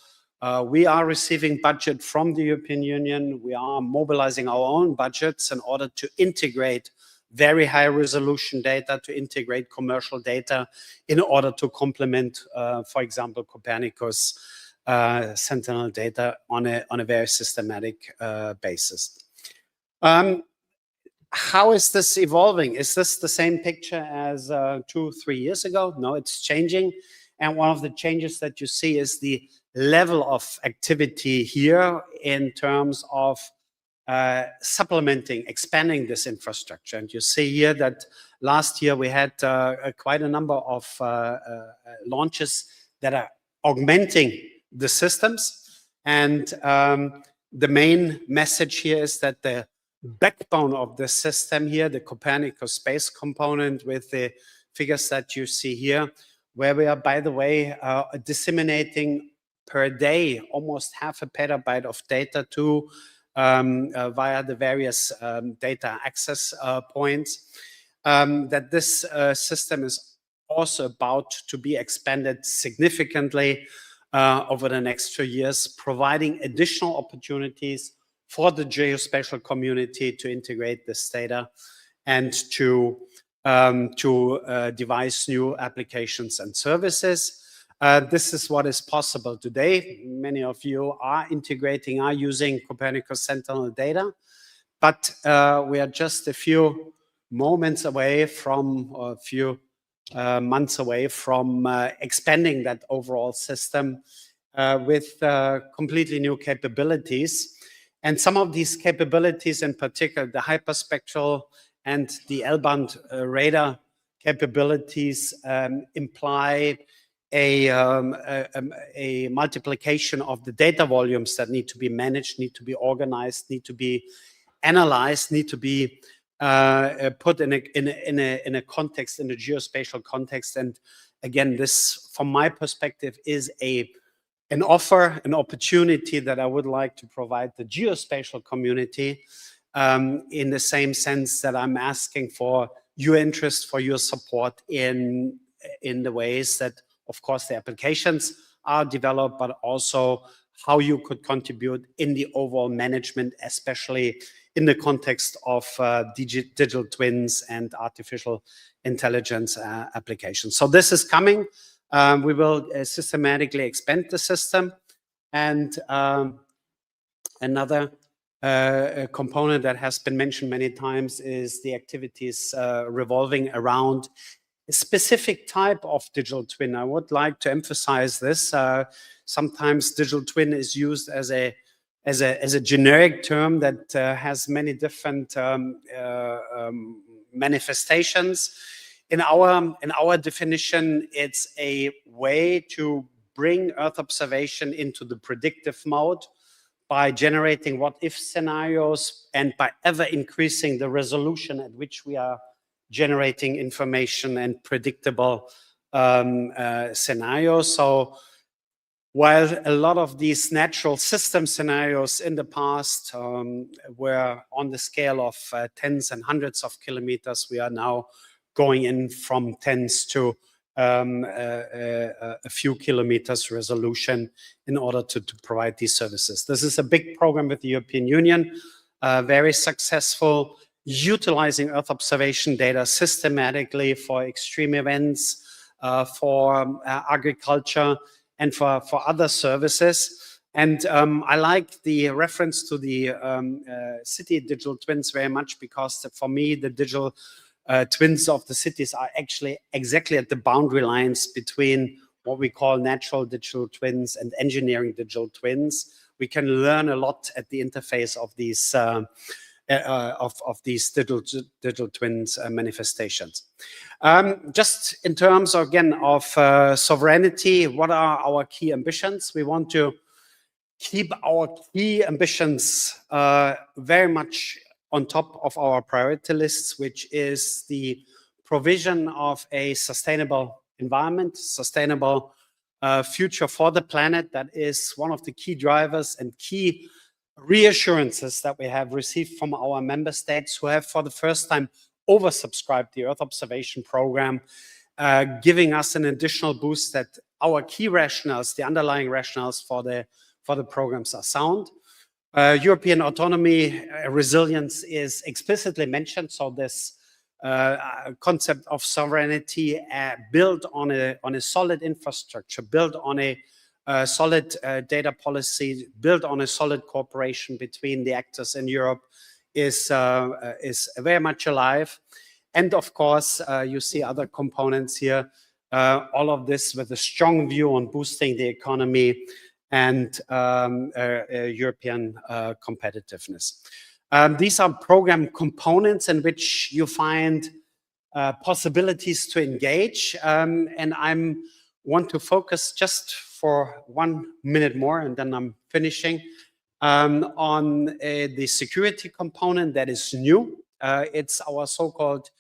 we are receiving budget from the European Union. We are mobilizing our own budgets in order to integrate very high resolution data, to integrate commercial data in order to complement, for example, Copernicus Sentinel data on a very systematic basis. How is this evolving? Is this the same picture as 2-3 years ago? No, it's changing. And one of the changes that you see is the level of activity here in terms of supplementing, expanding this infrastructure. And you see here that last year we had quite a number of launches that are augmenting the systems. And the main message here is that the backbone of the system here, the Copernicus space component with the figures that you see here, where we are, by the way, disseminating per day almost 0.5 petabyte of data to via the various data access points, that this system is also about to be expanded significantly over the next few years, providing additional opportunities for the geospatial community to integrate this data and to devise new applications and services. This is what is possible today. Many of you are integrating, are using Copernicus Sentinel data, but we are just a few moments away from, or a few months away from expanding that overall system with completely new capabilities. And some of these capabilities, in particular, the hyperspectral and the L-band radar capabilities, imply a multiplication of the data volumes that need to be managed, need to be organized, need to be analyzed, need to be put in a context, in a geospatial context. And again, this, from my perspective, is an offer, an opportunity that I would like to provide the geospatial community, in the same sense that I'm asking for your interest, for your support in the ways that, of course, the applications are developed, but also how you could contribute in the overall management, especially in the context of digital twins and artificial intelligence applications. So this is coming. We will systematically expand the system. And another component that has been mentioned many times is the activities revolving around a specific type of digital twin. I would like to emphasize this. Sometimes digital twin is used as a generic term that has many different manifestations. In our definition, it's a way to bring Earth observation into the predictive mode by generating what-if scenarios and by ever increasing the resolution at which we are generating information and predictable scenarios. So while a lot of these natural system scenarios in the past were on the scale of tens and hundreds of kilometers, we are now going in from tens to a few kilometers resolution in order to provide these services. This is a big program with the European Union, very successful, utilizing Earth observation data systematically for extreme events, for agriculture, and for other services. And I like the reference to the city digital twins very much, because for me, the digital twins of the cities are actually exactly at the boundary lines between what we call natural digital twins and engineering digital twins. We can learn a lot at the interface of these digital twins manifestations. Just in terms, again, of sovereignty, what are our key ambitions? We want to keep our key ambitions very much on top of our priority lists, which is the provision of a sustainable environment, sustainable future for the planet. That is one of the key drivers and key reassurances that we have received from our member states, who have for the first time oversubscribed the Earth observation program, giving us an additional boost that our key rationales, the underlying rationales for the programs are sound. European autonomy, resilience is explicitly mentioned. So this concept of sovereignty built on a solid infrastructure, built on a solid data policy, built on a solid cooperation between the actors in Europe is very much alive. And of course, you see other components here, all of this with a strong view on boosting the economy and European competitiveness. These are program components in which you find possibilities to engage. And I want to focus just for 1 minute more, and then I'm finishing, on the security component that is new. It's our so-called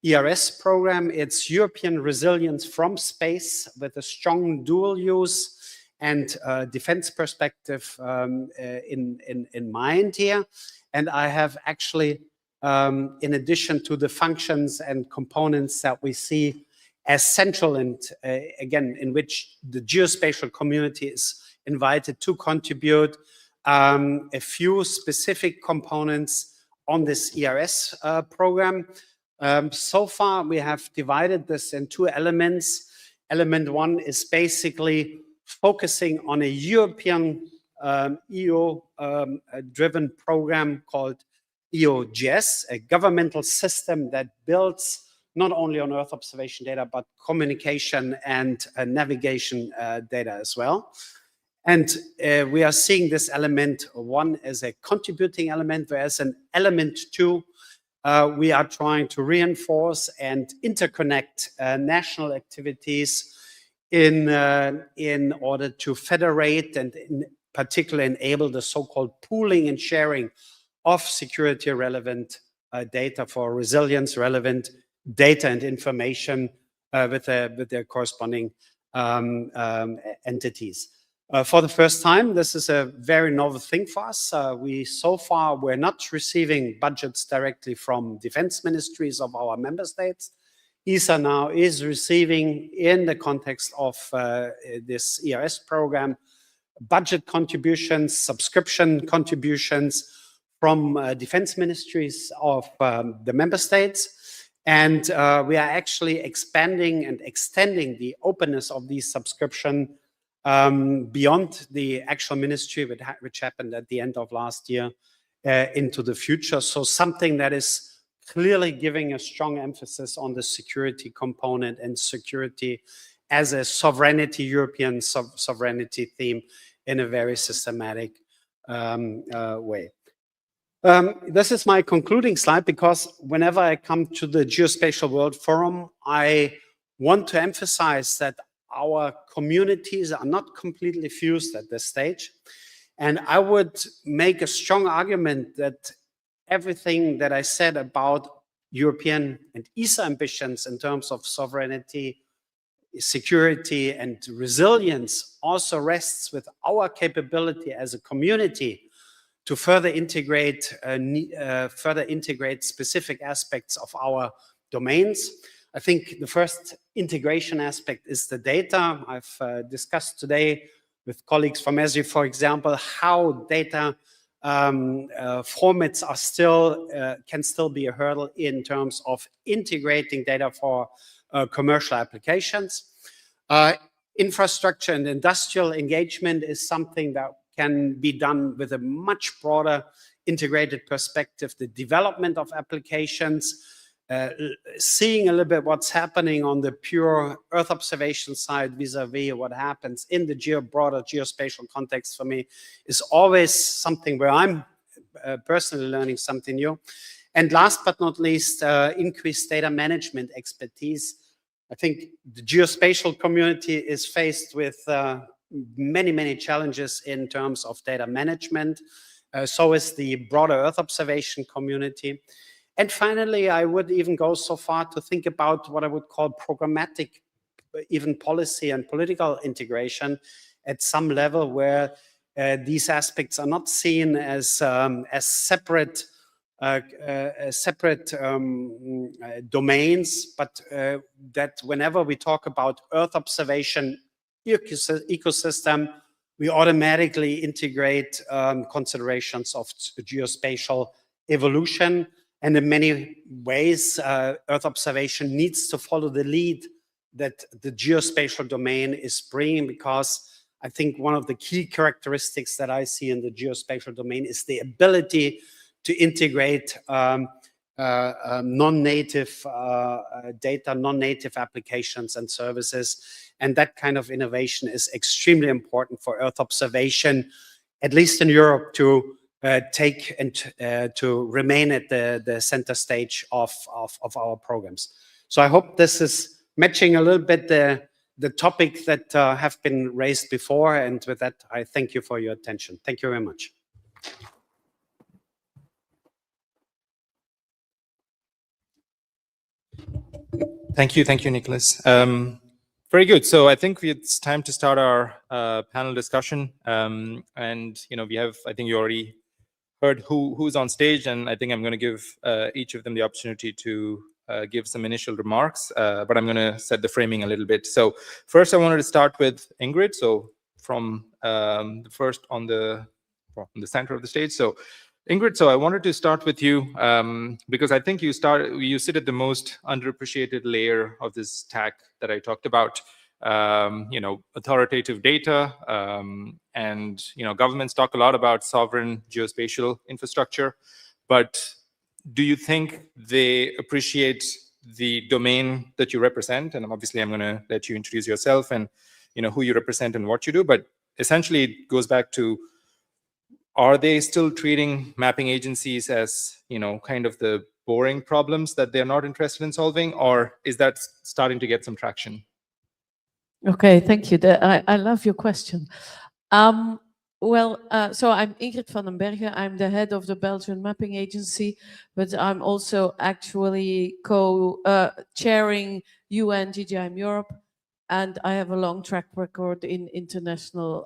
ERS program. It's European resilience from space with a strong dual use and defense perspective in mind here. And I have actually, in addition to the functions and components that we see as central and again, in which the geospatial community is invited to contribute, a few specific components on this ERS program. So far, we have divided this in two elements. Element one is basically focusing on a European EU-driven program called EOGS, a governmental system that builds not only on Earth observation data, but communication and navigation data as well. And we are seeing this element one as a contributing element, whereas an element two, we are trying to reinforce and interconnect national activities in order to federate and in particular enable the so-called pooling and sharing of security relevant data for resilience, relevant data and information with their corresponding entities. For the first time, this is a very novel thing for us. We so far were not receiving budgets directly from defense ministries of our member states. ESA now is receiving, in the context of this ERS program, budget contributions, subscription contributions from defense ministries of the member states. And we are actually expanding and extending the openness of these subscription beyond the actual ministry, which happened at the end of last year, into the future. So something that is clearly giving a strong emphasis on the security component and security as a sovereignty, European sovereignty theme in a very systematic way. This is my concluding slide, because whenever I come to the Geospatial World Forum, I want to emphasize that our communities are not completely fused at this stage. And I would make a strong argument that everything that I said about European and ESA ambitions in terms of sovereignty, security, and resilience also rests with our capability as a community to further integrate specific aspects of our domains. I think the first integration aspect is the data. I've discussed today with colleagues from ESRI, for example, how data formats are still can still be a hurdle in terms of integrating data for commercial applications. Infrastructure and industrial engagement is something that can be done with a much broader integrated perspective. The development of applications, seeing a little bit what's happening on the pure Earth observation side vis-a-vis what happens in the broader geospatial context, for me is always something where I'm personally learning something new. And last but not least, increased data management expertise. I think the geospatial community is faced with many, many challenges in terms of data management. So is the broader Earth observation community. And finally, I would even go so far to think about what I would call programmatic, even policy and political integration at some level, where these aspects are not seen as separate domains, but that whenever we talk about Earth observation ecosystem, we automatically integrate considerations of geospatial evolution. And in many ways, Earth observation needs to follow the lead that the geospatial domain is bringing, because I think one of the key characteristics that I see in the geospatial domain is the ability to integrate non-native data, non-native applications and services. And that kind of innovation is extremely important for Earth observation, at least in Europe, to take and to remain at the center stage of our programs. So I hope this is matching a little bit the topic that have been raised before. And with that, I thank you for your attention. Thank you very much. Thank you, Nicholas. Very good. So I think it's time to start our panel discussion. And we have, I think you already heard who's on stage, and I think I'm going to give each of them the opportunity to give some initial remarks, but I'm going to set the framing a little bit. So first, I wanted to start with Ingrid. So from the first on the center of the stage. So Ingrid, so I wanted to start with you because I think you sit at the most underappreciated layer of this stack that I talked about. Authoritative data, and governments talk a lot about sovereign geospatial infrastructure, but do you think they appreciate the domain that you represent? And obviously I'm going to let you introduce yourself and who you represent and what you do, but essentially it goes back to, are they still treating mapping agencies as kind of the boring problems that they're not interested in solving, or is that starting to get some traction? Okay, thank you. I love your question. Well, so I'm Ingrid van den Bergen. I'm the head of the Belgian Mapping Agency, but I'm also actually chairing UN GGIM Europe, and I have a long track record in international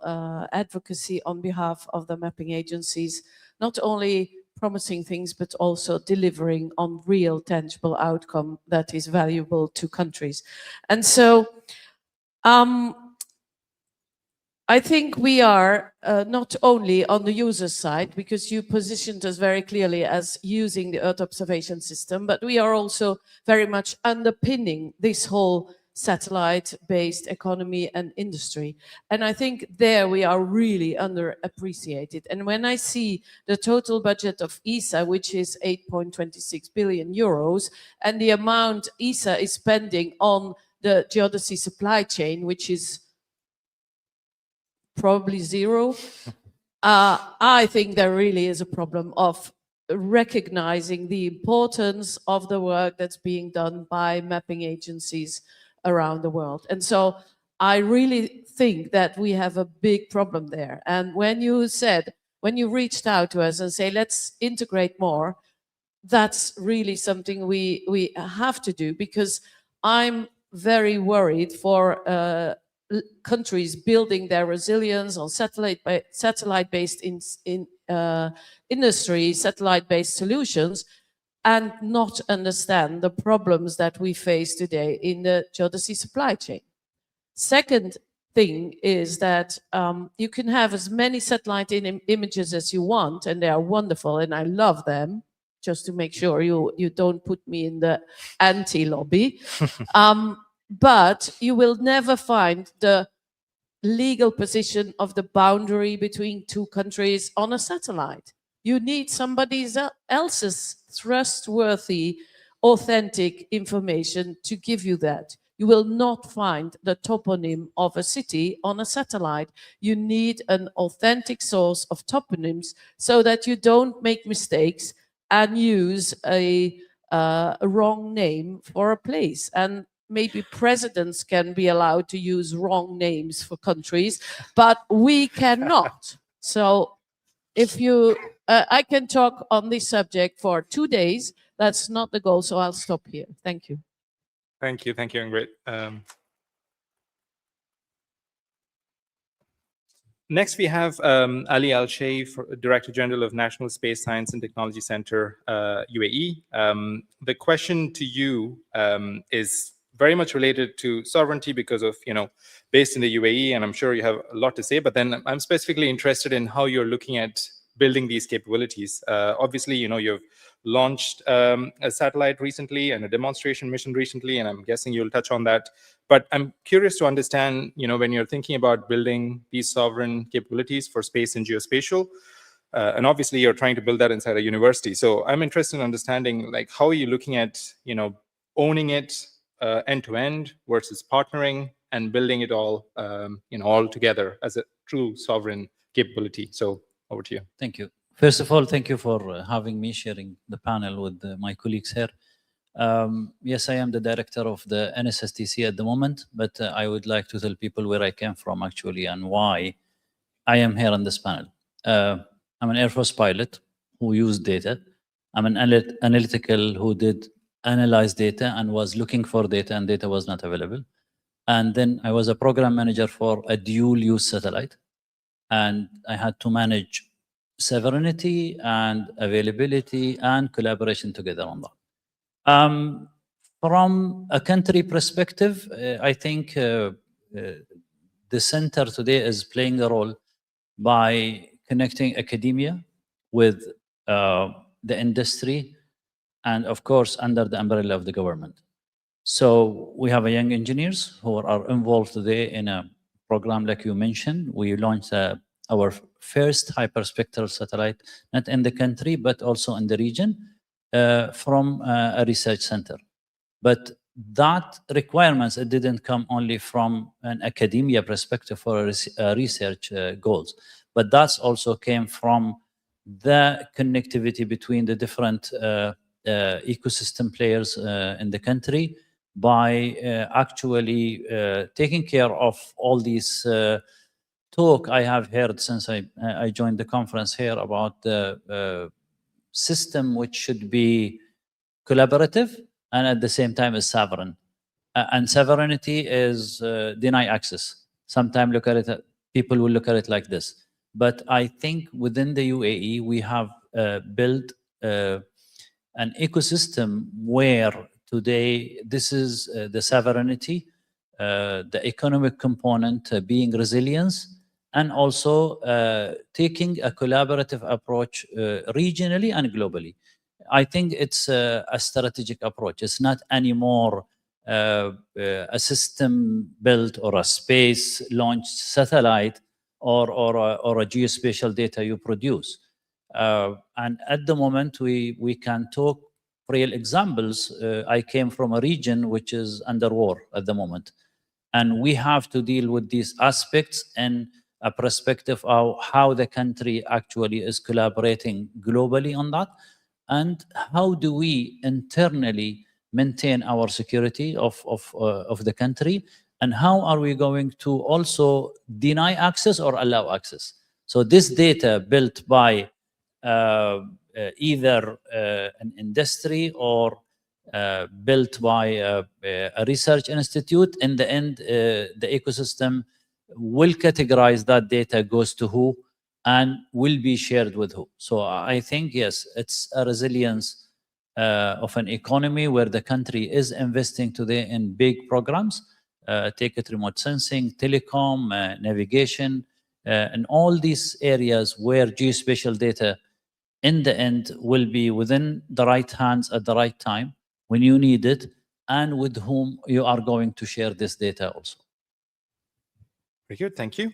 advocacy on behalf of the mapping agencies, not only promising things, but also delivering on real tangible outcome that is valuable to countries. And so, I think we are not only on the user side, because you positioned us very clearly as using the Earth observation system, but we are also very much underpinning this whole satellite-based economy and industry. And I think there we are really underappreciated. And when I see the total budget of ESA, which is 8.26 billion euros, and the amount ESA is spending on the geodesy supply chain, which is probably zero. I think there really is a problem of recognizing the importance of the work that's being done by mapping agencies around the world. And so I really think that we have a big problem there. And when you reached out to us and say, let's integrate more, that's really something we have to do, because I'm very worried for countries building their resilience on satellite-based industry, satellite-based solutions, and not understand the problems that we face today in the geodesy supply chain. Second thing is that you can have as many satellite images as you want, and they are wonderful, and I love them, just to make sure you don't put me in the anti-lobby. But you will never find the legal position of the boundary between two countries on a satellite. You need somebody else's trustworthy, authentic information to give you that. You will not find the toponym of a city on a satellite. You need an authentic source of toponyms so that you don't make mistakes and use a wrong name for a place. And maybe presidents can be allowed to use wrong names for countries, but we cannot. So if you, I can talk on this subject for 2 days. That's not the goal, so I'll stop here. Thank you. Thank you, Ingrid. Next, we have Ali Al-Shay, Director General of National Space Science and Technology Center, UAE. The question to you is very much related to sovereignty because of, based in the UAE, and I'm sure you have a lot to say, but then I'm specifically interested in how you're looking at building these capabilities. Obviously, you've launched a satellite recently and a demonstration mission recently, and I'm guessing you'll touch on that. But I'm curious to understand, when you're thinking about building these sovereign capabilities for space and geospatial, and obviously you're trying to build that inside a university. So I'm interested in understanding, how are you looking at, owning it end to end versus partnering and building it all, all together as a true sovereign capability. So over to you. Thank you. First of all, thank you for having me sharing the panel with my colleagues here. Yes, I am the director of the NSSTC at the moment, but I would like to tell people where I came from actually and why I am here on this panel. I'm an Air Force pilot who used data. I'm an analytical who did analyze data and was looking for data, and data was not available. And then I was a program manager for a dual-use satellite, and I had to manage sovereignty and availability and collaboration together on that. From a country perspective, I think the center today is playing a role by connecting academia with the industry, and of course, under the umbrella of the government. So we have young engineers who are involved today in a program like you mentioned. We launched our first hyperspectral satellite, not in the country, but also in the region, from a research center. But that requirements, it didn't come only from an academia perspective for research goals, but that also came from the connectivity between the different ecosystem players in the country by actually taking care of all these talk I have heard since I joined the conference here about the system which should be collaborative and at the same time is sovereign. And sovereignty is deny access. Sometimes people will look at it like this. But I think within the UAE, we have built an ecosystem where today this is the sovereignty, the economic component being resilience, and also taking a collaborative approach regionally and globally. I think it's a strategic approach. It's not anymore a system built or a space launched satellite or a geospatial data you produce. And at the moment, we can talk real examples. I came from a region which is under war at the moment. And we have to deal with these aspects and a perspective of how the country actually is collaborating globally on that. And how do we internally maintain our security of the country? And how are we going to also deny access or allow access? So this data built by either an industry or built by a research institute, in the end, the ecosystem will categorize that data goes to who and will be shared with who. So I think, yes, it's a resilience of an economy where the country is investing today in big programs, take it remote sensing, telecom, navigation, and all these areas where geospatial data in the end will be within the right hands at the right time when you need it, and with whom you are going to share this data also. Very good, thank you.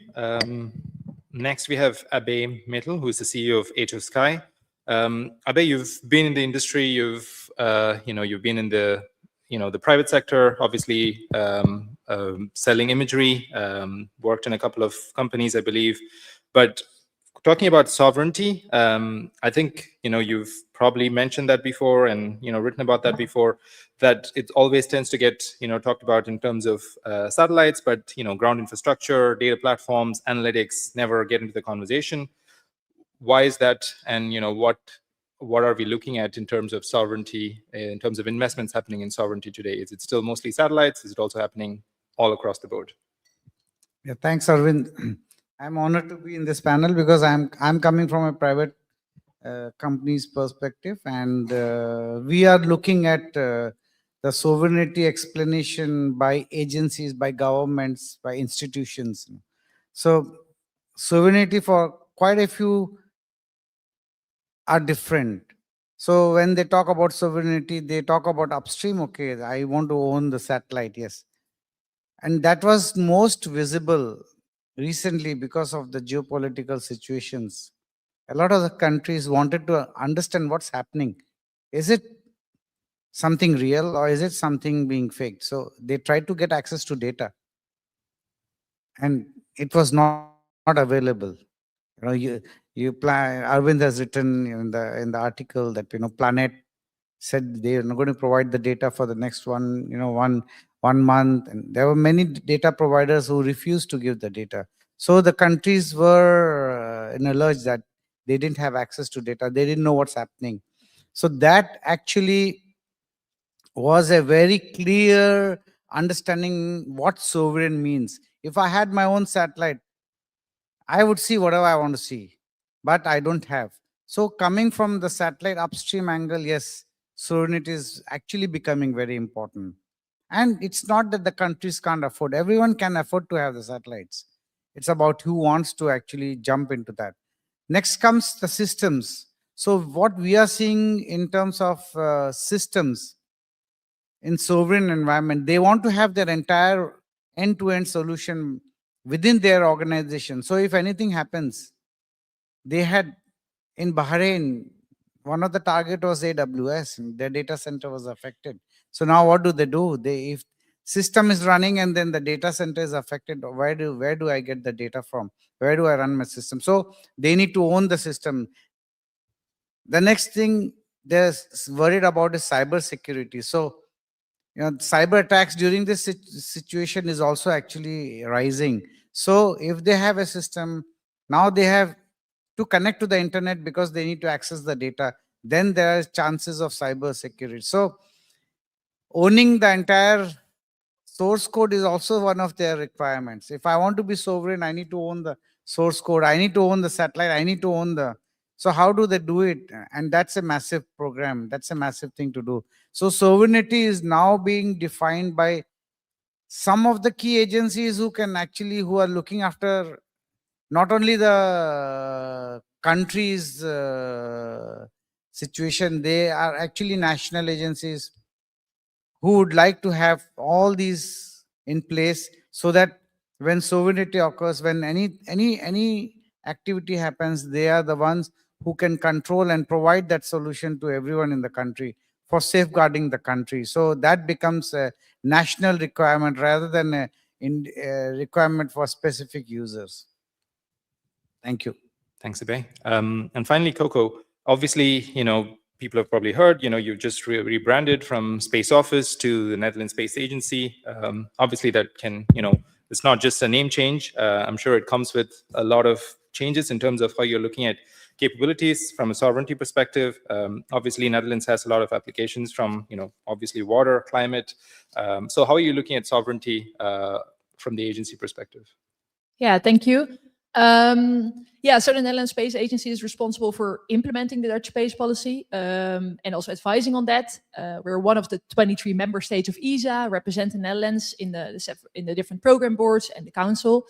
Next, we have Abe Mittel, who is the CEO of Age of Sky. Abe, you've been in the industry. You've been in the the private sector, obviously selling imagery. Worked in a couple of companies, I believe. But talking about sovereignty, I think you've probably mentioned that before and written about that before. That it always tends to get talked about in terms of satellites, but ground infrastructure, data platforms, analytics never get into the conversation. Why is that? And what are we looking at in terms of sovereignty, in terms of investments happening in sovereignty today? Is it still mostly satellites? Is it also happening all across the board? Yeah, thanks, Arvind. I'm honored to be in this panel because I'm coming from a private company's perspective, and we are looking at the sovereignty explanation by agencies, by governments, by institutions. So sovereignty for quite a few are different. So when they talk about sovereignty, they talk about upstream. Okay, I want to own the satellite, yes. And that was most visible recently because of the geopolitical situations. A lot of the countries wanted to understand what's happening. Is it something real or is it something being faked? So they tried to get access to data, and it was not available. Arvind has written in the article that Planet said they are going to provide the data for the next one month, and there were many data providers who refused to give the data. So the countries were in a lurch that they didn't have access to data. They didn't know what's happening. So that actually was a very clear understanding what sovereign means. If I had my own satellite, I would see whatever I want to see, but I don't have. So coming from the satellite upstream angle, yes, sovereignty is actually becoming very important. And it's not that the countries can't afford. Everyone can afford to have the satellites. It's about who wants to actually jump into that. Next comes the systems. So what we are seeing in terms of systems in sovereign environment, they want to have their entire end-to-end solution within their organization. So if anything happens, they had in Bahrain, one of the target was AWS, and their data center was affected. So now what do? If system is running and then the data center is affected, where do I get the data from? Where do I run my system? So they need to own the system. The next thing they're worried about is cyber security. So cyber attacks during this situation is also actually rising. So if they have a system, now they have to connect to the internet because they need to access the data, then there are chances of cyber security. So owning the entire source code is also one of their requirements. If I want to be sovereign, I need to own the source code. I need to own the satellite. I need to own the... So how do they do it? And that's a massive program. That's a massive thing to do. So sovereignty is now being defined by some of the key agencies who are looking after not only the country's situation, they are actually national agencies who would like to have all these in place so that when sovereignty occurs, when any activity happens, they are the ones who can control and provide that solution to everyone in the country for safeguarding the country. So that becomes a national requirement rather than a requirement for specific users. Thank you. Thanks, Abhay. And finally, Coco, obviously, people have probably heard, you've just rebranded from Space Office to the Netherlands Space Agency. Obviously, that can, it's not just a name change. I'm sure it comes with a lot of changes in terms of how you're looking at capabilities from a sovereignty perspective. Obviously, Netherlands has a lot of applications from, obviously water, climate. So how are you looking at sovereignty from the agency perspective? Yeah, thank you. So the Netherlands Space Agency is responsible for implementing the Dutch space policy and also advising on that. We're one of the 23 member states of ESA, representing the Netherlands in the different program boards and the council.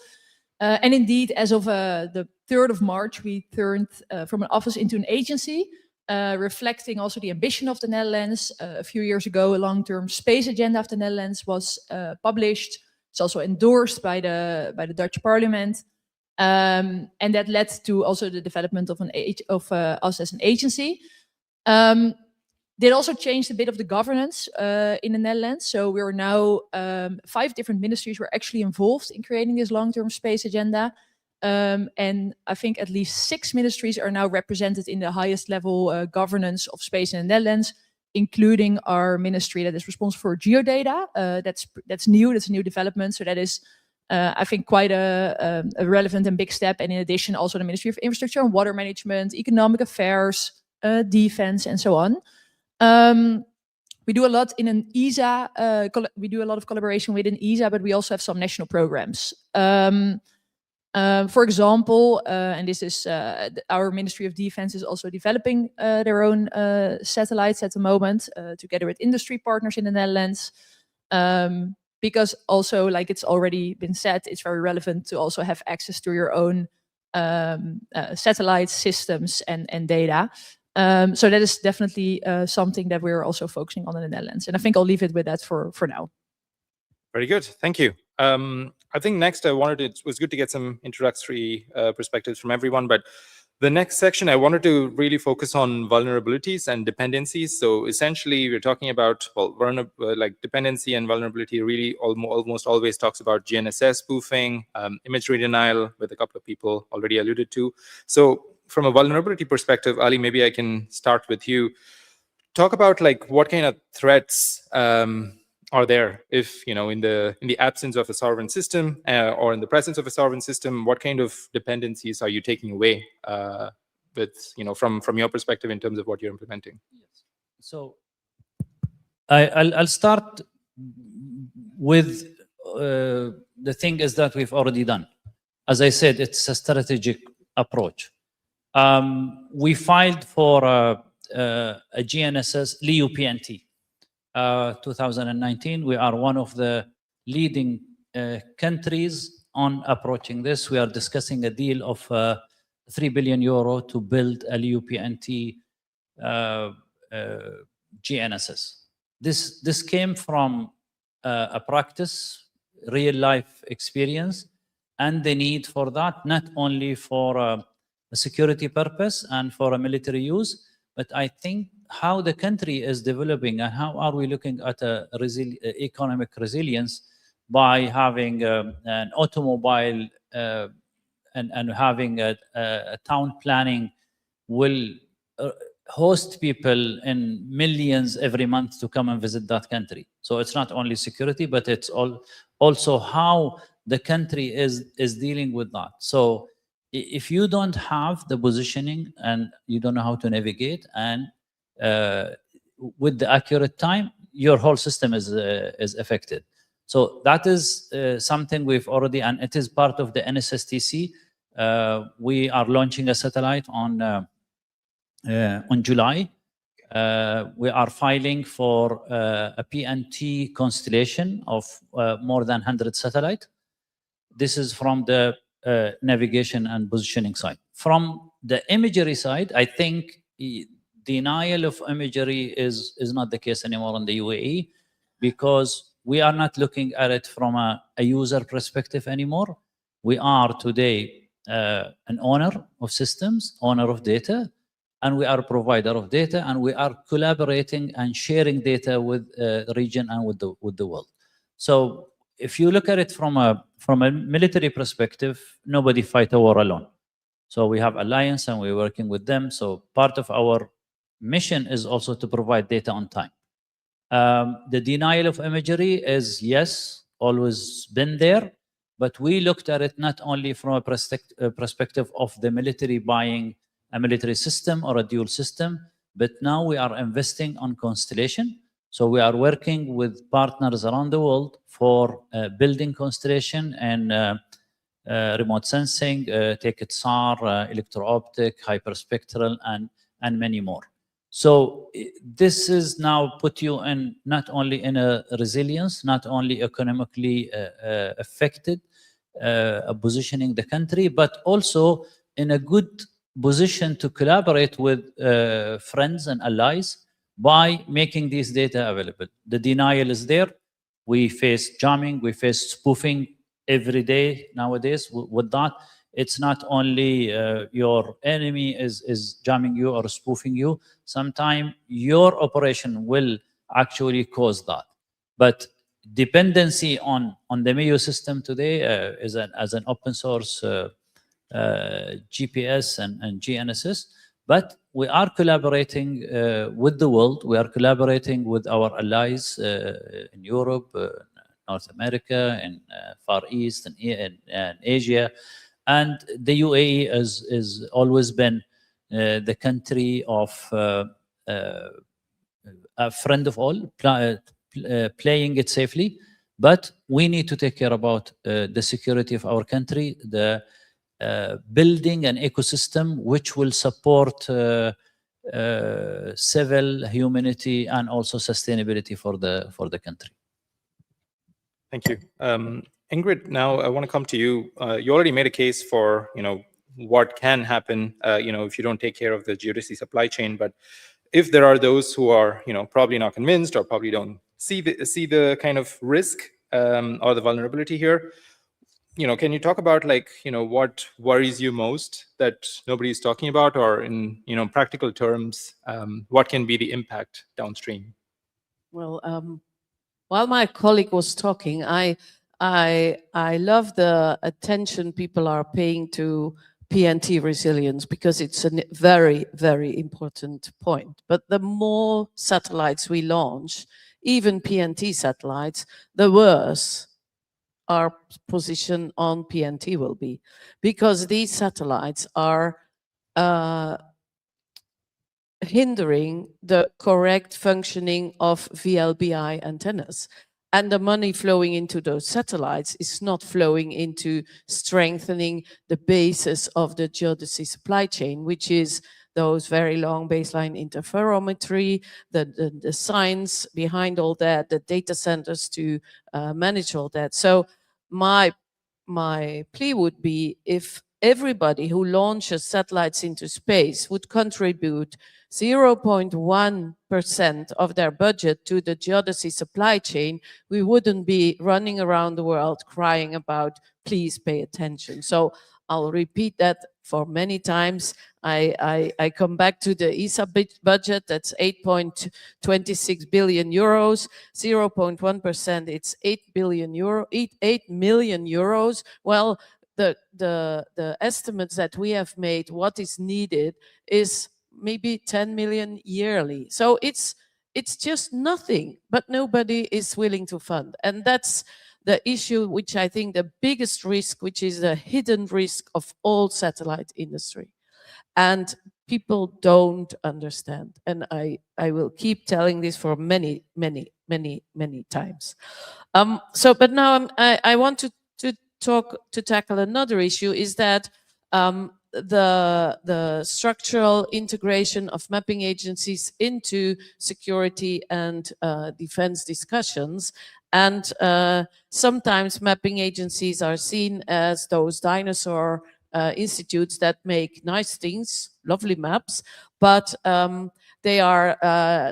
And indeed, as of the 3rd of March, we turned from an office into an agency, reflecting also the ambition of the Netherlands. A few years ago, a long-term space agenda of the Netherlands was published. It's also endorsed by the Dutch Parliament. And that led to also the development of us as an agency. That also changed a bit of the governance in the Netherlands. So we are now 5 different ministries were actually involved in creating this long-term space agenda. And I think at least 6 ministries are now represented in the highest level governance of space in the Netherlands, including our ministry that is responsible for geodata. That's new. That's a new development. So that is, I think, quite a relevant and big step. And in addition, also the Ministry of Infrastructure and Water Management, Economic Affairs, Defense, and so on. We do a lot in an ESA. We do a lot of collaboration within ESA, but we also have some national programs. For example, and this is our Ministry of Defense is also developing their own satellites at the moment, together with industry partners in the Netherlands. Because also, like it's already been said, it's very relevant to also have access to your own satellite systems and data. So that is definitely something that we're also focusing on in the Netherlands. And I think I'll leave it with that for now. Very good. Thank you. I think next it was good to get some introductory perspectives from everyone, but the next section, I wanted to really focus on vulnerabilities and dependencies. So essentially, we're talking about, like dependency and vulnerability really almost always talks about GNSS spoofing, imagery denial, with a couple of people already alluded to. So from a vulnerability perspective, Ali, maybe I can start with you. Talk about like what kind of threats are there if, in the absence of a sovereign system or in the presence of a sovereign system, what kind of dependencies are you taking away with, from your perspective in terms of what you're implementing? So I'll start with the thing is that we've already done. As I said, it's a strategic approach. We filed for a GNSS LEO PNT 2019. We are one of the leading countries on approaching this. We are discussing a deal of 3 billion euro to build a LEO PNT GNSS. This came from a practice, real life experience, and the need for that, not only for a security purpose and for a military use, but I think how the country is developing and how are we looking at economic resilience by having an automobile and having a town planning will host people in millions every month to come and visit that country. So it's not only security, but it's also how the country is dealing with that. So if you don't have the positioning and you don't know how to navigate and with the accurate time, your whole system is affected. So that is something we've already, and it is part of the NSSTC. We are launching a satellite on July. We are filing for a PNT constellation of more than 100 satellites. This is from the navigation and positioning side. From the imagery side, I think denial of imagery is not the case anymore in the UAE, because we are not looking at it from a user perspective anymore. We are today an owner of systems, owner of data, and we are a provider of data, and we are collaborating and sharing data with the region and with the world. So if you look at it from a military perspective, nobody fight a war alone. So we have alliance and we're working with them. So part of our mission is also to provide data on time. The denial of imagery is, yes, always been there, but we looked at it not only from a perspective of the military buying a military system or a dual system, but now we are investing on constellation. So we are working with partners around the world for building constellation and remote sensing, take it SAR, electro-optic, hyperspectral, and many more. So this is now put you in not only in a resilience, not only economically affected, positioning the country, but also in a good position to collaborate with friends and allies by making these data available. The denial is there. We face jamming, we face spoofing every day nowadays. With that, it's not only your enemy is jamming you or spoofing you. Sometimes your operation will actually cause that. But dependency on the MEO system today as an open source GPS and GNSS, but we are collaborating with the world. We are collaborating with our allies in Europe, North America, and Far East, and Asia. And the UAE has always been the country of a friend of all, playing it safely. But we need to take care about the security of our country, the building an ecosystem which will support civil humanity and also sustainability for the country. Thank you. Ingrid, now I want to come to you. You already made a case for, what can happen, if you don't take care of the geodesy supply chain. But if there are those who are, probably not convinced or probably don't see the kind of risk or the vulnerability here, can you talk about what worries you most that nobody's talking about, or in practical terms, what can be the impact downstream? Well, while my colleague was talking, I love the attention people are paying to PNT resilience, because it's a very, very important point. But the more satellites we launch, even PNT satellites, the worse our position on PNT will be, because these satellites are hindering the correct functioning of VLBI antennas. And the money flowing into those satellites is not flowing into strengthening the basis of the geodesy supply chain, which is those very long baseline interferometry, the science behind all that, the data centers to manage all that. So my plea would be, if everybody who launches satellites into space would contribute 0.1% of their budget to the geodesy supply chain, we wouldn't be running around the world crying about, please pay attention. So I'll repeat that for many times. I come back to the ESA budget, that's 8.26 billion euros, 0.1%, it's 8 million euros. Well, the estimates that we have made, what is needed is maybe 10 million yearly. So it's just nothing, but nobody is willing to fund. And that's the issue which I think the biggest risk, which is the hidden risk of all satellite industry. And people don't understand. And I will keep telling this for many times. But now I want to tackle another issue, is that the structural integration of mapping agencies into security and defense discussions. And sometimes mapping agencies are seen as those dinosaur institutes that make nice things, lovely maps, but they are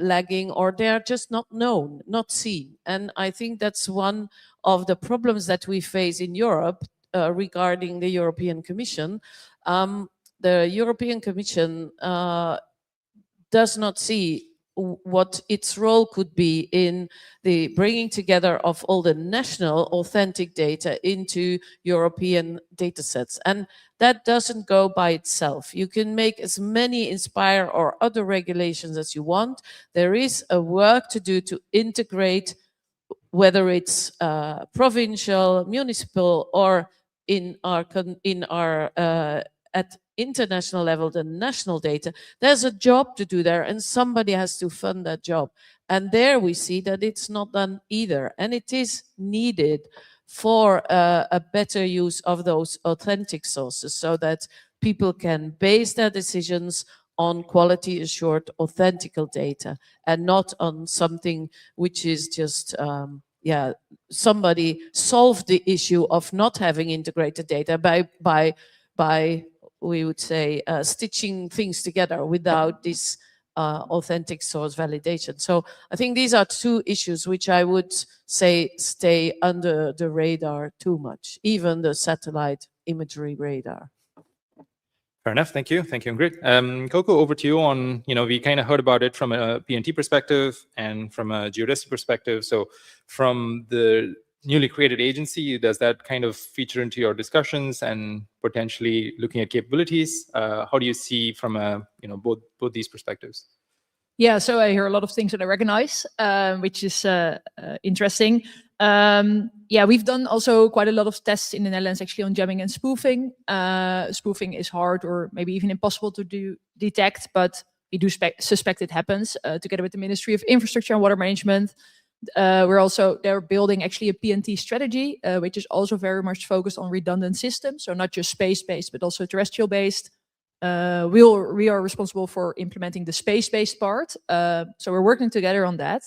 lagging, or they are just not known, not seen. And I think that's one of the problems that we face in Europe regarding the European Commission. The European Commission does not see what its role could be in the bringing together of all the national authentic data into European data sets. And that doesn't go by itself. You can make as many Inspire or other regulations as you want. There is a work to do to integrate, whether it's provincial, municipal, or in our at international level, the national data. There's a job to do there, and somebody has to fund that job. And there we see that it's not done either. And it is needed for a better use of those authentic sources, so that people can base their decisions on quality assured authentical data, and not on something which is just somebody solved the issue of not having integrated data by we would say stitching things together without this authentic source validation. So I think these are two issues which I would say stay under the radar too much, even the satellite imagery radar. Fair enough. Thank you. Thank you, Ingrid. Coco, over to you on, we kind of heard about it from a PNT perspective and from a geodesic perspective. So from the newly created agency, does that kind of feature into your discussions and potentially looking at capabilities? How do you see from both these perspectives? Yeah, so I hear a lot of things that I recognize, which is interesting. Yeah, we've done also quite a lot of tests in the Netherlands actually on jamming and spoofing. Spoofing is hard or maybe even impossible to detect, but we do suspect it happens together with the Ministry of Infrastructure and Water Management. They're building actually a PNT strategy, which is also very much focused on redundant systems. So not just space-based, but also terrestrial-based. We are responsible for implementing the space-based part. So we're working together on that.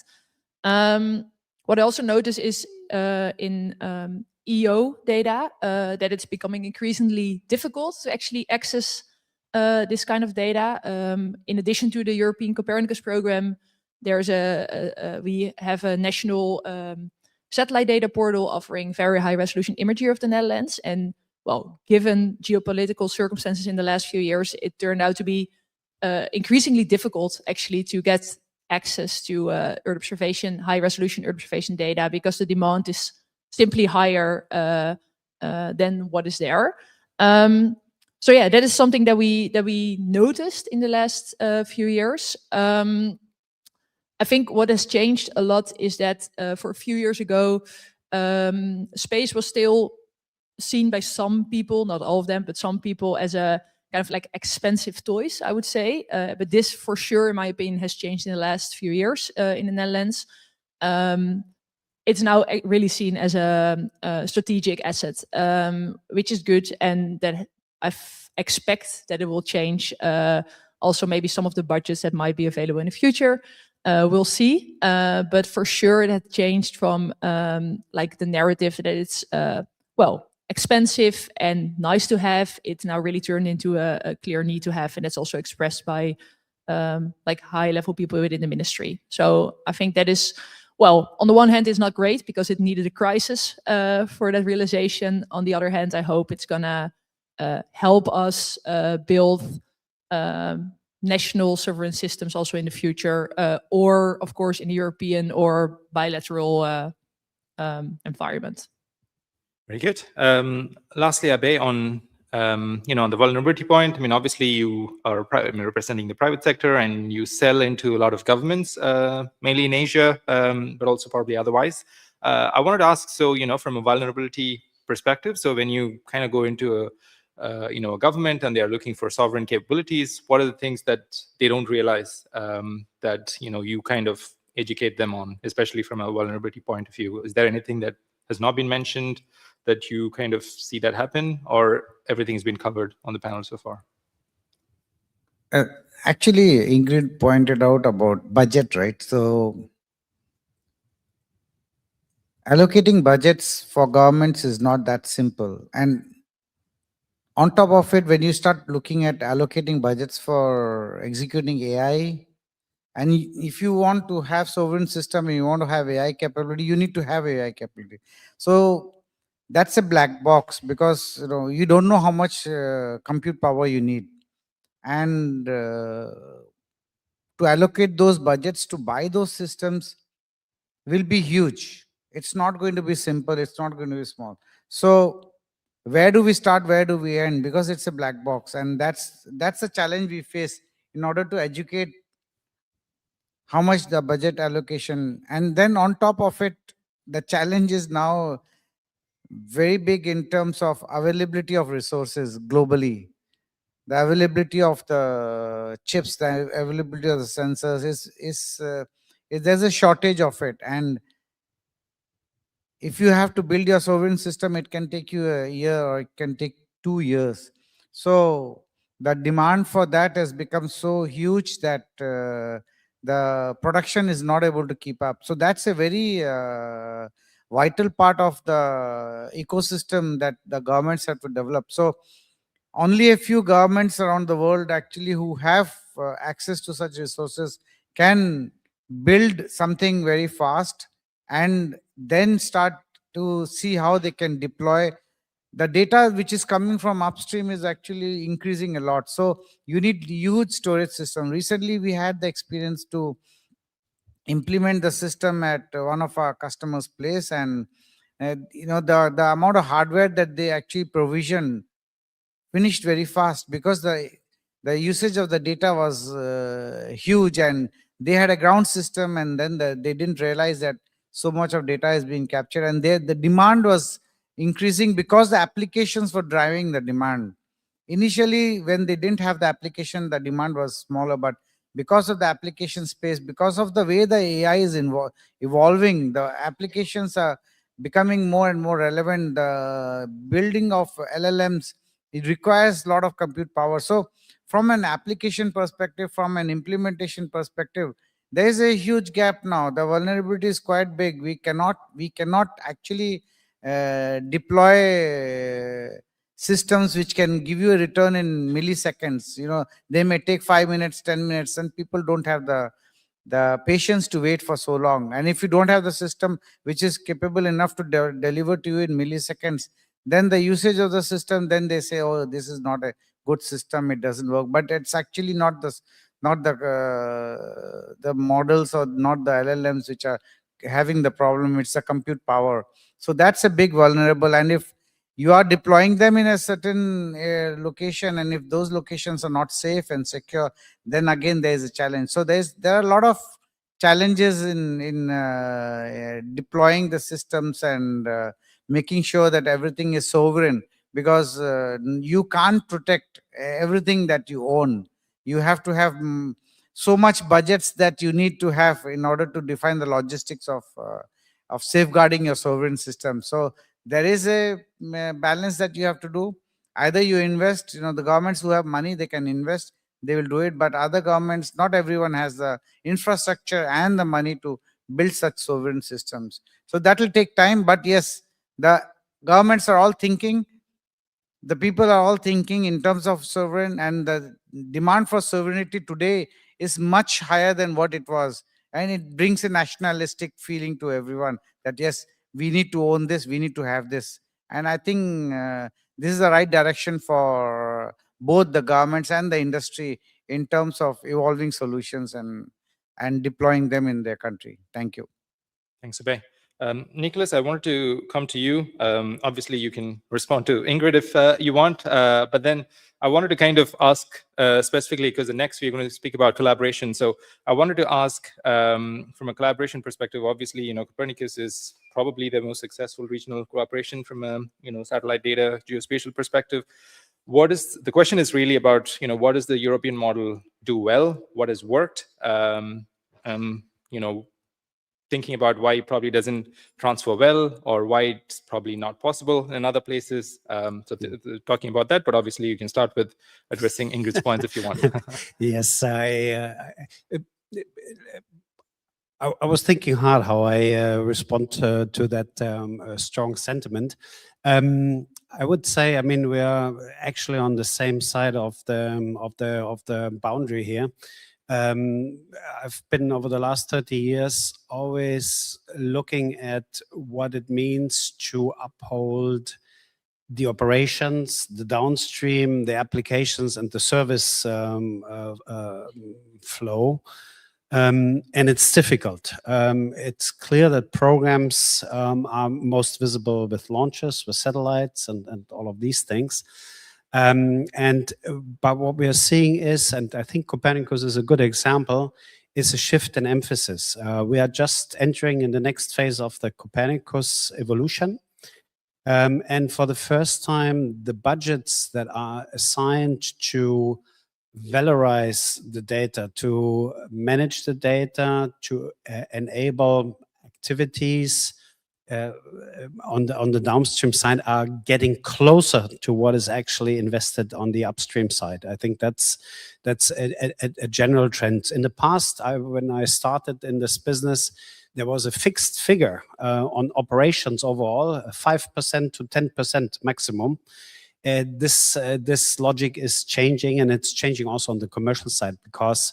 What I also notice is in EO data that it's becoming increasingly difficult to actually access this kind of data. In addition to the European Copernicus program, there's we have a national satellite data portal offering very high resolution imagery of the Netherlands. And well, given geopolitical circumstances in the last few years, it turned out to be increasingly difficult actually to get access to Earth observation, high resolution Earth observation data, because the demand is simply higher than what is there. So yeah, that is something that we noticed in the last few years. I think what has changed a lot is that for a few years ago, space was still seen by some people, not all of them, but some people, as a kind of like expensive toys, I would say. But this, for sure, in my opinion, has changed in the last few years in the Netherlands. It's now really seen as a strategic asset, which is good, and that I expect that it will change. Also, maybe some of the budgets that might be available in the future. We'll see. But for sure, it had changed from like the narrative that it's, well, expensive and nice to have. It's now really turned into a clear need to have, and it's also expressed by like high-level people within the ministry. So I think that is, well, on the one hand, it's not great because it needed a crisis for that realization. On the other hand, I hope it's gonna help us build national sovereign systems also in the future, or of course in the European or bilateral environment. Very good. Lastly, Abe, on on the vulnerability point. I mean, obviously you are representing the private sector, and you sell into a lot of governments, mainly in Asia, but also probably otherwise. I wanted to ask, so, from a vulnerability perspective, so when you kind of go into a government and they are looking for sovereign capabilities, what are the things that they don't realize that, you kind of educate them on, especially from a vulnerability point of view? Is there anything that has not been mentioned that you kind of see that happen, or everything's been covered on the panel so far? Actually, Ingrid pointed out about budget, right? So allocating budgets for governments is not that simple. And on top of it, when you start looking at allocating budgets for executing AI, and if you want to have sovereign system and you want to have AI capability, you need to have AI capability. So that's a black box, because you don't know how much compute power you need. And to allocate those budgets to buy those systems will be huge. It's not going to be simple. It's not going to be small. So where do we start? Where do we end? Because it's a black box. And that's a challenge we face in order to educate how much the budget allocation. And then on top of it, the challenge is now very big in terms of availability of resources globally. The availability of the chips, the availability of the sensors there's a shortage of it. And if you have to build your sovereign system, it can take you a year or it can take 2 years. So the demand for that has become so huge that the production is not able to keep up. So that's a very vital part of the ecosystem that the governments have to develop. So only a few governments around the world actually who have access to such resources can build something very fast and then start to see how they can deploy. The data which is coming from upstream is actually increasing a lot. So you need huge storage system. Recently, we had the experience to implement the system at one of our customers' place, and the amount of hardware that they actually provisioned finished very fast, because the usage of the data was huge, and they had a ground system, and then they didn't realize that so much of data is being captured, and the demand was increasing because the applications were driving the demand. Initially, when they didn't have the application, the demand was smaller, but because of the application space, because of the way the AI is evolving, the applications are becoming more and more relevant. The building of LLMs, it requires a lot of compute power. So from an application perspective, from an implementation perspective, there is a huge gap now. The vulnerability is quite big. We cannot actually deploy systems which can give you a return in milliseconds. They may take 5 minutes, 10 minutes, and people don't have the patience to wait for so long. And if you don't have the system which is capable enough to deliver to you in milliseconds, then the usage of the system, then they say, oh, this is not a good system, it doesn't work. But it's actually not the models or not the LLMs which are having the problem, it's the compute power. So that's a big vulnerable. And if you are deploying them in a certain location, and if those locations are not safe and secure, then again there is a challenge. So there are a lot of challenges in deploying the systems and making sure that everything is sovereign, because you can't protect everything that you own. You have to have so much budgets that you need to have in order to define the logistics of safeguarding your sovereign system. So there is a balance that you have to do. Either you invest, the governments who have money, they can invest, they will do it. But other governments, not everyone has the infrastructure and the money to build such sovereign systems. So that will take time. But yes, the governments are all thinking, the people are all thinking in terms of sovereign, and the demand for sovereignty today is much higher than what it was. And it brings a nationalistic feeling to everyone that, yes, we need to own this, we need to have this. And I think this is the right direction for both the governments and the industry in terms of evolving solutions and deploying them in their country. Thank you. Thanks, Abhay. Nicholas, I wanted to come to you. Obviously, you can respond to Ingrid if you want, but then I wanted to kind of ask specifically, because the next we're going to speak about collaboration. So I wanted to ask from a collaboration perspective, obviously, Copernicus is probably the most successful regional cooperation from a satellite data geospatial perspective. The question is really about what does the European model do well, what has worked, thinking about why it probably doesn't transfer well or why it's probably not possible in other places. Talking about that, but obviously you can start with addressing Ingrid's points if you want. Yes, I was thinking hard how I respond to that strong sentiment. I would say, I mean, we are actually on the same side of the boundary here. I've been over the last 30 years always looking at what it means to uphold the operations, the downstream, the applications, and the service flow. And it's difficult. It's clear that programs are most visible with launches, with satellites, and all of these things. But what we are seeing is, and I think Copernicus is a good example, is a shift in emphasis. We are just entering in the next phase of the Copernicus evolution. And for the first time, the budgets that are assigned to valorize the data, to manage the data, to enable activities on the downstream side are getting closer to what is actually invested on the upstream side. I think that's a general trend. In the past, when I started in this business, there was a fixed figure on operations overall, 5% to 10% maximum. This logic is changing, and it's changing also on the commercial side, because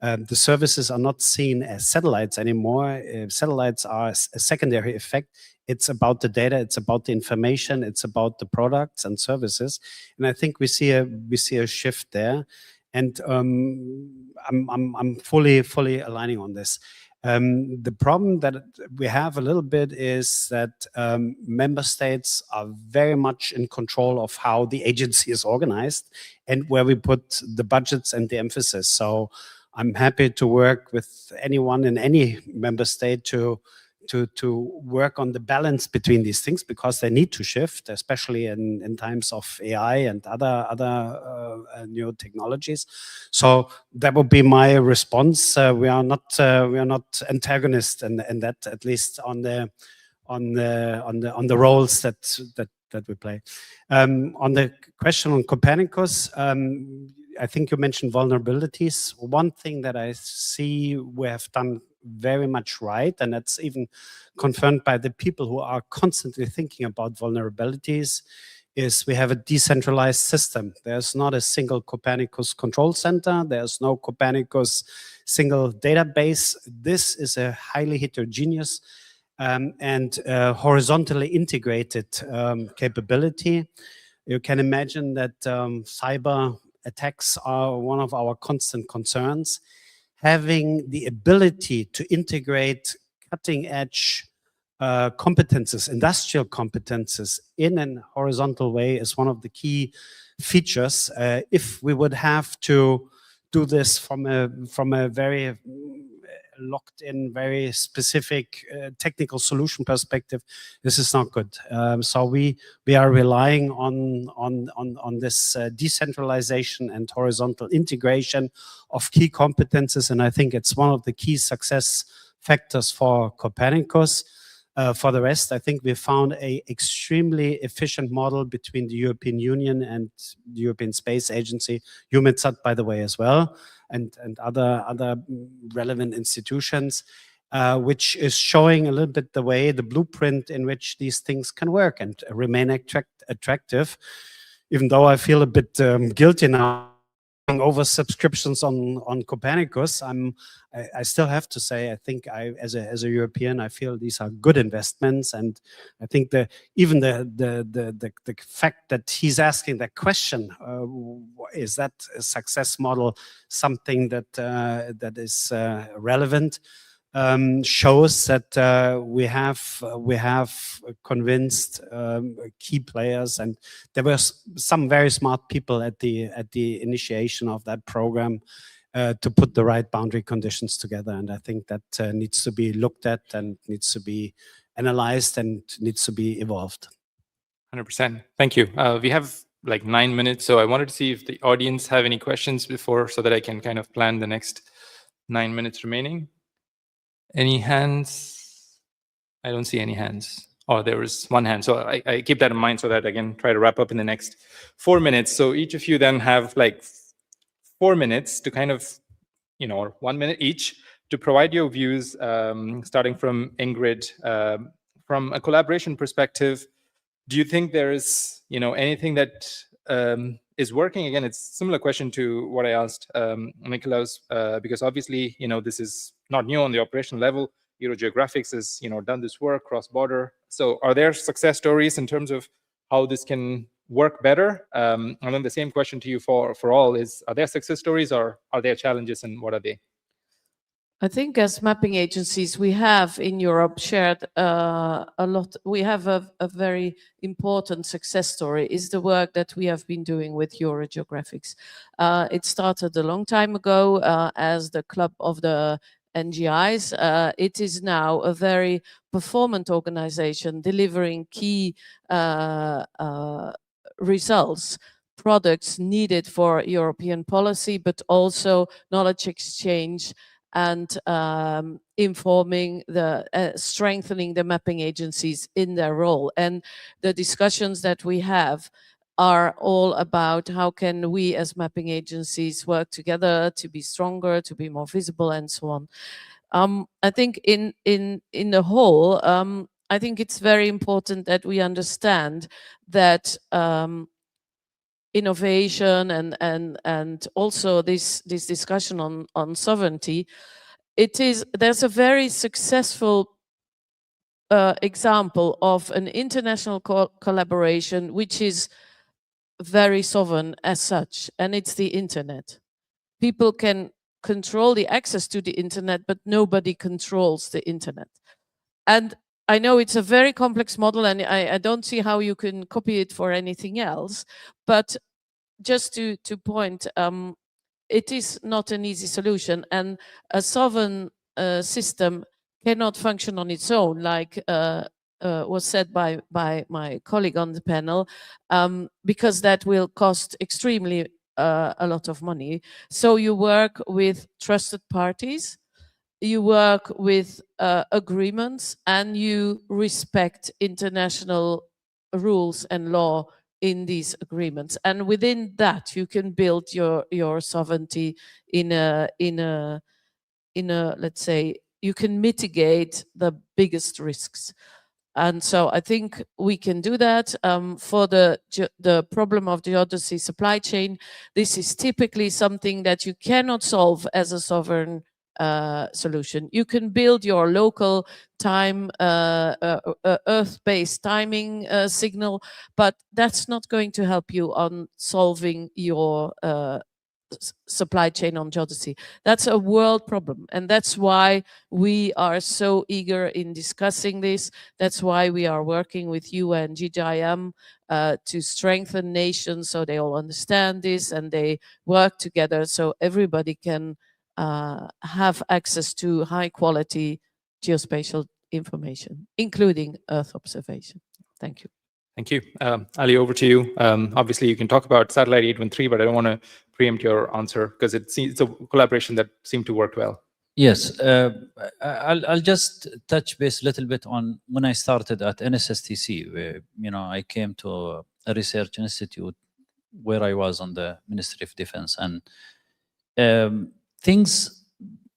the services are not seen as satellites anymore. Satellites are a secondary effect. It's about the data, it's about the information, it's about the products and services. And I think we see a shift there. And I'm fully aligning on this. The problem that we have a little bit is that member states are very much in control of how the agency is organized and where we put the budgets and the emphasis. So I'm happy to work with anyone in any member state to work on the balance between these things, because they need to shift, especially in times of AI and other new technologies. So that would be my response. We are not antagonists, and that, at least on the roles that we play. On the question on Copernicus, I think you mentioned vulnerabilities. One thing that I see we have done very much right, and that's even confirmed by the people who are constantly thinking about vulnerabilities, is we have a decentralized system. There's not a single Copernicus control center. There's no Copernicus single database. This is a highly heterogeneous and horizontally integrated capability. You can imagine that cyber attacks are one of our constant concerns. Having the ability to integrate cutting-edge competences, industrial competences, in a horizontal way is one of the key features. If we would have to do this from a very locked in, very specific technical solution perspective, this is not good. So we are relying on this decentralization and horizontal integration of key competences, and I think it's one of the key success factors for Copernicus. For the rest, I think we found a extremely efficient model between the European Union and the European Space Agency, EUMETSAT, by the way, as well, and other relevant institutions, which is showing a little bit the way, the blueprint in which these things can work and remain attractive. Even though I feel a bit guilty now over subscriptions on Copernicus, I still have to say, I think as a European, I feel these are good investments, and I think even the fact that he's asking that question, is that a success model something that is relevant, shows that we have convinced key players, and there were some very smart people at the initiation of that program to put the right boundary conditions together. And I think that needs to be looked at and needs to be analyzed and needs to be evolved. 100%. Thank you. We have like 9 minutes, so I wanted to see if the audience have any questions before, so that I can kind of plan the next 9 minutes remaining. Any hands? I don't see any hands. Oh, there was one hand. So I keep that in mind so that I can try to wrap up in the next 4 minutes. So each of you then have like 4 minutes to kind of, or 1 minute each, to provide your views, starting from Ingrid. From a collaboration perspective, do you think there is, anything that is working? Again, it's a similar question to what I asked Nikolaus, because obviously, this is not new on the operational level. Geographics has, done this work cross-border. So are there success stories in terms of how this can work better? And then the same question to you for all is, are there success stories or are there challenges, and what are they? I think as mapping agencies, we have in Europe shared a lot. We have a very important success story is the work that we have been doing with Geographics. It started a long time ago as the club of the NGIs. It is now a very performant organization delivering key results, products needed for European policy, but also knowledge exchange and informing strengthening the mapping agencies in their role. And the discussions that we have are all about how can we as mapping agencies work together to be stronger, to be more visible, and so on. I think in the whole, I think it's very important that we understand that innovation and also this discussion on sovereignty, there's a very successful example of an international collaboration which is very sovereign as such, and it's the internet. People can control the access to the internet, but nobody controls the internet. And I know it's a very complex model, and I don't see how you can copy it for anything else. But just to point, it is not an easy solution, and a sovereign system cannot function on its own, like was said by my colleague on the panel, because that will cost extremely a lot of money. So you work with trusted parties, you work with agreements, and you respect international rules and law in these agreements. And within that, you can build your sovereignty in a let's say, you can mitigate the biggest risks. And so I think we can do that. For the problem of geodesy supply chain, this is typically something that you cannot solve as a sovereign solution. You can build your local time, Earth-based timing signal, but that's not going to help you on solving your supply chain on geodesy. That's a world problem, and that's why we are so eager in discussing this. That's why we are working with you and GGIM to strengthen nations so they all understand this and they work together so everybody can have access to high quality geospatial information, including Earth observation. Thank you. Thank you. Ali, over to you. Obviously, you can talk about Satellite 813, but I don't want to preempt your answer because it's a collaboration that seemed to work well. Yes, I'll just touch base a little bit on when I started at NSSTC. Where, I came to a research institute where I was on the Ministry of Defense, and things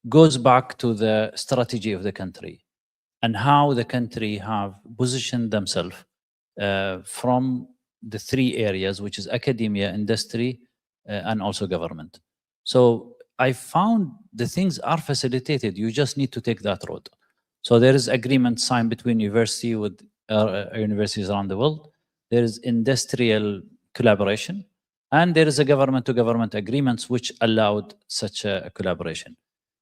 goes back to the strategy of the country and how the country have positioned themselves from the three areas, which is academia, industry, and also government. So I found the things are facilitated. You just need to take that road. So there is agreement signed between university with universities around the world. There is industrial collaboration, and there is a government-to-government agreements which allowed such a collaboration.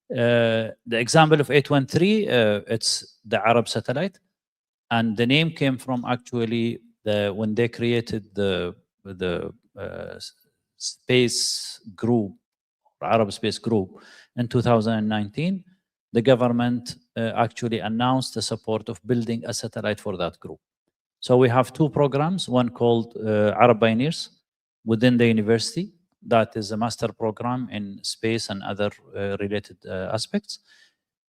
The example of 813, it's the Arab satellite, and the name came from actually when they created the space group, Arab Space Group, in 2019. the government actually announced the support of building a satellite for that group. So we have two programs, one called Arab Pioneers within the university. That is a master program in space and other related aspects.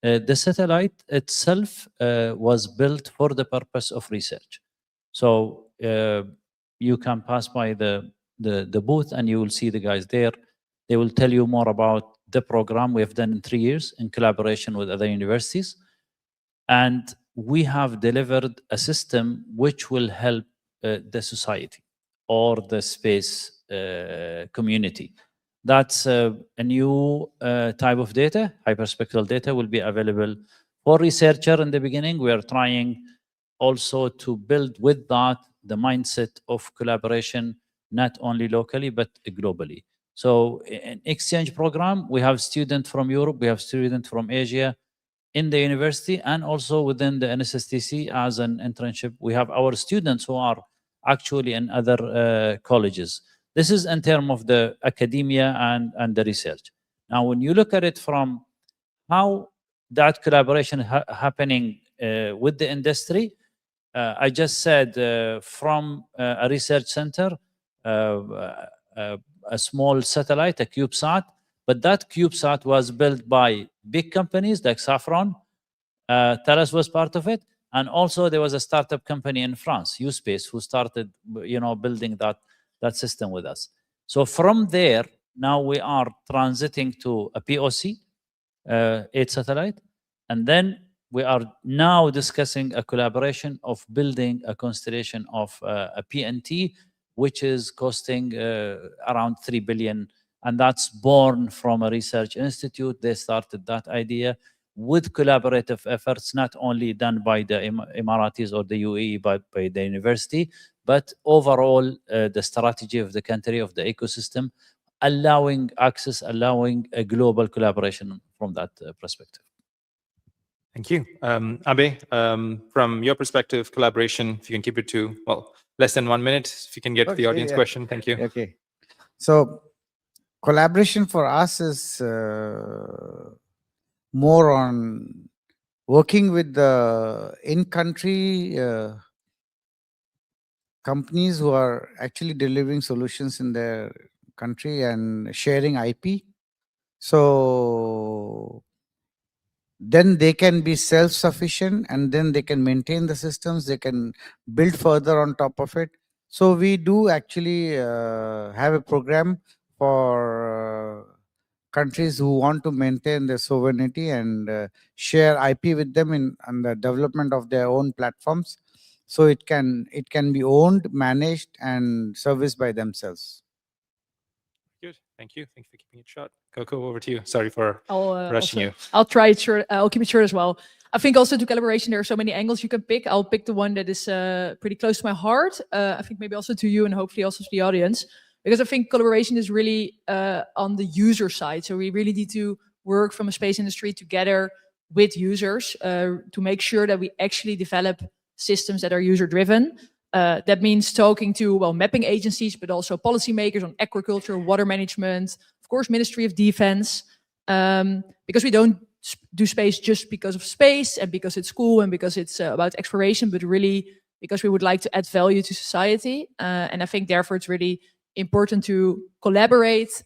The satellite itself was built for the purpose of research. So you can pass by the booth and you will see the guys there. They will tell you more about the program we have done in 3 years in collaboration with other universities. And we have delivered a system which will help the society or the space community. That's a new type of data. Hyperspectral data will be available for researcher in the beginning. We are trying also to build with that the mindset of collaboration, not only locally, but globally. So in exchange program, we have students from Europe, we have students from Asia in the university, and also within the NSSTC as an internship. We have our students who are actually in other colleges. This is in terms of the academia and the research. Now, when you look at it from how that collaboration happening with the industry, I just said from a research center, a small satellite, a CubeSat, but that CubeSat was built by big companies like Safran. Thales was part of it. And also there was a startup company in France, Uspace, who started building that system with us. So from there, now we are transiting to a POC, 8 satellite. And then we are now discussing a collaboration of building a constellation of a PNT, which is costing around 3 billion. And that's born from a research institute. They started that idea with collaborative efforts, not only done by the Emiratis or the UAE, but by the university, but overall the strategy of the country, of the ecosystem, allowing access, allowing a global collaboration from that perspective. Thank you. Abe, from your perspective, collaboration, if you can keep it to, well, less than 1 minute, if you can get to the audience question. Thank you. Okay. So collaboration for us is more on working with the in-country companies who are actually delivering solutions in their country and sharing IP. So then they can be self-sufficient, and then they can maintain the systems, they can build further on top of it. So we do actually have a program for countries who want to maintain their sovereignty and share IP with them on the development of their own platforms. So it can be owned, managed, and serviced by themselves. Good. Thank you. Thank you for keeping it short. Coco, over to you. Sorry for rushing you. I'll try it short. I'll keep it short as well. I think also to collaboration, there are so many angles you can pick. I'll pick the one that is pretty close to my heart. I think maybe also to you and hopefully also to the audience, because I think collaboration is really on the user side. So we really need to work from a space industry together with users to make sure that we actually develop systems that are user-driven. That means talking to, well, mapping agencies, but also policymakers on agriculture, water management, of course, Ministry of Defense, because we don't do space just because of space and because it's cool and because it's about exploration, but really because we would like to add value to society. And I think therefore it's really important to collaborate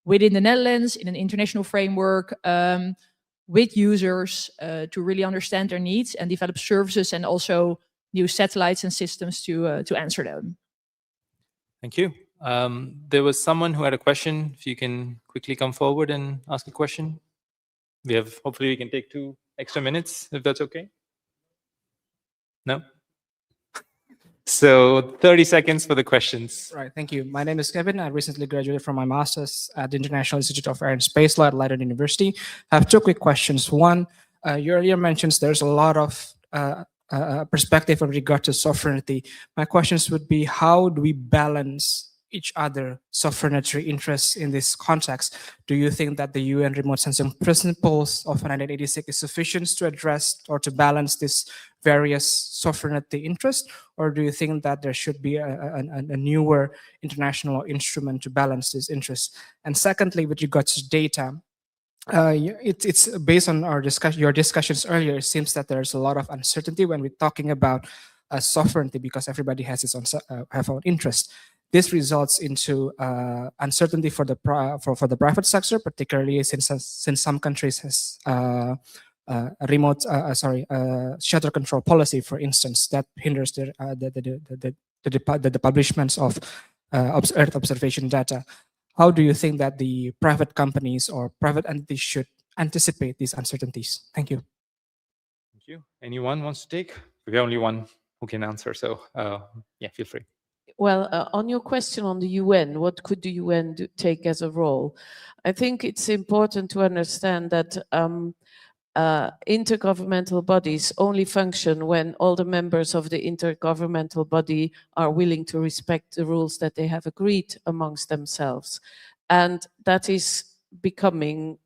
within the Netherlands in an international framework with users to really understand their needs and develop services and also new satellites and systems to answer them. Thank you. There was someone who had a question. If you can quickly come forward and ask a question. Hopefully we can take 2 extra minutes, if that's okay. No? So 30 seconds for the questions. Right, thank you. My name is Kevin. I recently graduated from my master's at the International Institute of Air and Space Law at Leiden University. I have 2 quick questions. One, you earlier mentioned there's a lot of perspective in regard to sovereignty. My questions would be, how do we balance each other sovereignty interests in this context? Do you think that the UN remote sensing principles of 1986 is sufficient to address or to balance this various sovereignty interests? Or do you think that there should be a newer international instrument to balance these interests? And secondly, with regards to data, It's based on our your discussions earlier. It seems that there's a lot of uncertainty when we're talking about sovereignty because everybody has its own have own interest. This results into uncertainty for the for the private sector, particularly since some countries has remote shutter control policy, for instance, that hinders the publishments of Earth observation data. How do you think that the private companies or private entities should anticipate these uncertainties? Thank you. Thank you. Anyone wants to take? We have only one who can answer, so yeah, feel free. Well, on your question on the UN, what could the UN take as a role? I think it's important to understand that intergovernmental bodies only function when all the members of the intergovernmental body are willing to respect the rules that they have agreed amongst themselves. And that is becoming,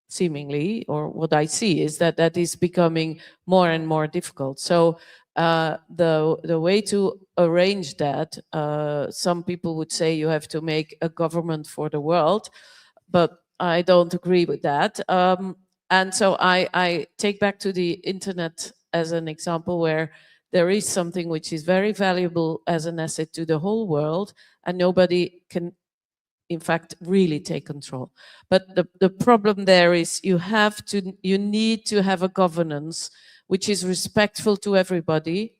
seemingly, or what I see is that that is becoming more and more difficult. So the way to arrange that, some people would say you have to make a government for the world, but I don't agree with that. And so I take back to the internet as an example where there is something which is very valuable as an asset to the whole world, and nobody can, in fact, really take control. But the problem there is you need to have a governance which is respectful to everybody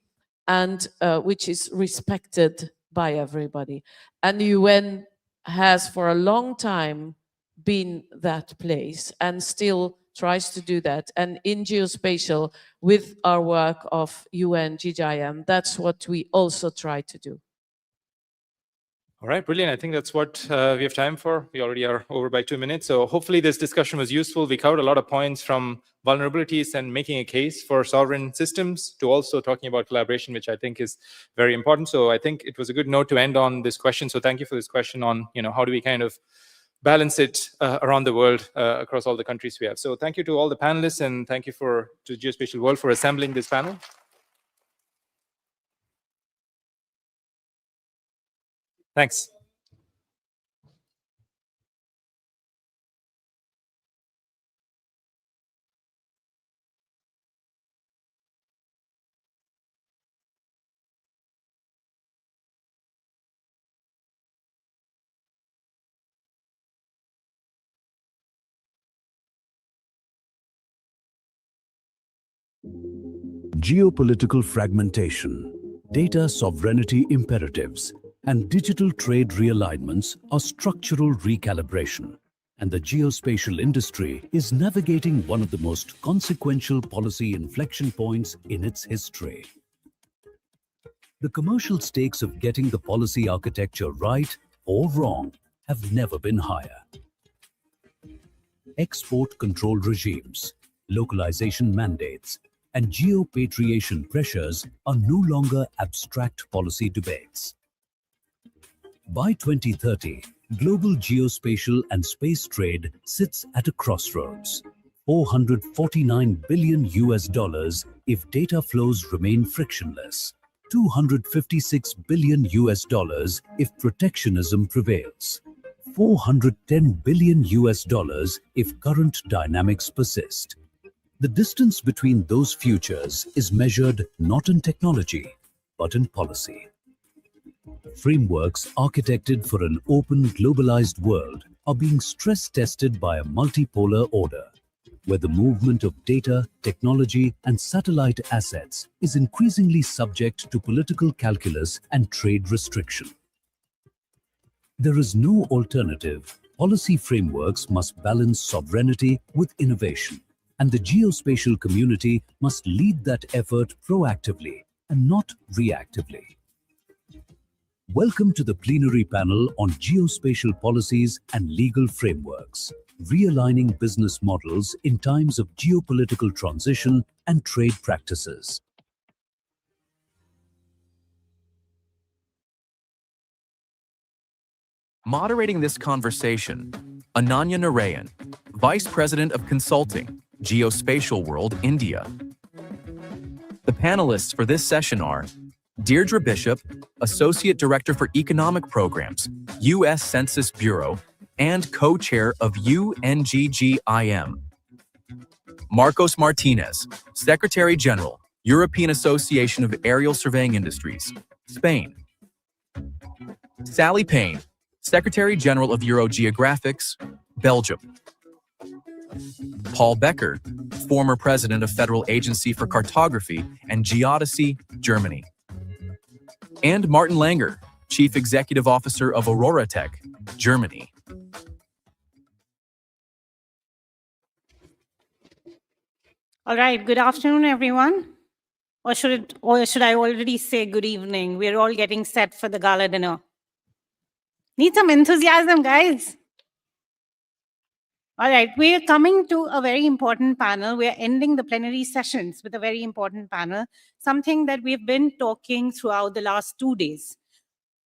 and which is respected by everybody. And the UN has for a long time been that place and still tries to do that. And in geospatial, with our work of UN GGIM, that's what we also try to do. All right, brilliant. I think that's what we have time for. We already are over by 2 minutes. So hopefully this discussion was useful. We covered a lot of points from vulnerabilities and making a case for sovereign systems to also talking about collaboration, which I think is very important. So I think it was a good note to end on this question. So thank you for this question on, how do we kind of balance it around the world across all the countries we have. So thank you to all the panelists, and thank you to Geospatial World for assembling this panel. Thanks. Geopolitical fragmentation, data sovereignty imperatives, and digital trade realignments are structural recalibration, and the geospatial industry is navigating one of the most consequential policy inflection points in its history. The commercial stakes of getting the policy architecture right or wrong have never been higher. Export control regimes, localization mandates, and geopatriation pressures are no longer abstract policy debates. By 2030, global geospatial and space trade sits at a crossroads. $449 billion if data flows remain frictionless. $256 billion if protectionism prevails. $410 billion if current dynamics persist. The distance between those futures is measured not in technology, but in policy. Frameworks architected for an open, globalized world are being stress-tested by a multipolar order, where the movement of data, technology, and satellite assets is increasingly subject to political calculus and trade restriction. There is no alternative. Policy frameworks must balance sovereignty with innovation, and the geospatial community must lead that effort proactively and not reactively. Welcome to the plenary panel on geospatial policies and legal frameworks, realigning business models in times of geopolitical transition and trade practices. Moderating this conversation, Ananya Narayan, Vice President of Consulting, Geospatial World, India. The panelists for this session are Deirdre Bishop, Associate Director for Economic Programs, U.S. Census Bureau, and co-chair of UNGGIM. Marcos Martinez, Secretary General, European Association of Aerial Surveying Industries, Spain. Sally Payne, Secretary General of Eurogeographics, Belgium. Paul Becker, former President of Federal Agency for Cartography and Geodesy, Germany. And Martin Langer, Chief Executive Officer of Aurora Tech, Germany. All right, good afternoon, everyone. Or should I already say good evening? We're all getting set for the gala dinner. Need some enthusiasm, guys. All right, we are coming to a very important panel. We are ending the plenary sessions with a very important panel, something that we've been talking throughout the last 2 days.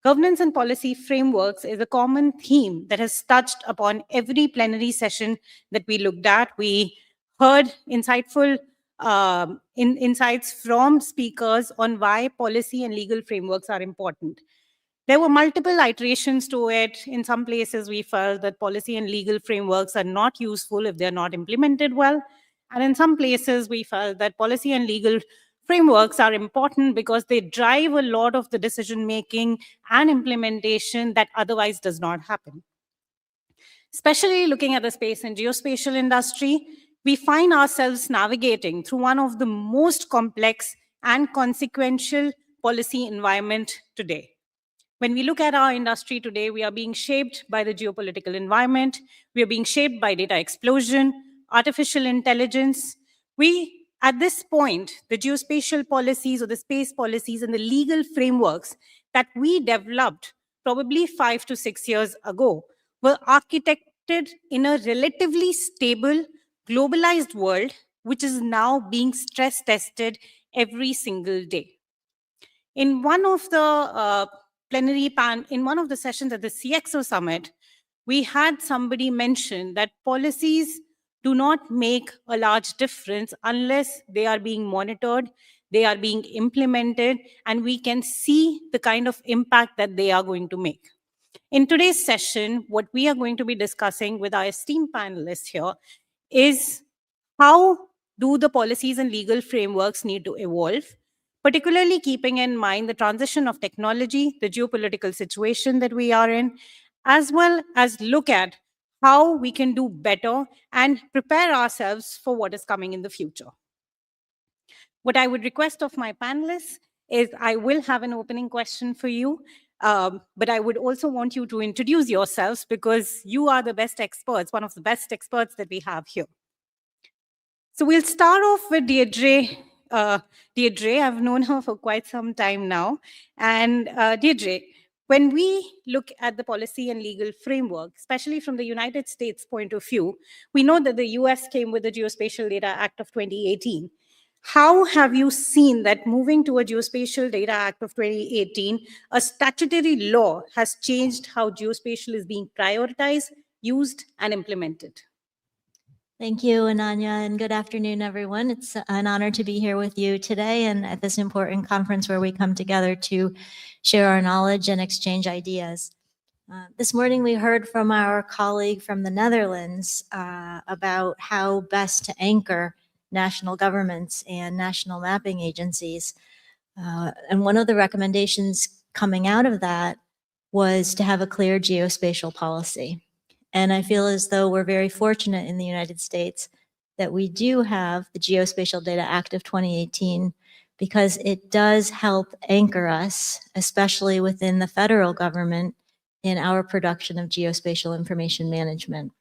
Governance and policy frameworks is a common theme that has touched upon every plenary session that we looked at. We heard insightful insights from speakers on why policy and legal frameworks are important. There were multiple iterations to it. In some places, we felt that policy and legal frameworks are not useful if they're not implemented well. And in some places, we felt that policy and legal frameworks are important because they drive a lot of the decision-making and implementation that otherwise does not happen. Especially looking at the space and geospatial industry, we find ourselves navigating through one of the most complex and consequential policy environment today. When we look at our industry today, we are being shaped by the geopolitical environment. We are being shaped by data explosion, artificial intelligence. At this point, the geospatial policies or the space policies and the legal frameworks that we developed probably 5 to 6 years ago were architected in a relatively stable, globalized world, which is now being stress tested every single day. In one of the in one of the sessions at the CXO Summit, we had somebody mention that policies do not make a large difference unless they are being monitored, they are being implemented, and we can see the kind of impact that they are going to make. In today's session, what we are going to be discussing with our esteemed panelists here is how do the policies and legal frameworks need to evolve, particularly keeping in mind the transition of technology, the geopolitical situation that we are in, as well as look at how we can do better and prepare ourselves for what is coming in the future. What I would request of my panelists is I will have an opening question for you, but I would also want you to introduce yourselves because you are the best experts, one of the best experts that we have here. So we'll start off with Deirdre. Deirdre, I've known her for quite some time now. And Deirdre, when we look at the policy and legal framework, especially from the United States point of view, we know that the US came with the Geospatial Data Act of 2018. How have you seen that moving to a Geospatial Data Act of 2018, a statutory law has changed how geospatial is being prioritized, used, and implemented? Thank you, Ananya, and good afternoon, everyone. It's an honor to be here with you today and at this important conference where we come together to share our knowledge and exchange ideas. This morning, we heard from our colleague from the Netherlands about how best to anchor national governments and national mapping agencies. And one of the recommendations coming out of that was to have a clear geospatial policy. And I feel as though we're very fortunate in the United States that we do have the Geospatial Data Act of 2018 because it does help anchor us, especially within the federal government, in our production of geospatial information management.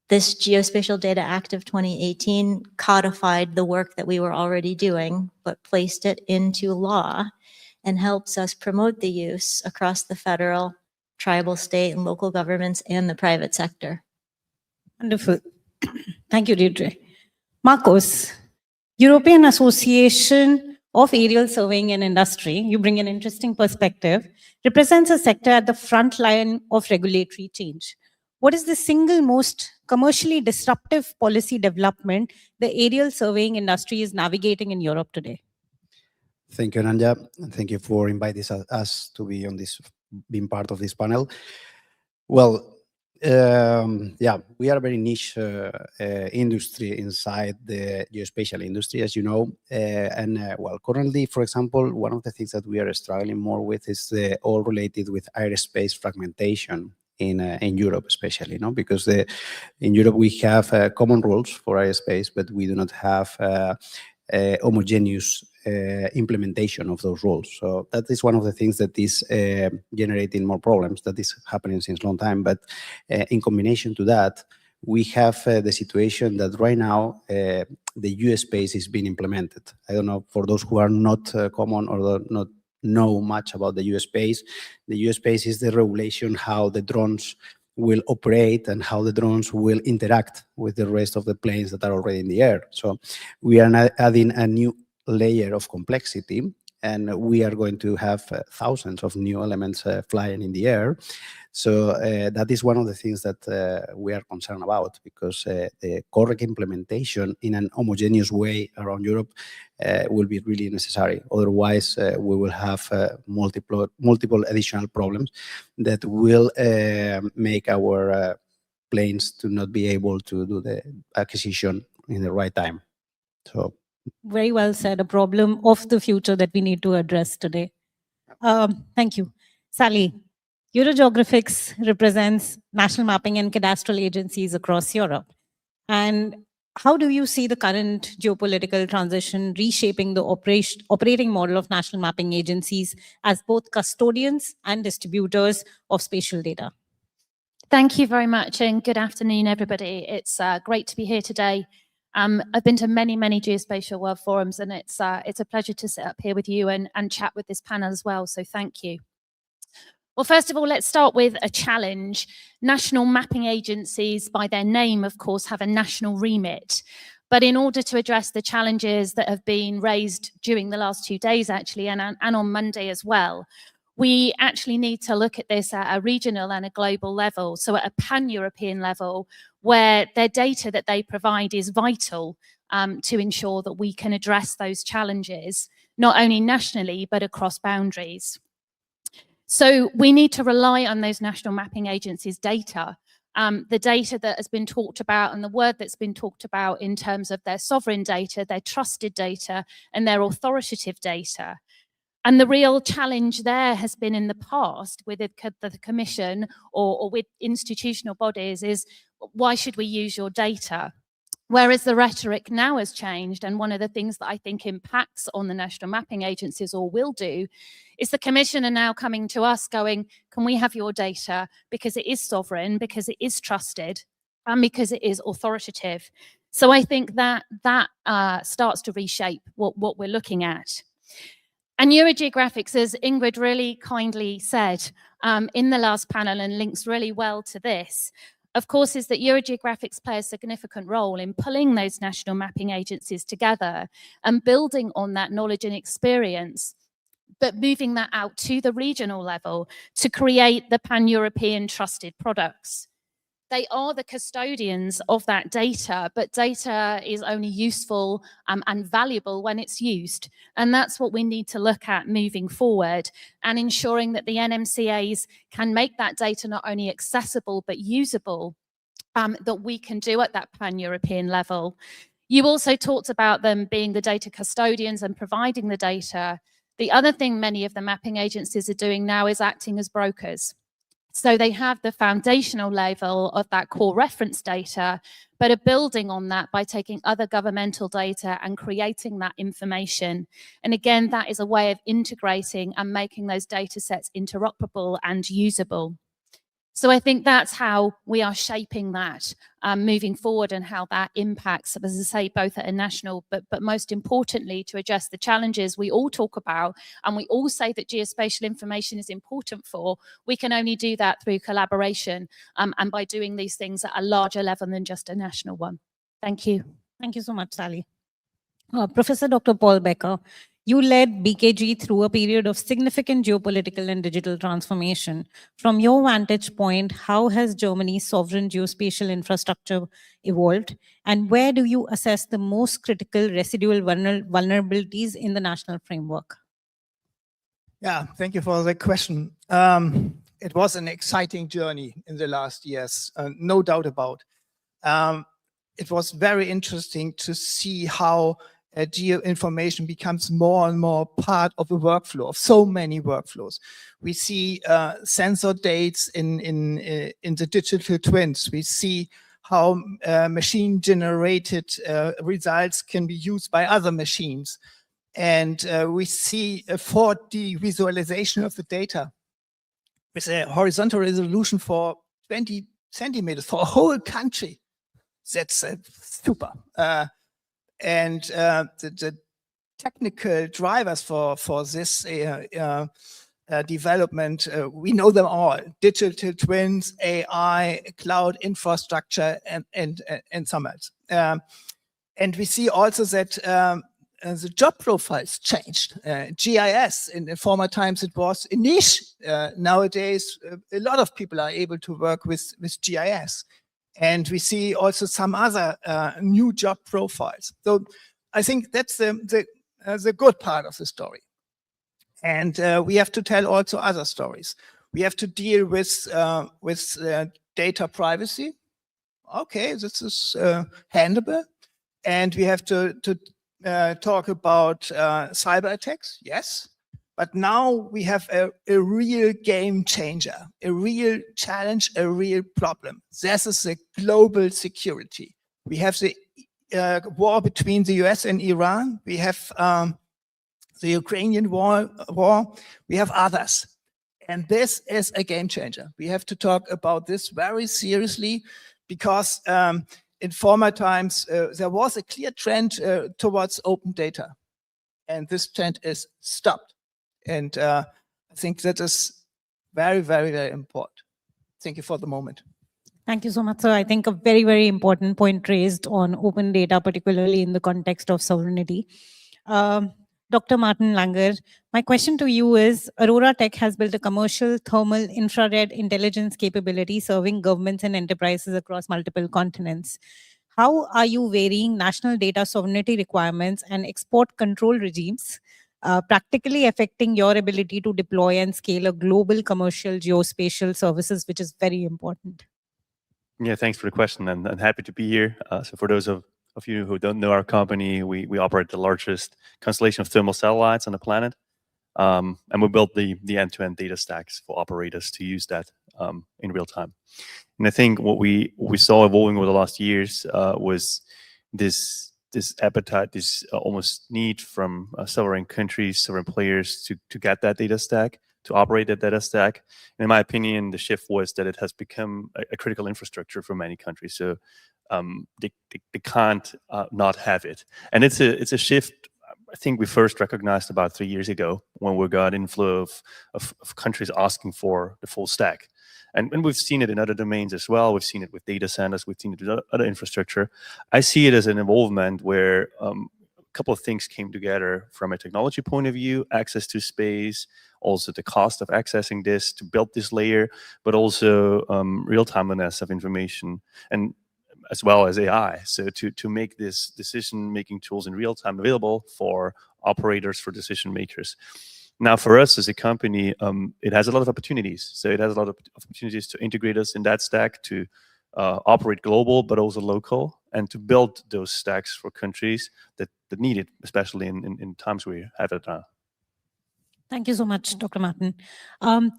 This Geospatial Data Act of 2018 codified the work that we were already doing, but placed it into law and helps us promote the use across the federal, tribal, state, and local governments and the private sector. Wonderful. Thank you, Deirdre. Marcos, European Association of Aerial Surveying and Industry, you bring an interesting perspective, represents a sector at the front line of regulatory change. What is the single most commercially disruptive policy development the aerial surveying industry is navigating in Europe today? Thank you, Ananya, and thank you for inviting us to be on this, being part of this panel. Well, Yeah, we are a very niche industry inside the geospatial industry, as you know. Well, currently, for example, one of the things that we are struggling more with is all related with aerospace fragmentation in Europe, especially, no? Because in Europe we have common rules for aerospace, but we do not have homogeneous implementation of those rules. So that is one of the things that is generating more problems. That is happening since a long time. But in combination to that, we have the situation that right now the US space is being implemented. I don't know, for those who are not common or not know much about the US space, the US space is the regulation how the drones will operate and how the drones will interact with the rest of the planes that are already in the air. So we are adding a new layer of complexity, and we are going to have thousands of new elements flying in the air. So that is one of the things that we are concerned about, because the correct implementation in an homogeneous way around Europe will be really necessary. Otherwise, we will have multiple additional problems that will make our planes to not be able to do the acquisition in the right time. So very well said, a problem of the future that we need to address today. Thank you. Sally, Eurogeographics represents national mapping and cadastral agencies across Europe. And how do you see the current geopolitical transition reshaping the operating model of national mapping agencies as both custodians and distributors of spatial data? Thank you very much, and good afternoon, everybody. It's great to be here today. I've been to many Geospatial World Forums, and it's a pleasure to sit up here with you and chat with this panel as well, so thank you. Well, first of all, let's start with a challenge. National mapping agencies, by their name, of course, have a national remit. But in order to address the challenges that have been raised during the last 2 days, actually, and on Monday as well, we actually need to look at this at a regional and a global level, so at a pan-European level, where their data that they provide is vital to ensure that we can address those challenges, not only nationally, but across boundaries. So we need to rely on those national mapping agencies' data, the data that has been talked about and the word that's been talked about in terms of their sovereign data, their trusted data, and their authoritative data. And the real challenge there has been in the past with the Commission or with institutional bodies is, why should we use your data? Whereas the rhetoric now has changed, and one of the things that I think impacts on the national mapping agencies, or will do, is the Commission are now coming to us going, can we have your data because it is sovereign, because it is trusted, and because it is authoritative. So I think that starts to reshape what we're looking at. And Eurogeographics, as Ingrid really kindly said in the last panel, and links really well to this, of course, is that Eurogeographics play a significant role in pulling those national mapping agencies together and building on that knowledge and experience, but moving that out to the regional level to create the pan-European trusted products. They are the custodians of that data, but data is only useful and valuable when it's used. And that's what we need to look at moving forward, and ensuring that the NMCAs can make that data not only accessible, but usable, that we can do at that pan-European level. You also talked about them being the data custodians and providing the data. The other thing many of the mapping agencies are doing now is acting as brokers. So they have the foundational level of that core reference data, but are building on that by taking other governmental data and creating that information. And again, that is a way of integrating and making those data sets interoperable and usable. So I think that's how we are shaping that moving forward, and how that impacts, as I say, both at a national, but most importantly, to address the challenges we all talk about, and we all say that geospatial information is important for. We can only do that through collaboration and by doing these things at a larger level than just a national one. Thank you. Thank you so much, Sally. Professor Dr. Paul Becker, you led BKG through a period of significant geopolitical and digital transformation. From your vantage point, how has Germany's sovereign geospatial infrastructure evolved? And where do you assess the most critical residual vulnerabilities in the national framework? Yeah, thank you for the question. it was an exciting journey in the last years, no doubt about. It was very interesting to see how geo-information becomes more and more part of a workflow, of so many workflows. We see sensor dates in the digital twins. We see how machine-generated results can be used by other machines. And we see a 4D visualization of the data with a horizontal resolution for 20 centimeters for a whole country. That's super. And the technical drivers for this development, we know them all: digital twins, AI, cloud infrastructure, and some else. And we see also that the job profiles changed. GIS, in former times it was a niche. Nowadays, a lot of people are able to work with GIS. And we see also some other new job profiles. So I think that's the good part of the story. And we have to tell also other stories. We have to deal with data privacy. Okay, this is handleable. And we have to talk about cyber attacks. Yes. But now we have a real game changer, a real challenge, a real problem. This is the global security. We have the war between the US and Iran. We have the Ukrainian war. We have others. And this is a game changer. We have to talk about this very seriously because in former times, there was a clear trend towards open data. And this trend is stopped. And I think that is very, very, very important. Thank you for the moment. Thank you so much, sir. I think a very, very important point raised on open data, particularly in the context of sovereignty. Dr. Martin Langer, my question to you is, Aurora Tech has built a commercial thermal infrared intelligence capability serving governments and enterprises across multiple continents. How are you varying national data sovereignty requirements and export control regimes practically affecting your ability to deploy and scale a global commercial geospatial services, which is very important? Yeah, thanks for the question, and I'm happy to be here. So for those of you who don't know our company, we operate the largest constellation of thermal satellites on the planet, and we built the end-to-end data stacks for operators to use that in real time. And I think what we saw evolving over the last years was this appetite, this almost need from sovereign countries, sovereign players to get that data stack, to operate that data stack. And in my opinion, the shift was that it has become a critical infrastructure for many countries. So they can't not have it. And it's a shift I think we first recognized about 3 years ago when we got inflow of countries asking for the full stack. And we've seen it in other domains as well. We've seen it with data centers. We've seen it with other infrastructure. I see it as an involvement where a couple of things came together from a technology point of view: access to space, also the cost of accessing this to build this layer, but also real-timeliness of information, and as well as AI. So to make this decision-making tools in real time available for operators, for decision makers. Now, for us as a company, it has a lot of opportunities. So it has a lot of opportunities to integrate us in that stack, to operate global, but also local, and to build those stacks for countries that need it, especially in times we have it now. Thank you so much, Dr. Martin.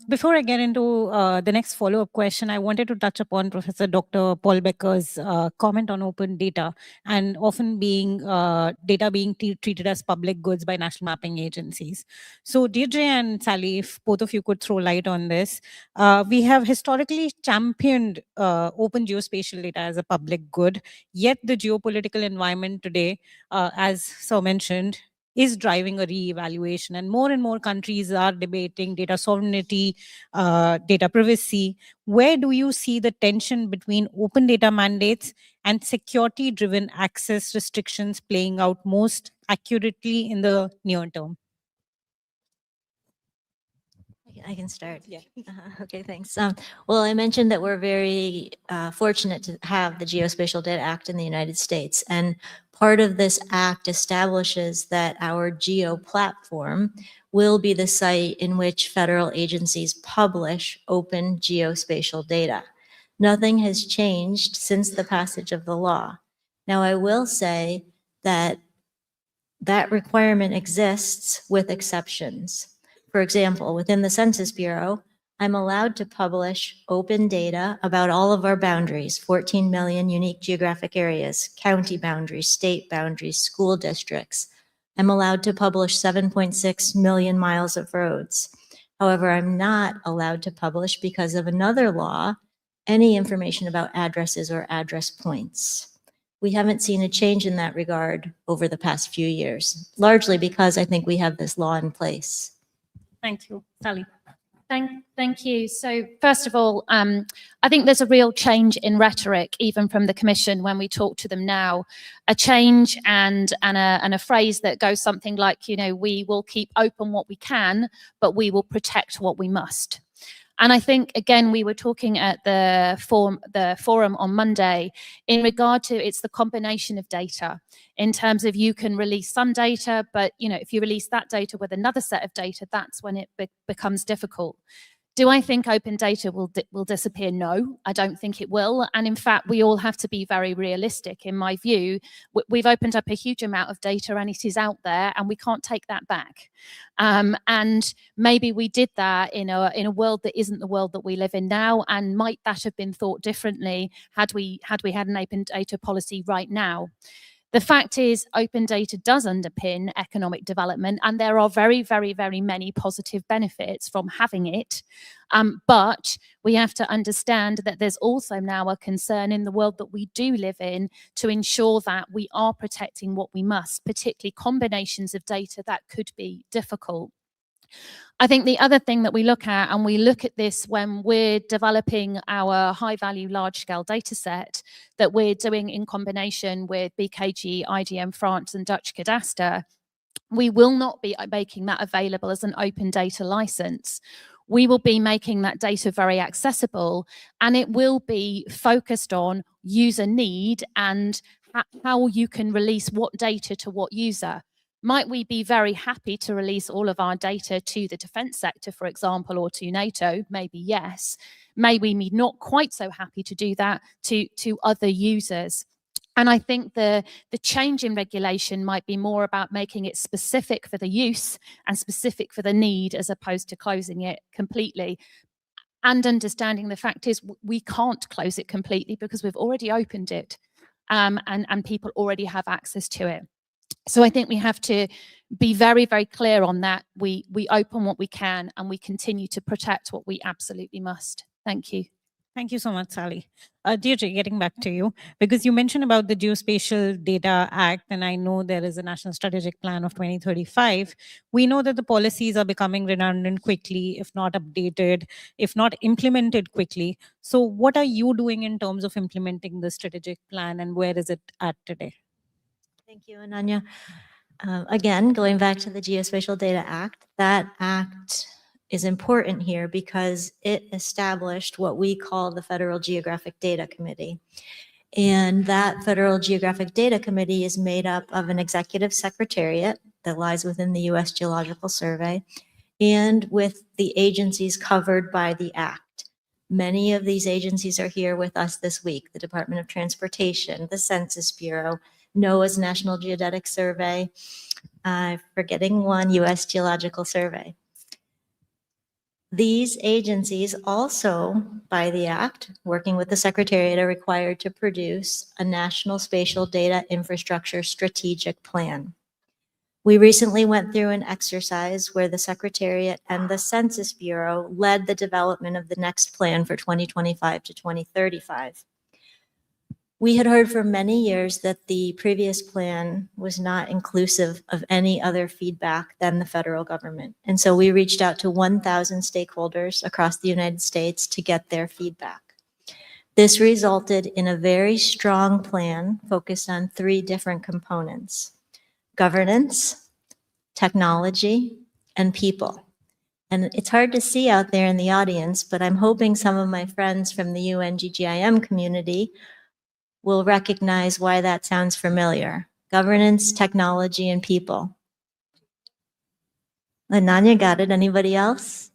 Before I get into the next follow-up question, I wanted to touch upon Professor Dr. Paul Becker's comment on open data and often data being treated as public goods by national mapping agencies. So Deirdre and Sally, if both of you could throw light on this, we have historically championed open geospatial data as a public good, yet the geopolitical environment today, as Sir mentioned, is driving a re-evaluation, and more countries are debating data sovereignty, data privacy. Where do you see the tension between open data mandates and security-driven access restrictions playing out most accurately in the near term? I can start. Yeah. Okay, thanks. Well, I mentioned that we're very fortunate to have the Geospatial Data Act in the United States. And part of this act establishes that our geo platform will be the site in which federal agencies publish open geospatial data. Nothing has changed since the passage of the law. Now, I will say that that requirement exists with exceptions. For example, within the Census Bureau, I'm allowed to publish open data about all of our boundaries, 14 million unique geographic areas, county boundaries, state boundaries, school districts. I'm allowed to publish 7.6 million miles of roads. However, I'm not allowed to publish, because of another law, any information about addresses or address points. We haven't seen a change in that regard over the past few years, largely because I think we have this law in place. Thank you. Sally. Thank you. So first of all, I think there's a real change in rhetoric, even from the Commission when we talk to them now. A change and a phrase that goes something like, you know, we will keep open what we can, but we will protect what we must. And I think, again, we were talking at the forum on Monday in regard to it's the combination of data in terms of you can release some data, but you know, if you release that data with another set of data, that's when it becomes difficult. Do I think open data will disappear? No, I don't think it will. And in fact, we all have to be very realistic. In my view, we've opened up a huge amount of data and it is out there and we can't take that back. And maybe we did that in a world that isn't the world that we live in now. And might that have been thought differently had we had an open data policy right now? The fact is, open data does underpin economic development, and there are very, very, very many positive benefits from having it. But we have to understand that there's also now a concern in the world that we do live in to ensure that we are protecting what we must, particularly combinations of data that could be difficult. I think the other thing that we look at, and we look at this when we're developing our high-value, large-scale data set that we're doing in combination with BKG, IDM France, and Dutch Cadastre, we will not be making that available as an open data license. We will be making that data very accessible, and it will be focused on user need and how you can release what data to what user. Might we be very happy to release all of our data to the defense sector, for example, or to NATO? Maybe yes. May we be not quite so happy to do that to other users. And I think the change in regulation might be more about making it specific for the use and specific for the need, as opposed to closing it completely. And understanding the fact is we can't close it completely because we've already opened it and people already have access to it. So I think we have to be very, very clear on that. We open what we can and we continue to protect what we absolutely must. Thank you. Thank you so much, Sally. Deirdre, getting back to you, because you mentioned about the Geospatial Data Act, and I know there is a National Strategic Plan of 2035. We know that the policies are becoming redundant quickly, if not updated, if not implemented quickly. So what are you doing in terms of implementing the strategic plan, and where is it at today? Thank you, Ananya. Again, going back to the Geospatial Data Act, that act is important here because it established what we call the Federal Geographic Data Committee. And that Federal Geographic Data Committee is made up of an executive secretariat that lies within the U.S. Geological Survey and with the agencies covered by the act. Many of these agencies are here with us this week: the Department of Transportation, the Census Bureau, NOAA's National Geodetic Survey, forgetting one, U.S. Geological Survey. These agencies also, by the Act, working with the Secretariat, are required to produce a National Spatial Data Infrastructure Strategic Plan. We recently went through an exercise where the Secretariat and the Census Bureau led the development of the next plan for 2025 to 2035. We had heard for many years that the previous plan was not inclusive of any other feedback than the federal government. And so we reached out to 1,000 stakeholders across the United States to get their feedback. This resulted in a very strong plan focused on 3 different components: governance, technology, and people. And it's hard to see out there in the audience, but I'm hoping some of my friends from the UNGGIM community will recognize why that sounds familiar. Governance, technology, and people. Ananya got it. Anybody else?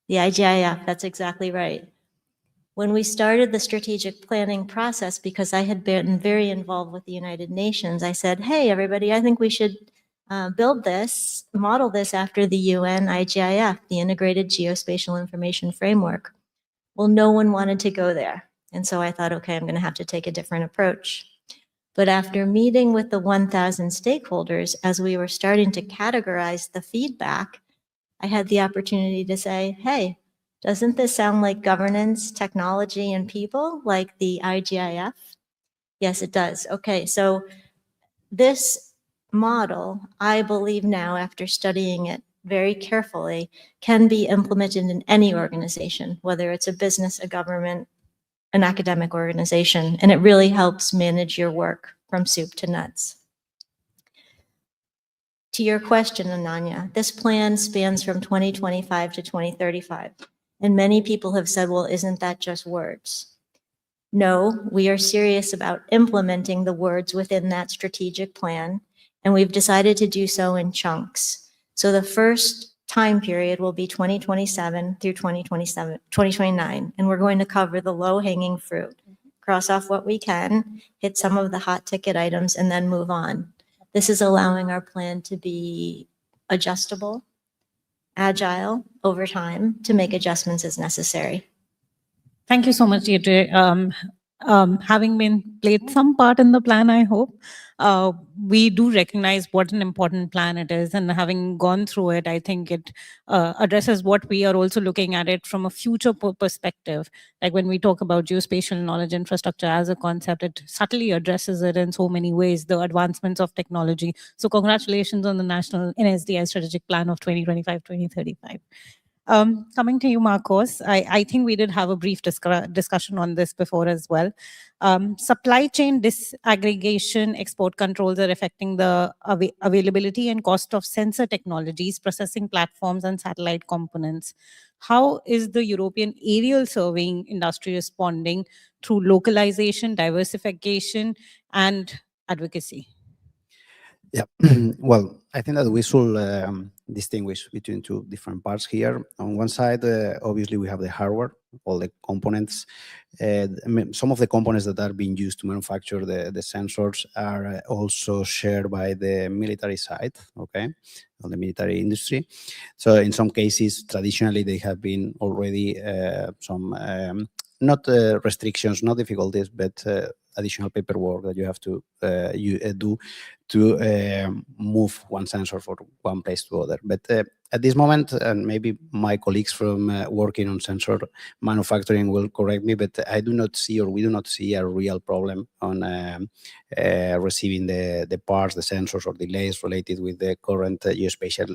The IGIF, that's exactly right. When we started the strategic planning process, because I had been very involved with the United Nations, I said, hey, everybody, I think we should build this, model this after the UN IGIF, the Integrated Geospatial Information Framework. Well, no one wanted to go there. And so I thought, okay, I'm going to have to take a different approach. But after meeting with the 1,000 stakeholders, as we were starting to categorize the feedback, I had the opportunity to say, hey, doesn't this sound like governance, technology, and people, like the IGIF? Yes, it does. Okay, so this model, I believe now, after studying it very carefully, can be implemented in any organization, whether it's a business, a government, an academic organization, and it really helps manage your work from soup to nuts. To your question, Ananya, this plan spans from 2025 to 2035. And many people have said, well, isn't that just words? No, we are serious about implementing the words within that strategic plan, and we've decided to do so in chunks. So the first time period will be 2027 through 2029, and we're going to cover the low-hanging fruit, cross off what we can, hit some of the hot ticket items, and then move on. This is allowing our plan to be adjustable, agile over time to make adjustments as necessary. Thank you so much, Deirdre. Having played some part in the plan, I hope, we do recognize what an important plan it is. And having gone through it, I think it addresses what we are also looking at it from a future perspective. Like when we talk about geospatial knowledge infrastructure as a concept, it subtly addresses it in so many ways, the advancements of technology. So congratulations on the National NSDI Strategic Plan of 2025-2035. Coming to you, Marcos, I think we did have a brief discussion on this before as well. Supply chain disaggregation, export controls are affecting the availability and cost of sensor technologies, processing platforms, and satellite components. How is the European aerial surveying industry responding through localization, diversification, and advocacy? Yeah, well, I think that we should distinguish between two different parts here. On one side, obviously, we have the hardware, all the components. Some of the components that are being used to manufacture the sensors are also shared by the military side, okay, on the military industry. So in some cases, traditionally, they have been already some, not restrictions, not difficulties, but additional paperwork that you have to do to move one sensor from one place to other. But at this moment, and maybe my colleagues from working on sensor manufacturing will correct me, but I do not see, or we do not see, a real problem on receiving the parts, the sensors, or delays related with the current geospatial,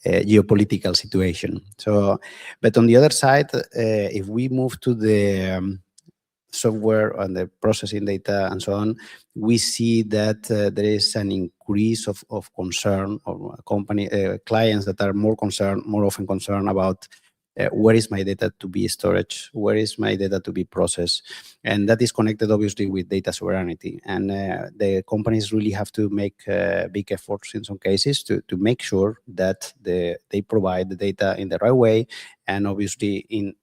geopolitical situation. So, but on the other side, if we move to the software and the processing data and so on, we see that there is an increase of concern of clients that are more often concerned about where is my data to be stored, where is my data to be processed, and that is connected obviously with data sovereignty. And the companies really have to make big efforts in some cases to make sure that they provide the data in the right way, and obviously in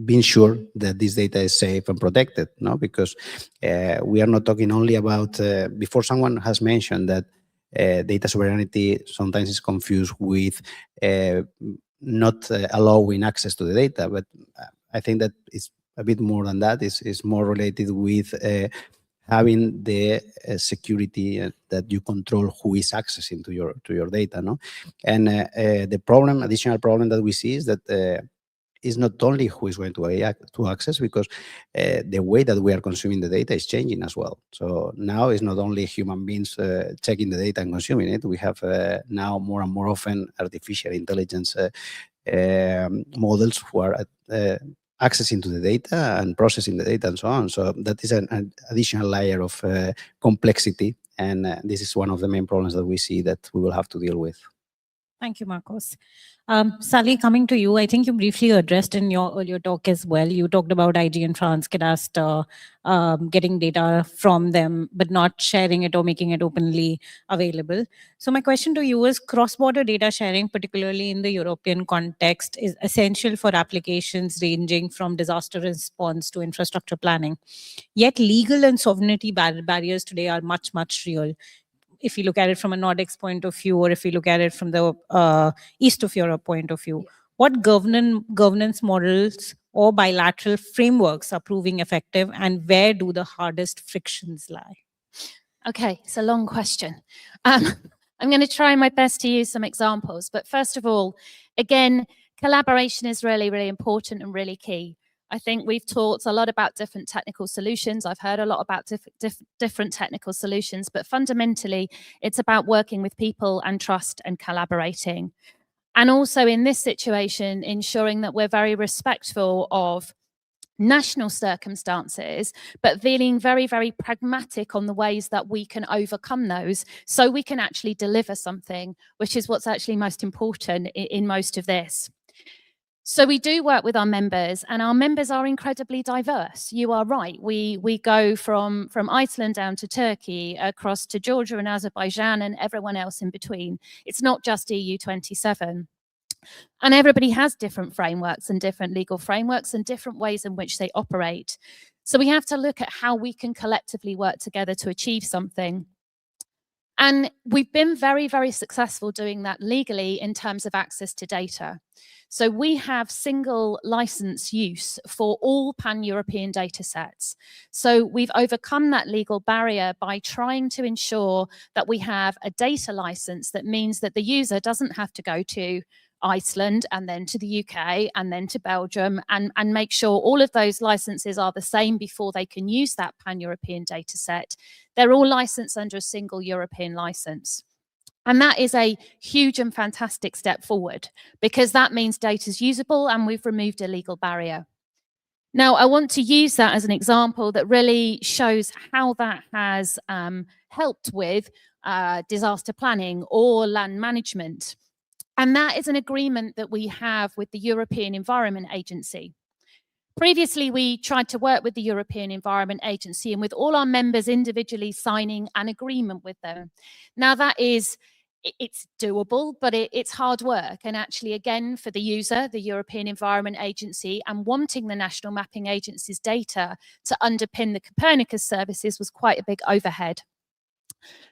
being sure that this data is safe and protected, no? Because we are not talking only about, before someone has mentioned that data sovereignty sometimes is confused with not allowing access to the data, but I think that it's a bit more than that. It's more related with having the security that you control who is accessing to your data, no? And the additional problem that we see is that is not only who is going to access, because the way that we are consuming the data is changing as well. So now it's not only human beings checking the data and consuming it. We have now more and more often artificial intelligence models who are accessing to the data and processing the data and so on. So that is an additional layer of complexity. And this is one of the main problems that we see that we will have to deal with. Thank you, Marcos. Sally, coming to you, I think you briefly addressed in your earlier talk as well. You talked about IG and France Cadastre, getting data from them, but not sharing it or making it openly available. So my question to you is, cross-border data sharing, particularly in the European context, is essential for applications ranging from disaster response to infrastructure planning. Yet legal and sovereignty barriers today are much, much real. If you look at it from a Nordics point of view, or if you look at it from the East of Europe point of view, what governance models or bilateral frameworks are proving effective, and where do the hardest frictions lie? Okay, it's a long question. I'm going to try my best to use some examples. But first of all, again, collaboration is really, really important and really key. I think we've talked a lot about different technical solutions. I've heard a lot about different technical solutions, but fundamentally, it's about working with people and trust and collaborating. And also in this situation, ensuring that we're very respectful of national circumstances, but feeling very, very pragmatic on the ways that we can overcome those so we can actually deliver something, which is what's actually most important in most of this. So we do work with our members, and our members are incredibly diverse. You are right. We go from Iceland down to Turkey, across to Georgia and Azerbaijan and everyone else in between. It's not just EU27. And everybody has different frameworks and different legal frameworks and different ways in which they operate. So we have to look at how we can collectively work together to achieve something. And we've been very, very successful doing that legally in terms of access to data. So we have single license use for all pan-European data sets. So we've overcome that legal barrier by trying to ensure that we have a data license that means that the user doesn't have to go to Iceland and then to the UK and then to Belgium and make sure all of those licenses are the same before they can use that pan-European data set. They're all licensed under a single European license. And that is a huge and fantastic step forward, because that means data is usable and we've removed a legal barrier. Now, I want to use that as an example that really shows how that has helped with disaster planning or land management. And that is an agreement that we have with the European Environment Agency. Previously, we tried to work with the European Environment Agency and with all our members individually signing an agreement with them. Now that is, it's doable, but it's hard work. And actually, again, for the user, the European Environment Agency, and wanting the National Mapping Agency's data to underpin the Copernicus services was quite a big overhead.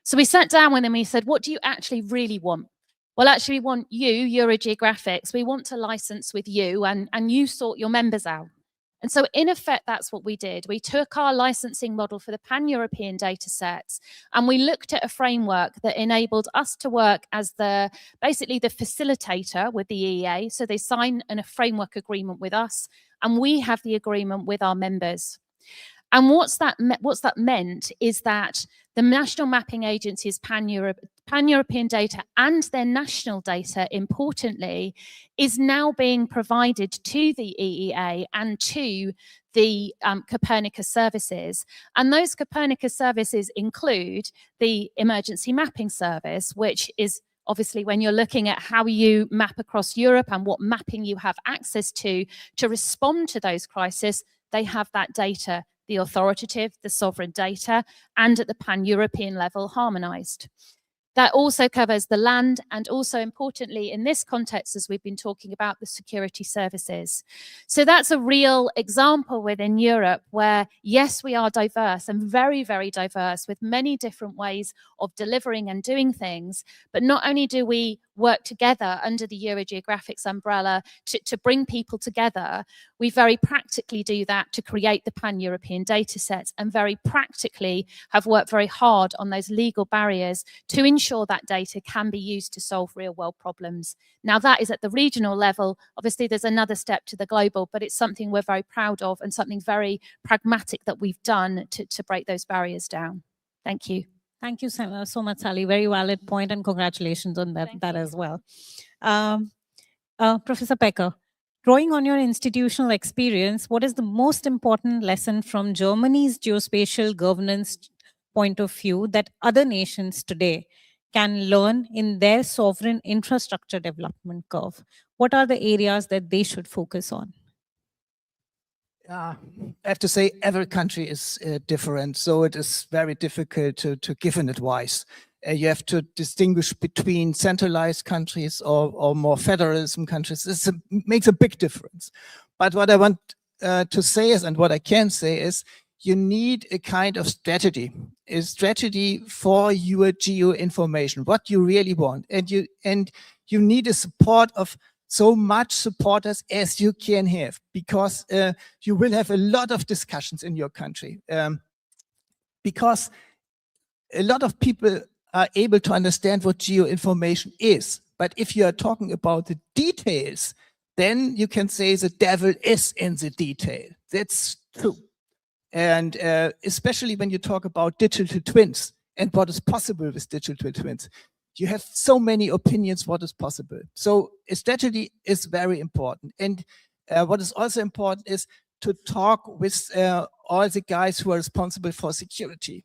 So we sat down with them and we said, what do you actually really want? Well, actually, we want you, Eurogeographics, we want to license with you and you sort your members out. And so in effect, that's what we did. We took our licensing model for the pan-European data sets and we looked at a framework that enabled us to work as basically the facilitator with the EEA. So they sign a framework agreement with us and we have the agreement with our members. And what's that meant is that the National Mapping Agency's pan-European data and their national data, importantly, is now being provided to the EEA and to the Copernicus services. And those Copernicus services include the Emergency Mapping Service, which is obviously when you're looking at how you map across Europe and what mapping you have access to respond to those crises, they have that data, the authoritative, the sovereign data, and at the pan-European level harmonized. That also covers the land and also importantly in this context, as we've been talking about, the security services. So that's a real example within Europe where, yes, we are diverse and very, very diverse with many different ways of delivering and doing things. But not only do we work together under the Eurogeographics umbrella to bring people together, we very practically do that to create the pan-European data sets and very practically have worked very hard on those legal barriers to ensure that data can be used to solve real world problems. Now that is at the regional level. Obviously there's another step to the global, but it's something we're very proud of and something very pragmatic that we've done to break those barriers down. Thank you. Thank you so much, Sally. Very valid point and congratulations on that as well. Professor Pecker, drawing on your institutional experience, what is the most important lesson from Germany's geospatial governance point of view that other nations today can learn in their sovereign infrastructure development curve? What are the areas that they should focus on? I have to say every country is different, so it is very difficult to give an advice. You have to distinguish between centralized countries or more federalism countries. This makes a big difference. But what I want to say is, and what I can say is, you need a kind of strategy, a strategy for your geo information, what you really want. And you need a support of so much supporters as you can have, because you will have a lot of discussions in your country. Because a lot of people are able to understand what geo information is. But if you are talking about the details, then you can say the devil is in the detail. That's true. And especially when you talk about digital twins and what is possible with digital twins, you have so many opinions what is possible. So a strategy is very important. And what is also important is to talk with all the guys who are responsible for security.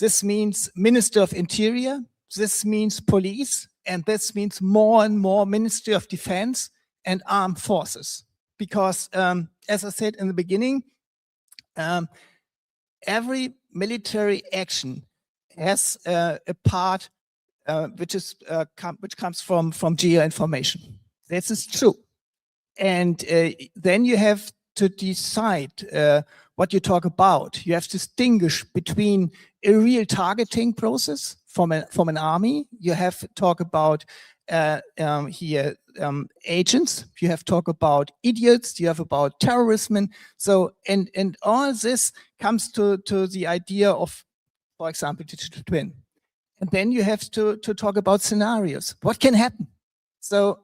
This means Minister of Interior, this means police, and this means more and more Ministry of Defense and armed forces. Because as I said in the beginning, every military action has a part which comes from geo information. This is true. And then you have to decide what you talk about. You have to distinguish between a real targeting process from an army. You have to talk about agents. You have to talk about idiots. You have about terrorism. So and all this comes to the idea of, for example, digital twin. And then you have to talk about scenarios. What can happen? So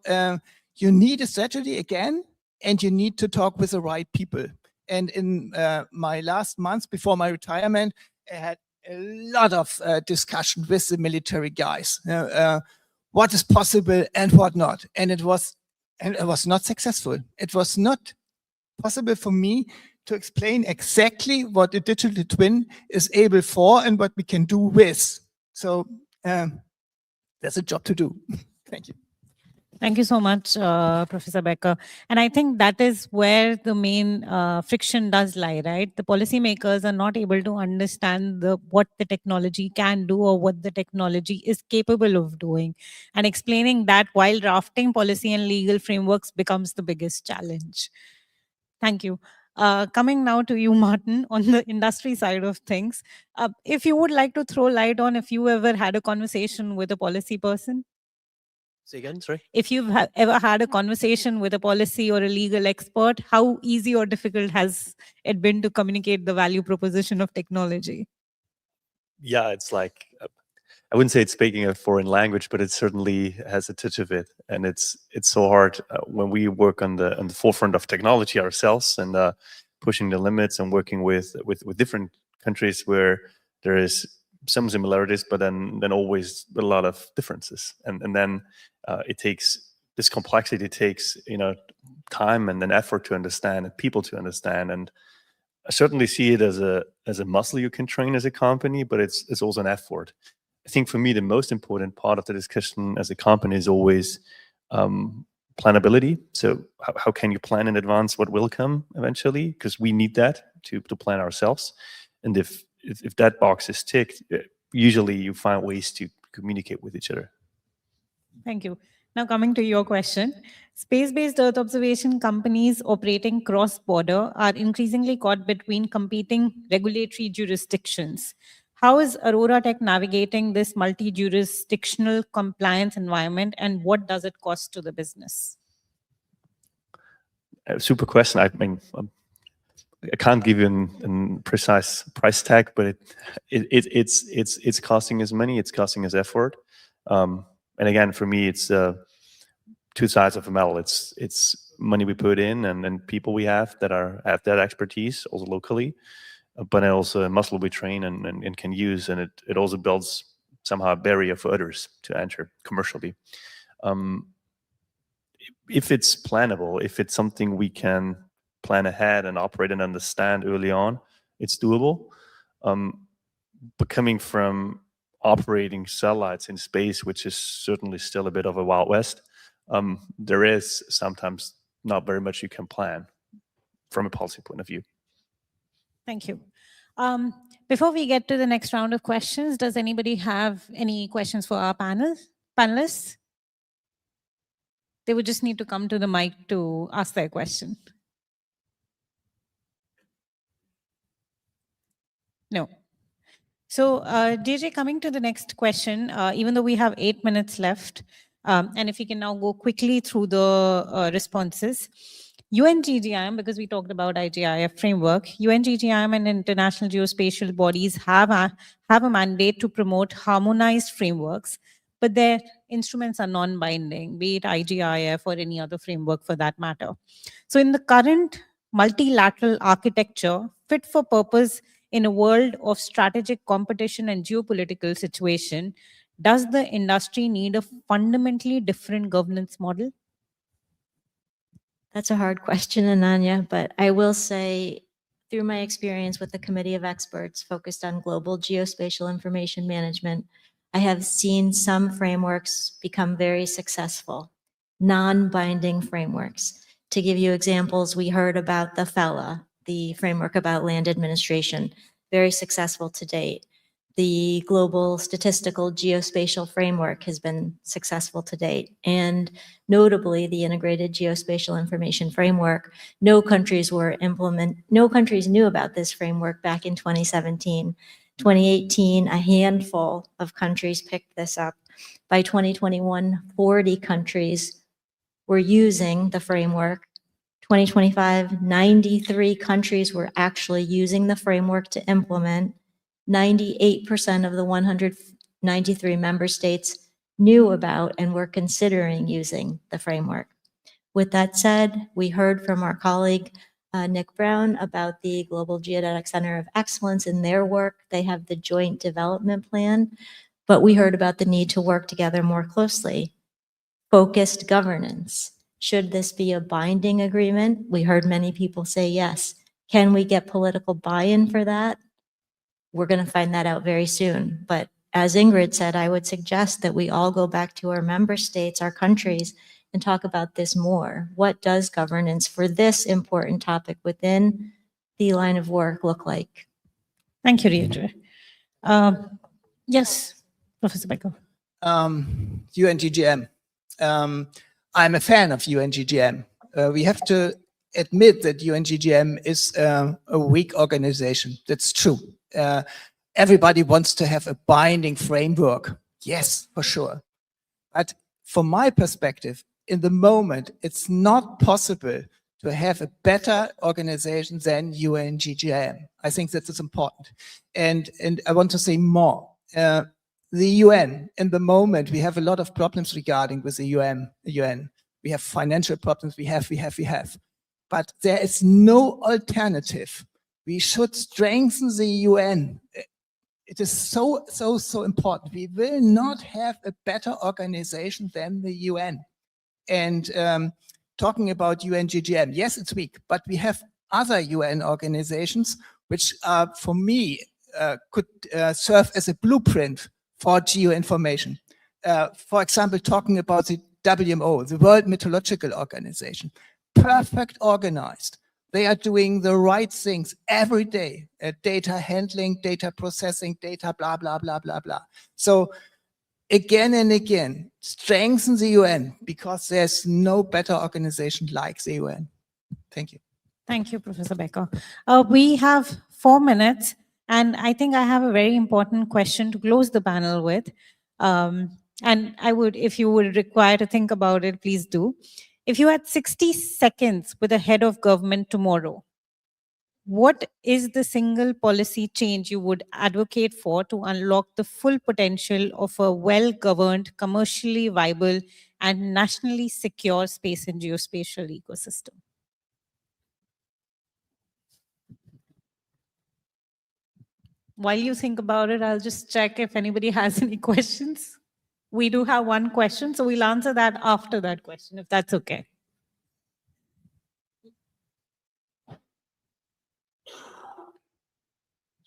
you need a strategy again, and you need to talk with the right people. And in my last months before my retirement, I had a lot of discussion with the military guys. What is possible and what not. And it was not successful. It was not possible for me to explain exactly what a digital twin is able for and what we can do with. So there's a job to do. Thank you. Thank you so much, Professor Becker. And I think that is where the main friction does lie, right? The policymakers are not able to understand what the technology can do or what the technology is capable of doing. And explaining that while drafting policy and legal frameworks becomes the biggest challenge. Thank you. Coming now to you, Martin, on the industry side of things. If you would like to throw light on if you ever had a conversation with a policy person. Say again, sorry? If you've ever had a conversation with a policy or a legal expert, how easy or difficult has it been to communicate the value proposition of technology? Yeah, it's like, I wouldn't say it's speaking a foreign language, but it certainly has a touch of it. And it's so hard when we work on the forefront of technology ourselves and pushing the limits and working with different countries where there is some similarities, but then always a lot of differences. And then it takes, this complexity takes, time and then effort to understand and people to understand. And I certainly see it as a muscle you can train as a company, but it's also an effort. I think for me, the most important part of the discussion as a company is always planability. So how can you plan in advance what will come eventually? Because we need that to plan ourselves. And if that box is ticked, usually you find ways to communicate with each other. Thank you. Now coming to your question, space-based Earth observation companies operating cross-border are increasingly caught between competing regulatory jurisdictions. How is Aurora Tech navigating this multi-jurisdictional compliance environment, and what does it cost to the business? Super question. I mean, I can't give you a precise price tag, but it's costing us money. It's costing us effort. And again, for me, it's two sides of a medal. It's money we put in and people we have that have that expertise also locally, but also a muscle we train and can use. And it also builds somehow a barrier for others to enter commercially. If it's plannable, if it's something we can plan ahead and operate and understand early on, it's doable. But coming from operating satellites in space, which is certainly still a bit of a Wild West, there is sometimes not very much you can plan from a policy point of view. Thank you. Before we get to the next round of questions, does anybody have any questions for our panelists? They would just need to come to the mic to ask their question. No. So, DJ, coming to the next question, even though we have 8 minutes left, and if we can now go quickly through the responses. UNGGIM, because we talked about IGIF framework, UNGGIM and international geospatial bodies have a mandate to promote harmonized frameworks, but their instruments are non-binding, be it IGIF or any other framework for that matter. So in the current multilateral architecture, fit for purpose in a world of strategic competition and geopolitical situation, does the industry need a fundamentally different governance model? That's a hard question, Ananya, but I will say through my experience with the committee of experts focused on global geospatial information management, I have seen some frameworks become very successful, non-binding frameworks. To give you examples, we heard about the FELA, the framework about land administration, very successful to date. The Global Statistical Geospatial Framework has been successful to date. And notably, the Integrated Geospatial Information Framework, no countries knew about this framework back in 2017. 2018, a handful of countries picked this up. By 2021, 40 countries were using the framework. 2025, 93 countries were actually using the framework to implement. 98% of the 193 member states knew about and were considering using the framework. With that said, we heard from our colleague, Nick Brown, about the Global Geodetic Center of Excellence in their work. They have the joint development plan, but we heard about the need to work together more closely. Focused governance. Should this be a binding agreement? We heard many people say yes. Can we get political buy-in for that? We're going to find that out very soon. But as Ingrid said, I would suggest that we all go back to our member states, our countries, and talk about this more. What does governance for this important topic within the line of work look like? Thank you, Deirdre. Yes, Professor Becker. UNGGM. I'm a fan of UNGGM. We have to admit that UNGGM is a weak organization. That's true. Everybody wants to have a binding framework. Yes, for sure. But from my perspective, in the moment, it's not possible to have a better organization than UNGGM. I think that is important. And I want to say more. The UN, in the moment, we have a lot of problems regarding with the UN. We have financial problems, we have. But there is no alternative. We should strengthen the UN. It is so important. We will not have a better organization than the UN. And talking about UNGGM, yes, it's weak, but we have other UN organizations which, for me, could serve as a blueprint for geoinformation. For example, talking about the WMO, the World Meteorological Organization, perfect organized. They are doing the right things every day, data handling, data processing, data blah, blah, blah, blah, blah. So again and again, strengthen the UN because there's no better organization like the UN. Thank you. Thank you, Professor Becker. We have 4 minutes. And I think I have a very important question to close the panel with. And I would, if you would require to think about it, please do. If you had 60 seconds with a head of government tomorrow, what is the single policy change you would advocate for to unlock the full potential of a well-governed, commercially viable, and nationally secure space and geospatial ecosystem? While you think about it, I'll just check if anybody has any questions. We do have one question, so we'll answer that after that question, if that's okay.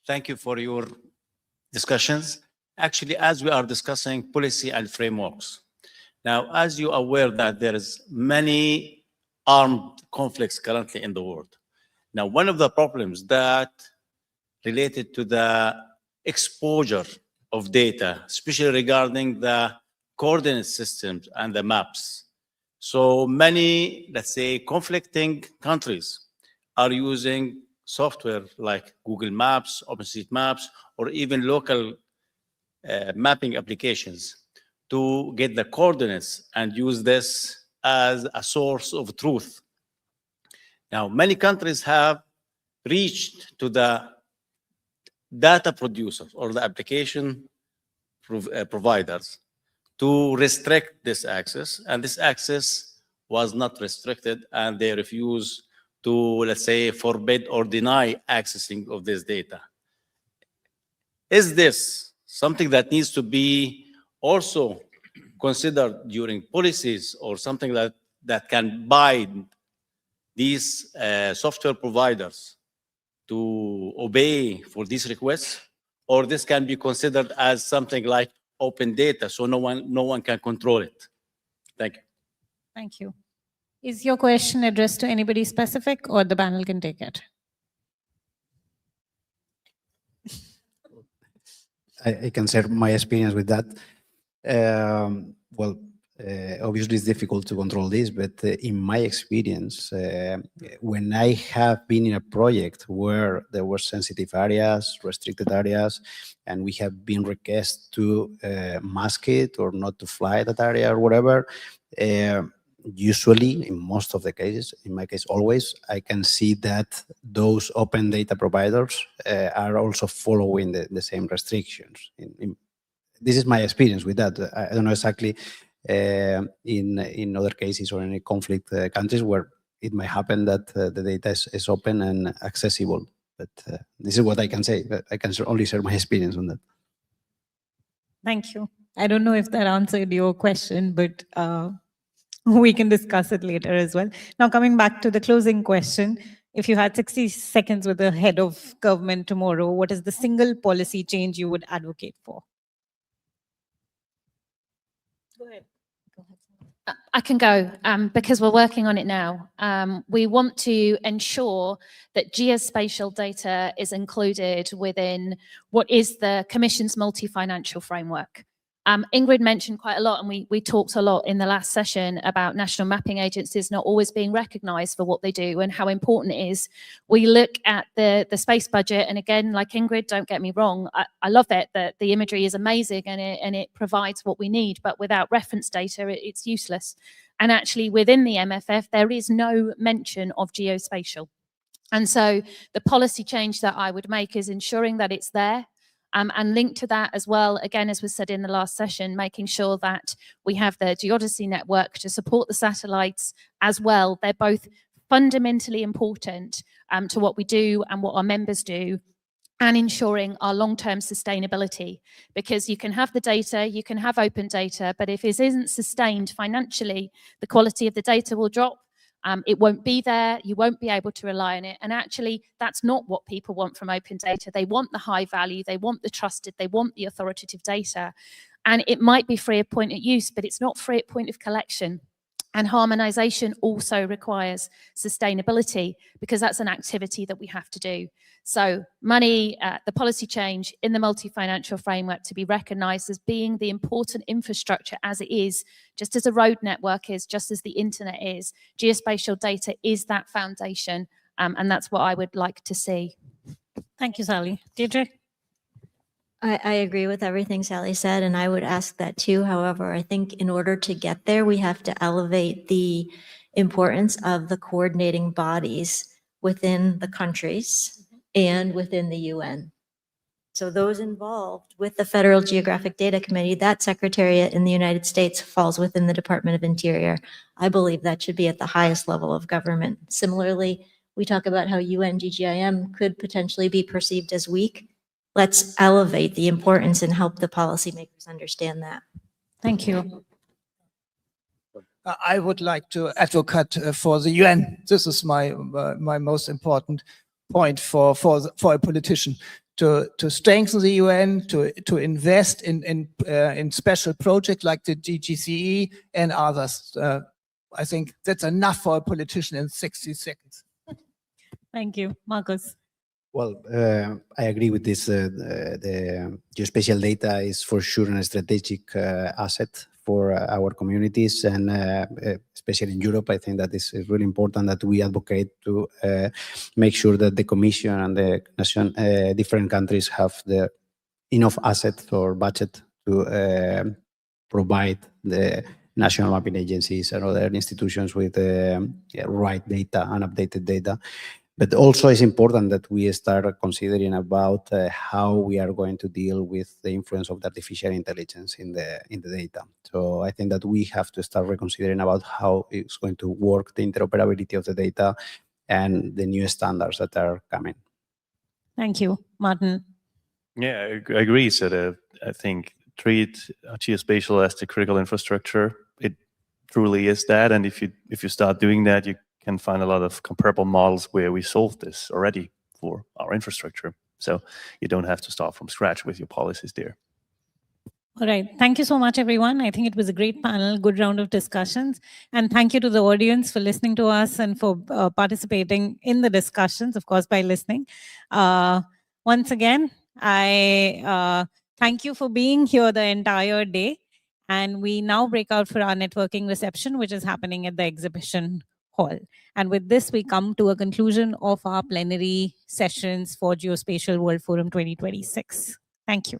Thank you for your discussions. actually, as we are discussing policy and frameworks. Now, as you are aware that there is many armed conflicts currently in the world. Now, one of the problems that related to the exposure of data, especially regarding the coordinate systems and the maps. So many, let's say, conflicting countries are using software like Google Maps, OpenStreetMaps, or even local mapping applications to get the coordinates and use this as a source of truth. Now, many countries have reached to the data producers or the application providers to restrict this access, and this access was not restricted, and they refuse to, let's say, forbid or deny accessing of this data. Is this something that needs to be also considered during policies, or something that can bind these software providers to obey for these requests, or this can be considered as something like open data, so no one can control it? Thank you. Thank you. Is your question addressed to anybody specific, or the panel can take it? I can share my experience with that. Well, obviously it's difficult to control this, but in my experience, when I have been in a project where there were sensitive areas, restricted areas, and we have been requested to mask it or not to fly that area or whatever, usually, in most of the cases, in my case always, I can see that those open data providers are also following the same restrictions. This is my experience with that. I don't know exactly in other cases or any conflict countries where it might happen that the data is open and accessible. But this is what I can say. But I can only share my experience on that. Thank you. I don't know if that answered your question, but we can discuss it later as well. Now, coming back to the closing question, if you had 60 seconds with the head of government tomorrow, what is the single policy change you would advocate for? Go ahead. I can go because we're working on it now. We want to ensure that geospatial data is included within what is the Commission's multi-financial framework. Ingrid mentioned quite a lot, and we talked a lot in the last session about national mapping agencies not always being recognised for what they do and how important it is. We look at the space budget, and again, like Ingrid, don't get me wrong, I love it that the imagery is amazing and it provides what we need, but without reference data, it's useless. And actually, within the MFF, there is no mention of geospatial. And so the policy change that I would make is ensuring that it's there. And linked to that as well, again, as was said in the last session, making sure that we have the Geodesy network to support the satellites as well. They're both fundamentally important to what we do and what our members do, and ensuring our long-term sustainability. Because you can have the data, you can have open data, but if it isn't sustained financially, the quality of the data will drop. It won't be there, you won't be able to rely on it. And actually, that's not what people want from open data. They want the high value, they want the trusted, they want the authoritative data. And it might be free at point of use, but it's not free at point of collection. And harmonization also requires sustainability, because that's an activity that we have to do. So money, the policy change in the multi-financial framework to be recognized as being the important infrastructure as it is, just as a road network is, just as the internet is. Geospatial data is that foundation, and that's what I would like to see. Thank you, Sally. Deirdre? I agree with everything Sally said, and I would ask that too. However, I think in order to get there, we have to elevate the importance of the coordinating bodies within the countries and within the UN. So those involved with the Federal Geographic Data Committee, that secretariat in the United States falls within the Department of Interior. I believe that should be at the highest level of government. Similarly, we talk about how UN GGIM could potentially be perceived as weak. Let's elevate the importance and help the policymakers understand that. Thank you. I would like to advocate for the UN. This is my most important. point for a politician to strengthen the UN, to invest in special projects like the GGCE and others. I think that's enough for a politician in 60 seconds. Thank you, Marcus. Well, I agree with this. The geospatial data is for sure a strategic asset for our communities, and especially in Europe, I think that is really important that we advocate to make sure that the Commission and the different countries have the enough assets or budget to provide the national mapping agencies and other institutions with right data and updated data. But also it's important that we start considering about how we are going to deal with the influence of the artificial intelligence in the data. So I think that we have to start reconsidering about how it's going to work, the interoperability of the data and the new standards that are coming. Thank you, Martin. Yeah, I agree. So I think treat geospatial as the critical infrastructure. It truly is that, and if you start doing that, you can find a lot of comparable models where we solved this already for our infrastructure. So you don't have to start from scratch with your policies there. All right. Thank you so much, everyone. I think it was a great panel, good round of discussions. And thank you to the audience for listening to us and for participating in the discussions, of course, by listening. Once again, I thank you for being here the entire day. And we now break out for our networking reception, which is happening at the exhibition hall. And with this, we come to a conclusion of our plenary sessions for Geospatial World Forum 2026. Thank you.